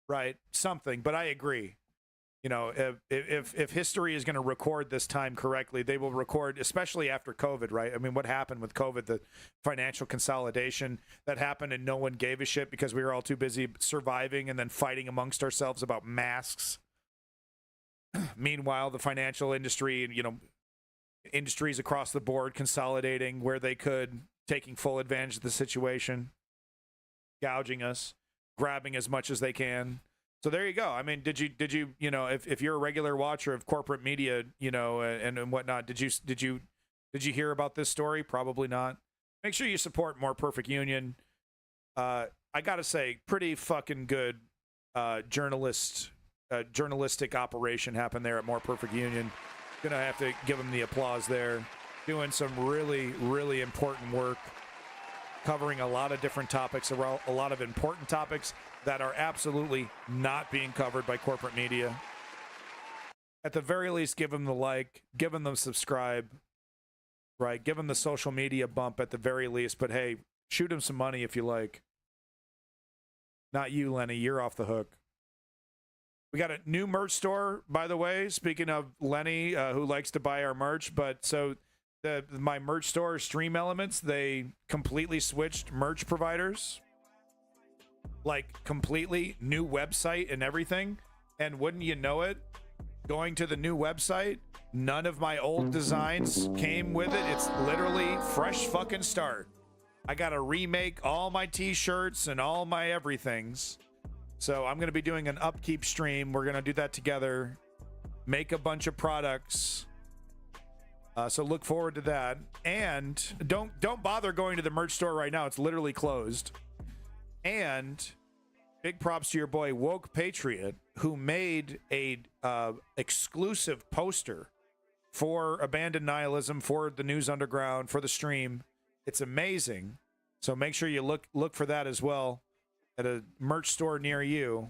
right? Something, but I agree. If history is going to record this time correctly, they will record, especially after COVID, right? I mean, what happened with COVID, the financial consolidation that happened and no one gave a shit because we were all too busy surviving and then fighting amongst ourselves about masks. Meanwhile, the financial industry, industries across the board consolidating where they could, taking full advantage of the situation, gouging us, grabbing as much as they can. So there you go. I mean, did you if you're a regular watcher of corporate media, and whatnot, did you hear about this story? Probably not. Make sure you support More Perfect Union. I gotta say, pretty fucking good journalistic operation happened there at More Perfect Union. Gonna have to give them the applause there. Doing some really, really important work, covering a lot of different topics, a lot of important topics that are absolutely not being covered by corporate media. At the very least, give them the like, give them the subscribe, right? Give them the social media bump at the very least. But hey, shoot them some money if you like. Not you, Lenny. You're off the hook. We got a new merch store, by the way. Speaking of Lenny, who likes to buy our merch, but so my merch store, Stream Elements, they completely switched merch providers. Like completely new website and everything. And wouldn't you know it, going to the new website, none of my old designs came with it. It's literally fresh fucking start. I got to remake all my t-shirts and all my everythings. So I'm going to be doing an upkeep stream. We're going to do that together. Make a bunch of products. So look forward to that. And don't bother going to the merch store right now. It's literally closed. And big props to your boy Woke Patriot, who made a exclusive poster for Abandoned Nihilism, for the News Underground, for the stream, It's amazing. So make sure you look for that as well at a merch store near you.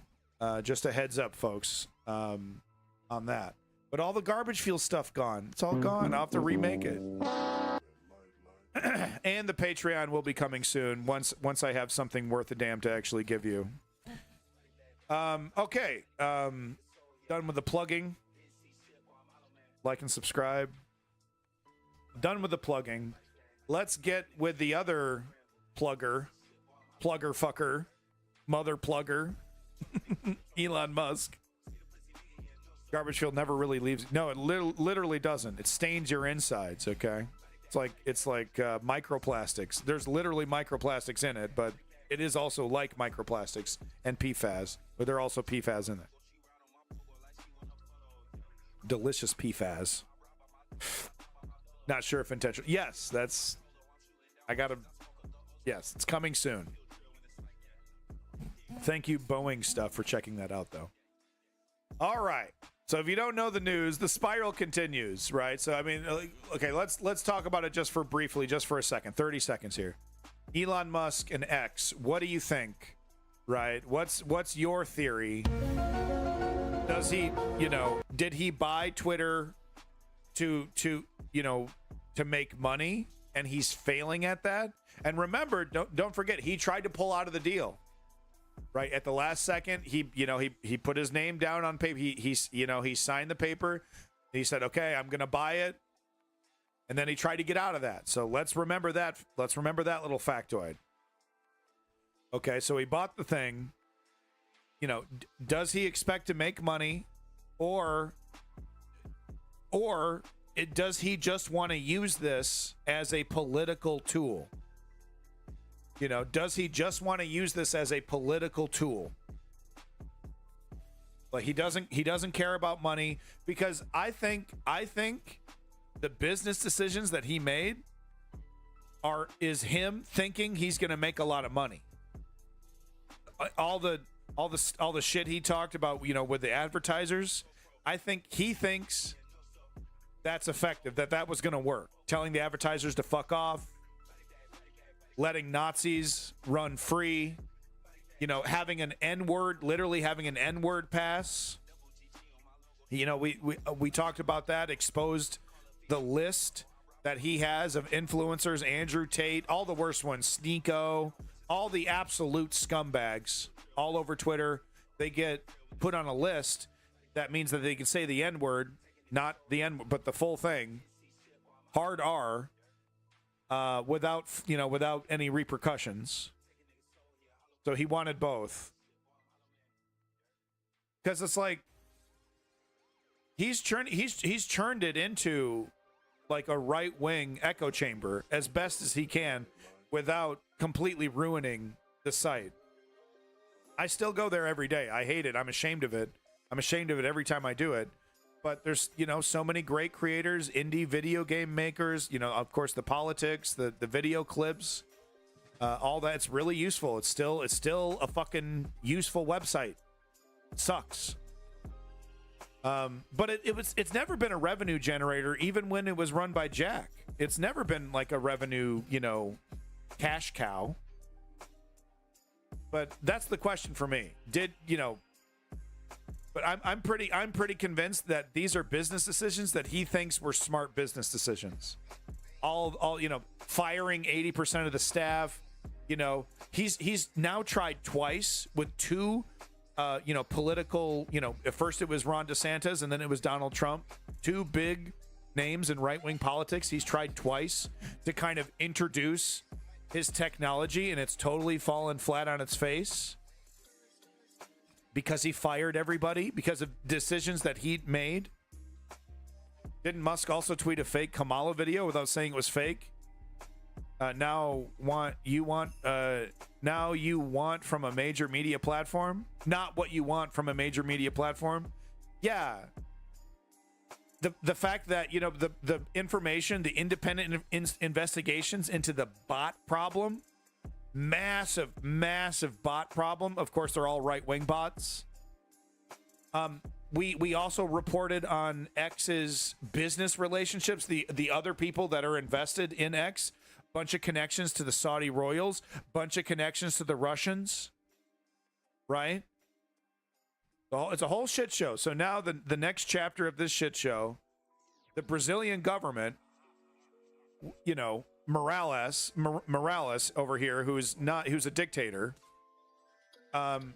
Just a heads up, folks, on that. But all the Garbage Fuel stuff gone. It's all gone. I'll have to remake it. And the Patreon will be coming soon once I have something worth a damn to actually give you. Okay. Done with the plugging. Like and subscribe. Done with the plugging. Let's get with the other plugger fucker, mother plugger, Elon Musk. Garbage Fuel never really leaves. No, it literally doesn't. It stains your insides. Okay, it's like microplastics. There's literally microplastics in it, but it is also like microplastics and PFAS, but there are also PFAS in it. Delicious PFAS. Not sure if intentional. Yes, yes, it's coming soon. Thank you, Boeing stuff, for checking that out, though. All right. So if you don't know the news, the spiral continues, right? So, I mean, okay, let's talk about it just for a second. 30 seconds here. Elon Musk and X, what do you think, right? What's your theory? Does he, did he buy Twitter to make money, and he's failing at that? And remember, don't forget, he tried to pull out of the deal. Right at the last second, he put his name down on paper. He signed the paper. He said, "Okay, I'm going to buy it," and then he tried to get out of that. So let's remember that. Let's remember that little factoid. Okay, so he bought the thing. Does he expect to make money, or does he just want to use this as a political tool? Does he just want to use this as a political tool? Like he doesn't care about money, because I think the business decisions that he made is him thinking he's going to make a lot of money. All the shit he talked about, with the advertisers, I think he thinks that's effective, that was going to work. Telling the advertisers to fuck off, letting Nazis run free, having an N-word, literally having an N-word pass. We talked about that, exposed the list that he has of influencers, Andrew Tate, all the worst ones, Sneeko, all the absolute scumbags all over Twitter. They get put on a list. That means that they can say the N-word, not the N, but the full thing, hard R, without any repercussions. So he wanted both, because it's like he's turned it into like a right-wing echo chamber as best as he can without completely ruining the site. I still go there every day. I hate it. I'm ashamed of it. I'm ashamed of it every time I do it. But there's, so many great creators, indie video game makers, of course, the politics, the video clips, all that. It's really useful. It's still a fucking useful website. It sucks. But it's never been a revenue generator, even when it was run by Jack. It's never been like a revenue, cash cow. But that's the question for me. But I'm pretty convinced that these are business decisions that he thinks were smart business decisions. All firing 80% of the staff. He's now tried twice with two political, at first it was Ron DeSantis and then it was Donald Trump. Two big names in right-wing politics. He's tried twice to kind of introduce his technology, and it's totally fallen flat on its face. Because he fired everybody because of decisions that he'd made. Didn't Musk also tweet a fake Kamala video without saying it was fake? Now you want from a major media platform? Not what you want from a major media platform? Yeah. The fact that, the information, the independent investigations into the bot problem, massive bot problem. Of course, they're all right-wing bots. We also reported on X's business relationships, the other people that are invested in X, bunch of connections to the Saudi royals, bunch of connections to the Russians, right? It's a whole shit show. So now the next chapter of this shit show, the Brazilian government, you know, Morales over here, who's a dictator.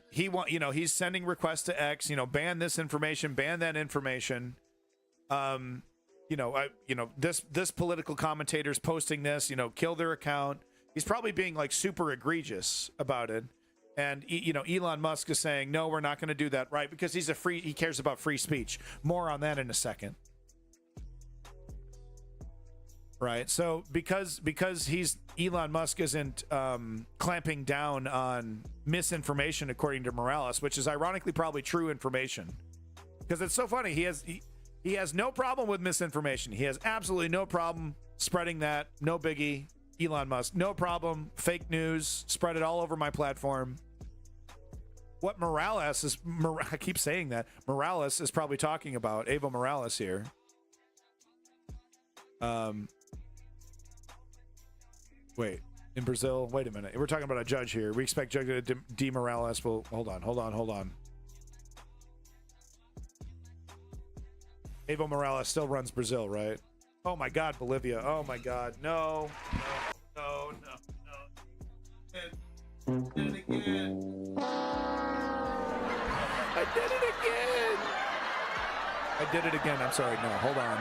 He's sending requests to X, you know, ban this information, ban that information. This political commentator's posting this, you know, kill their account. He's probably being like super egregious about it. And, you know, Elon Musk is saying, no, we're not going to do that, right? Because he cares about free speech. More on that in a second. Right. So because Elon Musk isn't clamping down on misinformation, according to Morales, which is ironically probably true information, because it's so funny. He has no problem with misinformation. He has absolutely no problem spreading that. No biggie. Elon Musk, no problem. Fake news, spread it all over my platform. What Morales is, I keep saying that, Morales is probably talking about, Evo Morales here. Wait, in Brazil, wait a minute. We're talking about a judge here. We expect Judge D. Morales will, hold on. Evo Morales still runs Brazil, right? Oh my God, Bolivia. Oh my God, no. I did it again. I did it again. I'm sorry. No, hold on.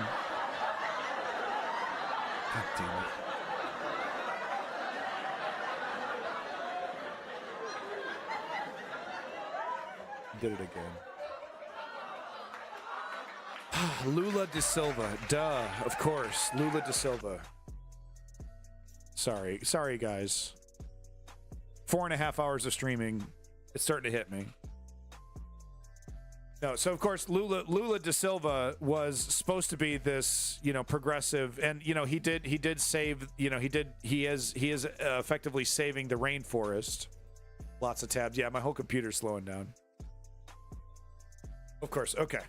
God damn it. Did it again. Lula da Silva. Duh. Of course. Lula da Silva. Sorry, guys. 4.5 hours of streaming. It's starting to hit me. No, so of course Lula da Silva was supposed to be this, you know, progressive, and you know he did save, you know, he is effectively saving the rainforest. Lots of tabs. Yeah, my whole computer's slowing down. Of course. Okay.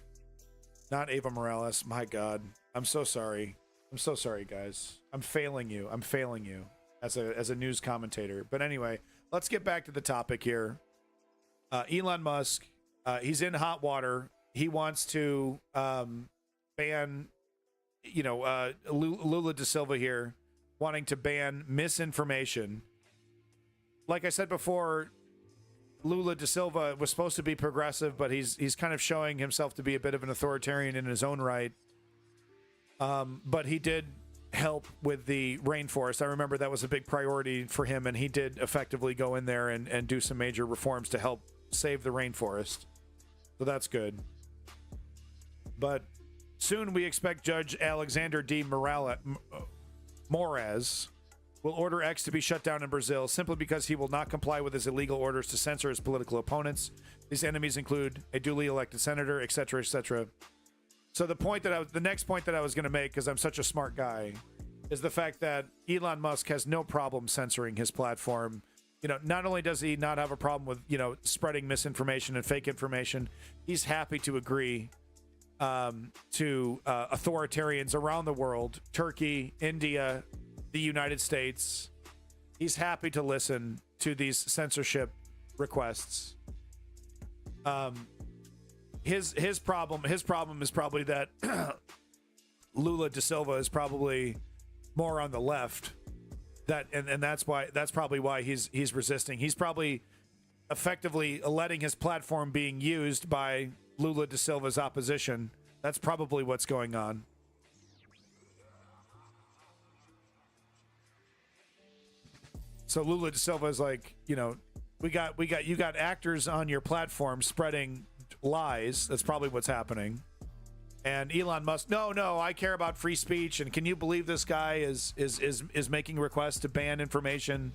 Not Evo Morales. My God. I'm so sorry. I'm so sorry, guys. I'm failing you as a news commentator. But anyway, let's get back to the topic here. Elon Musk, he's in hot water. He wants to ban, you know, Lula da Silva here, wanting to ban misinformation. Like I said before, Lula da Silva was supposed to be progressive, but he's kind of showing himself to be a bit of an authoritarian in his own right. But he did help with the rainforest. I remember that was a big priority for him, and he did effectively go in there and do some major reforms to help save the rainforest. So that's good. But soon we expect Judge Alexander D. Moraes will order X to be shut down in Brazil simply because he will not comply with his illegal orders to censor his political opponents. These enemies include a duly elected senator, etc., etc. So the next point that I was going to make, because I'm such a smart guy, is the fact that Elon Musk has no problem censoring his platform. You know, not only does he not have a problem with, you know, spreading misinformation and fake information, he's happy to agree to authoritarians around the world, Turkey, India, the United States. He's happy to listen to these censorship requests. His problem is probably that Lula da Silva is probably more on the left. That's probably why he's resisting. He's probably effectively letting his platform being used by Lula da Silva's opposition. That's probably what's going on. So Lula da Silva is like, you know, you got actors on your platform spreading lies. That's probably what's happening. And Elon Musk, no, I care about free speech. And can you believe this guy is making requests to ban information,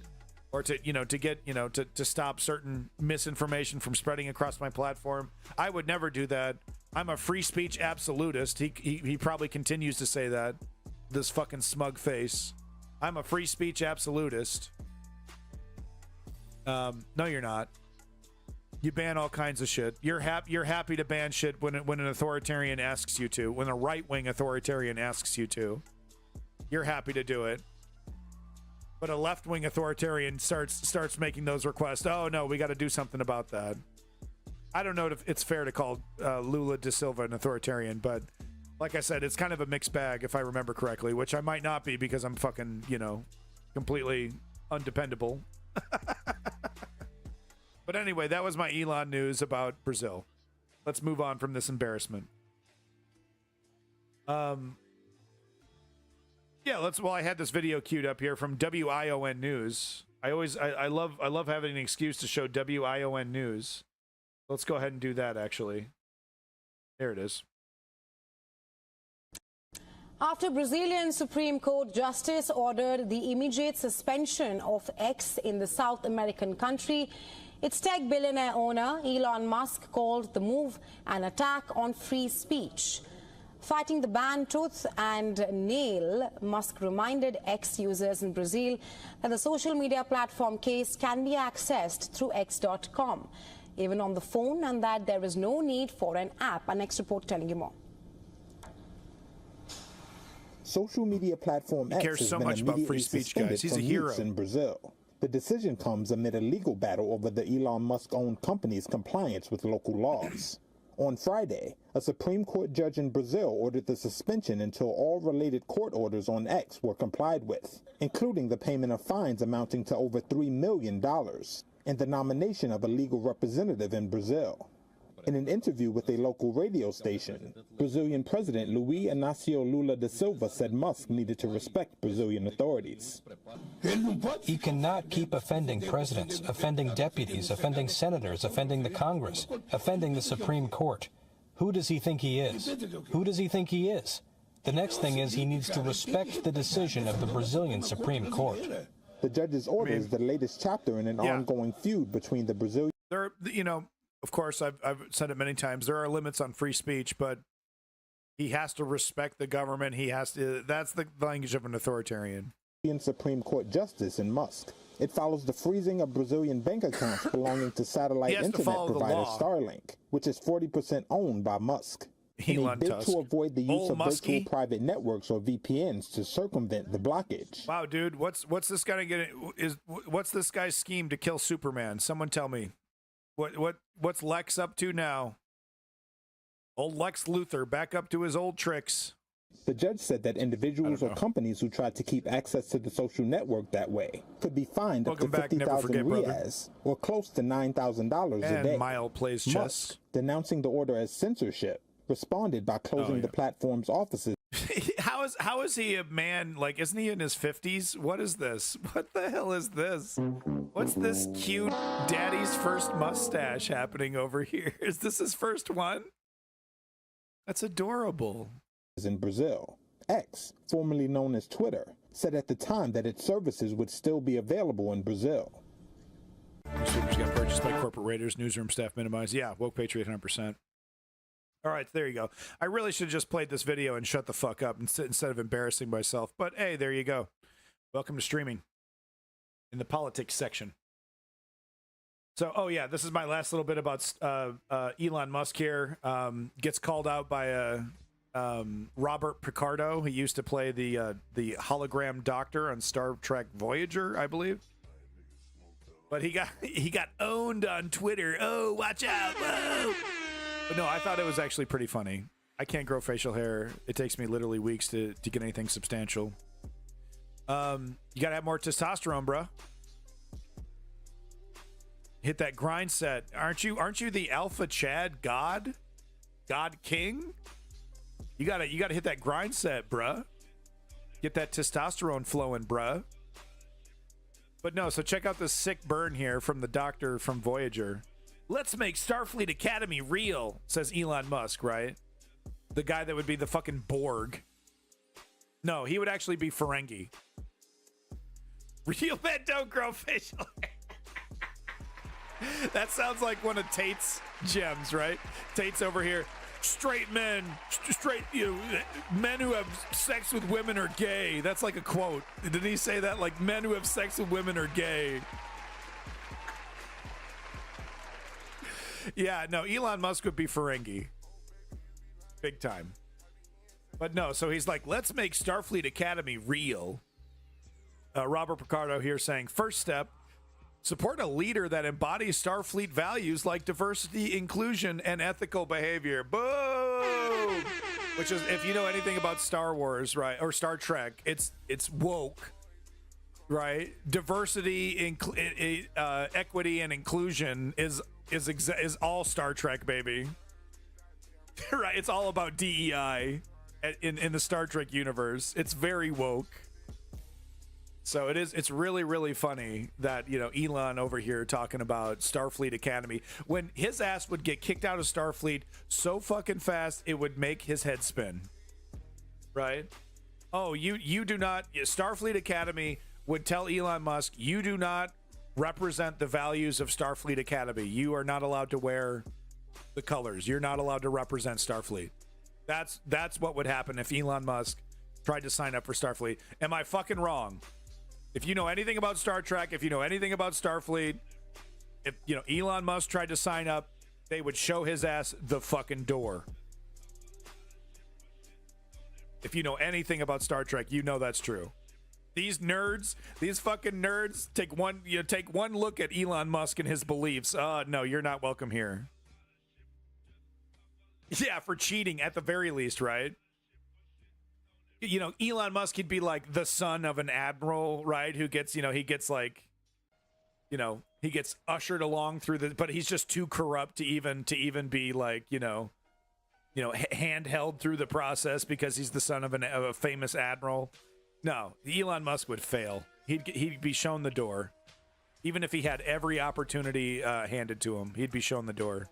or to get to stop certain misinformation from spreading across my platform? I would never do that. I'm a free speech absolutist. He probably continues to say that. This fucking smug face. I'm a free speech absolutist. No, you're not. You ban all kinds of shit. You're happy to ban shit when an authoritarian asks you to. When a right-wing authoritarian asks you to, you're happy to do it. But a left-wing authoritarian starts making those requests. Oh, no, we got to do something about that. I don't know if it's fair to call Lula da Silva an authoritarian, but like I said, it's kind of a mixed bag, if I remember correctly, which I might not be because I'm fucking, completely undependable. But anyway, that was my Elon news about Brazil. Let's move on from this embarrassment. I had this video queued up here from WION News. I love having an excuse to show WION News. Let's go ahead and do that, actually. There it is. After Brazilian Supreme Court justice ordered the immediate suspension of X in the South American country, its tech billionaire owner, Elon Musk, called the move an attack on free speech. Fighting the ban tooth and nail, Musk reminded X users in Brazil that the social media platform case can be accessed through X.com, even on the phone, and that there is no need for an app. Our next report telling you more. Social media platform X cares so much about free speech, guys. He's a hero in Brazil. The decision comes amid a legal battle over the Elon Musk-owned company's compliance with local laws. On Friday, a Supreme Court judge in Brazil ordered the suspension until all related court orders on X were complied with, including the payment of fines amounting to over $3 million and the nomination of a legal representative in Brazil. In an interview with a local radio station, Brazilian President Luiz Inácio Lula da Silva said Musk needed to respect Brazilian authorities. He cannot keep offending presidents, offending deputies, offending senators, offending the Congress, offending the Supreme Court. Who does he think he is? Who does he think he is? The next thing is he needs to respect the decision of the Brazilian Supreme Court. The judge's order is the latest chapter in an ongoing feud between the Brazilian... Of course, I've said it many times. There are limits on free speech, but he has to respect the government. He has to. That's the language of an authoritarian. Supreme Court justice in Musk. It follows the freezing of Brazilian bank accounts belonging to satellite internet provider Starlink, which is 40% owned by Musk. In a bid to avoid the use of virtual private networks or VPNs to circumvent the blockage. Wow, dude, what's this guy what's this guy's scheme to kill Superman? Someone tell me. What's Lex up to now? Old Lex Luthor back up to his old tricks. The judge said that individuals or companies who tried to keep access to the social network that way could be fined up to 50,000 reais, or close to $9,000 a day. Mile plays chess. Musk, denouncing the order as censorship, responded by closing the platform's offices. How is he a man? Like, isn't he in his 50s? What is this? What the hell is this? What's this cute daddy's first mustache happening over here? Is this his first one? That's adorable. In Brazil, X, formerly known as Twitter, said at the time that its services would still be available in Brazil. Newspapers got purchased by corporate raiders. Newsroom staff minimized. Yeah, woke patriot 100%. All right, there you go. I really should have just played this video and shut the fuck up instead of embarrassing myself. But hey, there you go. Welcome to streaming in the politics section. So, oh yeah, this is my last little bit about Elon Musk here. Gets called out by Robert Picardo. He used to play the hologram doctor on Star Trek Voyager, I believe. But he got owned on Twitter. Oh, watch out! Whoa! But no, I thought it was actually pretty funny. I can't grow facial hair. It takes me literally weeks to get anything substantial. You gotta have more testosterone, bro. Hit that grind set. Aren't you the alpha Chad God King? You gotta hit that grind set, bruh. Get that testosterone flowing, bruh. But no, so check out this sick burn here from the doctor from Voyager. Let's make Starfleet Academy real, says Elon Musk, right? The guy that would be the fucking Borg. No, he would actually be Ferengi. Real men don't grow facial hair. That sounds like one of Tate's gems, right? Tate's over here. Straight men, men who have sex with women are gay. That's like a quote. Didn't he say that? Like, men who have sex with women are gay. Yeah, no, Elon Musk would be Ferengi. Big time. But no, so he's like, let's make Starfleet Academy real. Robert Picardo here saying, first step, support a leader that embodies Starfleet values like diversity, inclusion, and ethical behavior. Boom! Which is, if you know anything about Star Wars, right, or Star Trek, it's woke, right? Diversity, equity, and inclusion is all Star Trek, baby. Right? It's all about DEI in the Star Trek universe. It's very woke. So it's really, really funny that, you know, Elon over here talking about Starfleet Academy when his ass would get kicked out of Starfleet so fucking fast it would make his head spin. Right? Oh, you do not, Starfleet Academy would tell Elon Musk, you do not represent the values of Starfleet Academy. You are not allowed to wear the colors. You're not allowed to represent Starfleet. That's what would happen if Elon Musk tried to sign up for Starfleet. Am I fucking wrong? If you know anything about Star Trek, if you know anything about Starfleet, if you know Elon Musk tried to sign up, they would show his ass the fucking door. If you know anything about Star Trek, you know that's true. These nerds, these fucking nerds, take one look at Elon Musk and his beliefs. No, you're not welcome here. Yeah, for cheating at the very least, right? You know, Elon Musk, he'd be like the son of an admiral, right? Who gets, you know, he gets like, you know, he gets ushered along through but he's just too corrupt to even be like, you know, handheld through the process because he's the son of a famous admiral. No, Elon Musk would fail. He'd be shown the door. Even if he had every opportunity handed to him, he'd be shown the door.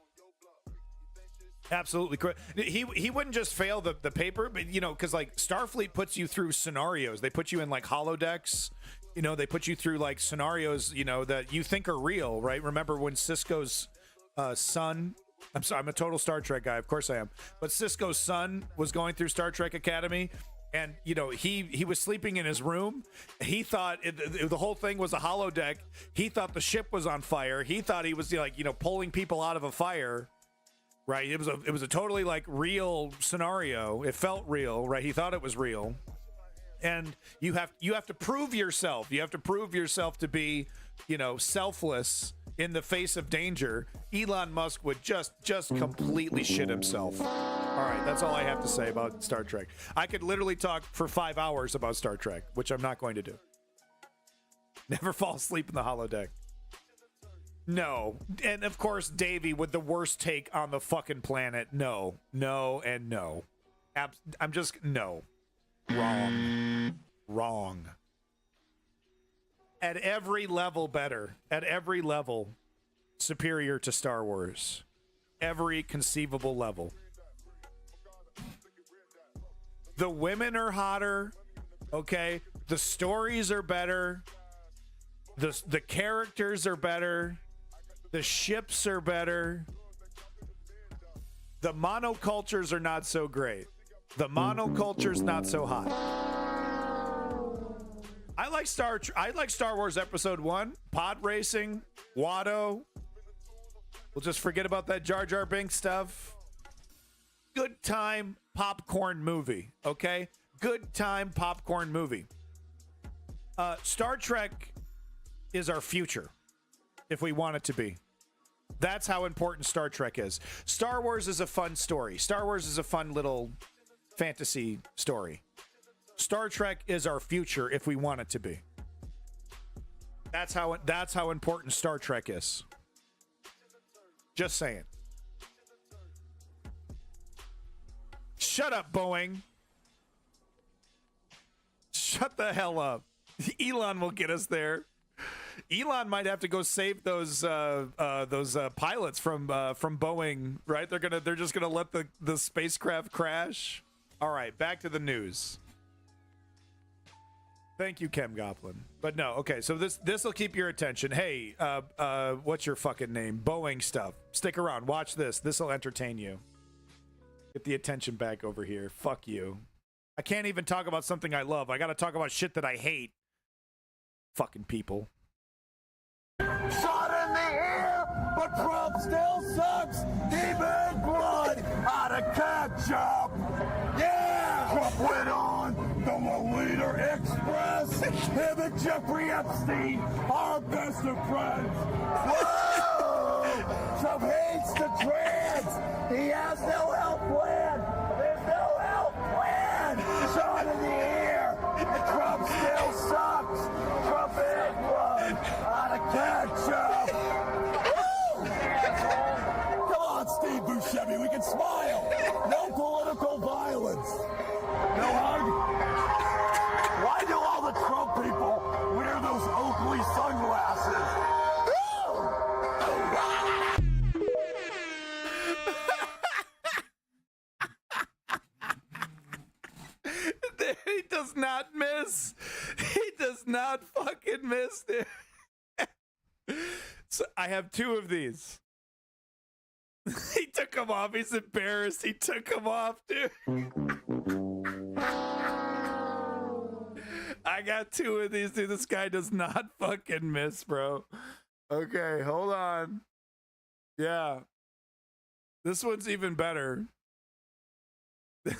Absolutely correct. He wouldn't just fail the paper, but you know, because like Starfleet puts you through scenarios. They put you in like holodecks. You know, they put you through like scenarios, you know, that you think are real, right? Remember when Sisko's son, I'm sorry, I'm a total Star Trek guy, of course I am, but Sisko's son was going through Star Trek Academy, and you know, he was sleeping in his room. He thought the whole thing was a holodeck. He thought the ship was on fire. He thought he was like, you know, pulling people out of a fire. Right, it was a totally like real scenario. It felt real, right? He thought it was real, and you have to prove yourself. You have to prove yourself to be, you know, selfless in the face of danger. Elon Musk would just completely shit himself. All right, that's all I have to say about Star Trek. I could literally talk for 5 hours about Star Trek, which I'm not going to do. Never fall asleep in the holodeck. No. And of course, Davey with the worst take on the fucking planet. No, and no. I'm just, no. Wrong. At every level better. At every level superior to Star Wars. Every conceivable level. The women are hotter. Okay. The stories are better. The characters are better. The ships are better. The monocultures are not so great. The monoculture's not so hot. I like Star Wars Episode 1, pod racing, Watto. We'll just forget about that Jar Jar Binks stuff. Good time popcorn movie, okay? Good time popcorn movie. Star Trek is our future, if we want it to be. That's how important Star Trek is. Star Wars is a fun story. Star Wars is a fun little fantasy story. Star Trek is our future if we want it to be. That's how important Star Trek is. Just saying. Shut up, Boeing. Shut the hell up. Elon will get us there. Elon might have to go save those pilots from Boeing, right? They're just gonna let the spacecraft crash. All right, back to the news. Thank you, Kem Goplin. But no, okay. So this will keep your attention. Hey, what's your fucking name? Boeing stuff. Stick around. Watch this. This will entertain you. Get the attention back over here. Fuck you. I can't even talk about something I love. I got to talk about shit that I hate. Fucking people. Shot in the air, but Trump still sucks. He made blood out of ketchup. Yeah! Trump went on the Leader Express Him and Jeffrey Epstein are best of friends. Whoa! Trump hates the trans. He has no health plan. There's no health plan. Shot in the air. And Trump still sucks. Trump ain't one out of ketchup. Woo! Come on, Steve Buscemi. We can smile. No political violence. No hug. Why do all the Trump people wear those Oakley sunglasses? He does not miss. He does not fucking miss, dude. So I have two of these. He took them off. He's embarrassed. He took them off, dude. I got two of these, dude. This guy does not fucking miss, bro. Okay, hold on. Yeah. This one's even better.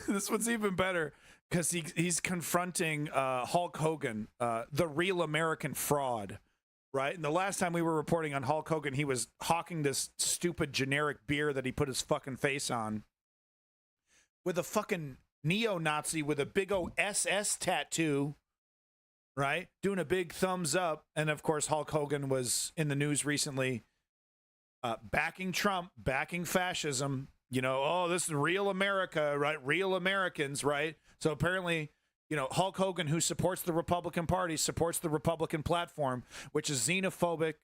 This one's even better because he's confronting Hulk Hogan, the real American fraud, right? And the last time we were reporting on Hulk Hogan, he was hawking this stupid generic beer that he put his fucking face on with a fucking neo-Nazi with a big old SS tattoo, right? Doing a big thumbs up. And of course, Hulk Hogan was in the news recently backing Trump, backing fascism. You know, oh, this is real America, right? Real Americans, right? So apparently, you know, Hulk Hogan, who supports the Republican Party, supports the Republican platform, which is xenophobic,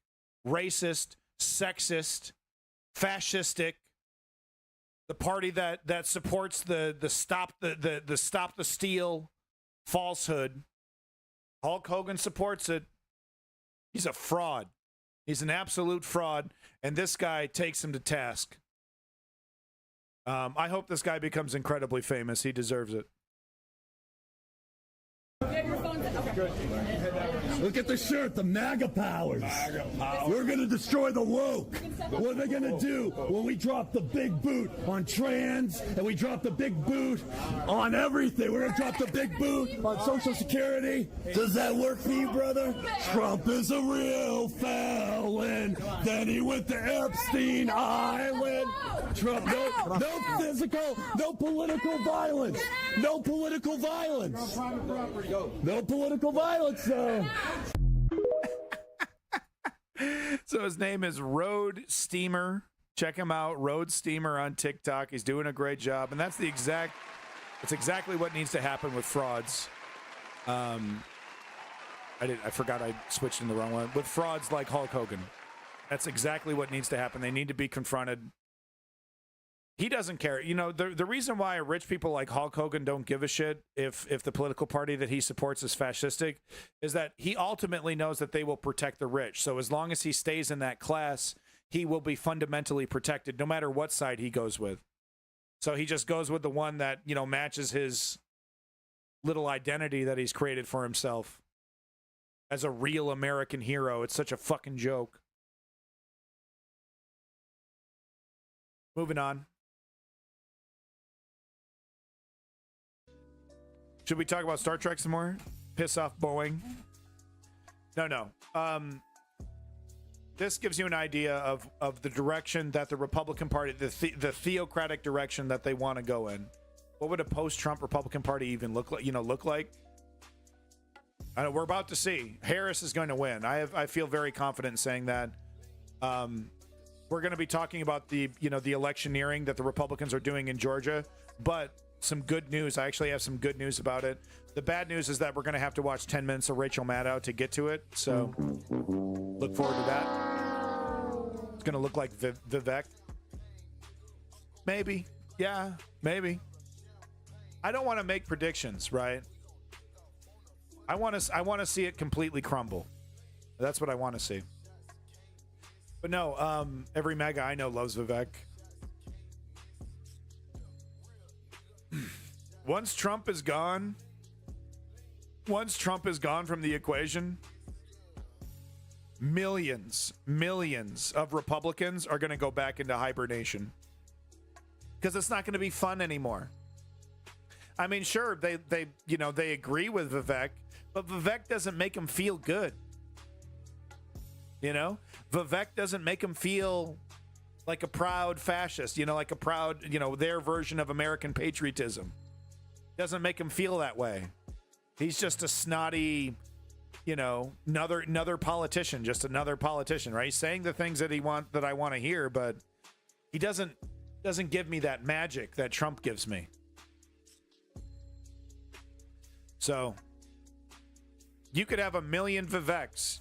racist, sexist, fascistic. The party that supports the stop the steal falsehood. Hulk Hogan supports it. He's a fraud. He's an absolute fraud, and this guy takes him to task. I hope this guy becomes incredibly famous. He deserves it. Look at the shirt, the MAGA powers. We're going to destroy the woke. What are they going to do when we drop the big boot on trans and we drop the big boot on everything? We're going to drop the big boot on Social Security. Does that work for you, brother? Trump is a real felon. Then he went to Epstein Island. Trump, no physical, no political violence. No political violence. No political violence, though. So his name is Road Steamer. Check him out, Road Steamer on TikTok. He's doing a great job, and that's exactly what needs to happen with frauds. I forgot I switched in the wrong one. With frauds like Hulk Hogan, that's exactly what needs to happen. They need to be confronted. He doesn't care. You know, the reason why rich people like Hulk Hogan don't give a shit if the political party that he supports is fascistic is that he ultimately knows that they will protect the rich. So as long as he stays in that class, he will be fundamentally protected no matter what side he goes with. So he just goes with the one that, you know, matches his little identity that he's created for himself as a real American hero. It's such a fucking joke. Moving on. Should we talk about Star Trek some more? Piss off Boeing? No. This gives you an idea of the direction that the Republican Party, the theocratic direction that they want to go in. What would a post-Trump Republican Party even look like? I know we're about to see. Harris is going to win. I feel very confident in saying that. We're going to be talking about the electioneering that the Republicans are doing in Georgia, but some good news. I actually have some good news about it. The bad news is that we're going to have to watch 10 minutes of Rachel Maddow to get to it. So look forward to that. It's going to look like Vivek. Maybe. Yeah, maybe. I don't want to make predictions, right? I want to see it completely crumble. That's what I want to see. But no, every MAGA I know loves Vivek. Once Trump is gone from the equation, millions of Republicans are going to go back into hibernation because it's not going to be fun anymore. I mean, sure, they agree with Vivek, But Vivek doesn't make him feel good. You know? Vivek doesn't make him feel like a proud fascist, you know, like a proud, you know, their version of American patriotism. Doesn't make him feel that way. He's just a snotty, you know, another politician, just another politician, right? He's saying the things that I want to hear, but he doesn't give me that magic that Trump gives me. So you could have 1 million Viveks.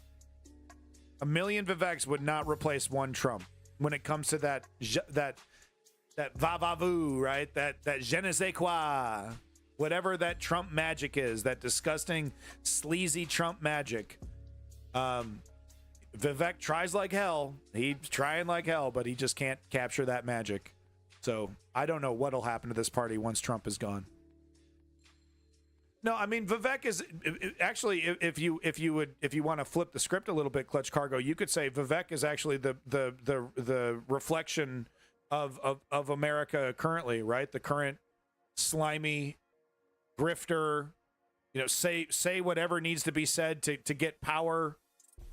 1 million Viveks would not replace one Trump when it comes to that va-va-vu, right? That je ne sais quoi. Whatever that Trump magic is, that disgusting, sleazy Trump magic. Vivek tries like hell. He's trying like hell, but he just can't capture that magic. So I don't know what'll happen to this party once Trump is gone. No, I mean Vivek is actually, if you want to flip the script a little bit, Clutch Cargo, you could say Vivek is actually the reflection of America currently, right? The current slimy grifter, you know, say whatever needs to be said to get power,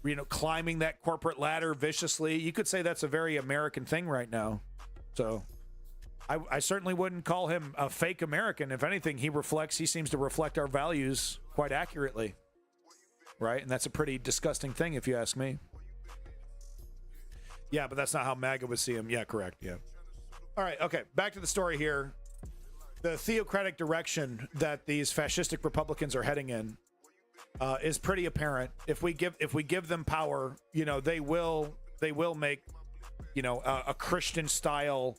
you know, climbing that corporate ladder viciously. You could say that's a very American thing right now. So I certainly wouldn't call him a fake American. If anything, he seems to reflect our values quite accurately, right? And that's a pretty disgusting thing if you ask me. Yeah, but that's not how MAGA would see him. Yeah, correct. Yeah. All right. Okay. Back to the story here. The theocratic direction that these fascistic Republicans are heading in is pretty apparent. If we give them power, you know, they will make, you know, a Christian style,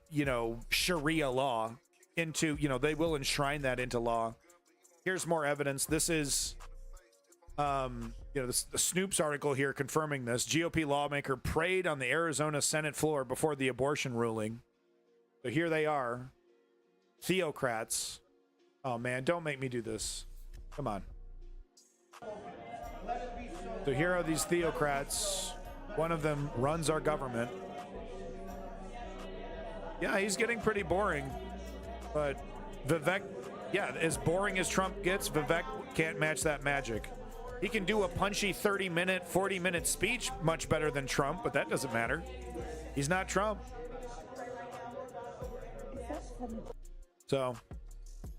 you know, Sharia law into, you know, they will enshrine that into law. Here's more evidence. This is, you know, the Snoops article here confirming this. GOP lawmaker prayed on the Arizona Senate floor before the abortion ruling. So here they are. Theocrats. Oh man, don't make me do this. Come on. So here are these theocrats. One of them runs our government. Yeah, he's getting pretty boring. But Vivek, yeah, as boring as Trump gets, Vivek can't match that magic. He can do a punchy 30-minute, 40-minute speech much better than Trump, but that doesn't matter. He's not Trump. So,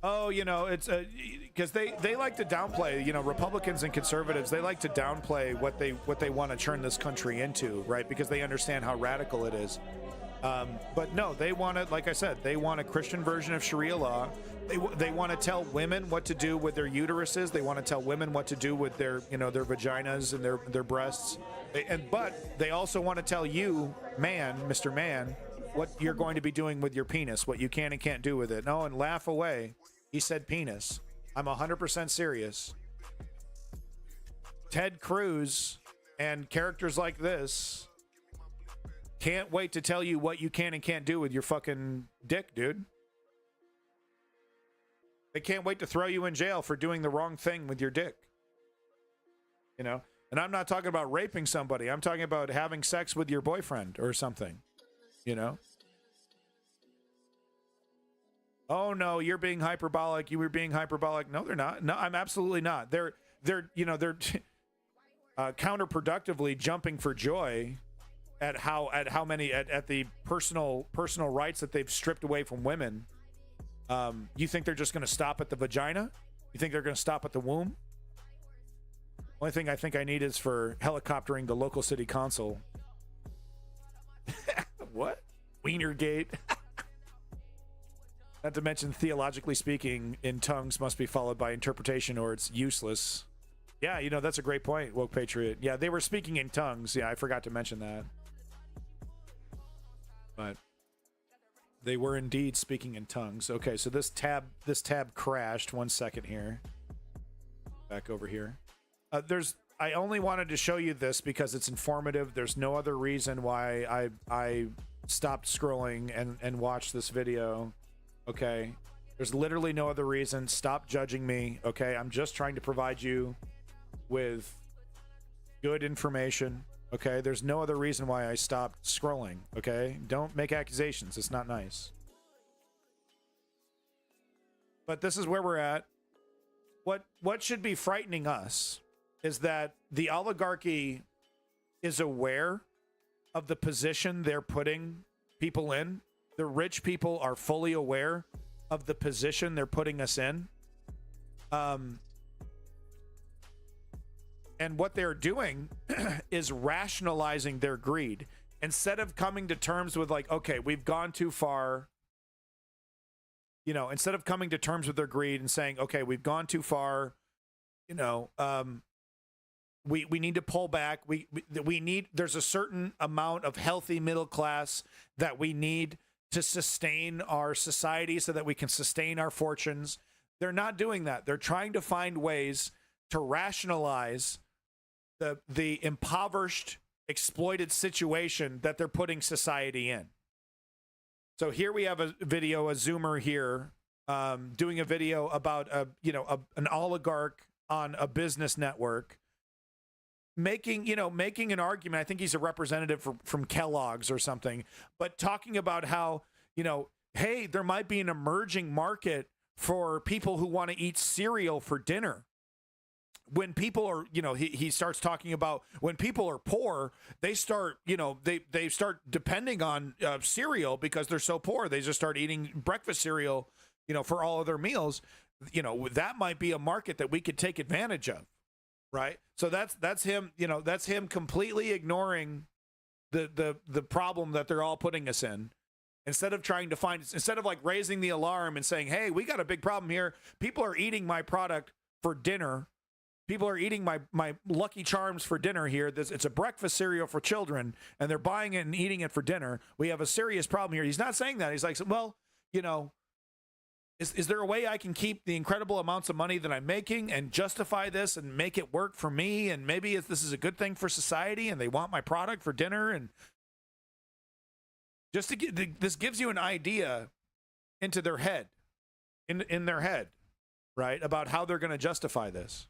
oh, you know, it's because they like to downplay, you know, Republicans and conservatives, they like to downplay what they want to turn this country into, right? Because they understand how radical it is. But no, they want to, like I said, they want a Christian version of Sharia law. They want to tell women what to do with their uteruses. They want to tell women what to do with their, you know, their vaginas and their breasts. But they also want to tell you, man, Mr. Man, what you're going to be doing with your penis, what you can and can't do with it. No, and laugh away. He said penis. I'm 100% serious. Ted Cruz and characters like this can't wait to tell you what you can and can't do with your fucking dick, dude. They can't wait to throw you in jail for doing the wrong thing with your dick. You know? And I'm not talking about raping somebody. I'm talking about having sex with your boyfriend or something. You know? Oh no, you're being hyperbolic. You were being hyperbolic. No, they're not. No, I'm absolutely not. They're counterproductively jumping for joy at how many the personal rights that they've stripped away from women. You think they're just going to stop at the vagina? You think they're going to stop at the womb? Only thing I think I need is for helicoptering the local city council. What? Wienergate. Not to mention, theologically speaking, in tongues must be followed by interpretation or it's useless. Yeah, you know, that's a great point, Woke Patriot. Yeah, they were speaking in tongues. Yeah, I forgot to mention that. But they were indeed speaking in tongues. Okay, so this tab crashed. 1 second here. Back over here. I only wanted to show you this because it's informative. There's no other reason why I stopped scrolling and watched this video. Okay, there's literally no other reason. Stop judging me. Okay, I'm just trying to provide you with good information. Okay, there's no other reason why I stopped scrolling. Okay, don't make accusations. It's not nice. But this is where we're at. what should be frightening us is that the oligarchy is aware of the position they're putting people in. The rich people are fully aware of the position they're putting us in. And what they're doing is rationalizing their greed. Instead of coming to terms with like, okay, we've gone too far. You know, instead of coming to terms with their greed and saying, okay, we've gone too far, you know, we need to pull back. We need, there's a certain amount of healthy middle class that we need to sustain our society so that we can sustain our fortunes. They're not doing that. They're trying to find ways to rationalize the impoverished, exploited situation that they're putting society in. So here we have a video, a Zoomer here, doing a video about an oligarch on a business network, making an argument. I think he's a representative from Kellogg's or something, but talking about how, hey, there might be an emerging market for people who want to eat cereal for dinner. When people are, he starts talking about when people are poor, they start, they start depending on cereal because they're so poor. They just start eating breakfast cereal, for all of their meals. That might be a market that we could take advantage of, right? So that's him, that's him completely ignoring the problem that they're all putting us in. Instead of like raising the alarm and saying, hey, we got a big problem here. People are eating my product for dinner. People are eating my Lucky Charms for dinner here. It's a breakfast cereal for children, and they're buying it and eating it for dinner. We have a serious problem here. He's not saying that. He's like, well, is there a way I can keep the incredible amounts of money that I'm making and justify this and make it work for me? And maybe this is a good thing for society, and they want my product for dinner. And just to get, this gives you an idea into their head, in their head, right, about how they're going to justify this.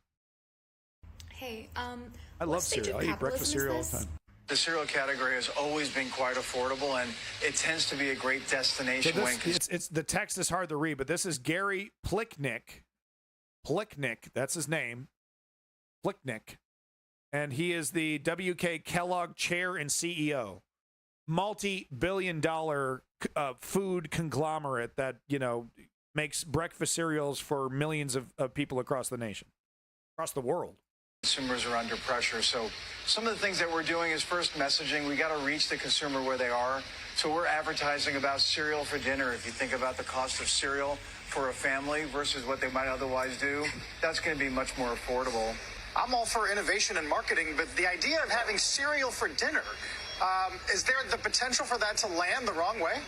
Hey, I love cereal. I eat breakfast cereal all the time. The cereal category has always been quite affordable, and it tends to be a great destination. So it's the text is hard to read, but this is Gary Plicknick. Plicknick, that's his name. Plicknick. And he is the WK Kellogg chair and CEO. Multi-billion-dollar food conglomerate that, makes breakfast cereals for millions of people across the nation, across the world. Consumers are under pressure. So some of the things that we're doing is first messaging. We got to reach the consumer where they are. So we're advertising about cereal for dinner. If you think about the cost of cereal for a family versus what they might otherwise do, that's going to be much more affordable. I'm all for innovation and marketing, but the idea of having cereal for dinner, is there the potential for that to land the wrong way?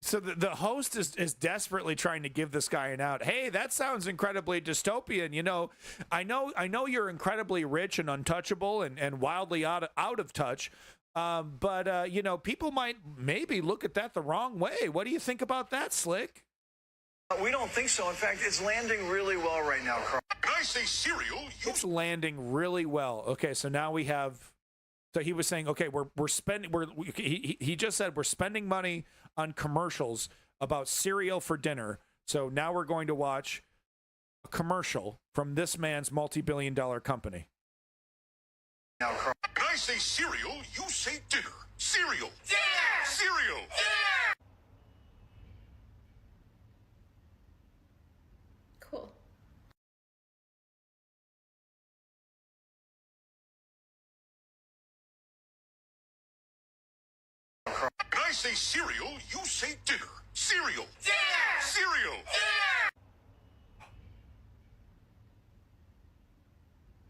So the host is desperately trying to give this guy an out. Hey, that sounds incredibly dystopian. I know you're incredibly rich and untouchable and wildly out of touch. But people might maybe look at that the wrong way. What do you think about that, Slick? We don't think so. In fact, it's landing really well right now, Carl. When I say cereal, it's landing really well. Okay, so now we have. So he was saying, okay, we're spending. He just said we're spending money on commercials about cereal for dinner. So now we're going to watch a commercial from this man's multi-billion-dollar company. Now, Carl. When I say cereal, you say dinner. Cereal. Dinner. Cereal. Dinner. Cool. When I say cereal, you say dinner. Cereal. Dinner. Cereal. Dinner.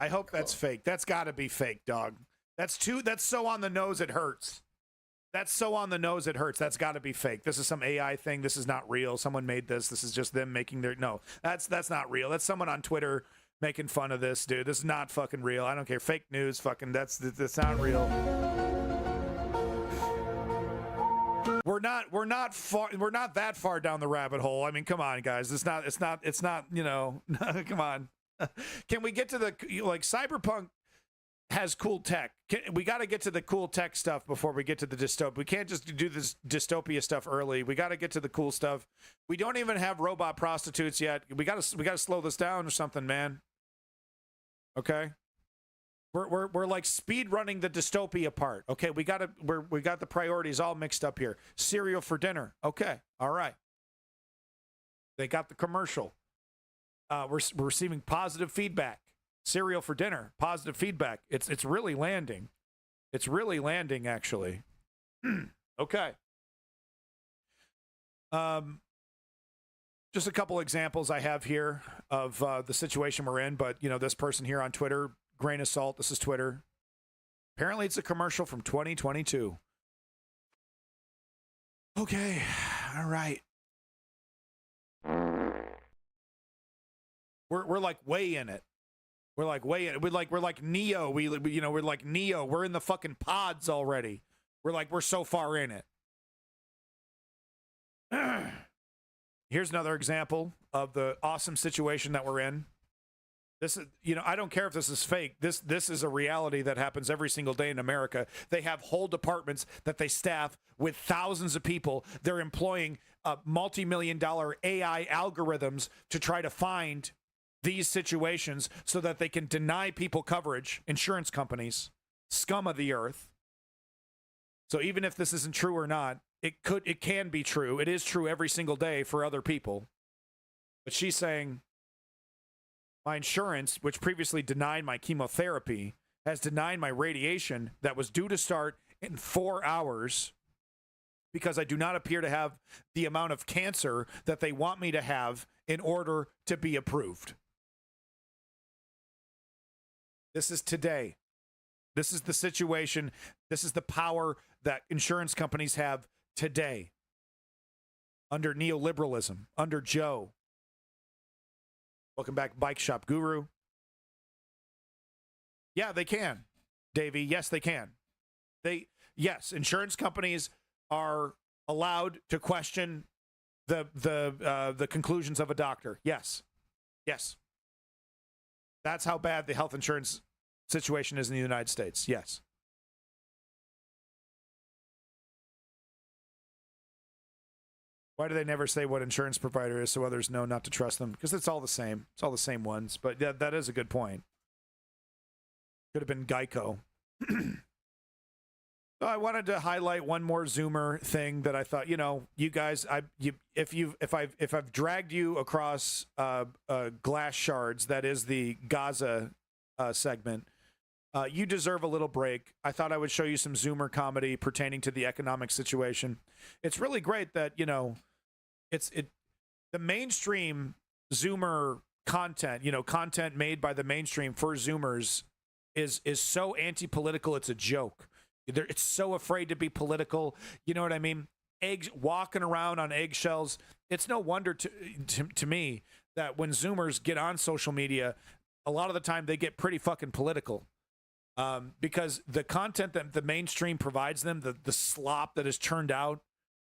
I hope that's fake. That's got to be fake, dog. That's so on the nose it hurts. That's so on the nose it hurts. That's got to be fake. This is some AI thing. This is not real. Someone made this. This is just them making their... No, that's not real. That's someone on Twitter making fun of this, dude. This is not fucking real. I don't care. Fake news, fucking... That's not real. We're not that far down the rabbit hole. I mean, come on, guys. It's not, come on. Can we get to the, Cyberpunk has cool tech. We got to get to the cool tech stuff before we get to the dystopia. We can't just do this dystopia stuff early. We got to get to the cool stuff. We don't even have robot prostitutes yet. We got to slow this down or something, man. Okay? We're like speed running the dystopia part. Okay, we got the priorities all mixed up here. Cereal for dinner. Okay. All right. They got the commercial. We're receiving positive feedback. Cereal for dinner, positive feedback. It's really landing. It's really landing, actually. Okay. Just a couple examples I have here of the situation we're in, but this person here on Twitter, grain of salt. This is Twitter. Apparently, it's a commercial from 2022. Okay. All right. We're like way in it. We're like way in it. We're like Neo. We're like Neo. We're in the fucking pods already. We're so far in it. Here's another example of the awesome situation that we're in. This is, I don't care if this is fake. This is a reality that happens every single day in America. They have whole departments that they staff with thousands of people. They're employing multi-million-dollar AI algorithms to try to find these situations so that they can deny people coverage. Insurance companies, scum of the earth. So even if this isn't true or not, it can be true. It is true every single day for other people. But she's saying, my insurance, which previously denied my chemotherapy, has denied my radiation that was due to start in 4 hours because I do not appear to have the amount of cancer that they want me to have in order to be approved. This is today. This is the situation. This is the power that insurance companies have today under neoliberalism, under Joe. Welcome back, Bike Shop Guru. Yeah, they can, Davey. Yes, they can. Yes, insurance companies are allowed to question the conclusions of a doctor. Yes. That's how bad the health insurance situation is in the United States. Yes. Why do they never say what insurance provider is so others know not to trust them? Because it's all the same. It's all the same ones. But yeah, that is a good point. Could have been Geico. I wanted to highlight one more Zoomer thing that I thought, you guys, if I've dragged you across glass shards, that is the Gaza segment, you deserve a little break. I thought I would show you some Zoomer comedy pertaining to the economic situation. It's really great that, the mainstream Zoomer content, content made by the mainstream for Zoomers is so anti-political, it's a joke. It's so afraid to be political. You know what I mean? Walking around on eggshells. It's no wonder to me that when Zoomers get on social media, a lot of the time they get pretty fucking political. Because the content that the mainstream provides them, the slop that is churned out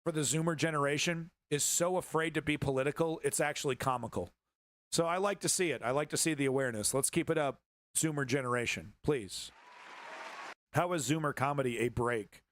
for the Zoomer generation is so afraid to be political, it's actually comical. So I like to see it. I like to see the awareness. Let's keep it up, Zoomer generation, please. How is Zoomer comedy a break?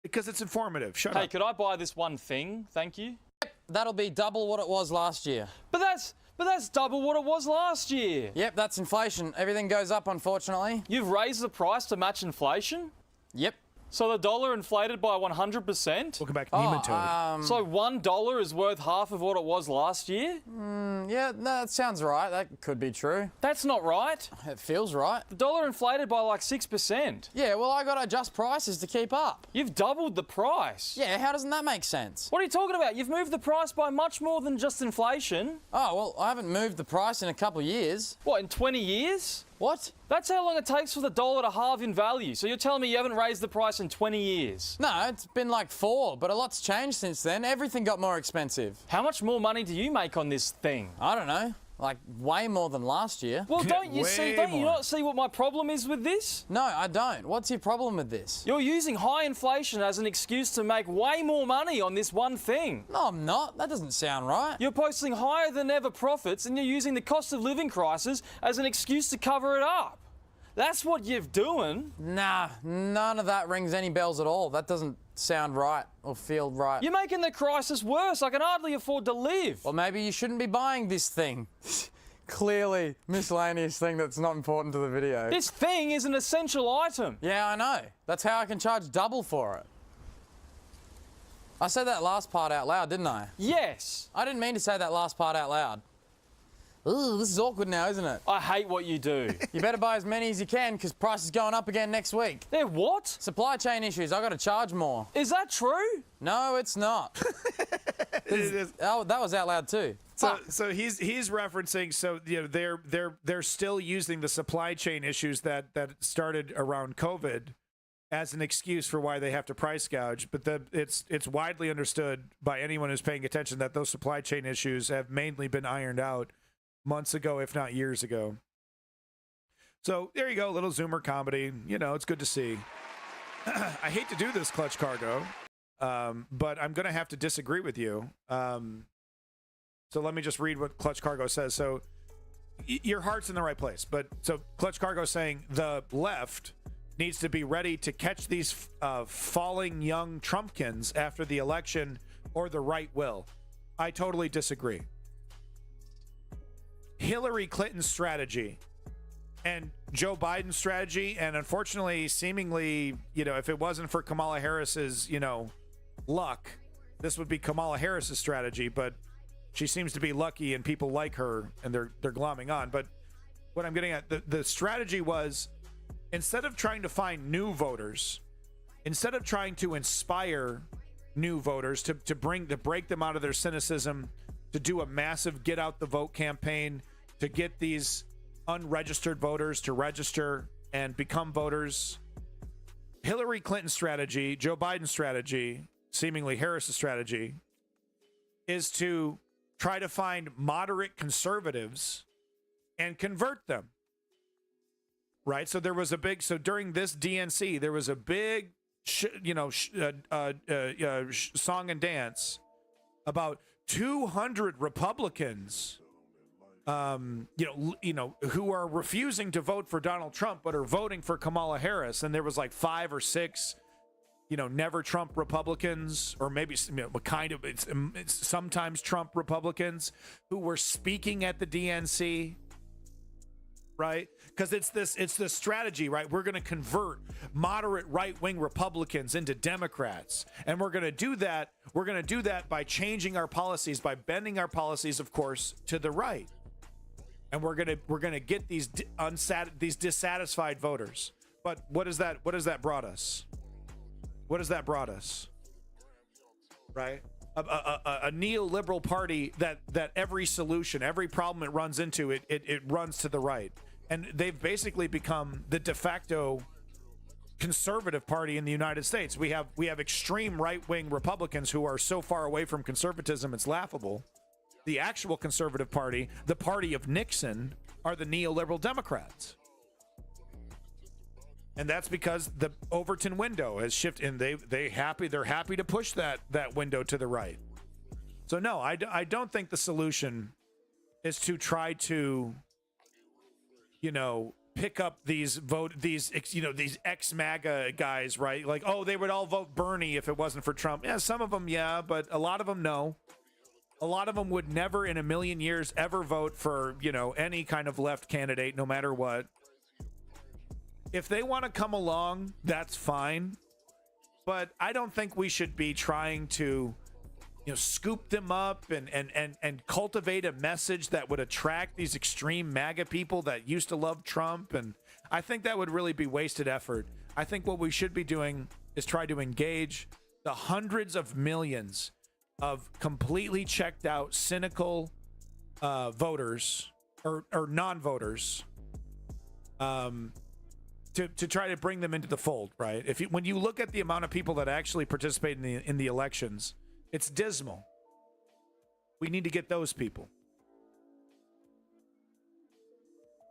Because it's informative. Shut up. Hey, could I buy this one thing? Thank you. Yep, that'll be double what it was last year. But that's double what it was last year. Yep, that's inflation. Everything goes up, unfortunately. You've raised the price to match inflation? Yep. So the dollar inflated by 100%? Welcome back, Nematode. So $1 is worth half of what it was last year? Yeah, no, that sounds right. That could be true. That's not right. It feels right. The dollar inflated by like 6%. Yeah, well, I got to adjust prices to keep up. You've doubled the price. Yeah, how doesn't that make sense? What are you talking about? You've moved the price by much more than just inflation. Oh, well, I haven't moved the price in a couple of years. What, in 20 years? What? That's how long it takes for the dollar to halve in value. So you're telling me you haven't raised the price in 20 years? No, it's been like 4, but a lot's changed since then. Everything got more expensive. How much more money do you make on this thing? I don't know. Like, way more than last year. Well, don't you not see what my problem is with this? No, I don't. What's your problem with this? You're using high inflation as an excuse to make way more money on this one thing. No, I'm not. That doesn't sound right. You're posting higher than ever profits and you're using the cost of living crisis as an excuse to cover it up. That's what you're doing. Nah, none of that rings any bells at all. That doesn't sound right or feel right. You're making the crisis worse. I can hardly afford to live. Well, maybe you shouldn't be buying this thing. Clearly miscellaneous thing that's not important to the video. This thing is an essential item. Yeah, I know. That's how I can charge double for it. I said that last part out loud, didn't I? Yes. I didn't mean to say that last part out loud. Ooh, this is awkward now, isn't it? I hate what you do. You better buy as many as you can, because price is going up again next week. They're what? Supply chain issues. I got to charge more. Is that true? No, it's not. Oh, that was out loud too. So he's referencing, so you know, they're still using the supply chain issues that started around COVID as an excuse for why they have to price gouge, but it's widely understood by anyone who's paying attention that those supply chain issues have mainly been ironed out months ago, if not years ago. So there you go, little Zoomer comedy. You know, it's good to see. I hate to do this, Clutch Cargo, but I'm going to have to disagree with you. So let me just read what Clutch Cargo says. So your heart's in the right place, but so Clutch Cargo saying the left needs to be ready to catch these falling young Trumpkins after the election, or the right will. I totally disagree. Hillary Clinton's strategy and Joe Biden's strategy, and unfortunately, seemingly, you know, if it wasn't for Kamala Harris's, you know, luck, this would be Kamala Harris's strategy, but she seems to be lucky and people like her and they're glomming on. But what I'm getting at, the strategy was, instead of trying to find new voters, instead of trying to inspire new voters to break them out of their cynicism, to do a massive get out the vote campaign, to get these unregistered voters to register and become voters, Hillary Clinton's strategy, Joe Biden's strategy, seemingly Harris's strategy, is to try to find moderate conservatives and convert them. Right? So there was a big, so during this DNC, there was a big, song and dance about 200 Republicans, who are refusing to vote for Donald Trump, but are voting for Kamala Harris. And there was like 5 or 6, never Trump Republicans, or maybe it's sometimes Trump Republicans who were speaking at the DNC. Right? Because it's this strategy, right? We're going to convert moderate right-wing Republicans into Democrats. And we're going to do that. We're going to do that by changing our policies, by bending our policies, of course, to the right. And we're going to get these dissatisfied voters. But what has that brought us? What has that brought us? Right? A neoliberal party that every solution, every problem it runs into, it runs to the right. And they've basically become the de facto conservative party in the United States. We have extreme right-wing Republicans who are so far away from conservatism, it's laughable. The actual conservative party, the party of Nixon, are the neoliberal Democrats. And that's because the Overton window has shifted, and they're happy to push that window to the right. So no, I don't think the solution is to try to, pick up these ex-MAGA guys, right? Like, oh, they would all vote Bernie if it wasn't for Trump. Yeah, some of them, yeah, but a lot of them, no. A lot of them would never in a million years ever vote for, any kind of left candidate, no matter what. If they want to come along, that's fine. But I don't think we should be trying to, scoop them up and cultivate a message that would attract these extreme MAGA people that used to love Trump. And I think that would really be wasted effort. I think what we should be doing is try to engage the hundreds of millions of completely checked out, cynical voters or non-voters, to try to bring them into the fold, right? When you look at the amount of people that actually participate in the elections, it's dismal. We need to get those people.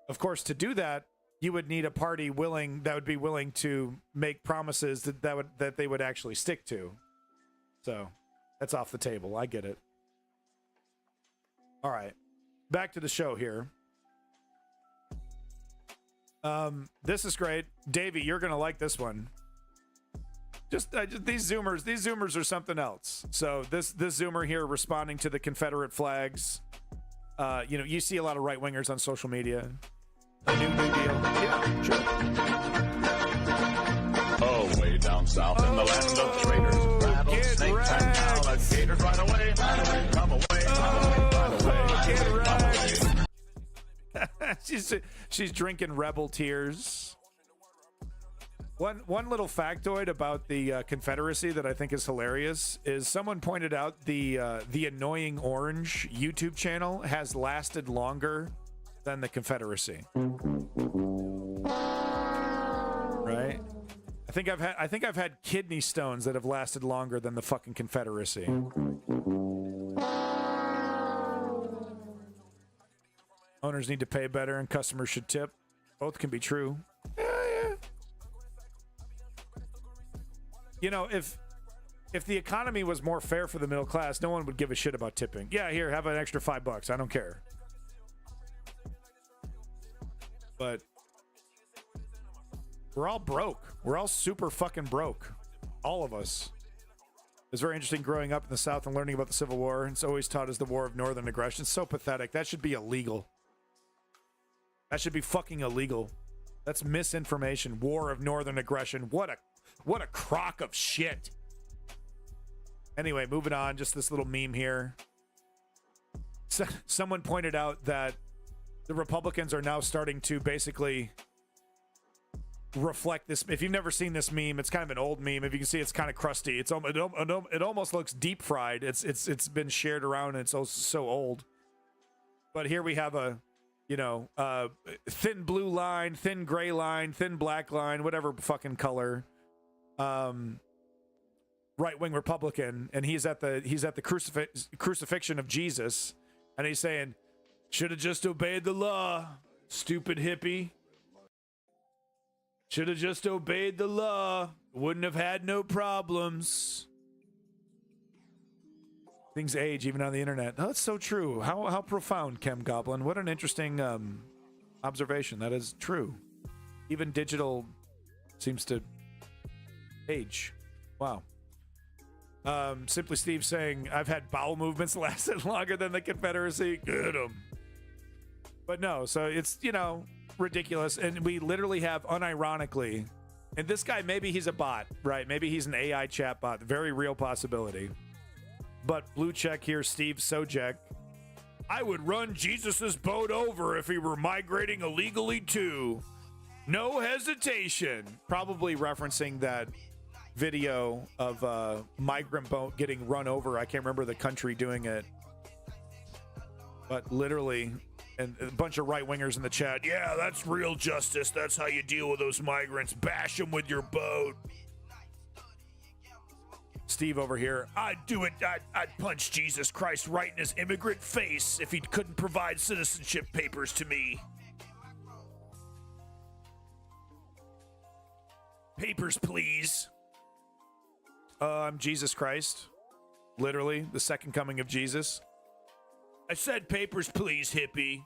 Of course, to do that, you would need a party that would be willing to make promises that they would actually stick to. So that's off the table. I get it. All right, back to the show here. This is great. Davey, you're going to like this one. Just these zoomers are something else. So this zoomer here responding to the Confederate flags. You see a lot of right wingers on social media. A new deal. Yeah, sure. Oh, way down south in the land of traitors, rattlesnakes and alligators. Right away, come away, She's drinking rebel tears. One little factoid about the Confederacy that I think is hilarious is someone pointed out the Annoying Orange YouTube channel has lasted longer than the Confederacy. Right? I think I've had kidney stones that have lasted longer than the fucking Confederacy. Owners need to pay better and customers should tip. Both can be true. Yeah. You know, if the economy was more fair for the middle class, no one would give a shit about tipping. Yeah, here, have an extra $5. I don't care. But we're all broke. We're all super fucking broke. All of us. It's very interesting growing up in the South and learning about the Civil War. It's always taught as the War of Northern Aggression. It's so pathetic. That should be illegal. That should be fucking illegal. That's misinformation. War of Northern Aggression. What a crock of shit. Anyway, moving on. Just this little meme here. Someone pointed out that the Republicans are now starting to basically reflect this. If you've never seen this meme, it's kind of an old meme. If you can see, it's kind of crusty. It almost looks deep fried. It's been shared around and it's so old. But here we have a thin blue line, thin gray line, thin black line, whatever fucking color. Right-wing Republican, and he's at the crucifixion of Jesus, and he's saying, should have just obeyed the law, stupid hippie. Should have just obeyed the law. Wouldn't have had no problems. Things age even on the internet. Oh, that's so true. How profound, Chem Goblin. What an interesting observation. That is true. Even digital seems to age. Wow. Simply Steve saying, I've had bowel movements lasted longer than the Confederacy. Get 'em. But no, so it's, ridiculous. And we literally have, unironically, and this guy, maybe he's a bot, right? Maybe he's an AI chat bot. Very real possibility. But blue check here, Steve Sojek. I would run Jesus's boat over if he were migrating illegally too. No hesitation. Probably referencing that video of a migrant boat getting run over. I can't remember the country doing it. But literally, and a bunch of right-wingers in the chat. Yeah, that's real justice. That's how you deal with those migrants. Bash them with your boat. Steve over here. I'd do it. I'd punch Jesus Christ right in his immigrant face if he couldn't provide citizenship papers to me. Papers, please. I'm Jesus Christ. Literally, the second coming of Jesus. I said papers, please, hippie.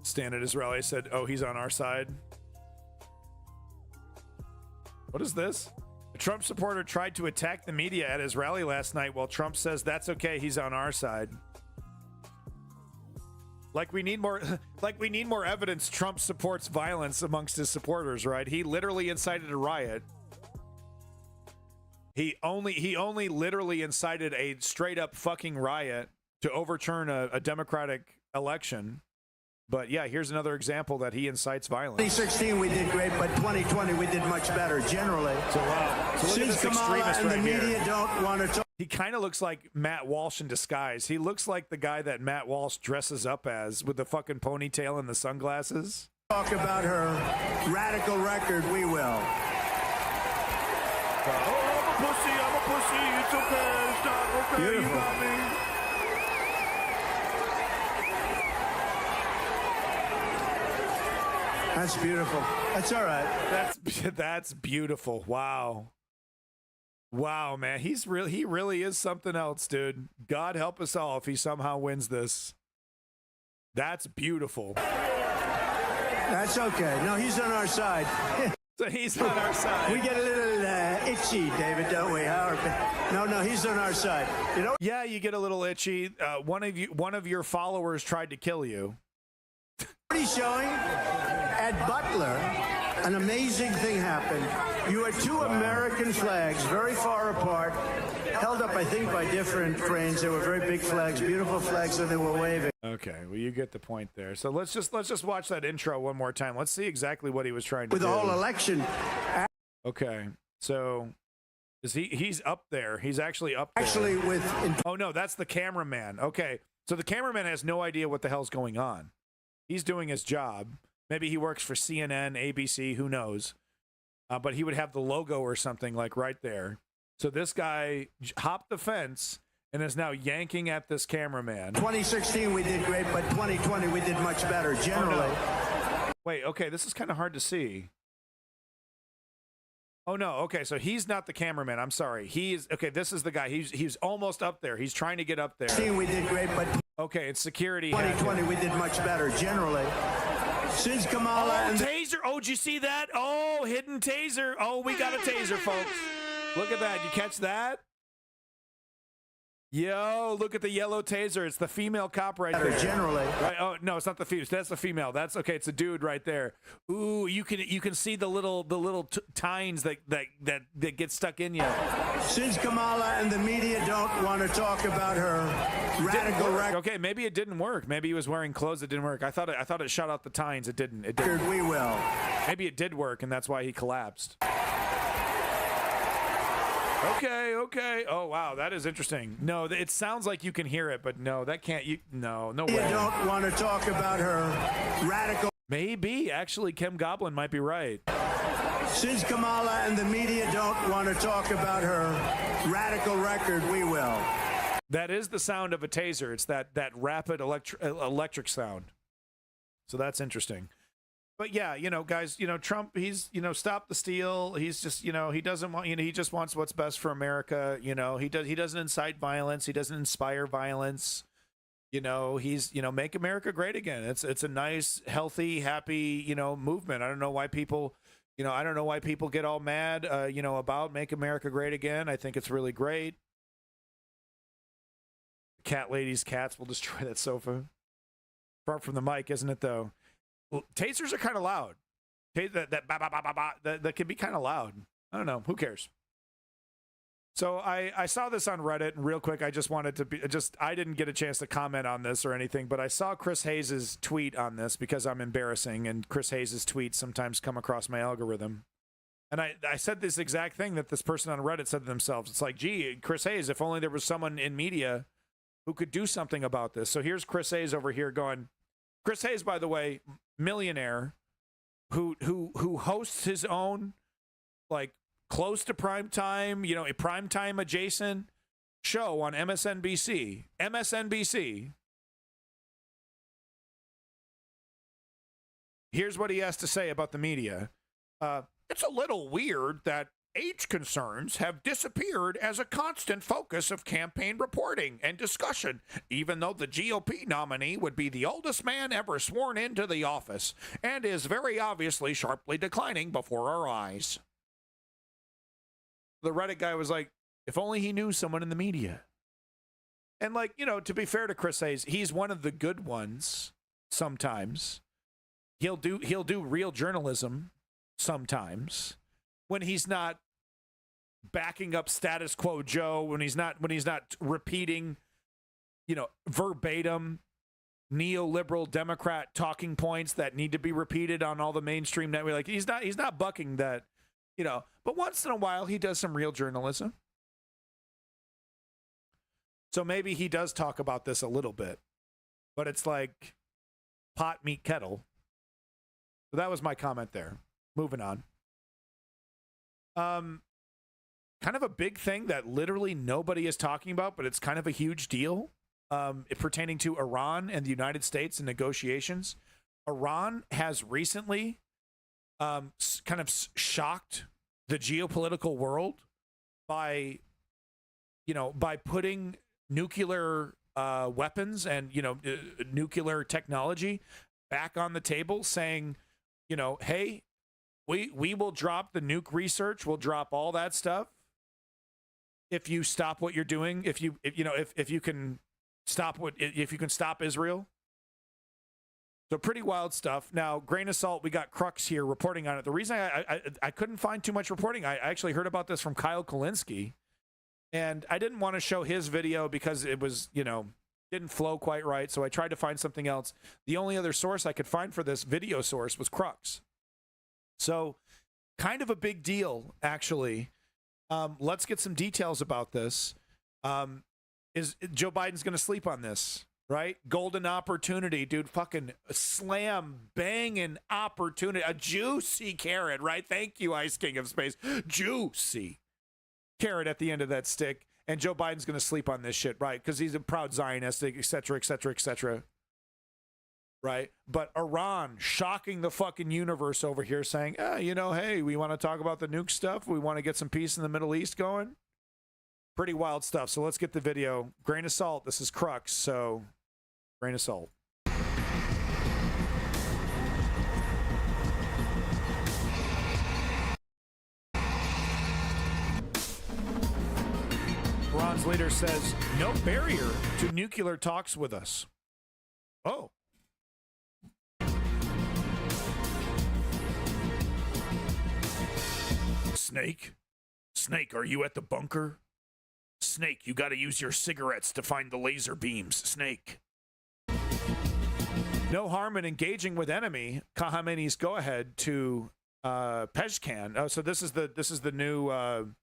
Stan at Israeli said, oh, he's on our side. What is this? A Trump supporter tried to attack the media at his rally last night while Trump says that's okay, he's on our side. Like we need more evidence Trump supports violence amongst his supporters, right? He literally incited a riot. He only literally incited a straight up fucking riot to overturn a democratic election. But yeah, here's another example that he incites violence. 2016 we did great, but 2020 we did much better generally. So wow. So look at this extremist and right the media here. don't want to talk. He kind of looks like Matt Walsh in disguise. He looks like the guy that Matt Walsh dresses up as with the fucking ponytail and the sunglasses. Talk about her radical record, we will. I'm a pussy, it's okay, it's not okay, beautiful. You got me. That's beautiful. That's all right. That's beautiful. Wow. Wow, man. He really is something else, dude. God help us all if he somehow wins this. That's beautiful. That's okay. No, he's on our side. So he's on our side. We get a little itchy, David, don't we? No, he's on our side. You know? Yeah, you get a little itchy. One of your followers tried to kill you. What he's showing at Butler, an amazing thing happened. You had two American flags very far apart, held up, I think, by different cranes. They were very big flags, beautiful flags that they were waving. Okay, well, you get the point there. So let's just watch that intro one more time. Let's see exactly what he was trying to do. With the whole election. Okay, so he's up there. He's actually up there. Actually, oh no, that's the cameraman. Okay, so the cameraman has no idea what the hell's going on. He's doing his job. Maybe he works for CNN, ABC, who knows? But he would have the logo or something like right there. So this guy hopped the fence and is now yanking at this cameraman. 2016 we did great, but 2020 we did much better generally. Oh, no. Wait, okay, this is kind of hard to see. Oh no, okay, so he's not the cameraman. I'm sorry. Okay, this is the guy. He's almost up there. He's trying to get up there. We did great, but okay, it's security. 2020 we did much better generally. Since Kamala and taser. Oh, did you see that? Oh, hidden taser. Oh, we got a taser, folks. Look at that. You catch that? Yo, look at the yellow taser. It's the female cop right there. Generally. Right. Oh, no, it's not the female. That's the female. That's okay. It's a dude right there. Ooh, you can see the little tines that get stuck in you. Since Kamala and the media don't want to talk about her radical record. Okay, maybe it didn't work. Maybe he was wearing clothes that didn't work. I thought it shot out the tines. It didn't. It didn't. We will. Maybe it did work, and that's why he collapsed. Okay. Oh, wow, that is interesting. No, it sounds like you can hear it, but no, that can't. No way. You don't want to talk about her radical. Maybe, actually, Kim Goblin might be right. Since Kamala and the media don't want to talk about her radical record, we will. That is the sound of a taser. It's that rapid electric sound. So that's interesting. But yeah, guys, Trump, he's, stop the steal. He's just, he doesn't want, he just wants what's best for America. He doesn't incite violence. He doesn't inspire violence. He's, make America great again. It's a nice, healthy, happy, movement. I don't know why people, get all mad, about make America great again. I think it's really great. Cat lady's cats will destroy that sofa. Far from the mic, isn't it though? Well, tasers are kind of loud. That can be kind of loud. I don't know. Who cares? So I saw this on Reddit, and real quick, I just wanted to I didn't get a chance to comment on this or anything, but I saw Chris Hayes' tweet on this because I'm embarrassing, and Chris Hayes' tweets sometimes come across my algorithm. And I said this exact thing that this person on Reddit said to themselves. It's like, gee, Chris Hayes, if only there was someone in media who could do something about this. So here's Chris Hayes over here going, Chris Hayes, by the way, millionaire, who hosts his own, like, close to prime time, a prime time adjacent show on MSNBC. MSNBC. Here's what he has to say about the media. It's a little weird that age concerns have disappeared as a constant focus of campaign reporting and discussion, even though the GOP nominee would be the oldest man ever sworn into the office and is very obviously sharply declining before our eyes. The Reddit guy was like, if only he knew someone in the media. And like, to be fair to Chris Hayes, he's one of the good ones sometimes. He'll do real journalism sometimes. When he's not backing up status quo Joe, when he's not repeating, verbatim neoliberal Democrat talking points that need to be repeated on all the mainstream network. Like he's not bucking that, but once in a while he does some real journalism. So maybe he does talk about this a little bit, but it's like pot, meet, kettle. So that was my comment there. Moving on. Kind of a big thing that literally nobody is talking about, but it's kind of a huge deal pertaining to Iran and the United States and negotiations. Iran has recently kind of shocked the geopolitical world by putting nuclear weapons and, nuclear technology back on the table, saying, hey, we will drop the nuke research, we'll drop all that stuff if you stop what you're doing, if you can stop Israel. So pretty wild stuff. Now, grain of salt, we got Crux here reporting on it. The reason I couldn't find too much reporting, I actually heard about this from Kyle Kulinski, and I didn't want to show his video because it was, didn't flow quite right, so I tried to find something else. The only other source I could find for this video source was Crux. So kind of a big deal, actually. Let's get some details about this. Is Joe Biden's going to sleep on this? Right? Golden opportunity, dude. Fucking slam banging opportunity. A juicy carrot, right? Thank you, Ice King of Space. Juicy carrot at the end of that stick. And Joe Biden's going to sleep on this shit, right? Because he's a proud Zionist, et cetera, et cetera, et cetera. Right? But Iran shocking the fucking universe over here, saying, hey, we want to talk about the nuke stuff. We want to get some peace in the Middle East going. Pretty wild stuff. So let's get the video. Grain of salt. This is Crux. So grain of salt. Iran's leader says no barrier to nuclear talks with us. Oh. Snake? Snake, are you at the bunker? Snake, you gotta use your cigarettes to find the laser beams. Snake. No harm in engaging with enemy. Khamenei's go-ahead to Pezeshkian. Oh, so this is the new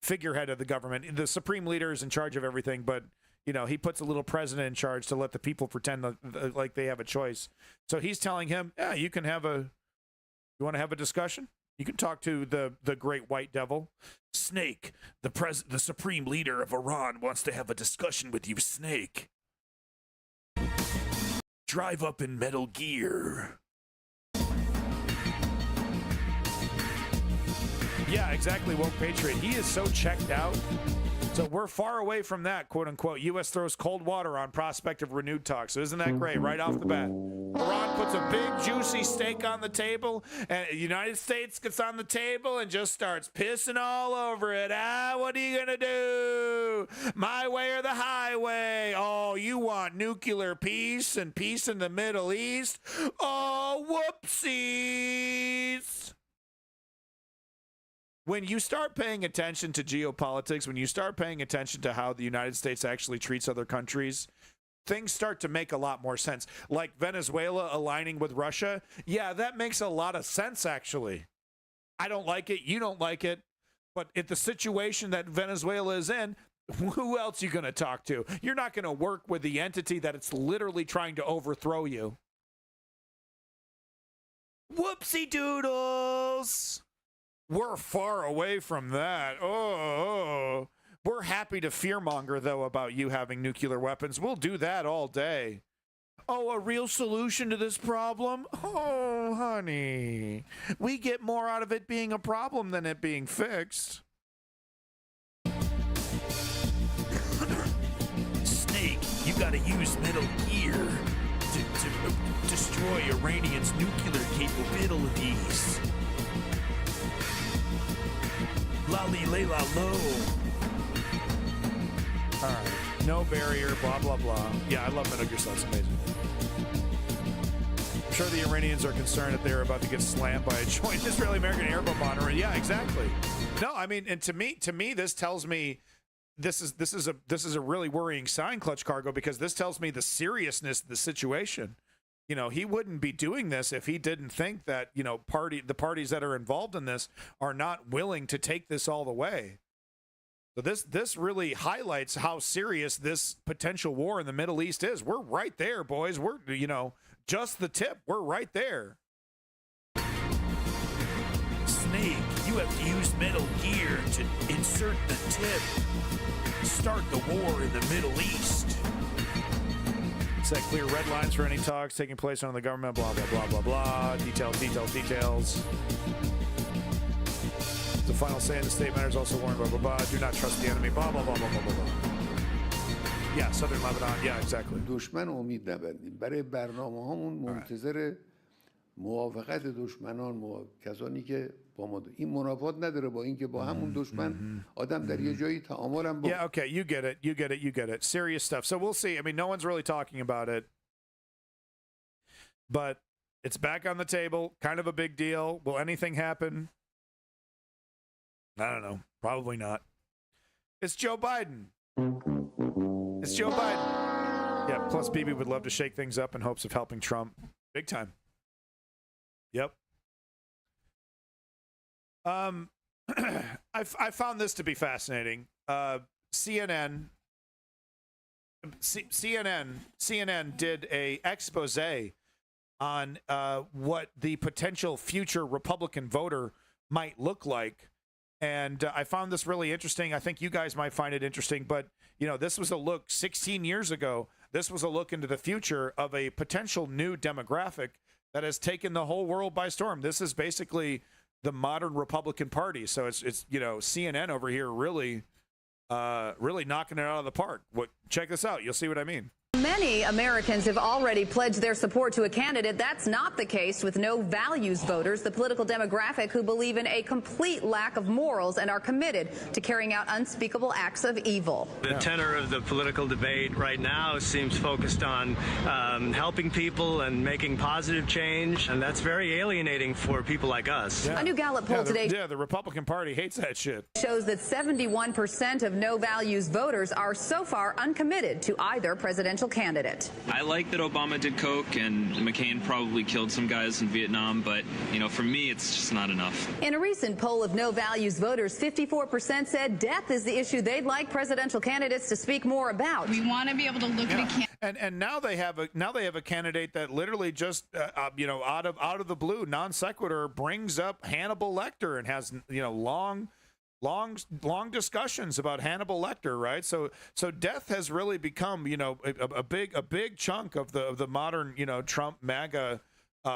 figurehead of the government. The supreme leader is in charge of everything, but he puts a little president in charge to let the people pretend like they have a choice. So he's telling him, you want to have a discussion? You can talk to the great white devil. Snake, the supreme leader of Iran wants to have a discussion with you, Snake. Drive up in Metal Gear. Yeah, exactly, Woke Patriot. He is so checked out. So we're far away from that, quote unquote. U.S. throws cold water on prospect of renewed talks. So isn't that great right off the bat? Iran puts a big, juicy steak on the table, and the United States gets on the table and just starts pissing all over it. What are you going to do? My way or the highway? Oh, you want nuclear peace and peace in the Middle East? Oh, whoopsies. When you start paying attention to geopolitics, when you start paying attention to how the United States actually treats other countries, things start to make a lot more sense. Like Venezuela aligning with Russia. Yeah, that makes a lot of sense, actually. I don't like it. You don't like it. But at the situation that Venezuela is in, who else are you going to talk to? You're not going to work with the entity that it's literally trying to overthrow you. Whoopsie doodles. We're far away from that. Oh. We're happy to fearmonger, though, about you having nuclear weapons. We'll do that all day. Oh, a real solution to this problem? Oh, honey. We get more out of it being a problem than it being fixed. Snake, you gotta use Metal Gear to destroy Iranians' nuclear capabilities. Lolly layla low. All right. No barrier, blah, blah, blah. Yeah, I love Metal Gear Solid. It's amazing. I'm sure the Iranians are concerned that they're about to get slammed by a joint Israeli-American air bomber. Yeah, exactly. No, I mean, and to me, this tells me this is a really worrying sign, Clutch Cargo, because this tells me the seriousness of the situation. He wouldn't be doing this if he didn't think that, the parties that are involved in this are not willing to take this all the way. So this really highlights how serious this potential war in the Middle East is. We're right there, boys. We're, just the tip. We're right there. Snake, you have to use Metal Gear to insert the tip. Start the war in the Middle East. Set clear red lines for any talks taking place under the government, blah, blah, blah, blah, blah. Details. The final say in the statement is also warned, blah, blah, blah. Do not trust the enemy, blah, blah, blah, blah, blah, blah, blah. Yeah, southern Lebanon. Yeah, exactly. دشمن امید نبندیم. برای برنامه هامون منتظر موافقت دشمنان کسانی که با ما این منافات نداره با اینکه با همون دشمن آدم در یه جایی تعامل هم Yeah, okay, you get it. You get it. You get it. Serious stuff. So we'll see. I mean, no one's really talking about it. But it's back on the table. Kind of a big deal. Will anything happen? I don't know. Probably not. It's Joe Biden. It's Joe Biden. Yeah, plus Bibi would love to shake things up in hopes of helping Trump. Big time. Yep. I found this to be fascinating. CNN did a expose on what the potential future Republican voter might look like. And I found this really interesting. I think you guys might find it interesting. But, you know, this was a look 16 years ago. This was a look into the future of a potential new demographic that has taken the whole world by storm. This is basically the modern Republican Party. So it's you know, CNN over here really knocking it out of the park. Check this out. You'll see what I mean. Many Americans have already pledged their support to a candidate. That's not the case with no values voters, the political demographic who believe in a complete lack of morals and are committed to carrying out unspeakable acts of evil. The tenor of the political debate right now seems focused on helping people and making positive change, and that's very alienating for people like us. A new Gallup poll today the Republican Party hates that shit. Shows that 71% of no values voters are so far uncommitted to either presidential candidate. I like that Obama did coke and McCain probably killed some guys in Vietnam, but, you know, for me, it's just not enough. In a recent poll of no values voters, 54% said death is the issue they'd like presidential candidates to speak more about. We want to be able to look at a candidate. And now they have a candidate that literally just you know, out of the blue, non sequitur, brings up Hannibal Lecter and has, you know, long discussions about Hannibal Lecter, right? So death has really become, you know, a big chunk of the modern, you know, Trump MAGA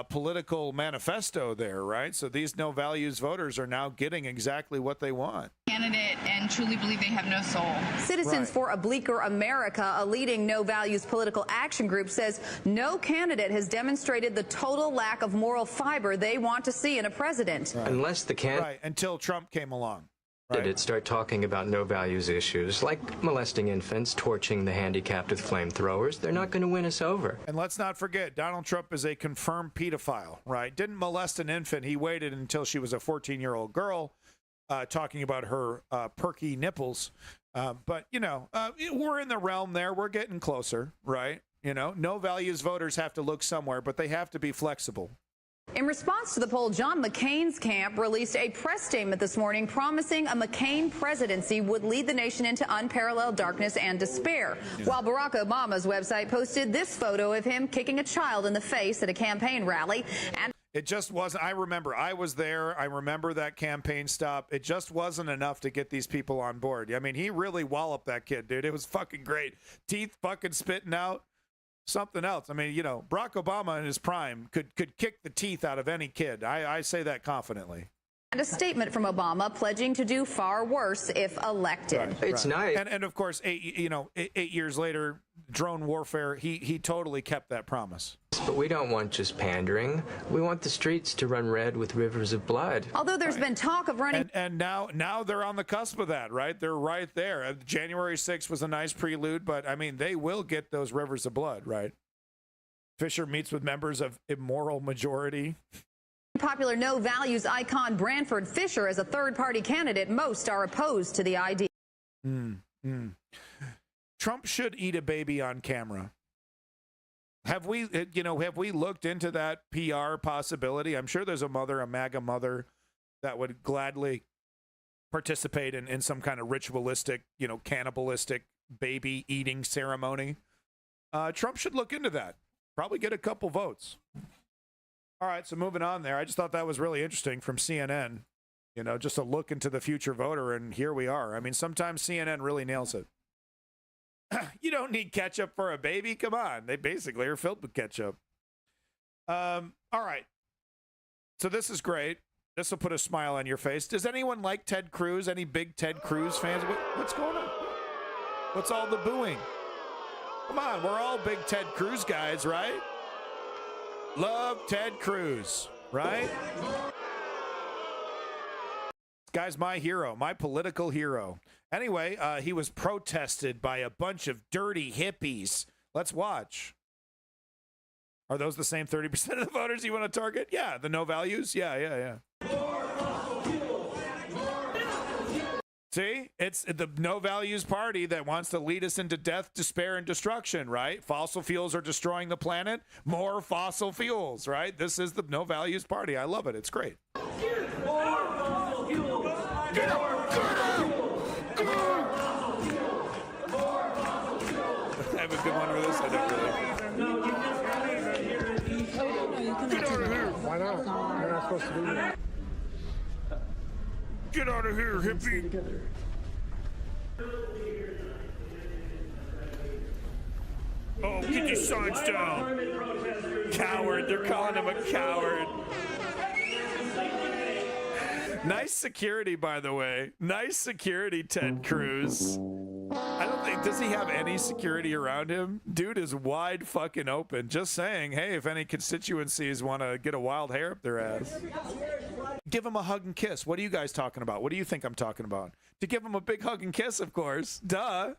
political manifesto there, right? So these no values voters are now getting exactly what they want. Candidate and truly believe they have no soul. Citizens for a Bleaker America, a leading no values political action group, says no candidate has demonstrated the total lack of moral fiber they want to see in a president. Unless the candidate until Trump came along. Start talking about no values issues like molesting infants, torching the handicapped with flamethrowers, they're not going to win us over. And let's not forget, Donald Trump is a confirmed pedophile, right? Didn't molest an infant. He waited until she was a 14-year-old girl, talking about her perky nipples. But, you know, we're in the realm there. We're getting closer, right? You know, no values voters have to look somewhere, but they have to be flexible. In response to the poll, John McCain's camp released a press statement this morning promising a McCain presidency would lead the nation into unparalleled darkness and despair. While Barack Obama's website posted this photo of him kicking a child in the face at a campaign rally. And it just wasn't. I remember I was there. I remember that campaign stop. It just wasn't enough to get these people on board. I mean, he really walloped that kid, dude. It was fucking great. Teeth fucking spitting out. Something else. I mean, you know, Barack Obama in his prime could kick the teeth out of any kid. I say that confidently. And a statement from Obama pledging to do far worse if elected. It's nice. And of course, 8 years later, drone warfare, he totally kept that promise. But we don't want just pandering. We want the streets to run red with rivers of blood. Although there's been talk of running. And now they're on the cusp of that, right? They're right there. January 6th was a nice prelude, but I mean, they will get those rivers of blood, right? Fisher meets with members of Immoral Majority. Popular no values icon Branford Fisher as a third-party candidate. Most are opposed to the idea. Trump should eat a baby on camera. Have we looked into that PR possibility? I'm sure there's a MAGA mother that would gladly participate in some kind of ritualistic, you know, cannibalistic baby eating ceremony. Trump should look into that. Probably get a couple votes. All right, so moving on there. I just thought that was really interesting from CNN. You know, just a look into the future voter, and here we are. I mean, sometimes CNN really nails it. You don't need ketchup for a baby. Come on. They basically are filled with ketchup. All right. So this is great. This will put a smile on your face. Does anyone like Ted Cruz? Any big Ted Cruz fans? What's going on? What's all the booing? Come on, we're all big Ted Cruz guys, right? Love Ted Cruz, right? This guy's my hero, my political hero. Anyway, he was protested by a bunch of dirty hippies. Let's watch. Are those the same 30% of the voters you want to target? Yeah, the no values? Yeah. See, it's the no values party that wants to lead us into death, despair, and destruction, right? Fossil fuels are destroying the planet. More fossil fuels, right? This is the no values party. I love it. It's great. I have a good one for this. I don't really. Get out of here. Why not? You're not supposed to do that. Get out of here, hippie. Oh, get your signs down. Coward. They're calling him a coward. Nice security, by the way. Nice security, Ted Cruz. I don't think, does he have any security around him? Dude is wide fucking open. Just saying, hey, if any constituencies want to get a wild hair up their ass, give him a hug and kiss. What are you guys talking about? What do you think I'm talking about? To give him a big hug and kiss, of course. Duh.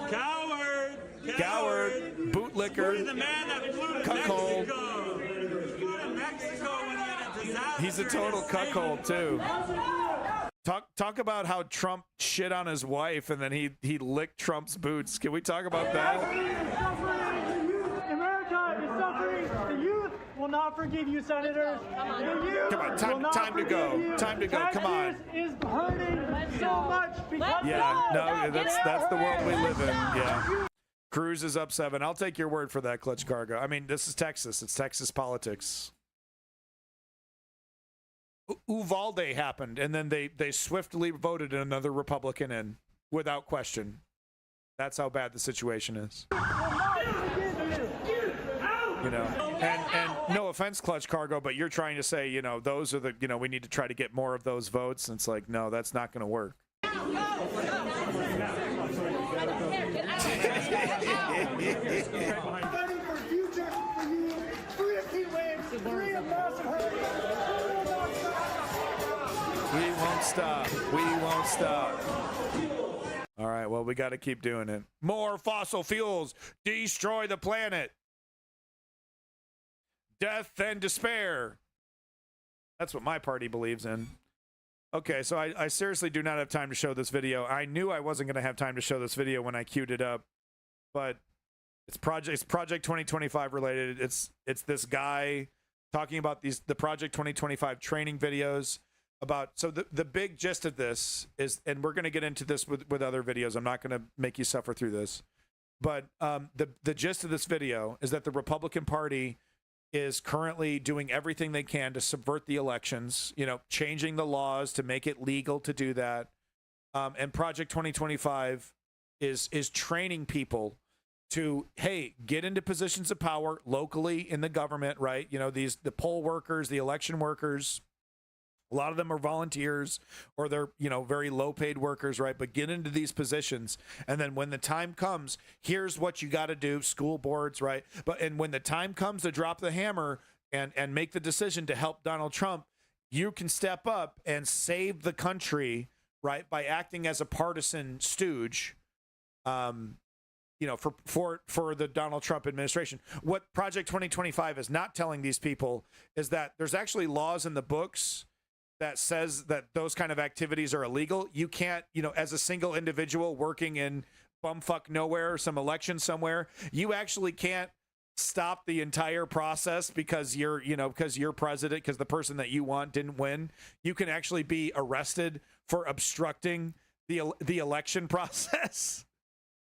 Coward! Coward. Bootlicker. The man that flew to cuckold. Mexico. He flew to Mexico when he had a disaster. He's a total cuckold, too. Talk about how Trump shit on his wife and then he licked Trump's boots. Can we talk about that? America is suffering. The youth will not forgive you, senators. The youth Come on, time to go. Time to go. Come on. Is hurting so much because that's the world we live in. Yeah. Cruz is up 7. I'll take your word for that, Clutch Cargo. I mean, this is Texas. It's Texas politics. Uvalde happened, and then they swiftly voted another Republican in without question. That's how bad the situation is. You know, and no offense, Clutch Cargo, but you're trying to say, you know, those are the, you know, we need to try to get more of those votes. And it's like, no, that's not going to work. We won't stop. We won't stop. All right, well, we got to keep doing it. More fossil fuels. Destroy the planet. Death and despair. That's what my party believes in. Okay, so I seriously do not have time to show this video. I knew I wasn't going to have time to show this video when I queued it up, but it's Project 2025 related. It's this guy talking about the Project 2025 training videos. So the big gist of this is, and we're going to get into this with other videos. I'm not going to make you suffer through this. But the gist of this video is that the Republican Party is currently doing everything they can to subvert the elections, you know, changing the laws to make it legal to do that. And Project 2025 is training people to, hey, get into positions of power locally in the government, right? You know, the poll workers, the election workers. A lot of them are volunteers or they're, you know, very low paid workers, right? But get into these positions. And then when the time comes, here's what you got to do, school boards, right? And when the time comes to drop the hammer and make the decision to help Donald Trump, you can step up and save the country, right? By acting as a partisan stooge, you know, for the Donald Trump administration. What Project 2025 is not telling these people is that there's actually laws in the books that says that those kind of activities are illegal. You can't, you know, as a single individual working in bumfuck nowhere, some election somewhere, you actually can't stop the entire process because you're president, because the person that you want didn't win. You can actually be arrested for obstructing the election process.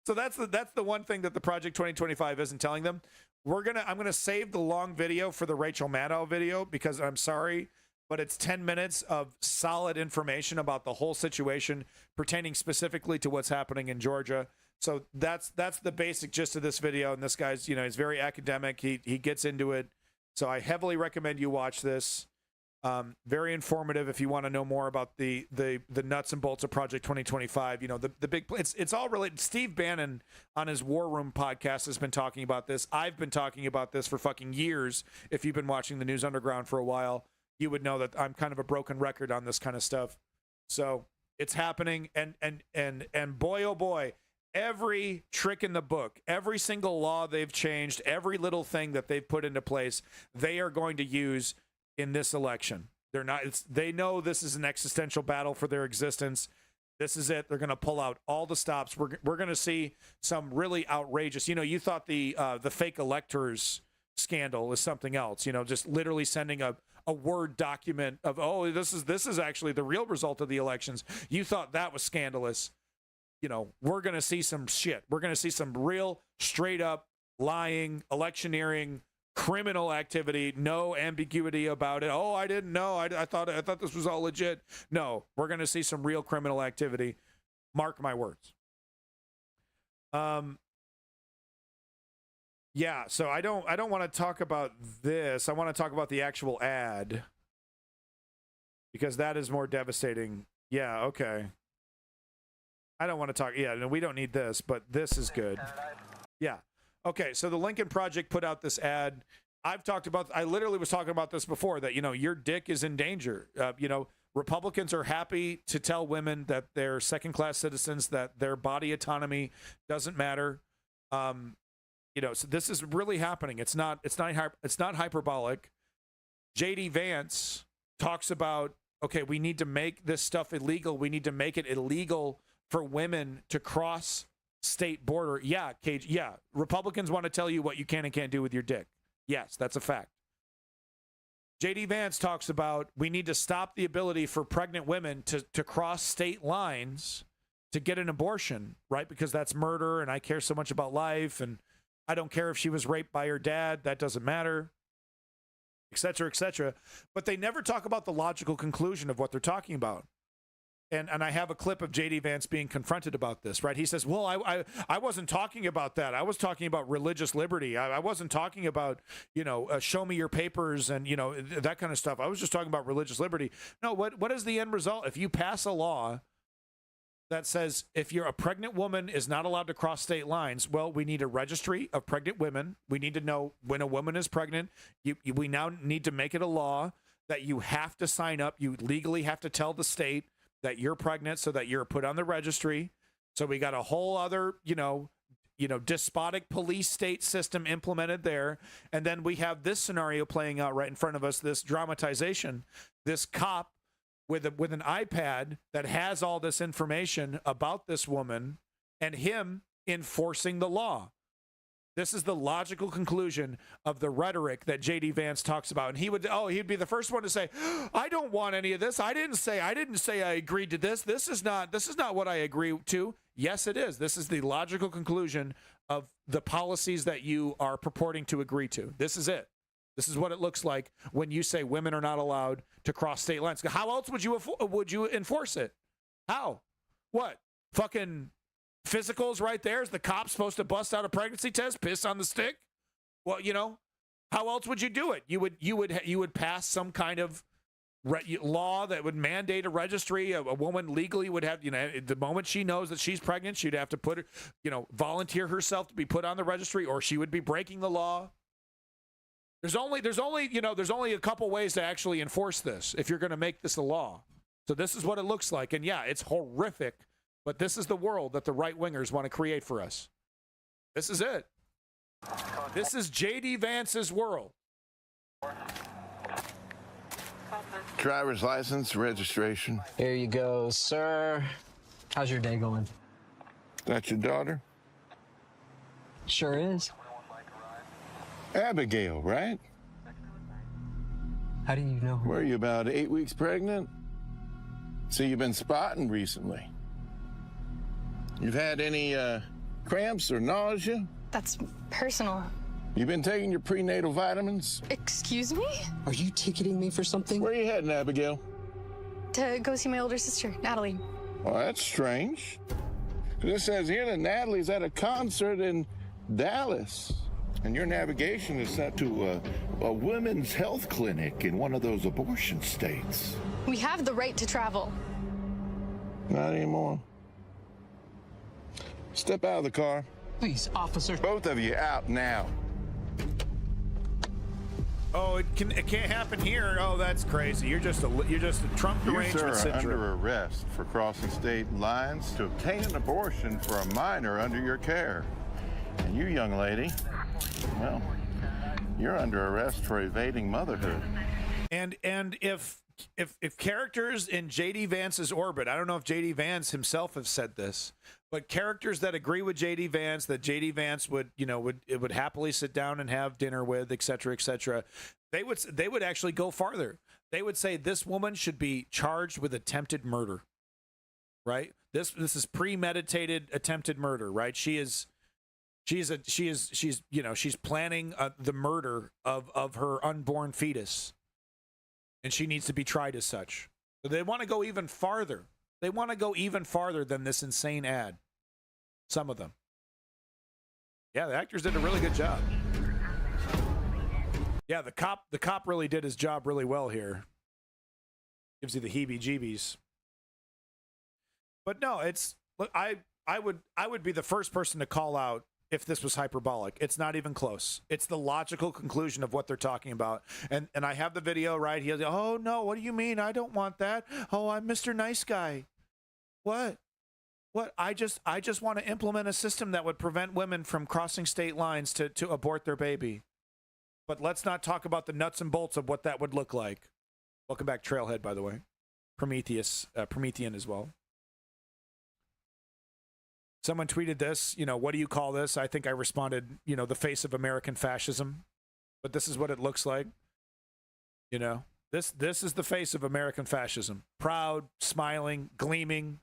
So that's the one thing that the Project 2025 isn't telling them. I'm gonna save the long video for the Rachel Maddow video because I'm sorry, but it's 10 minutes of solid information about the whole situation pertaining specifically to what's happening in Georgia. So that's the basic gist of this video. And this guy's, you know, he's very academic. He gets into it. So I heavily recommend you watch this. Very informative if you want to know more about the nuts and bolts of Project 2025. You know, the big, it's all related. Steve Bannon on his War Room podcast has been talking about this. I've been talking about this for fucking years. If you've been watching the News Underground for a while, you would know that I'm kind of a broken record on this kind of stuff. So it's happening, and boy, oh boy, every trick in the book, every single law they've changed, every little thing that they've put into place, they are going to use in this election. They're not. They know this is an existential battle for their existence. This is it. They're going to pull out all the stops. We're going to see some really outrageous. You know, you thought the fake electors scandal is something else. You know, just literally sending a Word document of, oh, this is actually the real result of the elections. You thought that was scandalous. You know, we're going to see some shit. We're going to see some real straight up lying, electioneering, criminal activity, no ambiguity about it. Oh, I didn't know. I thought this was all legit. No, we're going to see some real criminal activity. Mark my words. Yeah, so I don't want to talk about this. I want to talk about the actual ad because that is more devastating. Yeah, okay. I don't want to talk. Yeah, no, we don't need this, but this is good. Yeah. Okay, so the Lincoln Project put out this ad. I literally was talking about this before, that, you know, your dick is in danger. You know, Republicans are happy to tell women that they're second-class citizens, that their body autonomy doesn't matter. You know, so this is really happening. It's not hyperbolic. J.D. Vance talks about, okay, we need to make this stuff illegal. We need to make it illegal for women to cross state border. Yeah, Cage. Yeah, Republicans want to tell you what you can and can't do with your dick. Yes, that's a fact. J.D. Vance talks about we need to stop the ability for pregnant women to cross state lines to get an abortion, right? Because that's murder, and I care so much about life, and I don't care if she was raped by her dad. That doesn't matter, et cetera, et cetera. But they never talk about the logical conclusion of what they're talking about. And I have a clip of J.D. Vance being confronted about this, right? He says, well, I wasn't talking about that. I was talking about religious liberty. I wasn't talking about, you know, show me your papers and, you know, that kind of stuff. I was just talking about religious liberty. No, what is the end result? If you pass a law that says if you're a pregnant woman is not allowed to cross state lines, well, we need a registry of pregnant women. We need to know when a woman is pregnant. We now need to make it a law that you have to sign up. You legally have to tell the state that you're pregnant so that you're put on the registry. So we got a whole other, you know, despotic police state system implemented there. And then we have this scenario playing out right in front of us, this dramatization, this cop with an iPad that has all this information about this woman and him enforcing the law. This is the logical conclusion of the rhetoric that J.D. Vance talks about. And he'd be the first one to say, I don't want any of this. I didn't say I agreed to this. This is not what I agree to. Yes, it is. This is the logical conclusion of the policies that you are purporting to agree to. This is it. This is what it looks like when you say women are not allowed to cross state lines. How else would you enforce it? How? What? Fucking physicals right there? Is the cop supposed to bust out a pregnancy test, piss on the stick? Well, you know, how else would you do it? You would pass some kind of law that would mandate a registry. A woman legally would have, you know, the moment she knows that she's pregnant, she'd have to put her, you know, volunteer herself to be put on the registry, or she would be breaking the law. There's only a couple ways to actually enforce this if you're going to make this a law. So this is what it looks like. And yeah, it's horrific. But this is the world that the right-wingers want to create for us. This is it. This is J.D. Vance's world. Driver's license, registration. Here you go, sir. How's your day going? That's your daughter? Sure is. Abigail, right? How do you know? Were you about 8 weeks pregnant? So you've been spotting recently. You've had any cramps or nausea? That's personal. You been taking your prenatal vitamins? Excuse me? Are you ticketing me for something? Where are you heading, Abigail? To go see my older sister, Natalie. Well, that's strange. It says here that Natalie's at a concert in Dallas. And your navigation is set to a women's health clinic in one of those abortion states. We have the right to travel. Not anymore. Step out of the car. Please, officer. Both of you out now. Oh, it can't happen here. Oh, that's crazy. You're just a Trump derangement You, sir, are syndrome. under arrest for crossing state lines to obtain an abortion for a minor under your care. And you, young lady, well, you're under arrest for evading motherhood. And if characters in J.D. Vance's orbit, I don't know if J.D. Vance himself has said this, but characters that agree with J.D. Vance, that J.D. Vance would happily sit down and have dinner with, et cetera, they would actually go farther. They would say this woman should be charged with attempted murder, right? This is premeditated attempted murder, right? She's planning the murder of her unborn fetus, and she needs to be tried as such. So they want to go even farther. They want to go even farther than this insane ad. Some of them. Yeah, the actors did a really good job. Yeah, the cop really did his job really well here. Gives you the heebie-jeebies. But no, it's look, I would be the first person to call out if this was hyperbolic. It's not even close. It's the logical conclusion of what they're talking about. And I have the video right here. Oh, no, what do you mean? I don't want that. Oh, I'm Mr. Nice Guy. What? I just want to implement a system that would prevent women from crossing state lines to abort their baby. But let's not talk about the nuts and bolts of what that would look like. Welcome back, Trailhead, by the way. Promethean as well. Someone tweeted this, what do you call this? I think I responded, the face of American fascism. But this is what it looks like. This is the face of American fascism. Proud, smiling, gleaming,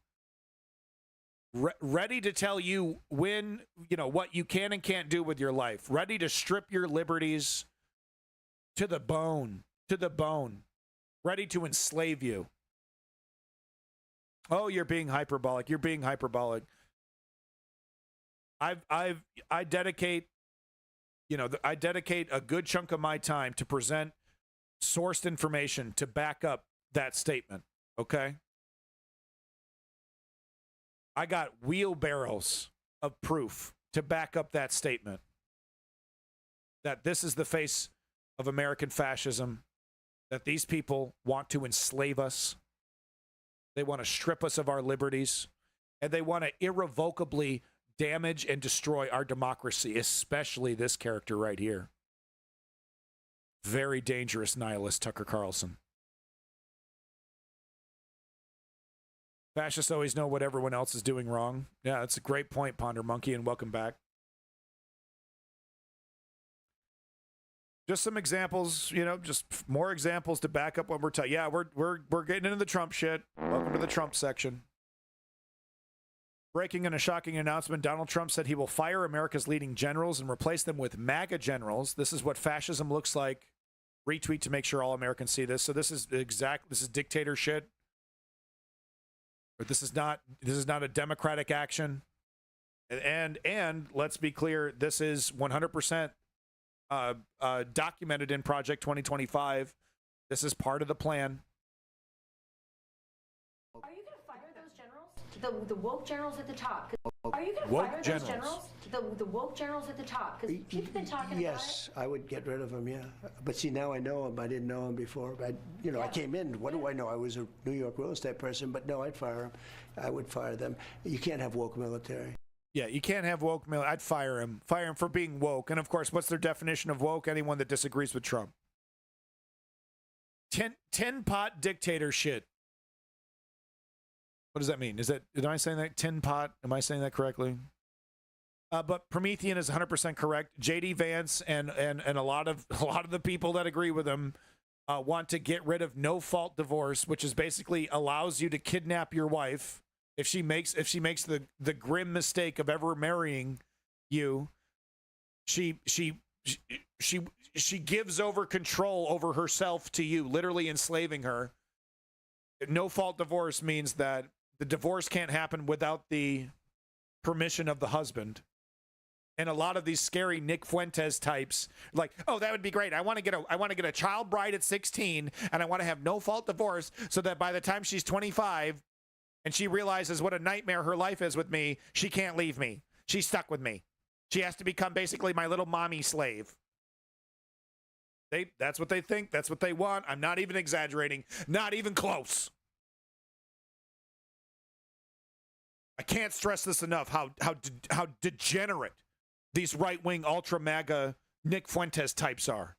ready to tell you when, what you can and can't do with your life. Ready to strip your liberties to the bone. Ready to enslave you. Oh, you're being hyperbolic. You're being hyperbolic. I dedicate a good chunk of my time to present sourced information to back up that statement, okay? I got wheelbarrows of proof to back up that statement that this is the face of American fascism, that these people want to enslave us, they want to strip us of our liberties, and they want to irrevocably damage and destroy our democracy, especially this character right here. Very dangerous nihilist Tucker Carlson. Fascists always know what everyone else is doing wrong. Yeah, that's a great point, Ponder Monkey, and welcome back. Just some examples, just more examples to back up what we're talking. Yeah, we're getting into the Trump shit. Welcome to the Trump section. Breaking and a shocking announcement. Donald Trump said he will fire America's leading generals and replace them with MAGA generals. This is what fascism looks like. Retweet to make sure all Americans see this. So this is dictator shit. Or this is not a democratic action. And let's be clear, this is 100% documented in Project 2025. This is part of the plan. Are you going to fire those generals? The woke generals at the top? Are you going to Woke fire generals. those generals? The woke generals at the top? Because people have been talking Yes, I would get rid of them, yeah. But see, now I know him. I didn't know him before. I came in. What do I know? I was a New York real estate person, but no, I'd fire him. I would fire them. You can't have woke military. Yeah, you can't have woke military. I'd fire him. Fire him for being woke. And of course, what's their definition of woke? Anyone that disagrees with Trump. Tin pot dictator shit. What does that mean? Am I saying that? Tin pot? Am I saying that correctly? But Promethean is 100% correct. J.D. Vance and a lot of the people that agree with him want to get rid of no-fault divorce, which is basically allows you to kidnap your wife if she makes the grim mistake of ever marrying you. She gives over control over herself to you, literally enslaving her. No-fault divorce means that the divorce can't happen without the permission of the husband. And a lot of these scary Nick Fuentes types, like, oh, that would be great. I want to get a child bride at 16, and I want to have no fault divorce, so that by the time she's 25, and she realizes what a nightmare her life is with me, she can't leave me. She's stuck with me. She has to become basically my little mommy slave. That's what they think. That's what they want. I'm not even exaggerating. Not even close. I can't stress this enough. How degenerate these right-wing ultra MAGA Nick Fuentes types are.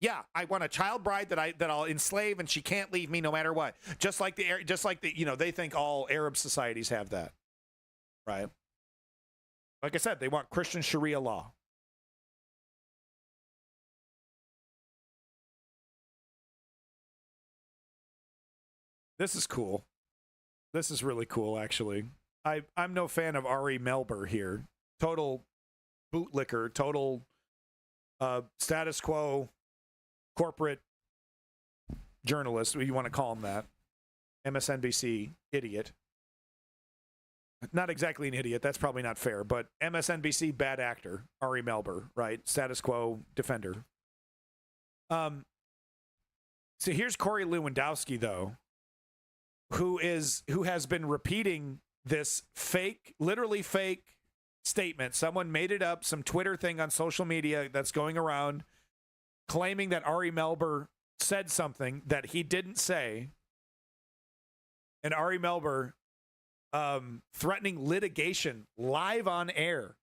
Yeah, I want a child bride that I'll enslave, and she can't leave me no matter what. Just like the they think all Arab societies have that, right? Like I said, they want Christian Sharia law. This is cool. This is really cool, actually. I'm no fan of Ari Melber here. Total bootlicker, total status quo corporate journalist, you want to call him that. MSNBC idiot. Not exactly an idiot, that's probably not fair, but MSNBC bad actor, Ari Melber, right? Status quo defender. So here's Corey Lewandowski, though, who has been repeating this fake, literally fake statement. Someone made it up, some Twitter thing on social media that's going around claiming that Ari Melber said something that he didn't say. And Ari Melber threatening litigation live on air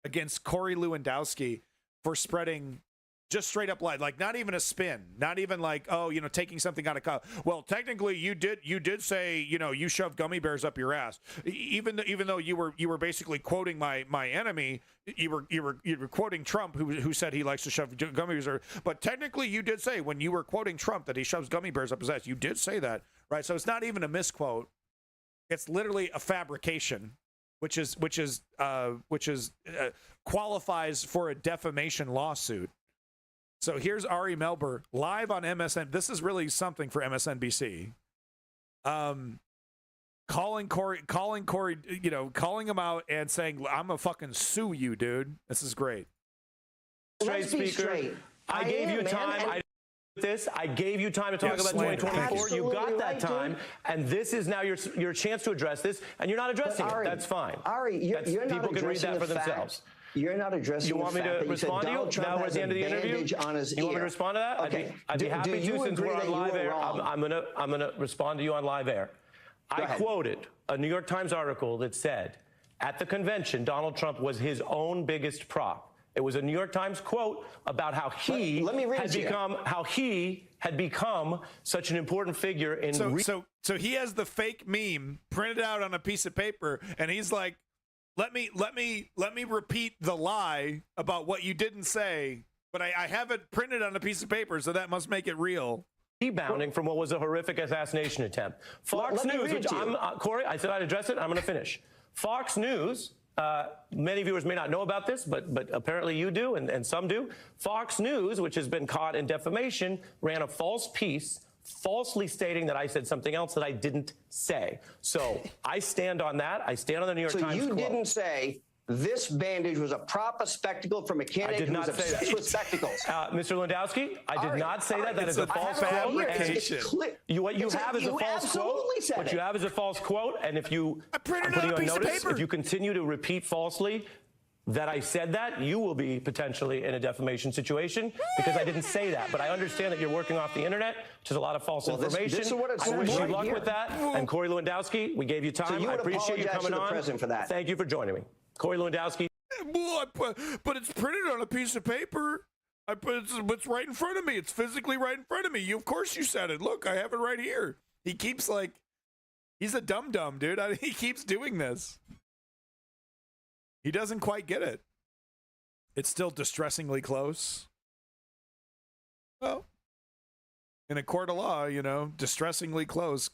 against Corey Lewandowski for spreading just straight up lies, like not even a spin, not even like, oh, taking something out of context. Well, technically you did say, you shoved gummy bears up your ass. Even though you were basically quoting my enemy, you were quoting Trump, who said he likes to shove gummy bears. But technically you did say, when you were quoting Trump, that he shoves gummy bears up his ass. You did say that, right? So it's not even a misquote. It's literally a fabrication, which qualifies for a defamation lawsuit. So here's Ari Melber live on MSN. This is really something for MSNBC. Calling Corey, calling him out and saying, "I'm gonna fucking sue you, dude." This is great. Let's be straight. I gave you time. I gave you time to talk about 2024. You got that time, and this is now your chance to address this, and you're not addressing it. That's fine. Ari, you're not people can read that for themselves. You're not addressing. You want me to respond to you now? We're at the end of the interview. You want me to respond to that? Okay. I'd be happy to, since we're on live air. I'm gonna respond to you on live air. I quoted a New York Times article that said, at the convention, Donald Trump was his own biggest prop. It was a New York Times quote about how he had become such an important figure in. So he has the fake meme printed out on a piece of paper, and he's like, Let me repeat the lie about what you didn't say, but I have it printed on a piece of paper, so that must make it real. Rebounding from what was a horrific assassination attempt. Fox News, which Corey, I said I'd address it. I'm going to finish. Fox News, many viewers may not know about this, but apparently you do, and some do. Fox News, which has been caught in defamation, ran a false piece falsely stating that I said something else that I didn't say. So I stand on that. I stand on the New York Times quote. So you didn't say this bandage was a prop, a spectacle from a candidate who was obsessed with spectacles. Mr. Lewandowski, I did not say that. That is a false fabrication. What you have is a false quote. What you have is a false quote, and if you I'm putting you on notice, if you continue to repeat falsely that I said that, you will be potentially in a defamation situation because I didn't say that. But I understand that you're working off the internet, which is a lot of false information. This is what it I wish you right luck here. with that. And Corey Lewandowski, we gave you time. So you I appreciate you coming on. For that. Thank you for joining me. Corey Lewandowski. But it's printed on a piece of paper. It's right in front of me. It's physically right in front of me. Of course you said it. Look, I have it right here. He keeps he's a dum-dum, dude. He keeps doing this. He doesn't quite get it. It's still distressingly close. Well, in a court of law, distressingly close,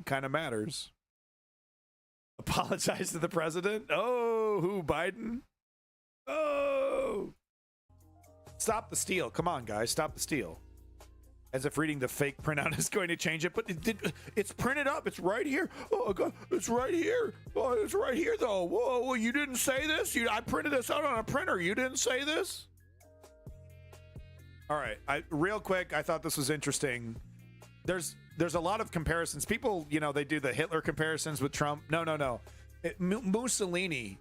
kind of matters. Apologize to the president? Oh, who, Biden? Oh. Stop the steal. Come on, guys. Stop the steal. As if reading the fake printout is going to change it, but it's printed up. It's right here. Oh God, it's right here. Oh, it's right here though. Whoa, you didn't say this. I printed this out on a printer. You didn't say this. All right, real quick. I thought this was interesting. There's a lot of comparisons. People, they do the Hitler comparisons with Trump. No. Mussolini,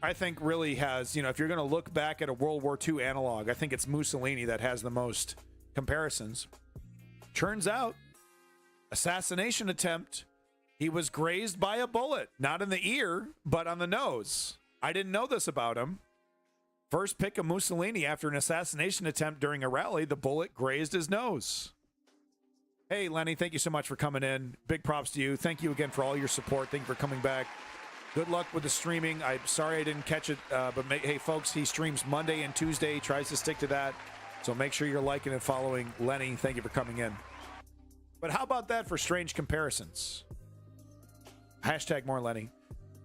I think, really has. If you're going to look back at a World War II analog, I think it's Mussolini that has the most comparisons. Turns out, assassination attempt, he was grazed by a bullet, not in the ear, but on the nose. I didn't know this about him. First pick of Mussolini after an assassination attempt during a rally, the bullet grazed his nose. Hey, Lenny, thank you so much for coming in. Big props to you. Thank you again for all your support. Thank you for coming back. Good luck with the streaming. I'm sorry I didn't catch it, but hey, folks, he streams Monday and Tuesday. He tries to stick to that. So make sure you're liking and following Lenny. Thank you for coming in. But how about that for strange comparisons? Hashtag more Lenny.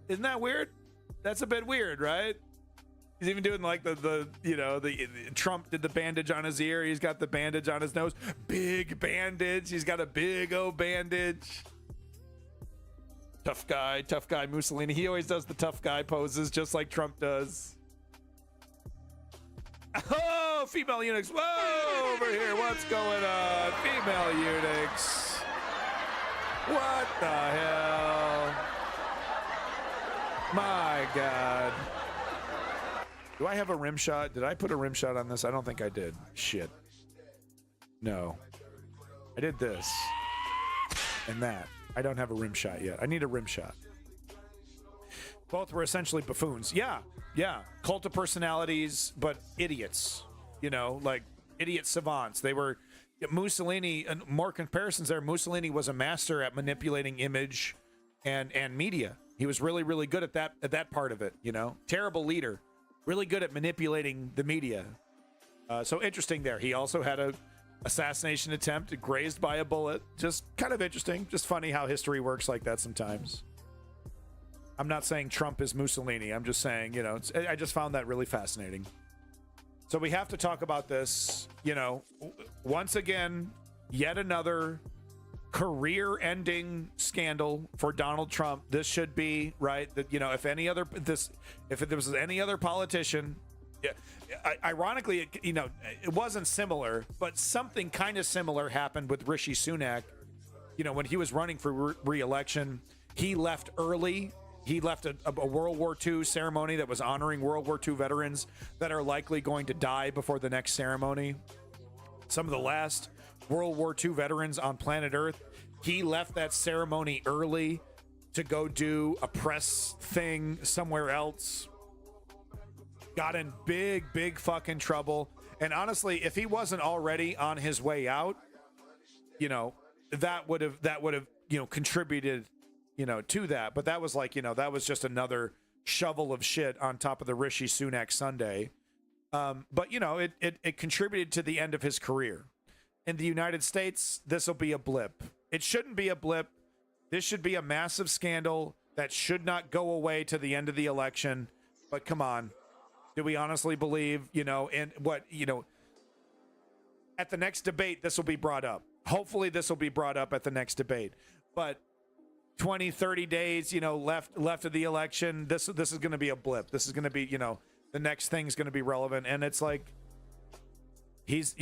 Isn't that weird? That's a bit weird, right? He's even doing like the Trump did the bandage on his ear. He's got the bandage on his nose. Big bandage. He's got a big old bandage. Tough guy Mussolini. He always does the tough guy poses just like Trump does. Oh, female eunuchs. Whoa, over here. What's going on? Female eunuchs. What the hell? My God. Do I have a rim shot? Did I put a rim shot on this? I don't think I did. Shit. No. I did this. And that. I don't have a rim shot yet. I need a rim shot. Both were essentially buffoons. Yeah. Cult of personalities, but idiots. Like idiot savants. They were Mussolini, and more comparisons there. Mussolini was a master at manipulating image and media. He was really, really good at that part of it, Terrible leader. Really good at manipulating the media. So interesting there. He also had a assassination attempt grazed by a bullet. Just kind of interesting. Just funny how history works like that sometimes. I'm not saying Trump is Mussolini. I'm just saying, I just found that really fascinating. So we have to talk about this, once again, yet another career-ending scandal for Donald Trump. This should be right. That if there was any other politician, ironically, it wasn't similar, but something kind of similar happened with Rishi Sunak. When he was running for re-election, he left early. He left a World War II ceremony that was honoring World War II veterans that are likely going to die before the next ceremony. Some of the last World War II veterans on planet Earth. He left that ceremony early to go do a press thing somewhere else. Got in big fucking trouble. And honestly, if he wasn't already on his way out, that would have contributed to that. But that was like, that was just another shovel of shit on top of the Rishi Sunak Sunday. But it contributed to the end of his career. In the United States, this will be a blip. It shouldn't be a blip. This should be a massive scandal that should not go away to the end of the election. But come on. Do we honestly believe, and what, at the next debate, this will be brought up. Hopefully this will be brought up at the next debate. But 20, 30 days, left of the election, this is going to be a blip. This is going to be, the next thing's going to be relevant. And it's like, he's,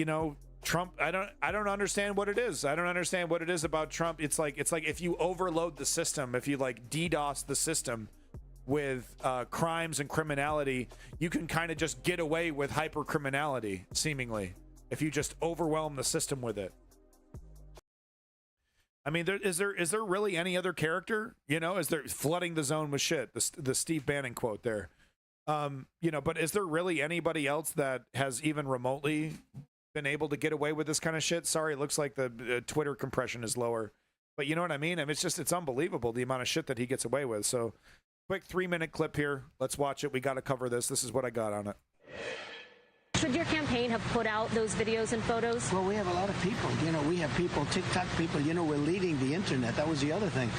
Trump, I don't understand what it is. I don't understand what it is about Trump. It's like if you overload the system, if you like DDoS the system with crimes and criminality, you can kind of just get away with hyper criminality, seemingly, if you just overwhelm the system with it. I mean, is there really any other character? Is there flooding the zone with shit? The Steve Bannon quote there. But is there really anybody else that has even remotely been able to get away with this kind of shit? Sorry, it looks like the Twitter compression is lower, but you know what I mean? It's unbelievable the amount of shit that he gets away with. So quick 3-minute clip here. Let's watch it. We got to cover this. This is what I got on it. Should your campaign have put out those videos and photos? Well, we have a lot of people. We have people, TikTok people. We're leading the internet. That was the other thing.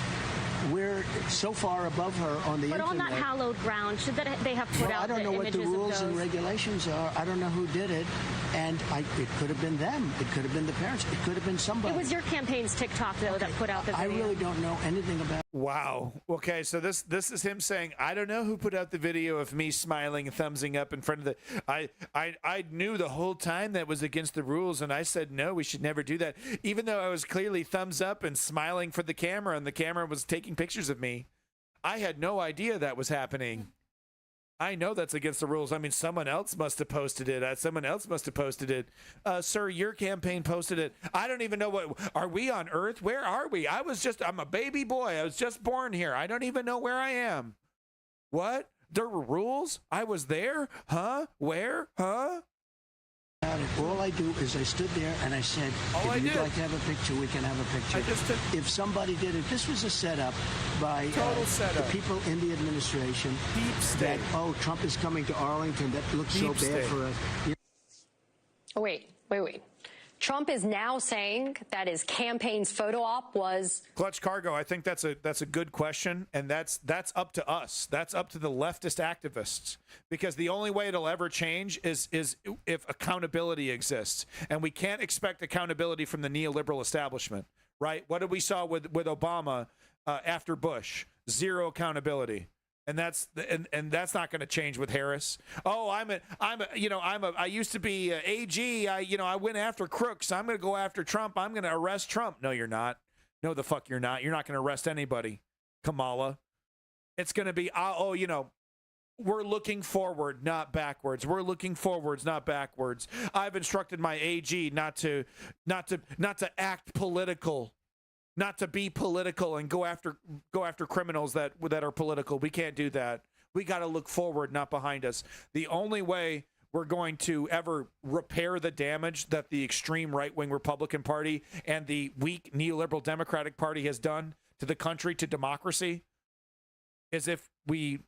we're so far above her on the But internet. on that hallowed ground, should that they have put Well, out I don't the know what the images of rules and those? regulations are. I don't know who did it, and it could have been them. It could have been the parents. It could have been somebody. It was your campaign's TikTok, though, that put out the I video. really don't know anything about. Wow. Okay, so this is him saying, I don't know who put out the video of me smiling and thumbsing up in front of the. I knew the whole time that was against the rules, and I said no, we should never do that. Even though I was clearly thumbs up and smiling for the camera, and the camera was taking pictures of me, I had no idea that was happening. I know that's against the rules. I mean, someone else must have posted it. Someone else must have posted it. Sir, your campaign posted it. I don't even know what. Are we on Earth? Where are we? I'm a baby boy. I was just born here. I don't even know where I am. What? There were rules? I was there? Huh? Where? Huh? All I do is I stood there and I said, if you'd like to have a picture, we can have a picture. If somebody did it, this was a setup by the people in the administration. Deep state. That, Trump is coming to Arlington. That looks so bad for us. Wait. Trump is now saying that his campaign's photo op was Clutch Cargo. I think that's a good question, and that's up to us. That's up to the leftist activists, because the only way it'll ever change is if accountability exists, and we can't expect accountability from the neoliberal establishment, right? What did we saw with Obama after Bush? Zero accountability. And that's not going to change with Harris. Oh, I used to be AG. I went after crooks. I'm going to go after Trump. I'm going to arrest Trump. No, you're not. No, the fuck you're not. You're not going to arrest anybody, Kamala. It's going to be, we're looking forward, not backwards. We're looking forwards, not backwards. I've instructed my AG not to act political. Not to be political and go after criminals that are political. We can't do that. We got to look forward, not behind us. The only way we're going to ever repair the damage that the extreme right-wing Republican Party and the weak neoliberal Democratic Party has done to the country, to democracy, is if we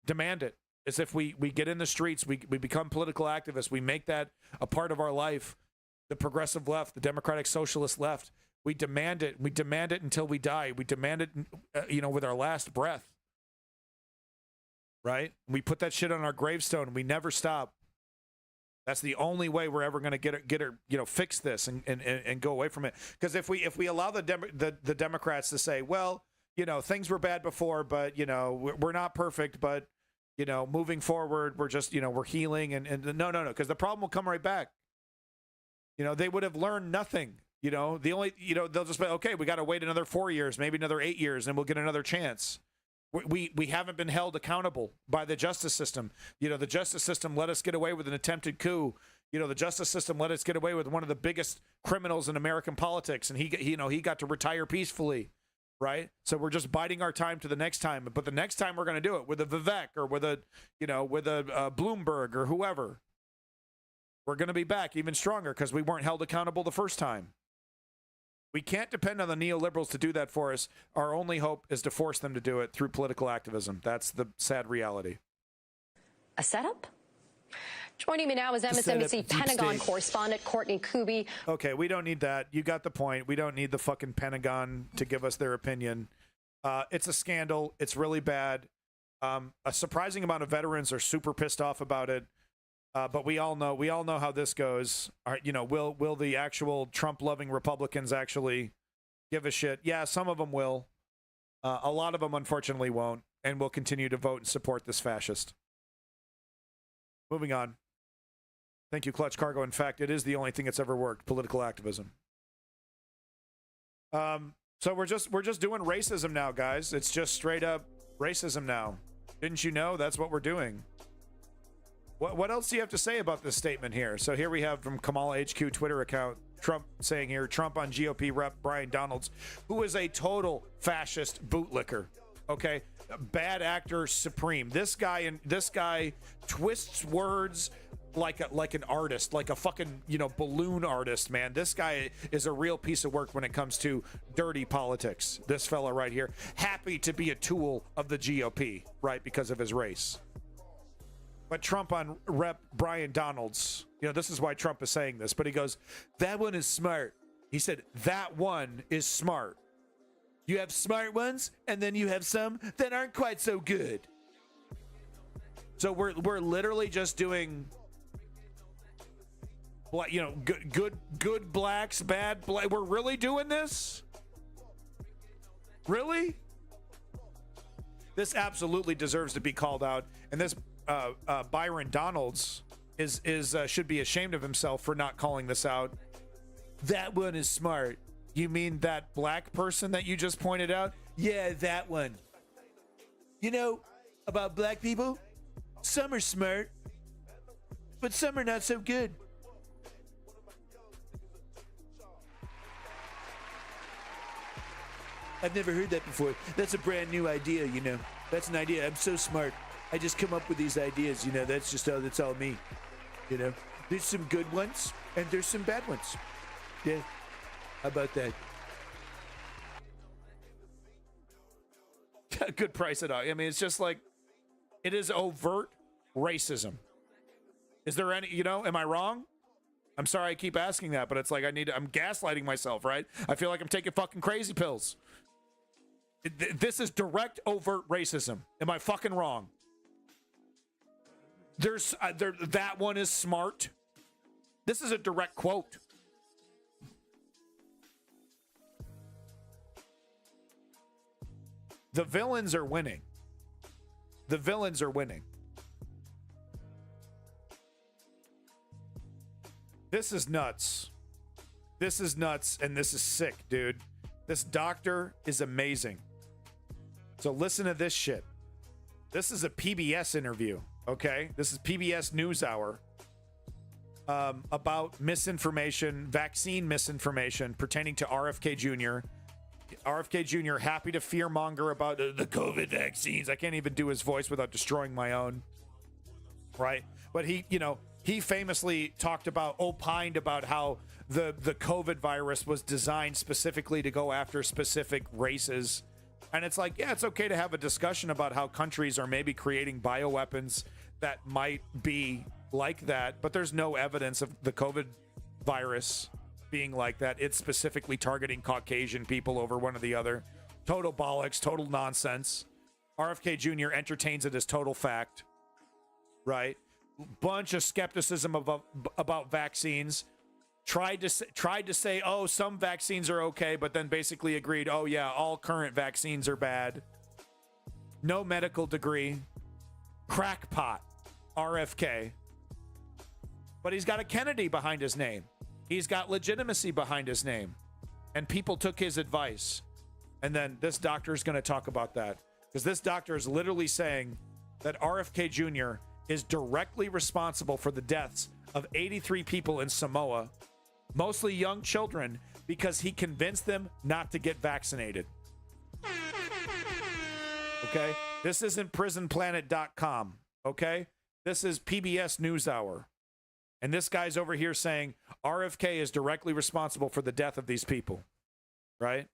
demand it. Is if we get in the streets, we become political activists, we make that a part of our life. The progressive left, the democratic socialist left. We demand it. We demand it until we die. We demand it, with our last breath. Right? We put that shit on our gravestone. We never stop. That's the only way we're ever going to get it, fix this and go away from it. Because if we allow the Democrats to say, well, things were bad before, but we're not perfect, but moving forward, we're just we're healing and no, because the problem will come right back. They would have learned nothing. The only, they'll just be, okay, we got to wait another 4 years, maybe another 8 years, and we'll get another chance. We haven't been held accountable by the justice system. The justice system let us get away with an attempted coup. The justice system let us get away with one of the biggest criminals in American politics, and he got to retire peacefully, right? So we're just biding our time to the next time. But the next time we're going to do it with a Vivek or with a Bloomberg or whoever. We're going to be back even stronger because we weren't held accountable the first time. We can't depend on the neoliberals to do that for us. Our only hope is to force them to do it through political activism. That's the sad reality. a setup? Joining me now is MSNBC Pentagon correspondent Courtney Kuby. Okay, we don't need that. You got the point. We don't need the fucking Pentagon to give us their opinion. It's a scandal. It's really bad. A surprising amount of veterans are super pissed off about it. But we all know how this goes. Will the actual Trump-loving Republicans actually give a shit? Yeah, some of them will. A lot of them, unfortunately, won't, and will continue to vote and support this fascist. Moving on. Thank you, Clutch Cargo. In fact, it is the only thing that's ever worked, political activism. So we're just doing racism now, guys. It's just straight up racism now. Didn't you know that's what we're doing? What else do you have to say about this statement here? So here we have from Kamala HQ Twitter account, Trump saying here, Trump on GOP rep Brian Donalds, who is a total fascist bootlicker. Okay, bad actor supreme. This guy twists words like an artist, like a fucking balloon artist, man. This guy is a real piece of work when it comes to dirty politics. This fella right here, happy to be a tool of the GOP, right, because of his race. But Trump on Rep Brian Donalds, this is why Trump is saying this, but he goes, that one is smart. He said, that one is smart. You have smart ones, and then you have some that aren't quite so good. So we're literally just doing, you know, good blacks, bad black. We're really doing this? Really? This absolutely deserves to be called out, and this Byron Donalds should be ashamed of himself for not calling this out. That one is smart. You mean that black person that you just pointed out? Yeah, that one. You know, about black people, some are smart, but some are not so good. I've never heard that before. That's a brand new idea, you know. That's an idea. I'm so smart. I just come up with these ideas, you know. That's all me, you know. There's some good ones, and there's some bad ones. Yeah, how about that? Good price at all. I mean, it's just like, it is overt racism. Is there any, you know, am I wrong? I'm sorry I keep asking that, but it's like I'm gaslighting myself, right? I feel like I'm taking fucking crazy pills. This is direct, overt racism. Am I fucking wrong? That one is smart. This is a direct quote. The villains are winning. The villains are winning. This is nuts. This is nuts, and this is sick, dude. This doctor is amazing. So listen to this shit. This is a PBS interview, okay? This is PBS NewsHour about misinformation, vaccine misinformation pertaining to RFK Jr. RFK Jr. happy to fearmonger about the COVID vaccines. I can't even do his voice without destroying my own, right? But he, you know, he famously opined about how the COVID virus was designed specifically to go after specific races. And it's like, yeah, it's okay to have a discussion about how countries are maybe creating bioweapons that might be like that, but there's no evidence of the COVID virus being like that. It's specifically targeting Caucasian people over one or the other. Total bollocks, total nonsense. RFK Jr. entertains it as total fact, right? Bunch of skepticism about vaccines. Tried to say, oh, some vaccines are okay, but then basically agreed, oh yeah, all current vaccines are bad. No medical degree. Crackpot. RFK. But he's got a Kennedy behind his name. He's got legitimacy behind his name. And people took his advice. And then this doctor is going to talk about that. Because this doctor is literally saying that RFK Jr. is directly responsible for the deaths of 83 people in Samoa, mostly young children, because he convinced them not to get vaccinated. Okay? This isn't prisonplanet.com. Okay? This is PBS NewsHour. And this guy's over here saying RFK is directly responsible for the death of these people. Right?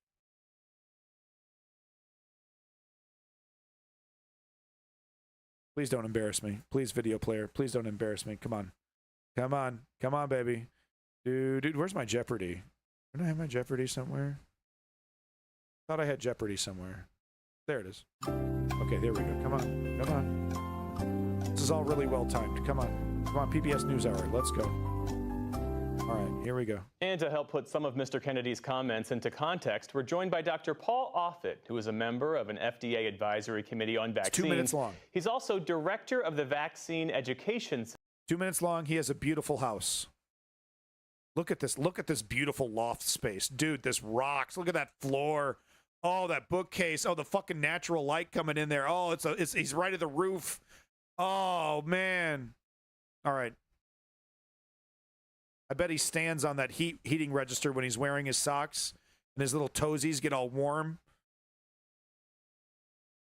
Please don't embarrass me. Please, video player. Please don't embarrass me. Come on. Come on. Come on, baby. Dude, where's my Jeopardy? Don't I have my Jeopardy somewhere? Thought I had Jeopardy somewhere. There it is. Okay, there we go. Come on. Come on. This is all really well timed. Come on. Come on, PBS NewsHour. Let's go. All right, here we go. And to help put some of Mr. Kennedy's comments into context, we're joined by Dr. Paul Offit, who is a member of an FDA advisory committee on vaccines. It's 2 minutes long. He's also director of the Vaccine Education Center. 2 minutes long. He has a beautiful house. Look at this. Look at this beautiful loft space. Dude, this rocks. Look at that floor. Oh, that bookcase. Oh, the fucking natural light coming in there. Oh, he's right at the roof. Oh, man. All right. I bet he stands on that heating register when he's wearing his socks and his little toesies get all warm.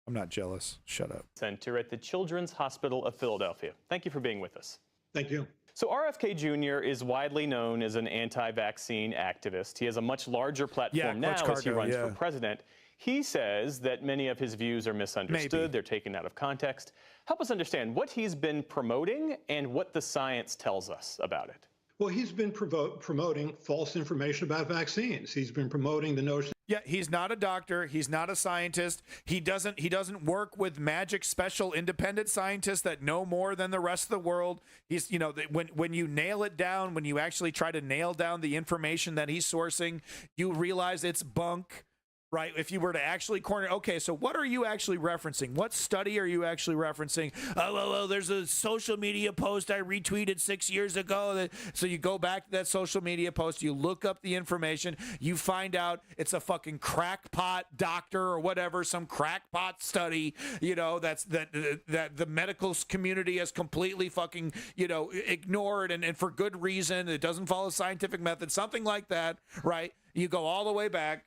I'm not jealous. Shut up. Center at the Children's Hospital of Philadelphia. Thank you for being with us. Thank you. So RFK Jr. is widely known as an anti-vaccine activist. He has a much larger platform now as he runs for president. He says that many of his views are misunderstood. Maybe. They're taken out of context. Help us understand what he's been promoting and what the science tells us about it. Well, he's been promoting false information about vaccines. He's been promoting the notion. Yeah, he's not a doctor. He's not a scientist. He doesn't work with magic special independent scientists that know more than the rest of the world. He's, when you nail it down, when you actually try to nail down the information that he's sourcing, you realize it's bunk. Right? If you were to actually corner, okay, so what are you actually referencing? What study are you actually referencing? Oh, there's a social media post I retweeted 6 years ago. So you go back to that social media post, you look up the information, you find out it's a fucking crackpot doctor or whatever, some crackpot study, that the medical community has completely fucking, ignored and for good reason. It doesn't follow scientific method, something like that, right? You go all the way back.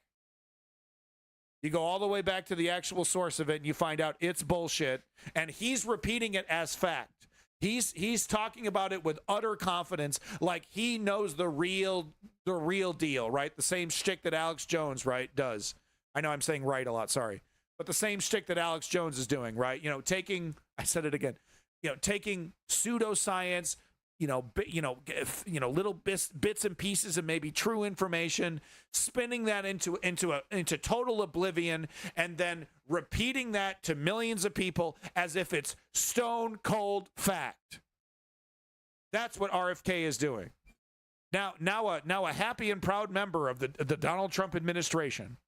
You go all the way back to the actual source of it, and you find out it's bullshit. And he's repeating it as fact. He's talking about it with utter confidence, like he knows the real deal, right? The same shtick that Alex Jones, right, does. I know I'm saying right a lot, sorry, but the same shtick that Alex Jones is doing, right? Taking pseudoscience, little bits and pieces of maybe true information, spinning that into total oblivion, and then repeating that to millions of people as if it's stone cold fact. That's what RFK is doing. Now a happy and proud member of the Donald Trump administration.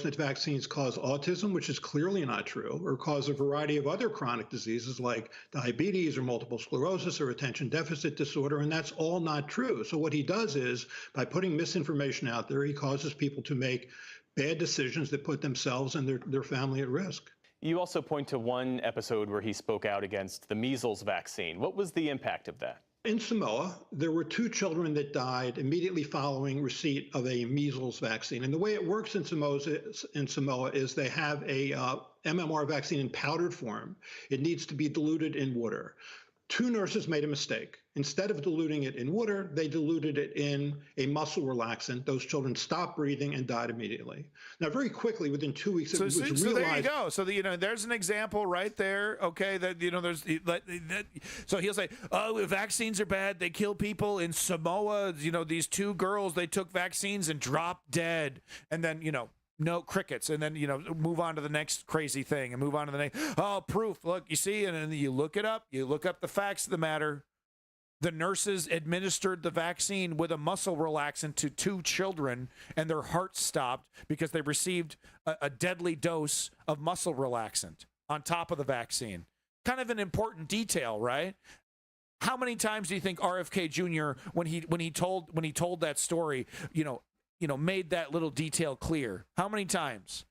That vaccines cause autism, which is clearly not true, or cause a variety of other chronic diseases like diabetes or multiple sclerosis or attention deficit disorder, and that's all not true. So what he does is, by putting misinformation out there, he causes people to make bad decisions that put themselves and their family at risk. You also point to one episode where he spoke out against the measles vaccine. What was the impact of that? In Samoa, there were 2 children that died immediately following receipt of a measles vaccine. And the way it works in Samoa is they have a MMR vaccine in powdered form. It needs to be diluted in water. 2 nurses made a mistake. Instead of diluting it in water, they diluted it in a muscle relaxant. Those children stopped breathing and died immediately. Now, very quickly, within 2 weeks, it was realized. So there you go. So there's an example right there. Okay, so he'll say, "Oh, vaccines are bad. They kill people." In Samoa, these 2 girls, they took vaccines and dropped dead, and then no crickets, and then move on to the next crazy thing and move on to the next. Oh, proof. Look, you see, and then you look it up. You look up the facts of the matter. The nurses administered the vaccine with a muscle relaxant to 2 children, and their hearts stopped because they received a deadly dose of muscle relaxant on top of the vaccine. Kind of an important detail, right? How many times do you think RFK Jr. when he told that story, made that little detail clear? How many times?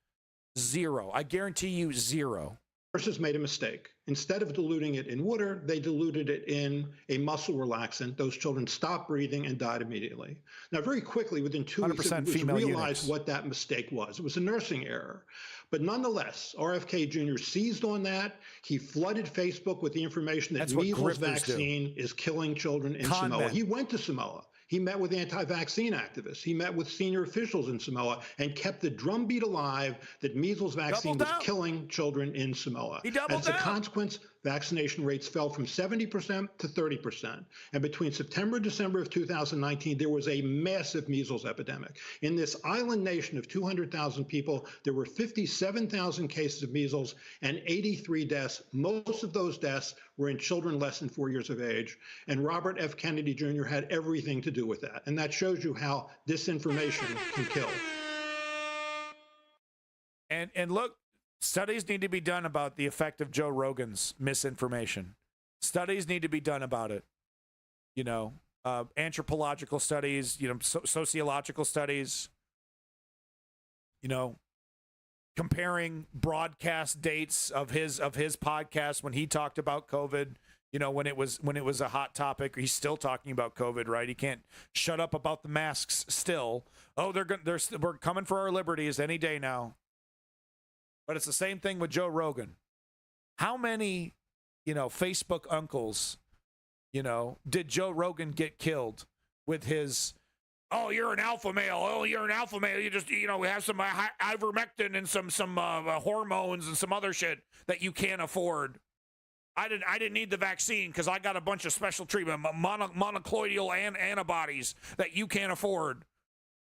0. I guarantee you 0. Nurses made a mistake. Instead of diluting it in water, they diluted it in a muscle relaxant. Those children stopped breathing and died immediately. Now, very quickly, within 2 weeks, it was realized what that mistake was. It was a nursing error. But nonetheless, RFK Jr. seized on that. He flooded Facebook with the information that measles vaccine is killing children in Samoa. He went to Samoa. He met with anti-vaccine activists. He met with senior officials in Samoa and kept the drumbeat alive that measles vaccine was killing children in Samoa. As a consequence, vaccination rates fell from 70% to 30%. And between September and December of 2019, there was a massive measles epidemic. In this island nation of 200,000 people, there were 57,000 cases of measles and 83 deaths. Most of those deaths were in children less than 4 years of age. And Robert F. Kennedy Jr. had everything to do with that. And that shows you how disinformation can kill. And look, studies need to be done about the effect of Joe Rogan's misinformation. Studies need to be done about it. Anthropological studies, sociological studies, comparing broadcast dates of his podcast when he talked about COVID, when it was a hot topic. He's still talking about COVID, right? He can't shut up about the masks still. Oh, we're coming for our liberties any day now. But it's the same thing with Joe Rogan. How many, Facebook uncles, did Joe Rogan get killed with his, "Oh, you're an alpha male. Oh, you're an alpha male. You just, have some ivermectin and some hormones and some other shit that you can't afford." I didn't need the vaccine because I got a bunch of special treatment, monoclonal antibodies that you can't afford,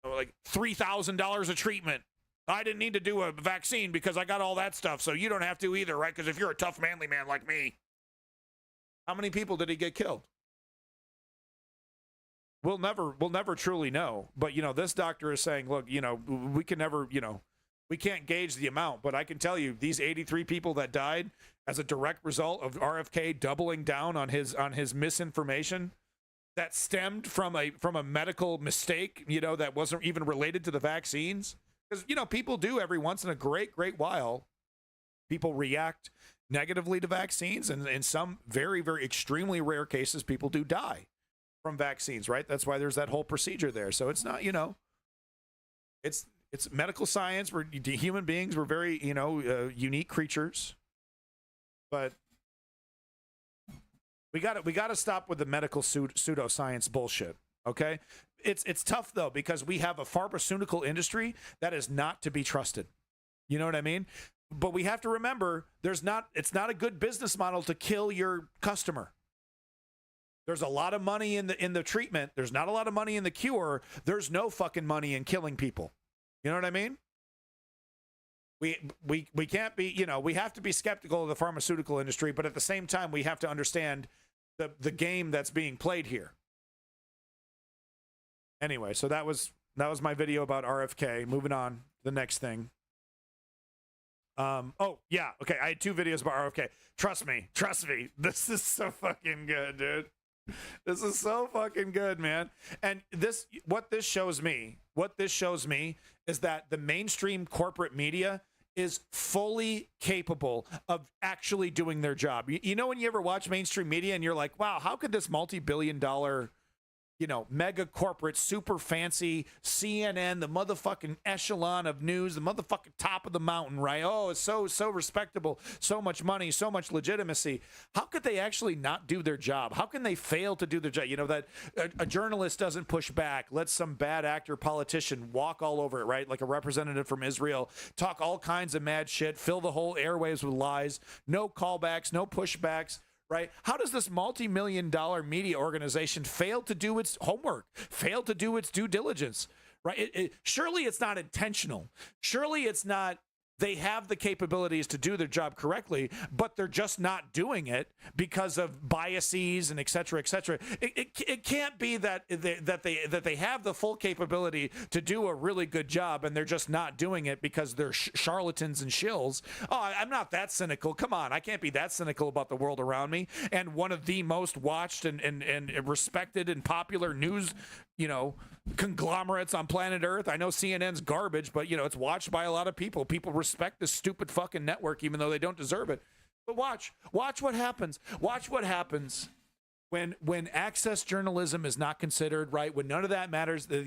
like $3,000 a treatment. I didn't need to do a vaccine because I got all that stuff, so you don't have to either, right? Because if you're a tough, manly man like me. How many people did he get killed? We'll never truly know. But, you know, this doctor is saying, look, you know, we can never, you know, we can't gauge the amount, but I can tell you these 83 people that died as a direct result of RFK doubling down on his misinformation that stemmed from a medical mistake, you know, that wasn't even related to the vaccines. Because, you know, people do every once in a great while, people react negatively to vaccines, and in some very, very extremely rare cases, people do die from vaccines, right? That's why there's that whole procedure there. So it's not, you know, it's medical science. We're human beings. We're very, you know, unique creatures. But we got to stop with the medical pseudoscience bullshit. Okay, it's tough though because we have a pharmaceutical industry that is not to be trusted. You know what I mean? But we have to remember it's not a good business model to kill your customer. There's a lot of money in the treatment. There's not a lot of money in the cure. There's no fucking money in killing people. You know what I mean? We can't be, you know, we have to be skeptical of the pharmaceutical industry, but at the same time, we have to understand the game that's being played here. Anyway, so that was my video about RFK. Moving on to the next thing. Oh, yeah, okay, I had 2 videos about RFK. Trust me. This is so fucking good, dude. This is so fucking good, man. And what this shows me is that the mainstream corporate media is fully capable of actually doing their job. You know, when you ever watch mainstream media and you're like, wow, how could this multi-billion-dollar, you know, mega corporate, super fancy CNN, the motherfucking echelon of news, the motherfucking top of the mountain, right? Oh, it's so respectable, so much money, so much legitimacy. How could they actually not do their job? How can they fail to do their job? You know, that a journalist doesn't push back, let some bad actor politician walk all over it, right? Like a representative from Israel, talk all kinds of mad shit, fill the whole airwaves with lies, no callbacks, no pushbacks. Right? How does this multi-million-dollar media organization fail to do its homework, fail to do its due diligence? Right? Surely it's not intentional. Surely it's not. They have the capabilities to do their job correctly, but they're just not doing it because of biases and et cetera, et cetera. It can't be that they have the full capability to do a really good job and they're just not doing it because they're charlatans and shills. Oh, I'm not that cynical. Come on, I can't be that cynical about the world around me. And one of the most watched and respected and popular news, you know, conglomerates on planet Earth. I know CNN's garbage, but, you know, it's watched by a lot of people. People respect this stupid fucking network, even though they don't deserve it. But watch what happens. Watch what happens when access journalism is not considered, right? When none of that matters, the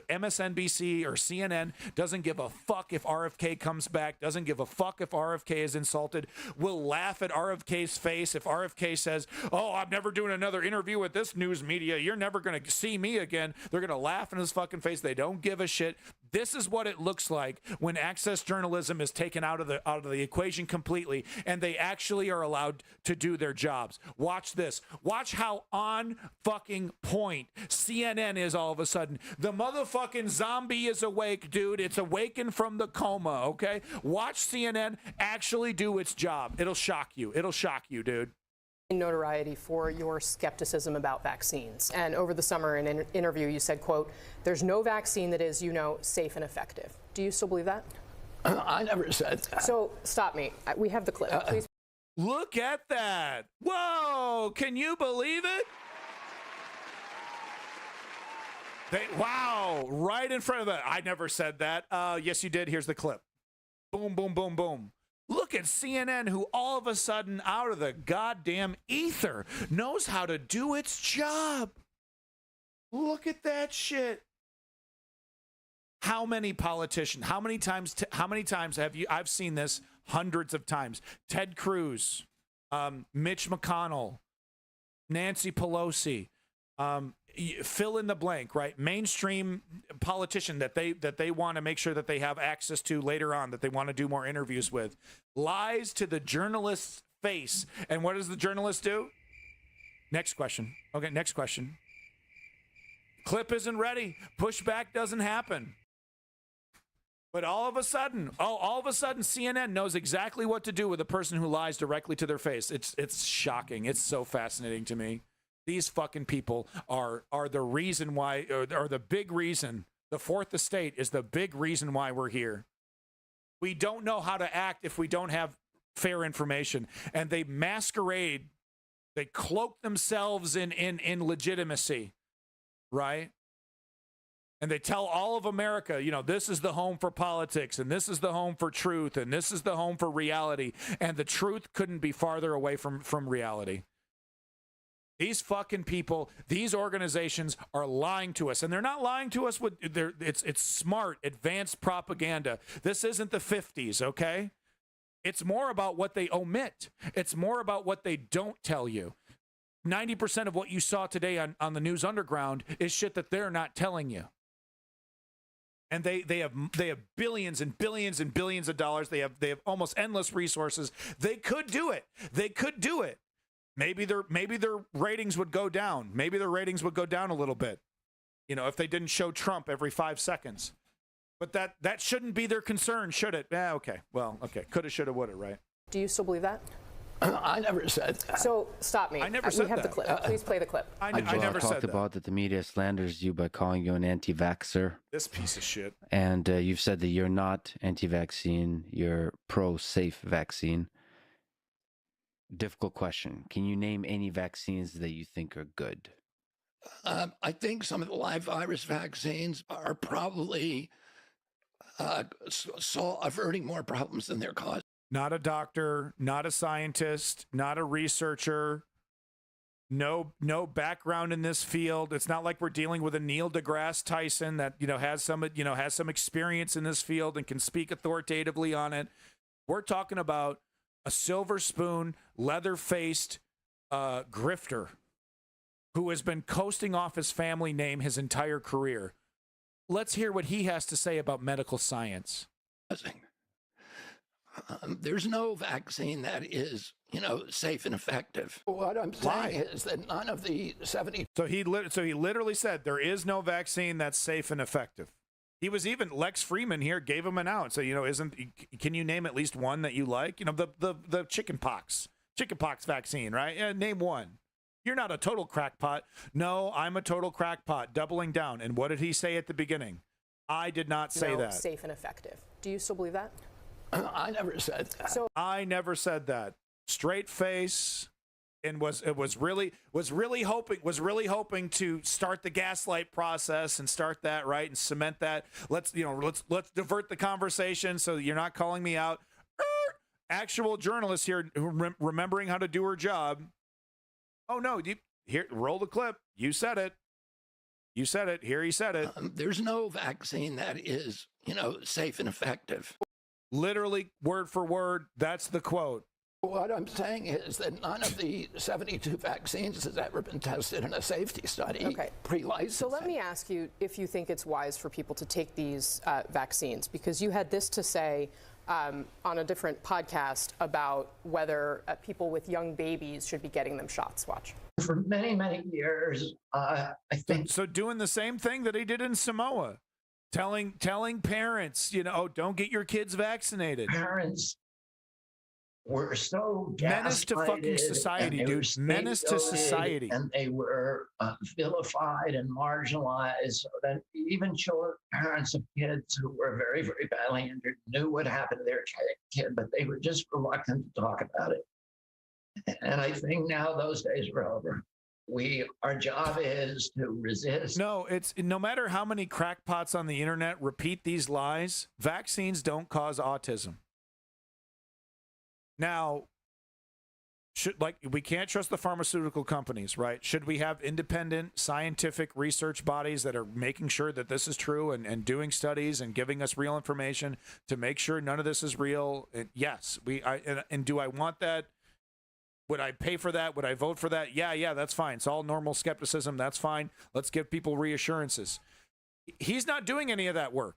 MSNBC or CNN doesn't give a fuck if RFK comes back, doesn't give a fuck if RFK is insulted, will laugh at RFK's face if RFK says, oh, I'm never doing another interview with this news media, you're never going to see me again. They're going to laugh in his fucking face. They don't give a shit. This is what it looks like when access journalism is taken out of the equation completely, and they actually are allowed to do their jobs. Watch this. Watch how on fucking point CNN is all of a sudden. The motherfucking zombie is awake, dude. It's awakened from the coma, okay? Watch CNN actually do its job. It'll shock you. It'll shock you, dude. Notoriety for your skepticism about vaccines. And over the summer in an interview, you said, quote, there's no vaccine that is, you know, safe and effective. Do you still believe that? I never said that. So stop me. We have the clip. Please. Look at that. Whoa, can you believe it? Wow, right in front of that. I never said that. Yes, you did. Here's the clip. Boom, boom, boom, boom. Look at CNN, who all of a sudden, out of the goddamn ether, knows how to do its job. Look at that shit. How many politicians, how many times have you, I've seen this hundreds of times. Ted Cruz, Mitch McConnell, Nancy Pelosi, fill in the blank, right? Mainstream politician that they want to make sure that they have access to later on, that they want to do more interviews with, lies to the journalist's face. And what does the journalist do? Next question. Okay, next question. Clip isn't ready. Pushback doesn't happen. But all of a sudden, CNN knows exactly what to do with a person who lies directly to their face. It's shocking. It's so fascinating to me. These fucking people are the reason why, or the big reason. The Fourth Estate is the big reason why we're here. We don't know how to act if we don't have fair information. And they masquerade, they cloak themselves in legitimacy, right? And they tell all of America, you know, this is the home for politics, and this is the home for truth, and this is the home for reality. And the truth couldn't be farther away from reality. These fucking people, these organizations are lying to us, and they're not lying to us with it's smart, advanced propaganda. This isn't the 50s, okay? It's more about what they omit. It's more about what they don't tell you. 90% of what you saw today on the News Underground is shit that they're not telling you. And they have billions and billions and billions of dollars. They have almost endless resources. They could do it. They could do it. Maybe their ratings would go down. Maybe their ratings would go down a little bit, you know, if they didn't show Trump every 5 seconds. But that shouldn't be their concern, should it? Okay. Well, okay. Coulda, shoulda, woulda, right? Do you still believe that? I never said that. So stop me. I never said we have that. the clip. Please play the clip. I never said talked that. about that the media slanders you by calling you an anti-vaxxer. This piece of shit. And you've said that you're not anti-vaccine. You're pro-safe vaccine. Difficult question. Can you name any vaccines that you think are good? I think some of the live virus vaccines are probably averting more problems than they're causing. Not a doctor, not a scientist, not a researcher, no background in this field. It's not like we're dealing with a Neil deGrasse Tyson that, you know, has some experience in this field and can speak authoritatively on it. We're talking about a silver spoon, leather-faced grifter who has been coasting off his family name his entire career. Let's hear what he has to say about medical science. There's no vaccine that is, you know, safe and effective. What I'm saying is that none of the 70. So he literally said there is no vaccine that's safe and effective. He was even Lex Freeman here gave him an out. So, you know, can you name at least one that you like? You know, the chickenpox vaccine, right? Yeah, name one. You're not a total crackpot. No, I'm a total crackpot. Doubling down. And what did he say at the beginning? I did not say that. Safe and effective. Do you still believe that? I never said that. So I never said that. Straight face, and was really hoping to start the gaslight process and start that right and cement that. Let's divert the conversation so you're not calling me out. Actual journalist here remembering how to do her job. Oh no, here, roll the clip. You said it. You said it. Here he said it. There's no vaccine that is, you know, safe and effective. Literally, word for word, that's the quote. What I'm saying is that none of the 72 vaccines has ever been tested in a safety study pre-licensing. So let me ask you if you think it's wise for people to take these vaccines, because you had this to say on a different podcast about whether people with young babies should be getting them shots. Watch. For many, many years, I think. So doing the same thing that he did in Samoa. Telling parents, you know, oh, don't get your kids vaccinated. Parents were so menace to fucking society, dude. Menace to society. And they were vilified and marginalized, so that even parents of kids who were very, very badly injured knew what happened to their kid, but they were just reluctant to talk about it. And I think now those days are over. Our job is to resist. No, it's no matter how many crackpots on the internet repeat these lies, vaccines don't cause autism. Now, we can't trust the pharmaceutical companies, right? Should we have independent scientific research bodies that are making sure that this is true and doing studies and giving us real information to make sure none of this is real? And yes, and do I want that? Would I pay for that? Would I vote for that? Yeah, that's fine. It's all normal skepticism. That's fine. Let's give people reassurances. He's not doing any of that work.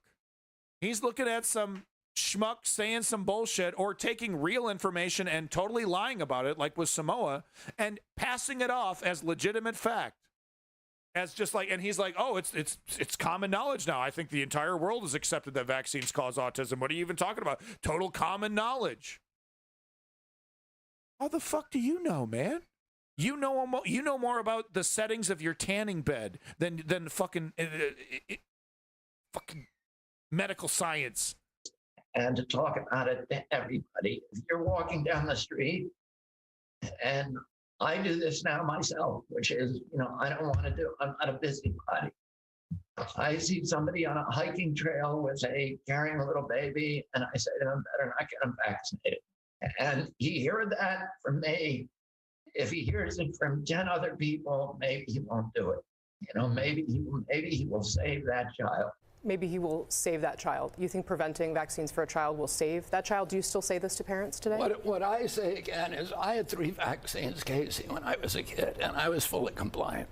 He's looking at some schmuck saying some bullshit or taking real information and totally lying about it, like with Samoa, and passing it off as legitimate fact. As just like, and he's like, oh, it's common knowledge now. I think the entire world has accepted that vaccines cause autism. What are you even talking about? Total common knowledge. How the fuck do you know, man? You know more about the settings of your tanning bed than fucking medical science. And to talk about it to everybody. If you're walking down the street, and I do this now myself, which is, I don't want to do, I'm not a busybody. I see somebody on a hiking trail carrying a little baby, and I say to them, better not get them vaccinated. And he heard that from me. If he hears it from 10 other people, maybe he won't do it. Maybe he will save that child. Maybe he will save that child. You think preventing vaccines for a child will save that child? Do you still say this to parents today? What I say again is I had 3 vaccines, Casey, when I was a kid, and I was fully compliant.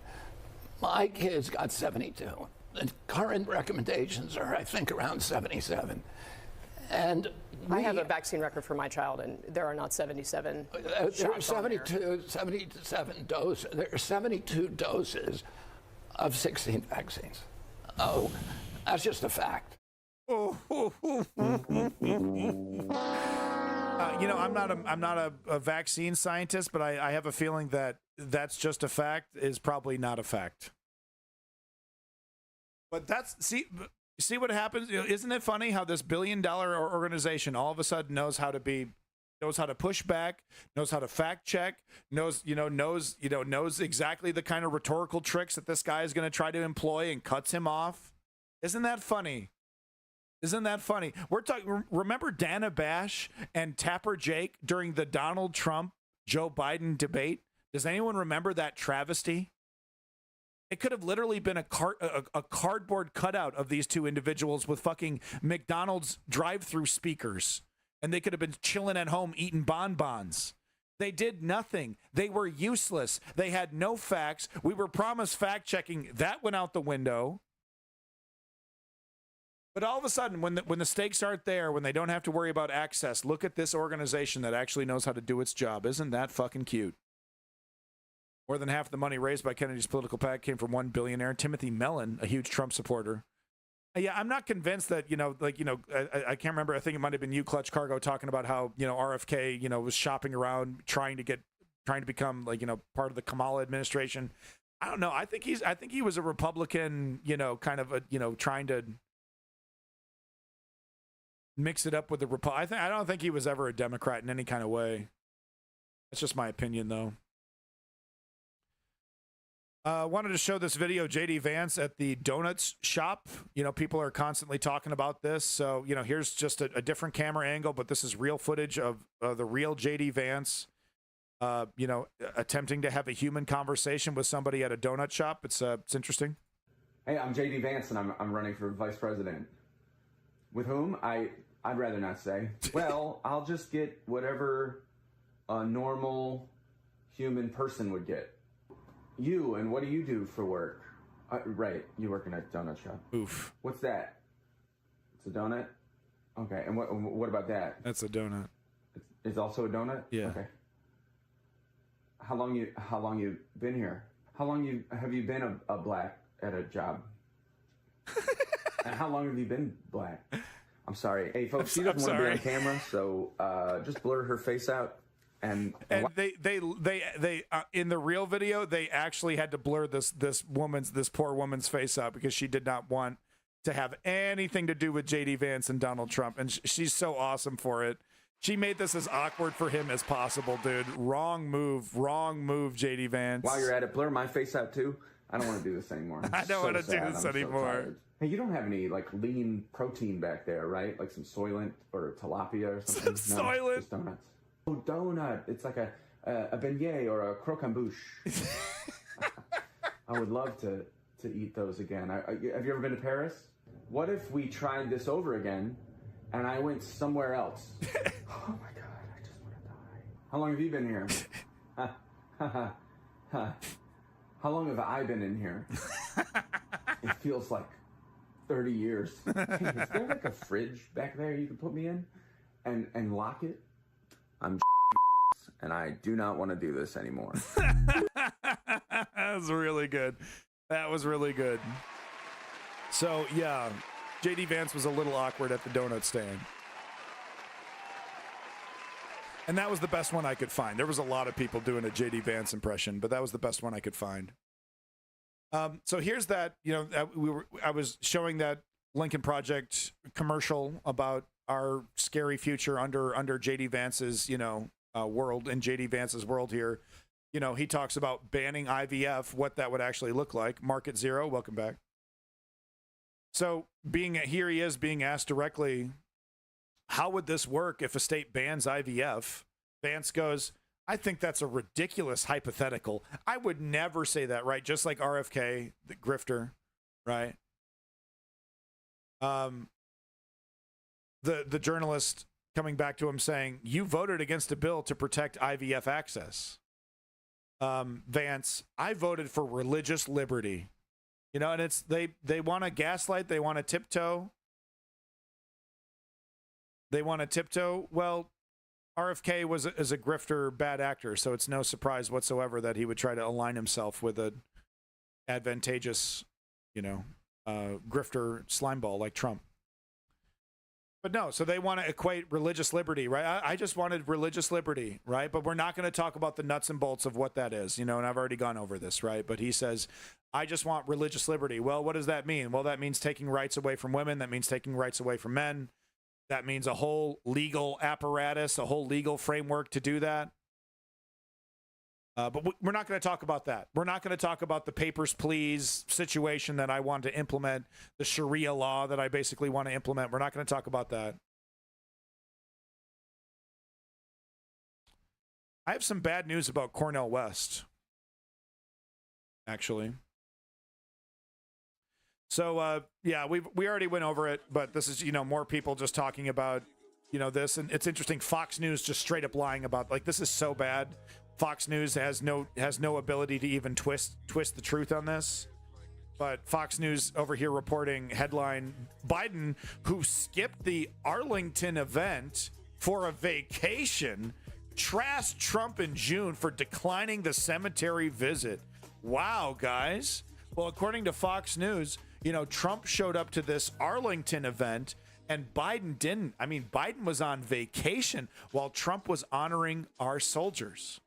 My kids got 72. The current recommendations are, I think, around 77. And I have a vaccine record for my child, and there are not 77 there are 77 doses. There are 72 doses of 16 vaccines. Oh, that's just a fact. I'm not a vaccine scientist, but I have a feeling that that's just a fact is probably not a fact. But see what happens? Isn't it funny how this billion-dollar organization all of a sudden knows how to push back, knows how to fact check, knows exactly the kind of rhetorical tricks that this guy is going to try to employ and cuts him off. Isn't that funny? Isn't that funny? We're talking. Remember Dana Bash and Tapper Jake during the Donald Trump Joe Biden debate? Does anyone remember that travesty? It could have literally been a cardboard cutout of these two individuals with fucking McDonald's drive-through speakers, and they could have been chilling at home eating bonbons. They did nothing. They were useless. They had no facts. We were promised fact-checking. That went out the window. But all of a sudden, when the stakes aren't there, when they don't have to worry about access, look at this organization that actually knows how to do its job. Isn't that fucking cute? More than half the money raised by Kennedy's political PAC came from one billionaire, Timothy Mellon, a huge Trump supporter. Yeah, I'm not convinced that, I can't remember. I think it might have been you, Clutch Cargo, talking about how, RFK, was shopping around trying to become part of the Kamala administration. I don't know. I think he was a Republican, kind of trying to mix it up with the Republican. I don't think he was ever a Democrat in any kind of way. That's just my opinion, though. Wanted to show this video, J.D. Vance at the donuts shop. People are constantly talking about this. So, here's just a different camera angle, but this is real footage of the real J.D. Vance, attempting to have a human conversation with somebody at a donut shop. It's interesting. Hey, I'm J.D. Vance, and I'm running for vice president. With whom? I'd rather not say. Well, I'll just get whatever a normal human person would get. You, and what do you do for work? Right, you work in a donut shop. Oof. What's that? It's a donut? Okay, and what about that? That's a donut. It's also a donut? Yeah. Okay. How long you been here? How long have you been a black at a job? And how long have you been black? I'm sorry. Hey, folks, she doesn't want to be on camera, so just blur her face out. And they in the real video, they actually had to blur this poor woman's face out because she did not want to have anything to do with J.D. Vance and Donald Trump. And she's so awesome for it. She made this as awkward for him as possible, dude. Wrong move, J.D. Vance. While you're at it, blur my face out too. I don't want to do this anymore. I don't want to do this anymore. So hey, you don't have any lean protein back there, right? Like some Soylent or tilapia or something? Some Soylent? Just donuts. Oh, donut. It's like a beignet or a croquembouche. I would love to eat those again. Have you ever been to Paris? What if we tried this over again and I went somewhere else? Oh my God, I just want to die. How long have you been here? How long have I been in here? It feels like 30 years. Hey, is there like a fridge back there you can put me in and lock it? I'm and I do not want to do this anymore. That was really good. That was really good. So, yeah, J.D. Vance was a little awkward at the donut stand. And that was the best one I could find. There was a lot of people doing a J.D. Vance impression, but that was the best one I could find. So here's that, I was showing that Lincoln Project commercial about our scary future under J.D. Vance's, world, in J.D. Vance's world here. He talks about banning IVF, what that would actually look like. Market Zero, welcome back. So here he is being asked directly, how would this work if a state bans IVF? Vance goes, I think that's a ridiculous hypothetical. I would never say that, right? Just like RFK, the grifter, right? The journalist coming back to him saying, you voted against a bill to protect IVF access. Vance, I voted for religious liberty. And it's they want to gaslight, they want to tiptoe. Well, RFK is a grifter, bad actor, so it's no surprise whatsoever that he would try to align himself with an advantageous, grifter slimeball like Trump. But no, so they want to equate religious liberty, right? I just wanted religious liberty, right? But we're not going to talk about the nuts and bolts of what that is, and I've already gone over this, right? But he says, I just want religious liberty. Well, what does that mean? Well, that means taking rights away from women. That means taking rights away from men. That means a whole legal apparatus, a whole legal framework to do that. But we're not going to talk about that. We're not going to talk about the papers, please situation that I want to implement, the Sharia law that I basically want to implement. We're not going to talk about that. I have some bad news about Cornel West, actually. So, yeah, we already went over it, but this is, more people just talking about, this. And it's interesting. Fox News just straight up lying about, this is so bad. Fox News has no ability to even twist the truth on this. But Fox News over here reporting headline, Biden, who skipped the Arlington event for a vacation, trashed Trump in June for declining the cemetery visit. Wow, guys. Well, according to Fox News, Trump showed up to this Arlington event and Biden didn't. I mean, Biden was on vacation while Trump was honoring our soldiers.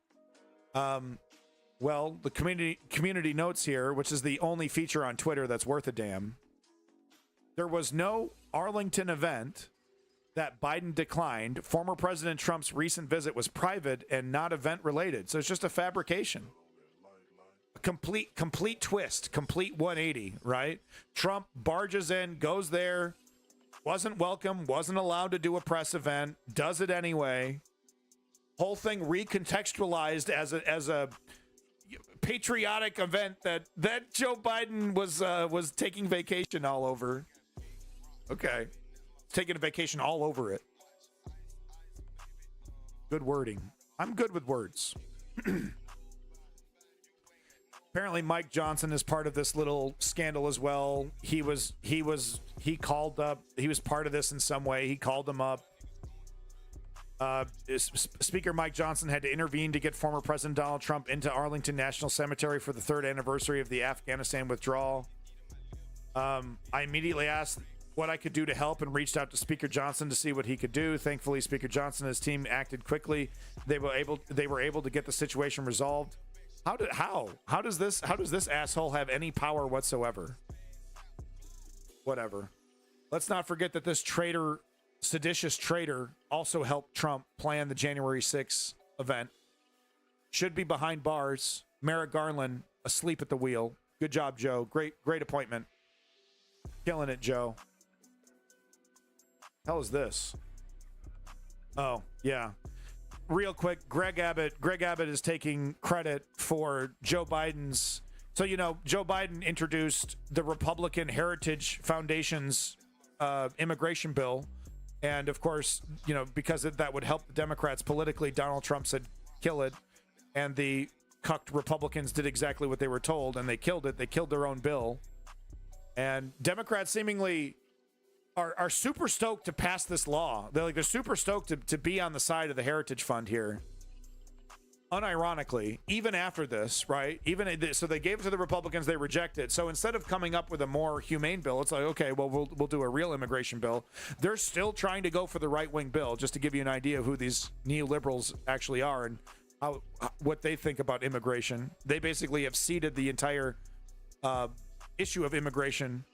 Well, the community notes here, which is the only feature on Twitter that's worth a damn. There was no Arlington event that Biden declined. Former President Trump's recent visit was private and not event related. So it's just a fabrication. Complete twist, complete 180, right? Trump barges in, goes there, wasn't welcome, wasn't allowed to do a press event, does it anyway. Whole thing recontextualized as a patriotic event that Joe Biden was taking vacation all over. Okay, taking a vacation all over it. Good wording. I'm good with words. Apparently Mike Johnson is part of this little scandal as well. He was called up. He was part of this in some way. He called him up. Speaker Mike Johnson had to intervene to get former President Donald Trump into Arlington National Cemetery for the 3rd anniversary of the Afghanistan withdrawal. I immediately asked what I could do to help and reached out to Speaker Johnson to see what he could do. Thankfully, Speaker Johnson and his team acted quickly. They were able to get the situation resolved. How does this asshole have any power whatsoever? Whatever. Let's not forget that this traitor, seditious traitor, also helped Trump plan the January 6th event. Should be behind bars. Merrick Garland asleep at the wheel. Good job, Joe. Great appointment. Killing it, Joe. Hell is this? Oh, yeah. Real quick, Greg Abbott is taking credit for Joe Biden's. So, Joe Biden introduced the Republican Heritage Foundation's immigration bill. And of course, because that would help the Democrats politically, Donald Trump said, kill it. And the cucked Republicans did exactly what they were told, and they killed it. They killed their own bill. And Democrats seemingly are super stoked to pass this law. They're super stoked to be on the side of the Heritage Fund here. Unironically, even after this, right? So they gave it to the Republicans, they rejected. So instead of coming up with a more humane bill, it's like, okay, well, we'll do a real immigration bill. They're still trying to go for the right-wing bill, just to give you an idea of who these neoliberals actually are and what they think about immigration. They basically have ceded the entire issue of immigration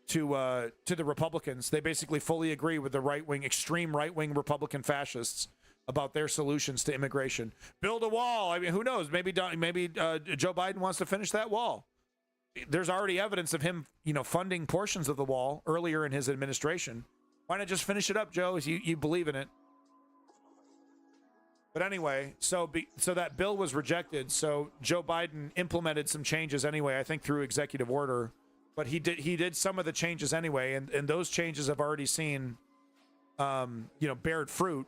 to the Republicans. They basically fully agree with the right-wing, extreme right-wing Republican fascists about their solutions to immigration. Build a wall. I mean, who knows? Maybe Joe Biden wants to finish that wall. There's already evidence of him, funding portions of the wall earlier in his administration. Why not just finish it up, Joe? You believe in it. But anyway, so that bill was rejected. So Joe Biden implemented some changes anyway, I think through executive order. But he did some of the changes anyway, and those changes have already seen, bared fruit.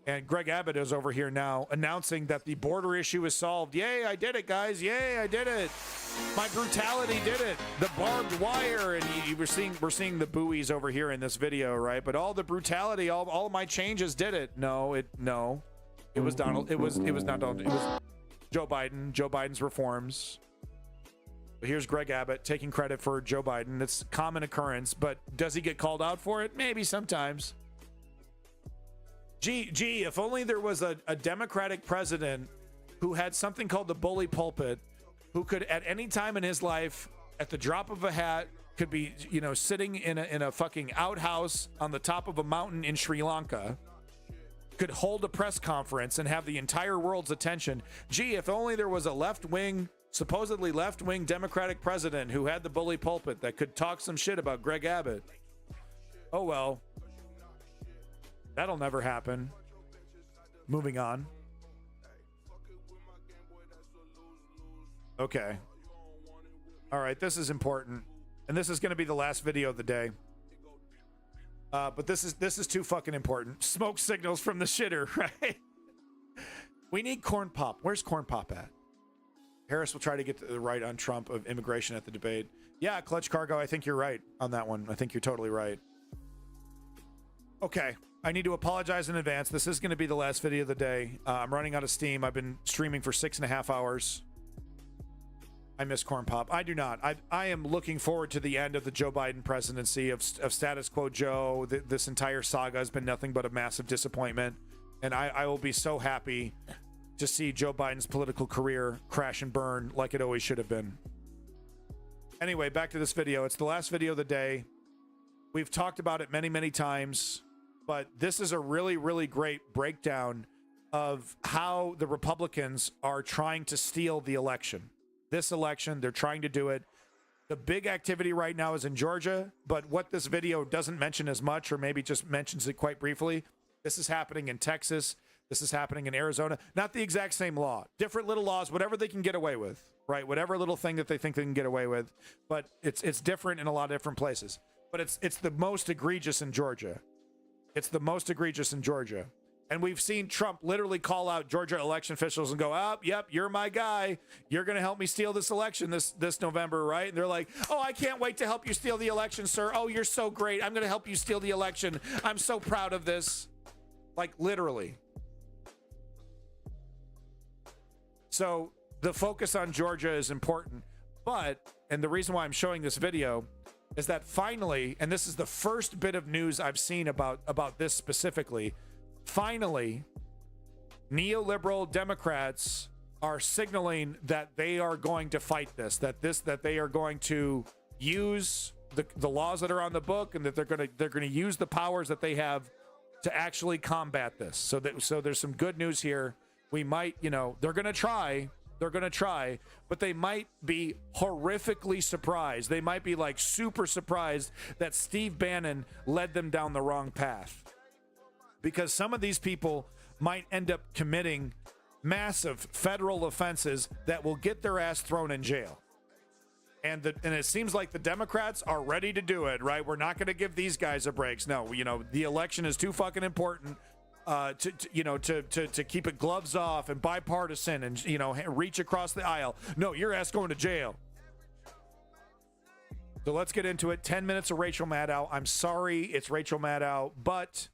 And Greg Abbott is over here now announcing that the border issue is solved. Yay, I did it, guys. Yay, I did it. My brutality did it. The barbed wire, and we're seeing the buoys over here in this video, right? But all the brutality, all of my changes did it. No. It was Donald. It was not Donald. It was Joe Biden. Joe Biden's reforms. But here's Greg Abbott taking credit for Joe Biden. It's common occurrence, but does he get called out for it? Maybe sometimes. Gee, if only there was a Democratic president who had something called the bully pulpit, who could at any time in his life, at the drop of a hat, could be, sitting in a fucking outhouse on the top of a mountain in Sri Lanka, could hold a press conference and have the entire world's attention. Gee, if only there was a supposedly left-wing Democratic president who had the bully pulpit that could talk some shit about Greg Abbott. Oh, well. That'll never happen. Moving on. Okay. All right, this is important. And this is going to be the last video of the day. But this is too fucking important. Smoke signals from the shitter, right? We need Corn Pop. Where's Corn Pop at? Harris will try to get the right on Trump of immigration at the debate. Yeah, Clutch Cargo, I think you're right on that one. I think you're totally right. Okay. I need to apologize in advance. This is going to be the last video of the day. I'm running out of steam. I've been streaming for 6.5 hours. I miss Corn Pop. I do not. I am looking forward to the end of the Joe Biden presidency of status quo Joe. This entire saga has been nothing but a massive disappointment. And I will be so happy to see Joe Biden's political career crash and burn like it always should have been. Anyway, back to this video. It's the last video of the day. We've talked about it many, many times. But this is a really, really great breakdown of how the Republicans are trying to steal the election. This election, they're trying to do it. The big activity right now is in Georgia, but what this video doesn't mention as much, or maybe just mentions it quite briefly, this is happening in Texas. This is happening in Arizona. Not the exact same law. Different little laws, whatever they can get away with, right? Whatever little thing that they think they can get away with. But it's different in a lot of different places. But it's the most egregious in Georgia. It's the most egregious in Georgia. And we've seen Trump literally call out Georgia election officials and go, yep, you're my guy. You're going to help me steal this election this November, right? And they're like, oh, I can't wait to help you steal the election, sir. Oh, you're so great. I'm going to help you steal the election. I'm so proud of this. Like, literally. So the focus on Georgia is important. And the reason why I'm showing this video is that finally, and this is the first bit of news I've seen about this specifically, finally, neoliberal Democrats are signaling that they are going to fight this, that they are going to use the laws that are on the book, and that they're going to use the powers that they have to actually combat this. So there's some good news here. We might, they're going to try. They're going to try, but they might be horrifically surprised. They might be like super surprised that Steve Bannon led them down the wrong path. Because some of these people might end up committing massive federal offenses that will get their ass thrown in jail. And it seems like the Democrats are ready to do it, right? We're not going to give these guys a break. No, the election is too fucking important. To keep it gloves off and bipartisan and, reach across the aisle. No, your ass going to jail. So let's get into it. 10 minutes of Rachel Maddow. I'm sorry it's Rachel Maddow, but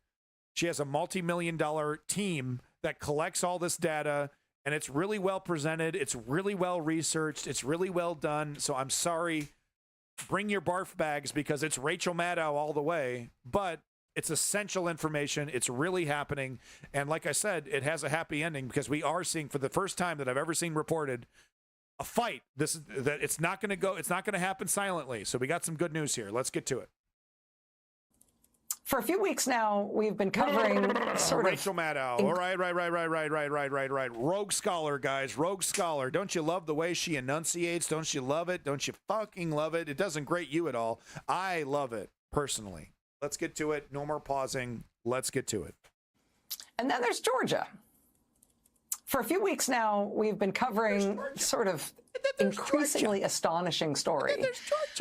she has a multi-million-dollar team that collects all this data, and it's really well presented. It's really well researched. It's really well done. So I'm sorry. Bring your barf bags because it's Rachel Maddow all the way, but it's essential information. It's really happening. And like I said, it has a happy ending because we are seeing, for the first time that I've ever seen reported, a fight. It's not going to happen silently. So we got some good news here. Let's get to it. For a few weeks now, we've been covering Rachel Maddow. All right. Rogue scholar, guys. Rogue scholar. Don't you love the way she enunciates? Don't you love it? Don't you fucking love it? It doesn't grate you at all. I love it, personally. Let's get to it. No more pausing. Let's get to it. And then there's Georgia. For a few weeks now, we've been covering sort of increasingly astonishing story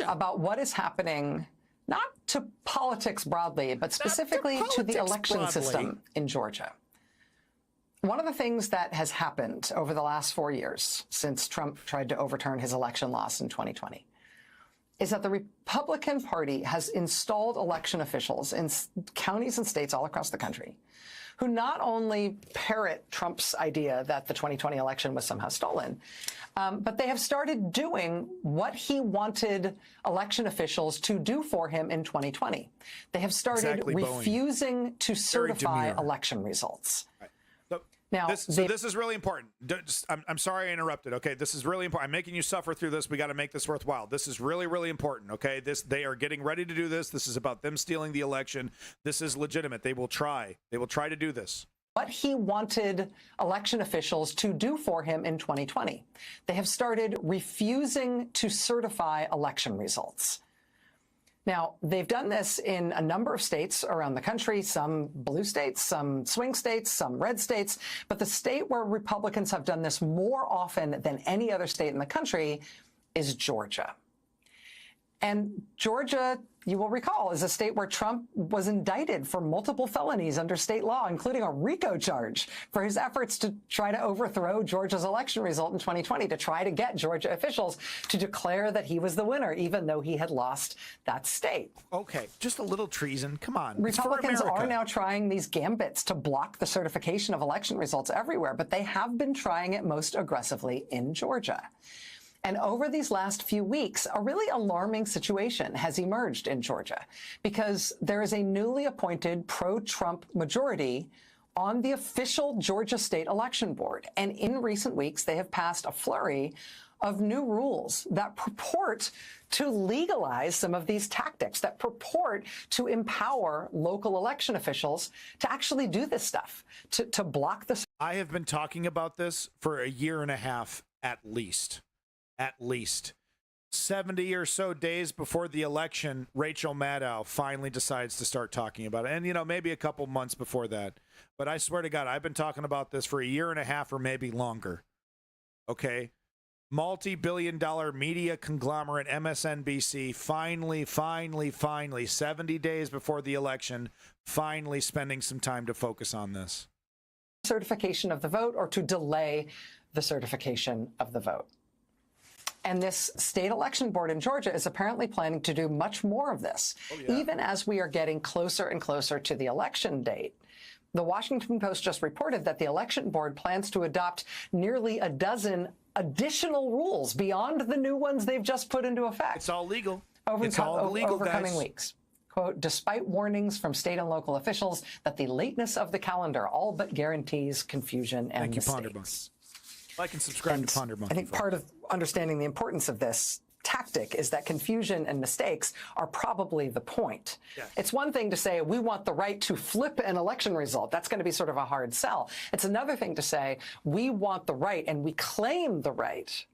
about what is happening, not to politics broadly, but specifically to the election system in Georgia. One of the things that has happened over the last 4 years since Trump tried to overturn his election loss in 2020 is that the Republican Party has installed election officials in counties and states all across the country who not only parrot Trump's idea that the 2020 election was somehow stolen, but they have started doing what he wanted election officials to do for him in 2020. They have started refusing to certify election results. Right. Now, this is really important. I'm sorry I interrupted. Okay, this is really important. I'm making you suffer through this. We got to make this worthwhile. This is really, really important. Okay, they are getting ready to do this. This is about them stealing the election. This is legitimate. They will try. They will try to do this. What he wanted election officials to do for him in 2020. They have started refusing to certify election results. Now, they've done this in a number of states around the country, some blue states, some swing states, some red states. But the state where Republicans have done this more often than any other state in the country is Georgia. And Georgia, you will recall, is a state where Trump was indicted for multiple felonies under state law, including a RICO charge for his efforts to try to overthrow Georgia's election result in 2020, to try to get Georgia officials to declare that he was the winner, even though he had lost that state. Okay, just a little treason. Come on. Republicans are now trying these gambits to block the certification of election results everywhere, but they have been trying it most aggressively in Georgia. And over these last few weeks, a really alarming situation has emerged in Georgia because there is a newly appointed pro-Trump majority on the official Georgia State Election Board. And in recent weeks, they have passed a flurry of new rules that purport to legalize some of these tactics, that purport to empower local election officials to actually do this stuff, to block this. I have been talking about this for a year and a half at least. At least 70 or so days before the election, Rachel Maddow finally decides to start talking about it. And, you know, maybe a couple months before that. But I swear to God, I've been talking about this for a year and a half or maybe longer. Okay. Multi-billion-dollar media conglomerate MSNBC finally, 70 days before the election, finally spending some time to focus on this. Certification of the vote, or to delay the certification of the vote. And this state election board in Georgia is apparently planning to do much more of this, even as we are getting closer and closer to the election date. The Washington Post just reported that the election board plans to adopt nearly a dozen additional rules beyond the new ones they've just put into effect. It's all legal. Over coming weeks. Quote, despite warnings from state and local officials that the lateness of the calendar all but guarantees confusion and mistakes. Like and subscribe to Ponder Monkey. I think part of understanding the importance of this tactic is that confusion and mistakes are probably the point. Yes. It's one thing to say we want the right to flip an election result. That's going to be sort of a hard sell. It's another thing to say we want the right and we claim the right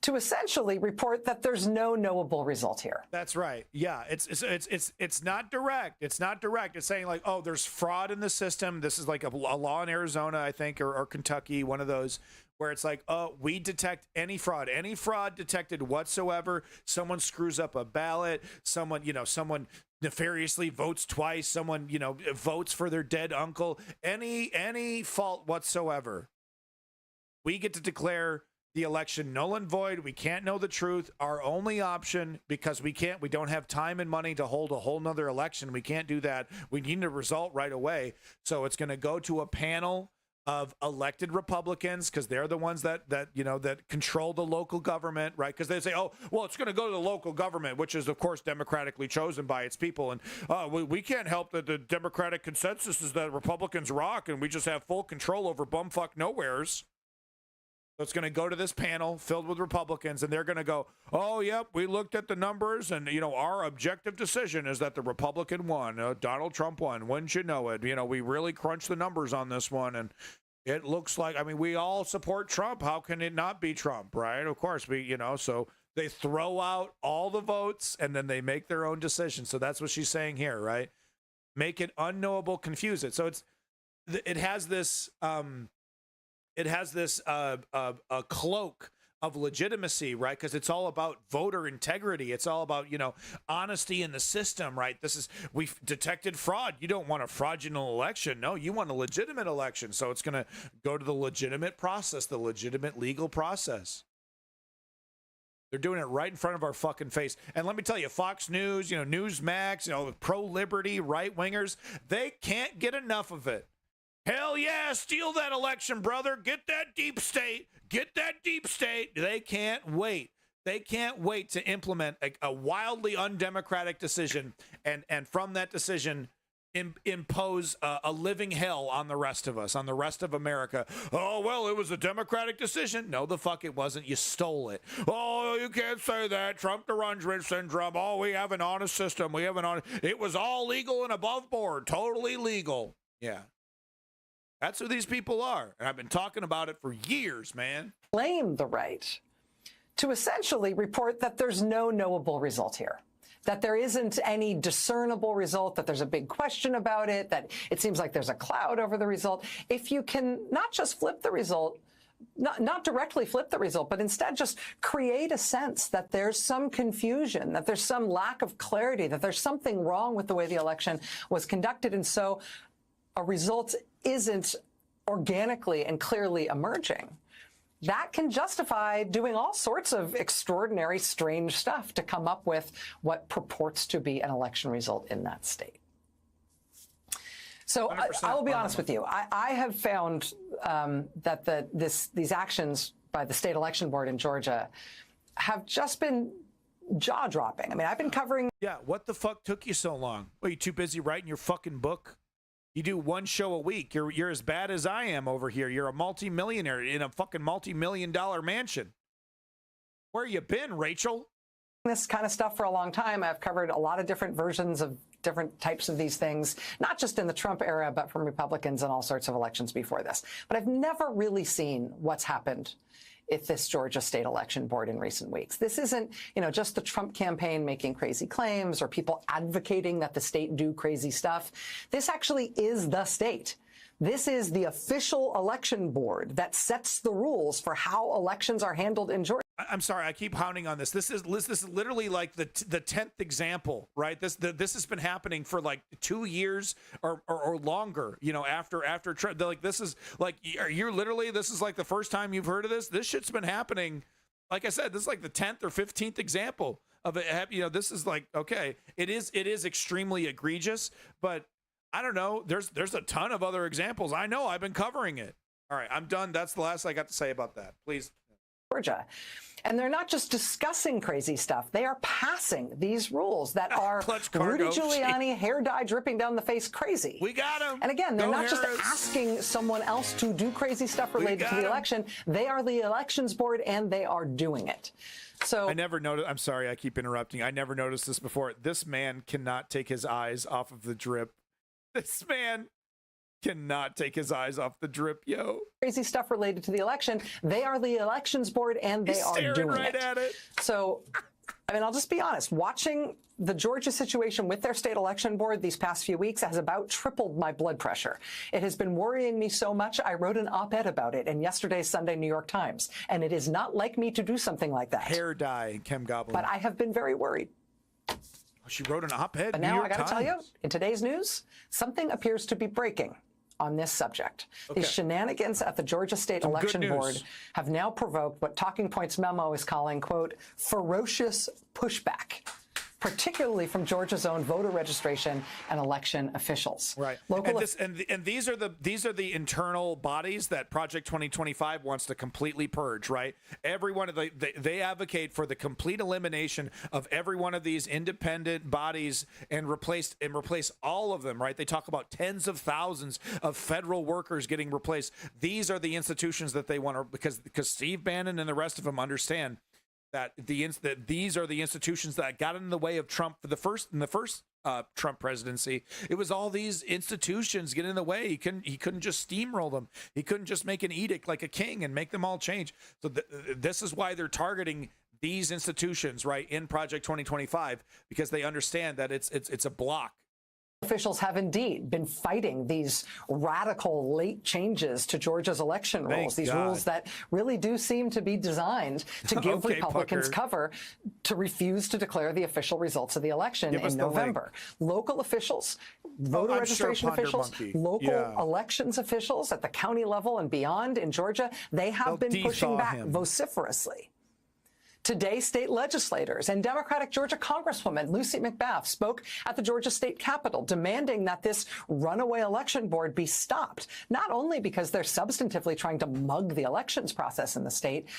to essentially report that there's no knowable result here. That's right. Yeah, it's not direct. It's not direct. It's saying like, oh, there's fraud in the system. This is like a law in Arizona, I think, or Kentucky, one of those, where it's like, oh, we detect any fraud detected whatsoever. Someone screws up a ballot. Someone nefariously votes twice. Someone, votes for their dead uncle. Any fault whatsoever. We get to declare the election null and void. We can't know the truth. Our only option, because we don't have time and money to hold a whole nother election. We can't do that. We need a result right away. So it's going to go to a panel of elected Republicans, because they're the ones that control the local government, right? Because they say, oh, well, it's going to go to the local government, which is, of course, democratically chosen by its people. And we can't help that the Democratic consensus is that Republicans rock and we just have full control over bumfuck nowheres. So it's going to go to this panel filled with Republicans, and they're going to go, oh, yep, we looked at the numbers, and, our objective decision is that the Republican won. Donald Trump won. Wouldn't you know it? We really crunched the numbers on this one, and it looks like, we all support Trump. How can it not be Trump, right? Of course, so they throw out all the votes, and then they make their own decision. So that's what she's saying here, right? Make it unknowable, confuse it. So it has this... It has this a cloak of legitimacy, right? Because it's all about voter integrity. It's all about, honesty in the system, right? We've detected fraud. You don't want a fraudulent election. No, you want a legitimate election. So it's going to go to the legitimate process, the legitimate legal process. They're doing it right in front of our fucking face. And let me tell you, Fox News, Newsmax, pro-liberty, right-wingers, they can't get enough of it. Hell yeah, steal that election, brother. Get that deep state. Get that deep state. They can't wait. They can't wait to implement a wildly undemocratic decision and from that decision impose a living hell on the rest of us, on the rest of America. Oh, well, it was a democratic decision. No, the fuck it wasn't. You stole it. Oh, you can't say that. Trump derangement syndrome. Oh, we have an honest system. It was all legal and above board. Totally legal. Yeah. That's who these people are. And I've been talking about it for years, man. Claim the right to essentially report that there's no knowable result here, that there isn't any discernible result, that there's a big question about it, that it seems like there's a cloud over the result. If you can not just flip the result, not directly flip the result, but instead just create a sense that there's some confusion, that there's some lack of clarity, that there's something wrong with the way the election was conducted, and so a result isn't organically and clearly emerging, that can justify doing all sorts of extraordinary, strange stuff to come up with what purports to be an election result in that state. So I will be honest with you. I have found that these actions by the state election board in Georgia have just been jaw-dropping. I've been covering... Yeah, what the fuck took you so long? Are you too busy writing your fucking book? You do one show a week. You're as bad as I am over here. You're a multimillionaire in a fucking multi-million-dollar mansion. Where you been, Rachel? This kind of stuff for a long time. I've covered a lot of different versions of different types of these things, not just in the Trump era, but from Republicans in all sorts of elections before this. But I've never really seen what's happened at this Georgia state election board in recent weeks. This isn't, just the Trump campaign making crazy claims or people advocating that the state do crazy stuff. This actually is the state. This is the official election board that sets the rules for how elections are handled in Georgia. I'm sorry, I keep hounding on this. This is literally like the 10th example, right? This has been happening for like 2 years or longer. After Trump, this is like this is like the first time you've heard of this. This shit's been happening. Like I said, this is like the 10th or 15th example of it. This is like, okay, it is extremely egregious, but I don't know. There's a ton of other examples. I know. I've been covering it. All right, I'm done. That's the last I got to say about that. Please. Georgia. And they're not just discussing crazy stuff. They are passing these rules that are Rudy Giuliani, hair dye dripping down the face crazy. We got him. And again, they're not just asking someone else to do crazy stuff related to the election. They are the elections board and they are doing it. So I never noticed. I'm sorry, I keep interrupting. I never noticed this before. This man cannot take his eyes off of the drip. This man cannot take his eyes off the drip, yo. Crazy stuff related to the election. They are the elections board and they are doing right it. At it. So, I'll just be honest. Watching the Georgia situation with their state election board these past few weeks has about tripled my blood pressure. It has been worrying me so much, I wrote an op-ed about it in yesterday's Sunday New York Times. And it is not like me to do something like that. Hair dye, Kim Goblin. But I have been very worried. She wrote an op-ed. But now I got to tell you, in today's news, something appears to be breaking on this subject. These shenanigans at the Georgia State Election Board have now provoked what Talking Points memo is calling, quote, ferocious pushback, particularly from Georgia's own voter registration and election officials. Right. And these are the internal bodies that Project 2025 wants to completely purge, right? Every one of they advocate for the complete elimination of every one of these independent bodies and replace all of them, right? They talk about tens of thousands of federal workers getting replaced. These are the institutions that they want to, because Steve Bannon and the rest of them understand that these are the institutions that got in the way of Trump in the first Trump presidency. It was all these institutions getting in the way. He couldn't just steamroll them. He couldn't just make an edict like a king and make them all change. So this is why they're targeting these institutions, right, in Project 2025, because they understand that it's a block. Officials have indeed been fighting these radical late changes to Georgia's election rules, rules that really do seem to be designed to give Republicans cover to refuse to declare the official results of the election in November. Local officials, voter registration officials, local elections officials at the county level and beyond in Georgia, they have been pushing back vociferously. Today, state legislators and Democratic Georgia Congresswoman Lucy McBath spoke at the Georgia State Capitol, demanding that this runaway election board be stopped, not only because they're substantively trying to mug the elections process in the state,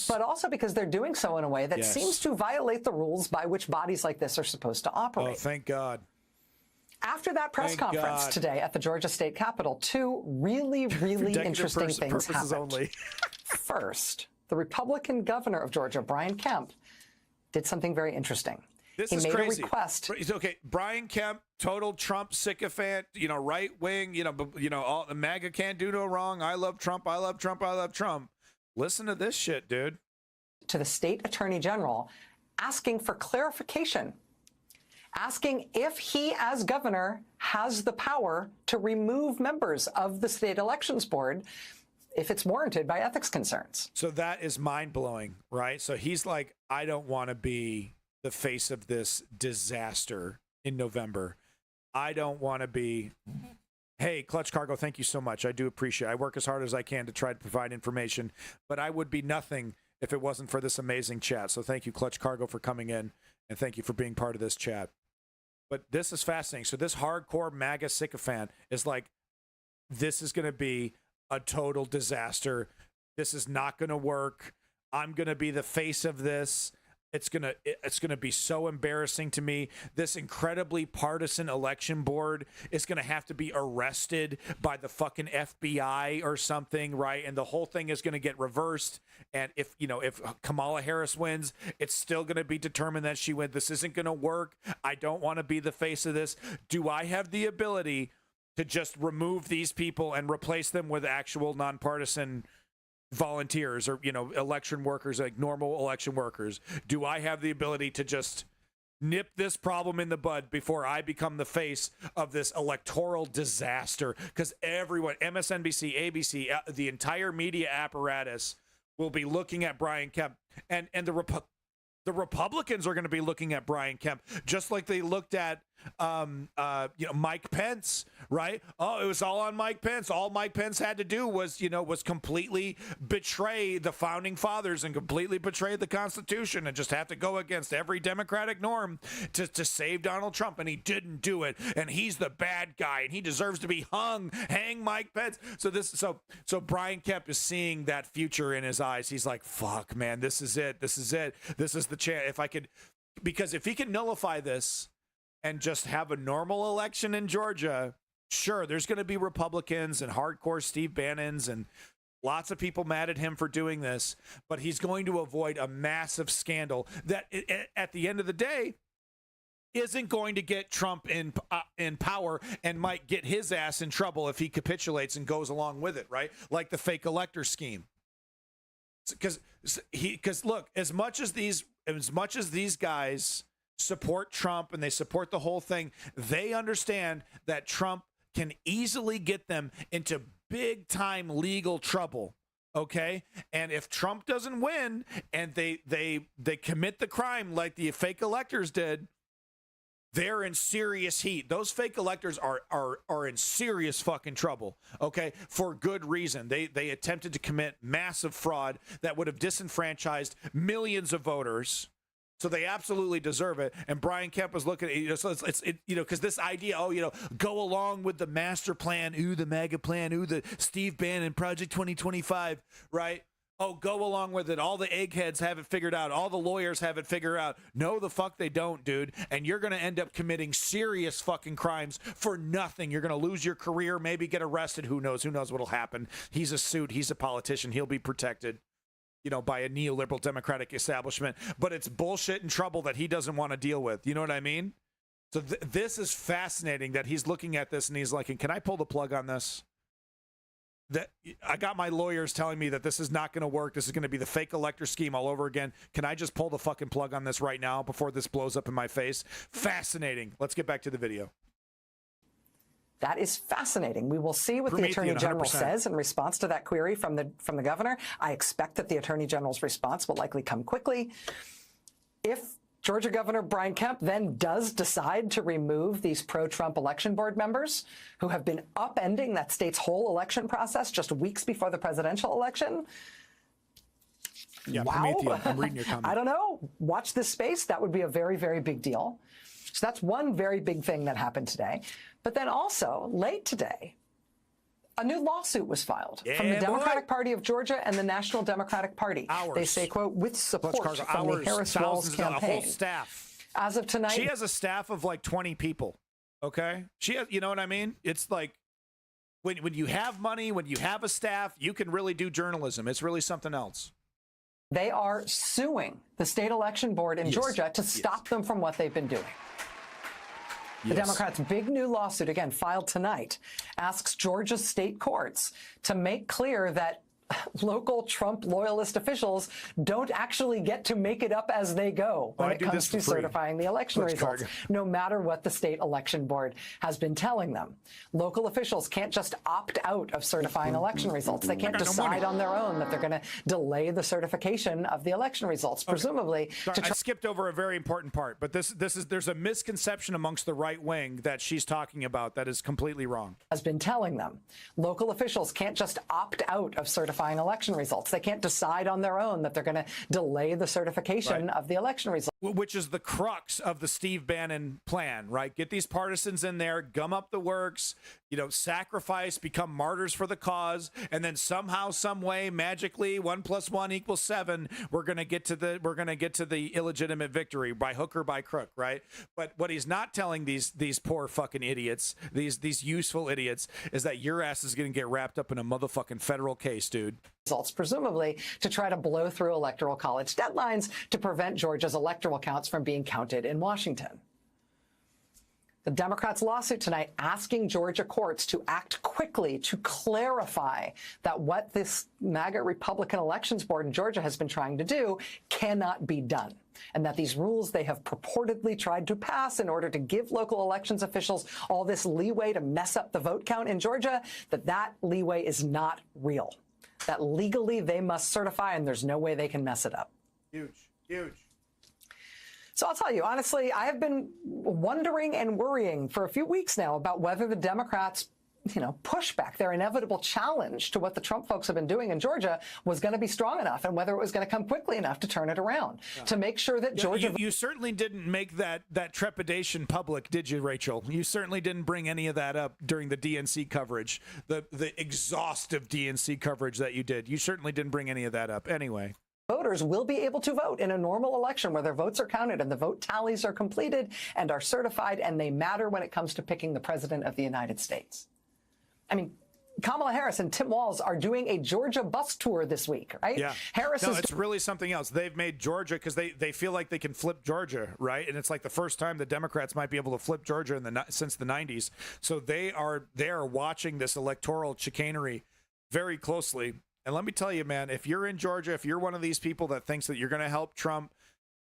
but also because they're doing so in a way that seems to violate the rules by which bodies like this are supposed to operate. Oh, thank God. After that press conference today at the Georgia State Capitol, two really interesting things happened. First, the Republican governor of Georgia, Brian Kemp, did something very interesting. He made a request. Okay, Brian Kemp, total Trump sycophant, right wing, all the MAGA can't do no wrong. I love Trump. I love Trump. I love Trump. Listen to this shit, dude. To the state attorney general, asking for clarification, asking if he, as governor, has the power to remove members of the state elections board if it's warranted by ethics concerns. So that is mind-blowing, right? So he's like, I don't want to be the face of this disaster in November. I don't want to be... Hey, Clutch Cargo, thank you so much. I do appreciate it. I work as hard as I can to try to provide information, but I would be nothing if it wasn't for this amazing chat. So thank you, Clutch Cargo, for coming in, and thank you for being part of this chat. But this is fascinating. So this hardcore MAGA sycophant is like, this is going to be a total disaster. This is not going to work. I'm going to be the face of this. It's going to be so embarrassing to me. This incredibly partisan election board is going to have to be arrested by the fucking FBI or something, right? And the whole thing is going to get reversed. And if Kamala Harris wins, it's still going to be determined that she wins. This isn't going to work. I don't want to be the face of this. Do I have the ability to just remove these people and replace them with actual nonpartisan volunteers or, election workers, like normal election workers? Do I have the ability to just nip this problem in the bud before I become the face of this electoral disaster? Because everyone, MSNBC, ABC, the entire media apparatus will be looking at Brian Kemp, and the Republicans are going to be looking at Brian Kemp just like they looked at Mike Pence, right? Oh, it was all on Mike Pence. All Mike Pence had to do was completely betray the founding fathers and completely betray the Constitution and just have to go against every democratic norm to save Donald Trump. And he didn't do it. And he's the bad guy and he deserves to be hung. Hang Mike Pence. So Brian Kemp is seeing that future in his eyes. He's like, fuck, man, this is it. This is it. This is the chance. Because if he can nullify this and just have a normal election in Georgia, sure, there's going to be Republicans and hardcore Steve Bannons and lots of people mad at him for doing this, but he's going to avoid a massive scandal that at the end of the day isn't going to get Trump in power and might get his ass in trouble if he capitulates and goes along with it, right? Like the fake elector scheme. Because look, as much as these guys support Trump and they support the whole thing, they understand that Trump can easily get them into big time legal trouble. Okay. And if Trump doesn't win and they commit the crime like the fake electors did, they're in serious heat. Those fake electors are in serious fucking trouble, okay, for good reason. They attempted to commit massive fraud that would have disenfranchised millions of voters. So they absolutely deserve it. And Brian Kemp was looking at so it's because this idea, go along with the master plan, the MAGA plan, the Steve Bannon Project 2025, right? Oh, go along with it. All the eggheads have it figured out. All the lawyers have it figured out. No, the fuck they don't, dude. And you're going to end up committing serious fucking crimes for nothing. You're going to lose your career, maybe get arrested. Who knows? Who knows what'll happen? He's a suit. He's a politician. He'll be protected, by a neoliberal Democratic establishment. But it's bullshit and trouble that he doesn't want to deal with. You know what I mean? So this is fascinating that he's looking at this and he's like, can I pull the plug on this? That I got my lawyers telling me that this is not going to work. This is going to be the fake elector scheme all over again. Can I just pull the fucking plug on this right now before this blows up in my face? Fascinating. Let's get back to the video. That is fascinating. We will see what the Attorney General says in response to that query from the governor. I expect that the Attorney General's response will likely come quickly. If Georgia Governor Brian Kemp then does decide to remove these pro-Trump election board members who have been upending that state's whole election process just weeks before the presidential election. Yeah, wow. Prometheus, I'm reading your comment. I don't know. Watch this space. That would be a very, very big deal. So that's one very big thing that happened today. But then also, late today, a new lawsuit was filed from the Democratic Party of Georgia and the National Democratic Party. They say, quote, with support from the Harris-Walz campaign. A whole staff. As of tonight. She has a staff of like 20 people, okay? She has, you know what I mean? It's like when you have money, when you have a staff, you can really do journalism. It's really something else. They are suing the state election board in Georgia to stop them from what they've been doing. The Democrats' big new lawsuit, again, filed tonight, asks Georgia's state courts to make clear that local Trump loyalist officials don't actually get to make it up as they go when it comes to certifying the election results, no matter what the state election board has been telling them. Local officials can't just opt out of certifying election results. They can't decide on their own that they're going to delay the certification of the election results, presumably. I skipped over a very important part, but there's a misconception amongst the right wing that she's talking about that is completely wrong. Has been telling them local officials can't just opt out of certifying election results. They can't decide on their own that they're going to delay the certification of the election results. Which is the crux of the Steve Bannon plan, right? Get these partisans in there, gum up the works, sacrifice, become martyrs for the cause, and then somehow, some way, magically, 1 + 1 = 7. We're going to get to the illegitimate victory by hook or by crook, right? But what he's not telling these poor fucking idiots, these useful idiots, is that your ass is going to get wrapped up in a motherfucking federal case, dude. Results, presumably to try to blow through electoral college deadlines to prevent Georgia's electoral counts from being counted in Washington. The Democrats' lawsuit tonight asking Georgia courts to act quickly to clarify that what this MAGA Republican Elections Board in Georgia has been trying to do cannot be done, and that these rules they have purportedly tried to pass in order to give local elections officials all this leeway to mess up the vote count in Georgia, that leeway is not real. That legally they must certify, and there's no way they can mess it up. Huge. So I'll tell you, honestly, I have been wondering and worrying for a few weeks now about whether the Democrats, push back, their inevitable challenge to what the Trump folks have been doing in Georgia was going to be strong enough, and whether it was going to come quickly enough to turn it around, to make sure that Georgia... You certainly didn't make that trepidation public, did you, Rachel? You certainly didn't bring any of that up during the DNC coverage, the exhaustive DNC coverage that you did. You certainly didn't bring any of that up. Anyway. Voters will be able to vote in a normal election where their votes are counted and the vote tallies are completed and are certified, and they matter when it comes to picking the president of the United States. I mean, Kamala Harris and Tim Walz are doing a Georgia bus tour this week, right? Yeah. It's really something else. They've made Georgia because they feel like they can flip Georgia, right? And it's like the first time the Democrats might be able to flip Georgia since the 90s. So they are watching this electoral chicanery very closely. And let me tell you, man, if you're in Georgia, if you're one of these people that thinks that you're going to help Trump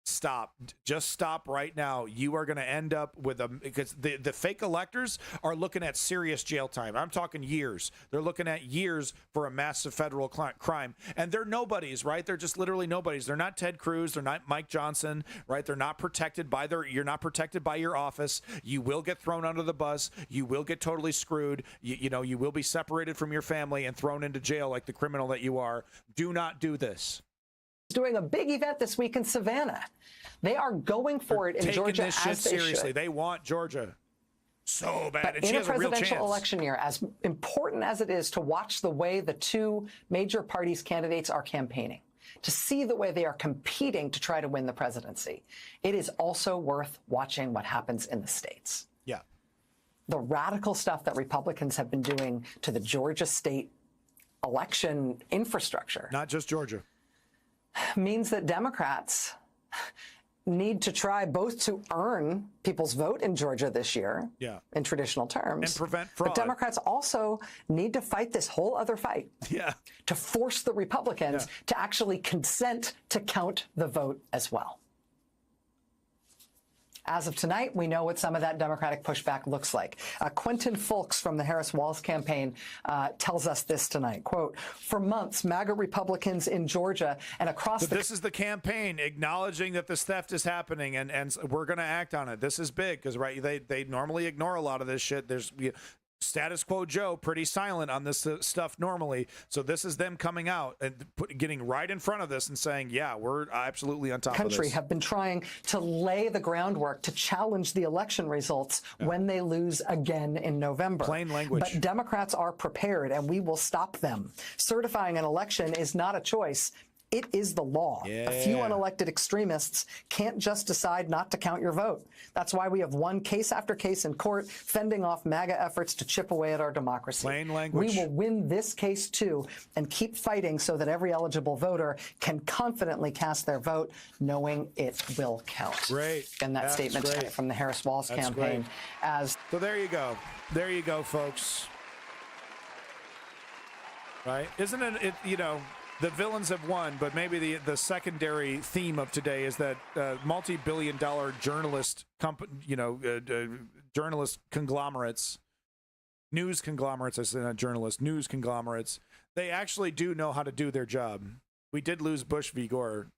stop. Just stop right now. You are going to end up with because the fake electors are looking at serious jail time. I'm talking years. They're looking at years for a massive federal crime. And they're nobodies, right? They're just literally nobodies. They're not Ted Cruz. They're not Mike Johnson, right? They're not protected by you're not protected by your office. You will get thrown under the bus. You will get totally screwed. You will be separated from your family and thrown into jail like the criminal that you are. Do not do this. Doing a big event this week in Savannah. They are going for it in Georgia this shit as they seriously. should. They want Georgia so bad. But and she in a has a real presidential chance. election year, as important as it is to watch the way the two major parties' candidates are campaigning, to see the way they are competing to try to win the presidency, it is also worth watching what happens in the states. Yeah. The radical stuff that Republicans have been doing to the Georgia state election infrastructure. Not just Georgia. Means that Democrats need to try both to earn people's vote in Georgia this year, in traditional terms, and prevent fraud. But Democrats also need to fight this whole other fight, to force the Republicans to actually consent to count the vote as well. As of tonight, we know what some of that Democratic pushback looks like. Quentin Fulks from the Harris-Walz campaign tells us this tonight, quote, for months, MAGA Republicans in Georgia and across the... This is the campaign acknowledging that this theft is happening, and we're going to act on it. This is big because, right, they normally ignore a lot of this shit. There's... Status quo Joe, pretty silent on this stuff normally. So this is them coming out and getting right in front of this and saying, yeah, we're absolutely on top of this. Country have been trying to lay the groundwork to challenge the election results when they lose again in November. Plain language. But Democrats are prepared, and we will stop them. Certifying an election is not a choice. It is the law. A few unelected extremists can't just decide not to count your vote. That's why we have won case after case in court, fending off MAGA efforts to chip away at our democracy. Plain language. We will win this case, too, and keep fighting so that every eligible voter can confidently cast their vote, knowing it will count. Great. And that statement from the Harris-Walz campaign. So there you go. There you go, folks. Right? Isn't it the villains have won, but maybe the secondary theme of today is that multi-billion-dollar journalist journalist conglomerates, news conglomerates, I say not journalists, news conglomerates, they actually do know how to do their job. We did lose Bush v. Gore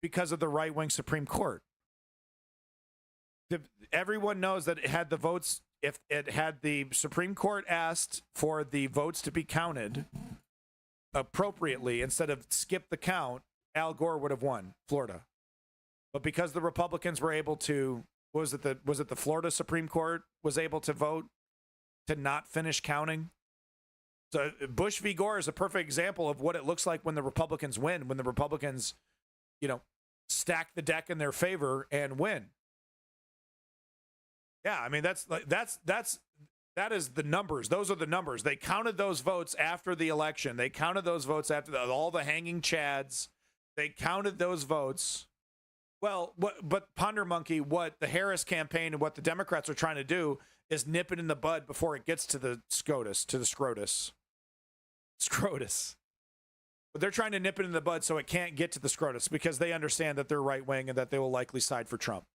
because of the right-wing Supreme Court. Everyone knows that it had the votes, if it had the Supreme Court asked for the votes to be counted appropriately instead of skip the count, Al Gore would have won Florida. But because the Republicans were able to, was it the Florida Supreme Court was able to vote to not finish counting? So Bush v. Gore is a perfect example of what it looks like when the Republicans win, when the Republicans, stack the deck in their favor and win. Yeah, I mean, that is the numbers. Those are the numbers. They counted those votes after the election. They counted those votes after all the hanging chads. They counted those votes. Well, but Ponder Monkey, what the Harris campaign and what the Democrats are trying to do is nip it in the bud before it gets to the SCOTUS, Scrotus. But they're trying to nip it in the bud so it can't get to the SCOTUS because they understand that they're right wing and that they will likely side for Trump.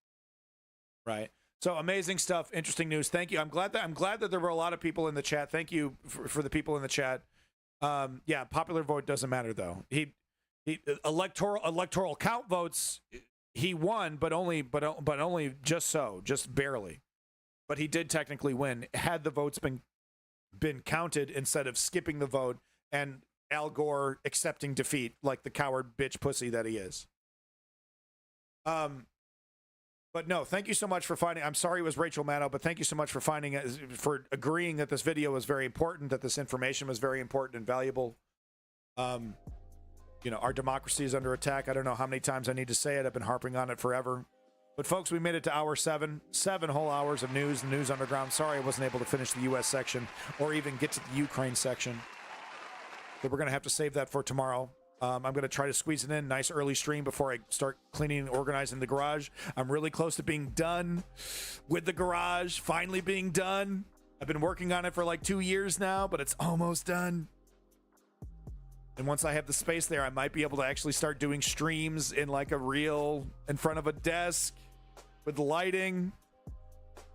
Right? So amazing stuff, interesting news. Thank you. I'm glad that there were a lot of people in the chat. Thank you for the people in the chat. Yeah, popular vote doesn't matter though. He electoral count votes. He won, but only just barely. But he did technically win had the votes been counted instead of skipping the vote and Al Gore accepting defeat like the coward bitch pussy that he is. But no, thank you so much for finding. I'm sorry it was Rachel Maddow, but thank you so much for for agreeing that this video was very important, that this information was very important and valuable. Our democracy is under attack. I don't know how many times I need to say it. I've been harping on it forever. But folks, we made it to hour 7. 7 whole hours of news, the News Underground. Sorry I wasn't able to finish the U.S. section or even get to the Ukraine section. But we're going to have to save that for tomorrow. I'm going to try to squeeze it in. Nice early stream before I start cleaning and organizing the garage. I'm really close to being done with the garage. Finally being done. I've been working on it for like 2 years now, but it's almost done. And once I have the space there, I might be able to actually start doing streams in like a reel in front of a desk with lighting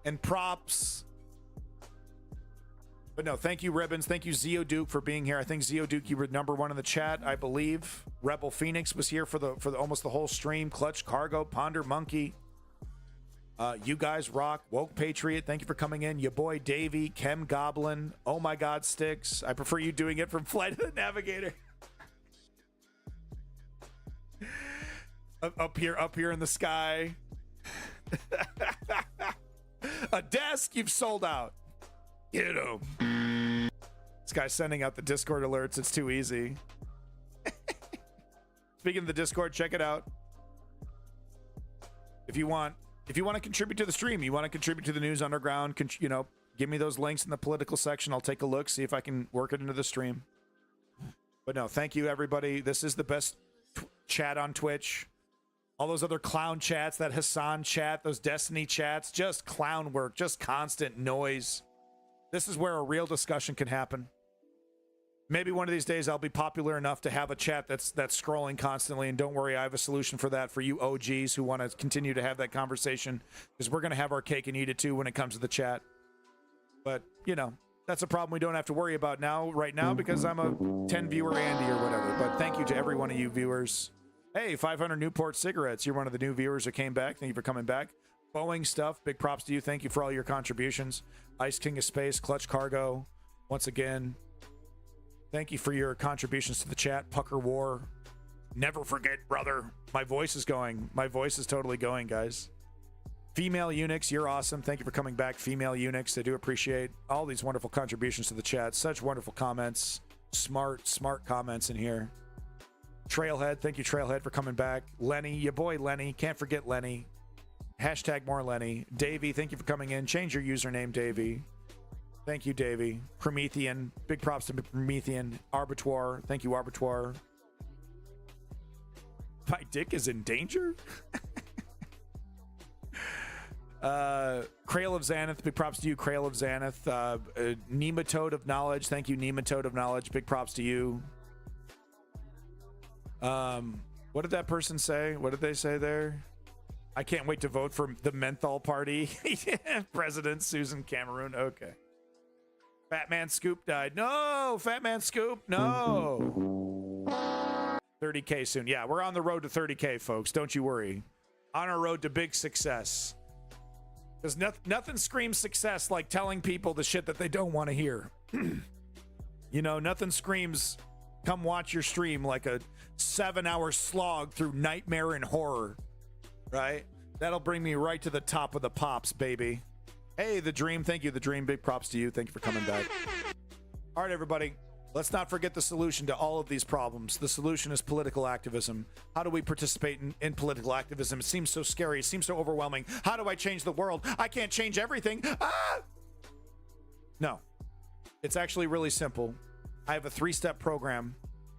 and props. But no, thank you, Ribbons. Thank you, Zeo Duke, for being here. I think Zeo Duke, you were number one in the chat, I believe. Rebel Phoenix was here for the almost the whole stream. Clutch Cargo, Ponder Monkey. You guys rock. Woke Patriot, thank you for coming in. Your boy Davey, Chem Goblin. Oh my God, Sticks. I prefer you doing it from Flight of the Navigator. up here in the sky. A desk, you've sold out. Get him. This guy's sending out the Discord alerts. It's too easy. Speaking of the Discord, check it out. If you want to contribute to the stream, you want to contribute to the News Underground, give me those links in the political section. I'll take a look, see if I can work it into the stream. But no, thank you, everybody. This is the best chat on Twitch. All those other clown chats, that Hassan chat, those Destiny chats, just clown work, just constant noise. This is where a real discussion can happen. Maybe one of these days I'll be popular enough to have a chat that's scrolling constantly, and don't worry, I have a solution for that for you OGs who want to continue to have that conversation, because we're going to have our cake and eat it too when it comes to the chat. But, that's a problem we don't have to worry about right now, because I'm a 10 viewer Andy or whatever. But thank you to every one of you viewers. Hey, 500 Newport cigarettes. You're one of the new viewers that came back. Thank you for coming back. Boeing stuff. Big props to you. Thank you for all your contributions. Ice King of Space, Clutch Cargo. Once again, thank you for your contributions to the chat. Pucker War. Never forget, brother. My voice is going. My voice is totally going, guys. Female Eunuchs, you're awesome. Thank you for coming back, Female Eunuchs. I do appreciate all these wonderful contributions to the chat. Such wonderful comments. Smart comments in here. Trailhead, thank you, Trailhead, for coming back. Lenny, your boy Lenny. Can't forget Lenny. Hashtag more Lenny. Davey, thank you for coming in. Change your username, Davey. Thank you, Davey. Promethean, big props to Promethean. Arbitoire, thank you, Arbitoire. My dick is in danger? Krail of Xanath, big props to you, Krail of Xanath. Nematode of Knowledge, thank you, Nematode of Knowledge, big props to you. What did that person say? What did they say there? I can't wait to vote for the Menthol Party. President Susan Cameroon. Okay. Fat Man Scoop died. No, Fat Man Scoop. No. 30K soon. Yeah, we're on the road to 30K, folks. Don't you worry. On our road to big success. Because nothing screams success like telling people the shit that they don't want to hear. Nothing screams come watch your stream like a 7-hour slog through nightmare and horror. Right? That'll bring me right to the top of the pops, baby. Hey, The Dream. Thank you, The Dream. Big props to you. Thank you for coming back. All right, everybody. Let's not forget the solution to all of these problems. The solution is political activism. How do we participate in political activism? It seems so scary. It seems so overwhelming. How do I change the world? I can't change everything. Ah! No. It's actually really simple. I have a 3-step program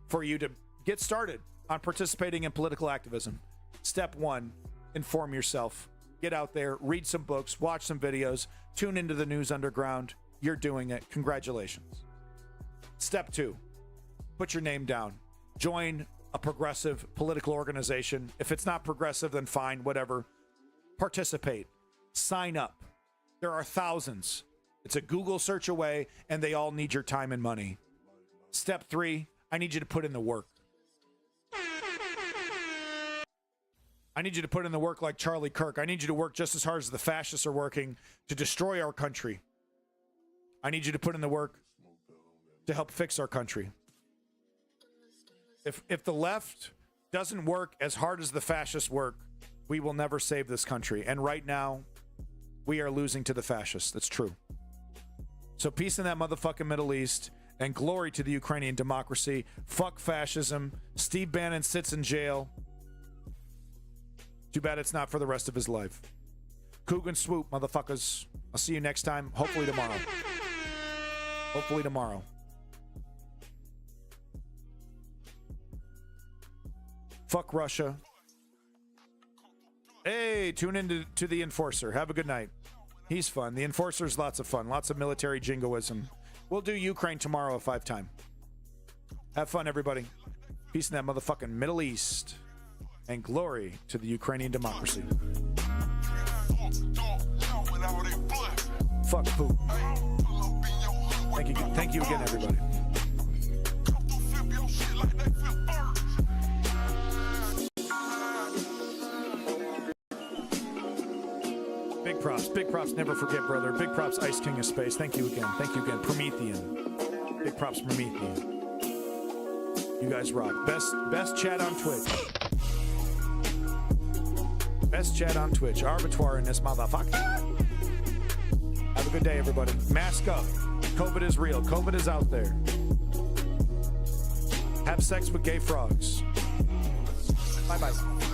for you to get started on participating in political activism. Step 1, inform yourself. Get out there, read some books, watch some videos, tune into the News Underground. You're doing it. Congratulations. Step 2, put your name down. Join a progressive political organization. If it's not progressive, then fine, whatever. Participate. Sign up. There are thousands. It's a Google search away, and they all need your time and money. Step 3, I need you to put in the work. I need you to put in the work like Charlie Kirk. I need you to work just as hard as the fascists are working to destroy our country. I need you to put in the work to help fix our country. If the left doesn't work as hard as the fascists work, we will never save this country. And right now, we are losing to the fascists. That's true. So peace in that motherfucking Middle East, and glory to the Ukrainian democracy. Fuck fascism. Steve Bannon sits in jail. Too bad it's not for the rest of his life. Coogan swoop, motherfuckers. I'll see you next time. Hopefully tomorrow. Hopefully tomorrow. Fuck Russia. Hey, tune in to The Enforcer. Have a good night. He's fun. The Enforcer's lots of fun. Lots of military jingoism. We'll do Ukraine tomorrow if I have time. Have fun, everybody. Peace in that motherfucking Middle East. And glory to the Ukrainian democracy. Fuck poop. Thank you again, everybody. Big props. Big props. Never forget, brother. Big props, Ice King of Space. Thank you again. Thank you again. Promethean. Big props, Promethean. You guys rock. Best chat on Twitch. Best chat on Twitch. Arbitoire in this motherfucker. Have a good day, everybody. Mask up. COVID is real. COVID is out there. Have sex with gay frogs. Bye-bye.